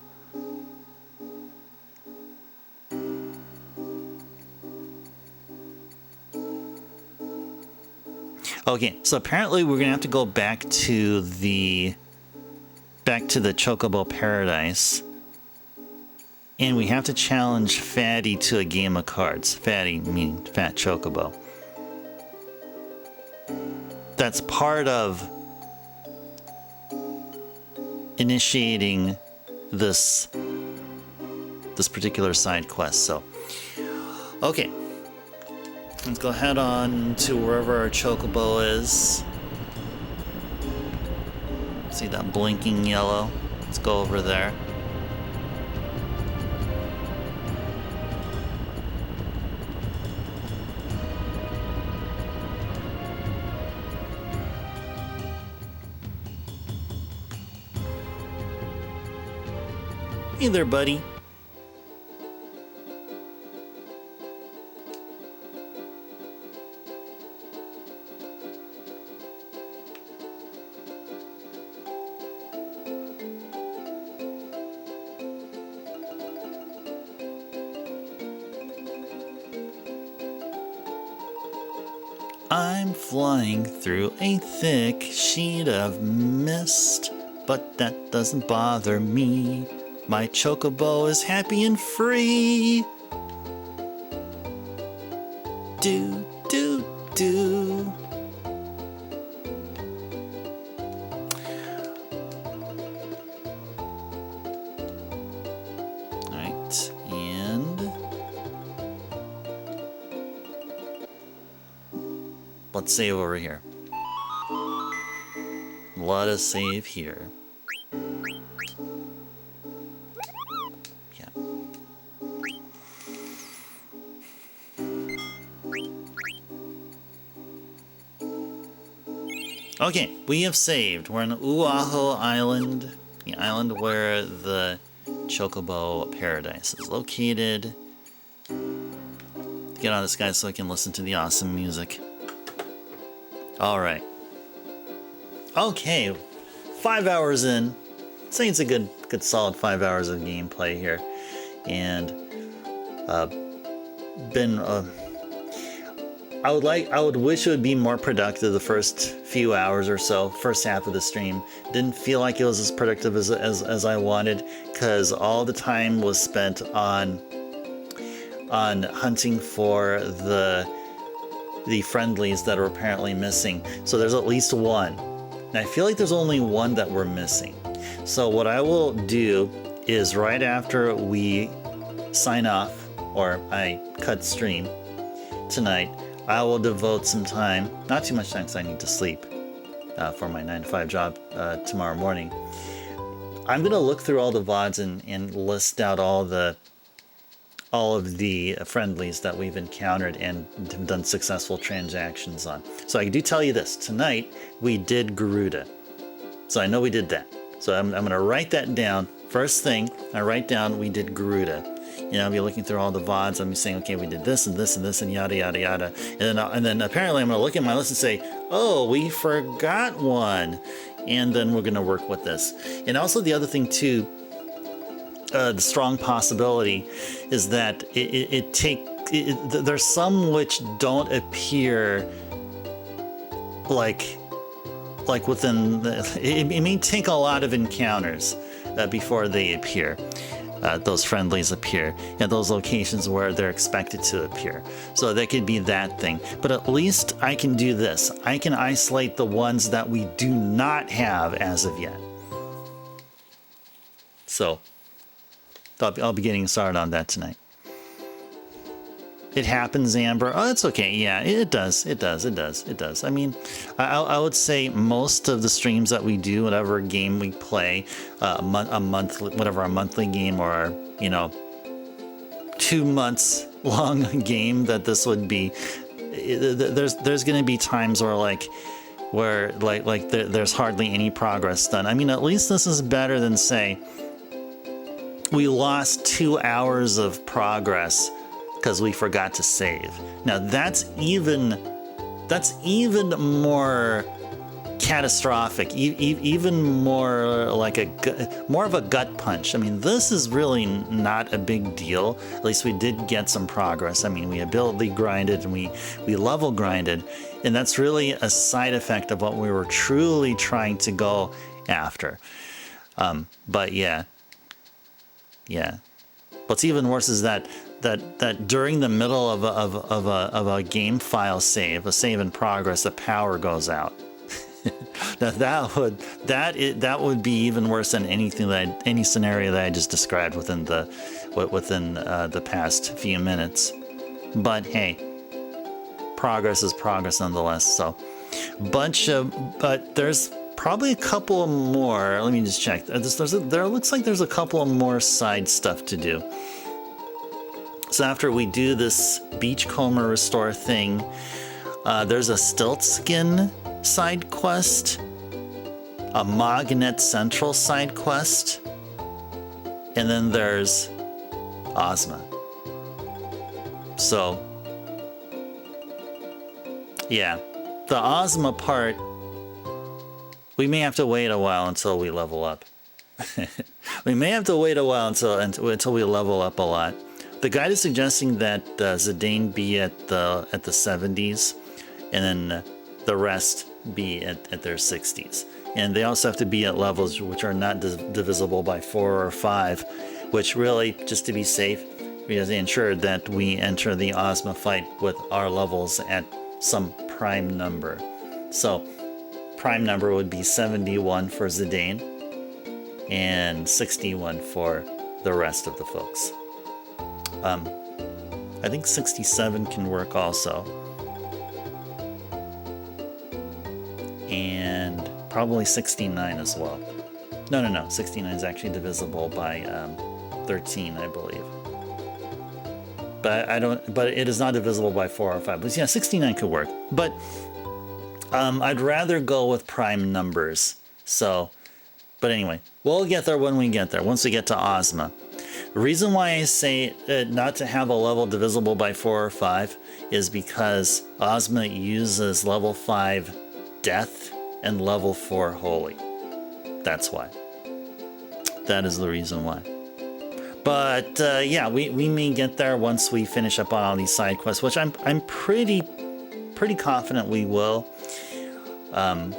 Okay, so apparently we're going to have to go back to the Chocobo Paradise. And we have to challenge Fatty to a game of cards. Fatty meaning Fat Chocobo. That's part of initiating this particular side quest. So, okay. Let's go head on to wherever our Chocobo is. See that blinking yellow? Let's go over there. Hey there, buddy. I'm flying through a thick sheet of mist, but that doesn't bother me. My chocobo is happy and free. Do, do, do. Alright, and let's save over here. Let us save here. Yeah. Okay, we have saved. We're on Oahu Island, the island where the Chocobo Paradise is located. Get on this guy so I can listen to the awesome music. Alright. Okay, 5 hours in. I'd say it's a good solid 5 hours of gameplay here. And I would wish it would be more productive the first few hours or so, first half of the stream. Didn't feel like it was as productive as I wanted, because all the time was spent on hunting for the friendlies that are apparently missing. So there's at least one. And I feel like there's only one that we're missing. So what I will do is right after we sign off, or I cut stream tonight, I will devote some time, not too much time because I need to sleep for my 9 to 5 job tomorrow morning. I'm going to look through all the VODs and list out all of the friendlies that we've encountered and have done successful transactions on. So I do tell you this, tonight we did Garuda. So I know we did that. So I'm going to write that down. First thing, I write down we did Garuda. You know, I'll be looking through all the VODs. I'll be saying, okay, we did this and this and this and yada, yada, yada. And then apparently I'm going to look at my list and say, oh, we forgot one. And then we're going to work with this. And also the other thing too, the strong possibility is that there's some which don't appear like within it may take a lot of encounters before they appear. Those friendlies appear at those locations where they're expected to appear. So that could be that thing. But at least I can do this. I can isolate the ones that we do not have as of yet. So I'll be getting started on that tonight. It happens, Amber. Oh, it's okay. Yeah, it does. It does. I mean, I would say most of the streams that we do, whatever game we play, a monthly game, or 2 months long game that this would be, there's going to be times where there's hardly any progress done. I mean, at least this is better than, say, we lost 2 hours of progress because we forgot to save. Now that's even more catastrophic, even more more of a gut punch. I mean, this is really not a big deal. At least we did get some progress. I mean, we ability grinded and we level grinded, and that's really a side effect of what we were truly trying to go after. But yeah. What's even worse is that during the middle of a game file save, a save in progress, the power goes out. that would be even worse than any scenario that I just described within the past few minutes. But hey, progress is progress nonetheless. So, but there's probably a couple more. Let me just check. There looks like there's a couple of more side stuff to do. So after we do this Beachcomber Restore thing, there's a Stilt Skin side quest, a Magnet Central side quest, and then there's Ozma. So, yeah, the Ozma part, we may have to wait a while until we level up. We may have to wait a while until we level up a lot. The guide is suggesting that Zidane be at the 70s, and then the rest be at their 60s. And they also have to be at levels which are not divisible by 4 or 5, which really, just to be safe, because they ensured that we enter the Ozma fight with our levels at some prime number. So, prime number would be 71 for Zidane, and 61 for the rest of the folks. I think 67 can work also. And probably 69 as well. No. 69 is actually divisible by 13, I believe. But it is not divisible by 4 or 5. But yeah, 69 could work. But I'd rather go with prime numbers. So, but anyway, we'll get there when we get there, once we get to Ozma. The reason why I say not to have a level divisible by 4 or 5 is because Ozma uses level 5 Death and level 4 Holy. That's why. That is the reason why. But yeah, we may get there once we finish up on all these side quests, which I'm pretty confident we will. I'm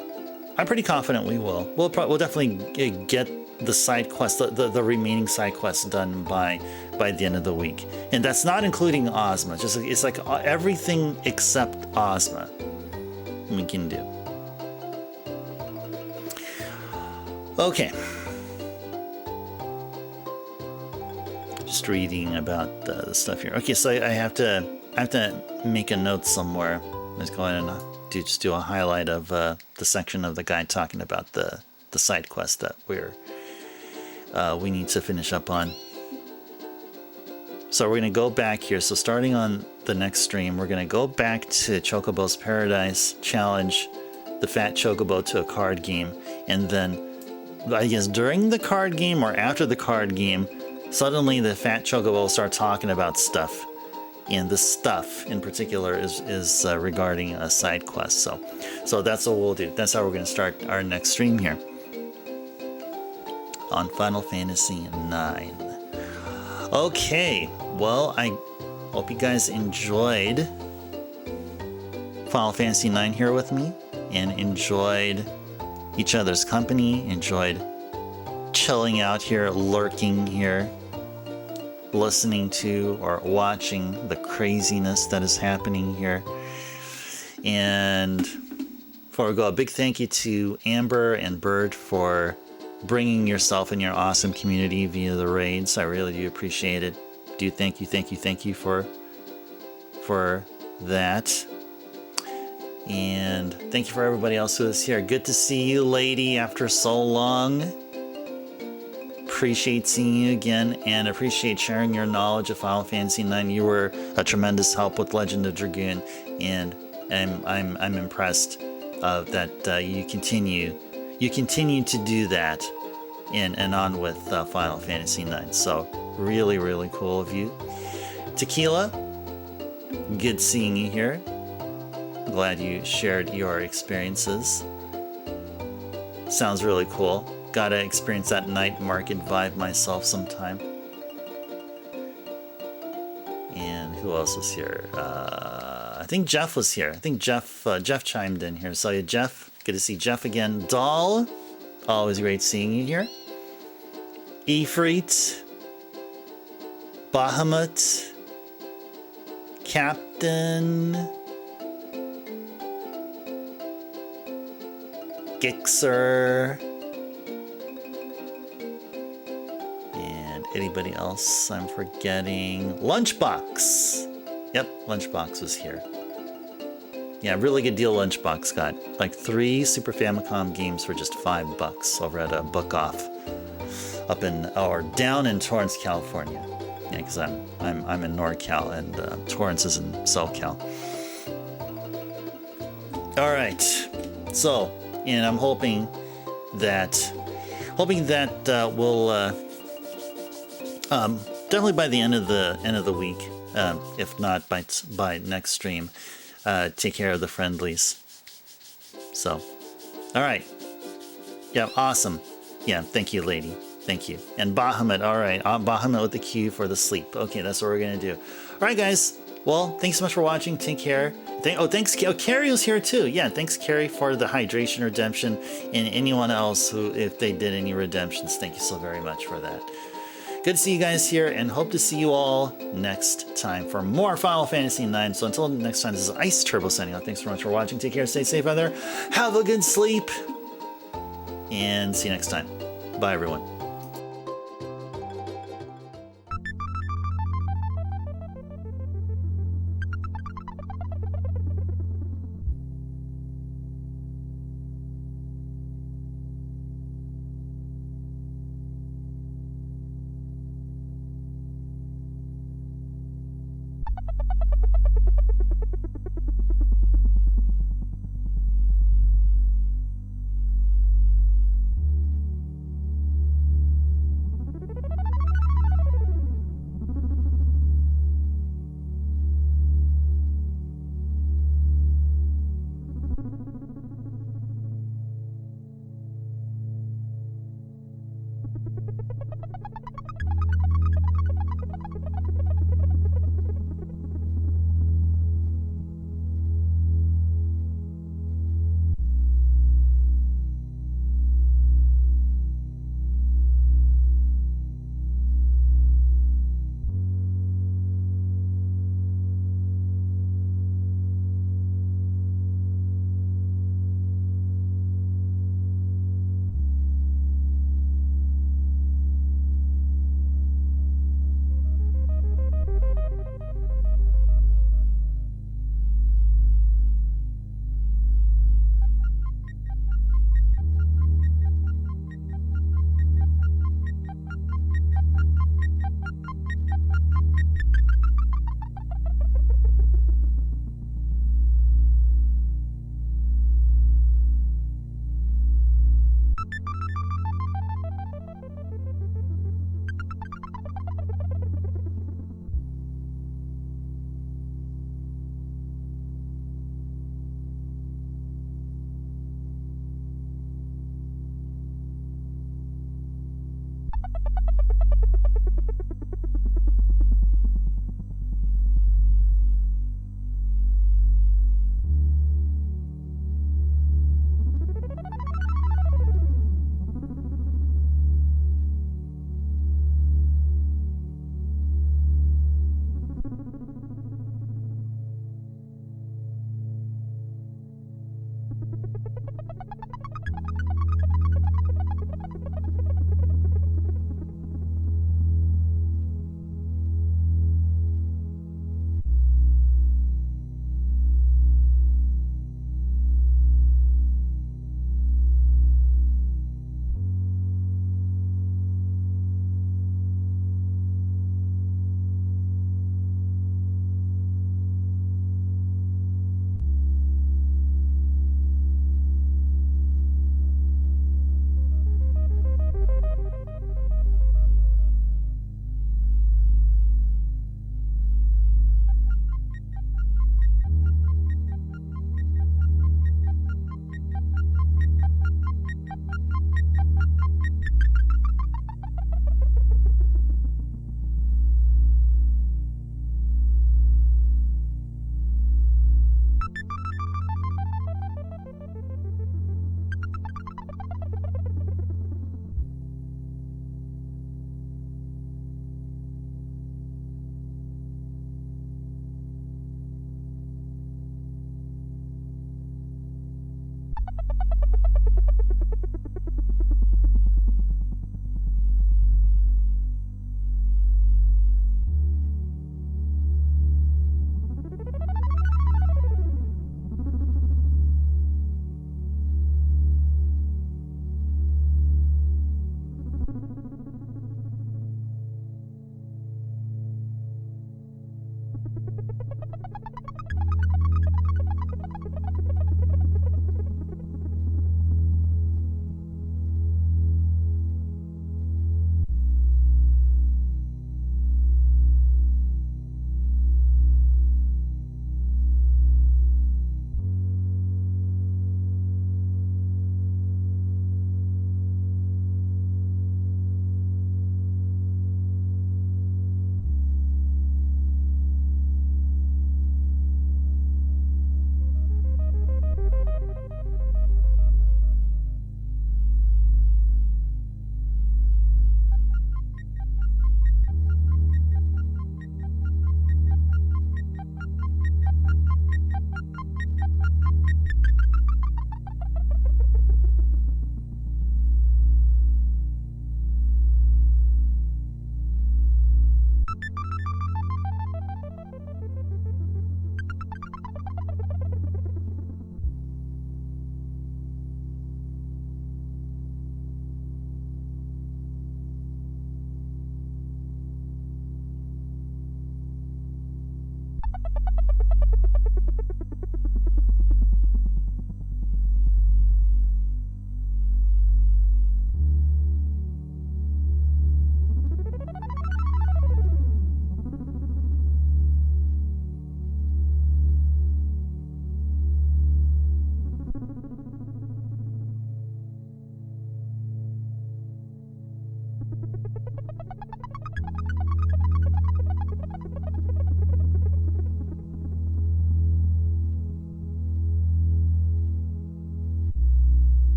pretty confident we will. We'll definitely get the side quests, the remaining side quests done by the end of the week, and that's not including Ozma. Just it's like everything except Ozma we can do. Okay. Just reading about the stuff here. Okay, so I have to make a note somewhere. Let's go ahead and do a highlight of the section of the guide talking about the side quest that we need to finish up on. So we're going to go back here. So starting on the next stream, we're going to go back to Chocobo's Paradise, challenge the Fat Chocobo to a card game, and then I guess during the card game or after the card game, suddenly the Fat Chocobo will start talking about stuff. And the stuff in particular is regarding a side quest. So that's what we'll do. That's how we're going to start our next stream here on Final Fantasy IX. Okay, well, I hope you guys enjoyed Final Fantasy IX here with me and enjoyed each other's company, enjoyed chilling out here, lurking here, listening to or watching the craziness that is happening here. And before we go, a big thank you to Amber and Bird for bringing yourself and your awesome community via the raids. I really do appreciate it. Thank you for that. And thank you for everybody else who is here. Good to see you, lady, after so long. Appreciate seeing you again, and appreciate sharing your knowledge of Final Fantasy IX. You were a tremendous help with Legend of Dragoon, and I'm impressed that you continue to do that and on with Final Fantasy IX. So really, really cool of you. Tequila, good seeing you here. Glad you shared your experiences. Sounds really cool. Gotta experience that night market vibe myself sometime. And who else is here? I think Jeff was here. I think Jeff chimed in here. So yeah, Jeff, good to see Jeff again. Doll, always great seeing you here. Ifrit, Bahamut, Captain, Gixer, and anybody else I'm forgetting? Lunchbox. Yep, Lunchbox was here. Yeah, really good deal Lunchbox got. Like 3 Super Famicom games for just $5 over at a Book Off up in or down in Torrance, California. Yeah, because I'm in NorCal and Torrance is in SoCal. All right, so. And I'm hoping that we'll Definitely by the end of the week, if not by next stream. Take care of the friendlies. So, all right. Yeah, awesome. Yeah, thank you, lady. Thank you. And Bahamut, all right. Bahamut with the Q for the sleep. Okay, that's what we're going to do. All right, guys. Well, thanks so much for watching. Take care. Thanks. Carrie was here too. Yeah, thanks, Carrie, for the hydration redemption. And anyone else who, if they did any redemptions, thank you so very much for that. Good to see you guys here, and hope to see you all next time for more Final Fantasy IX. So until next time, this is Ice Turbo signing out. Thanks so much for watching. Take care. Stay safe out there. Have a good sleep. And see you next time. Bye, everyone.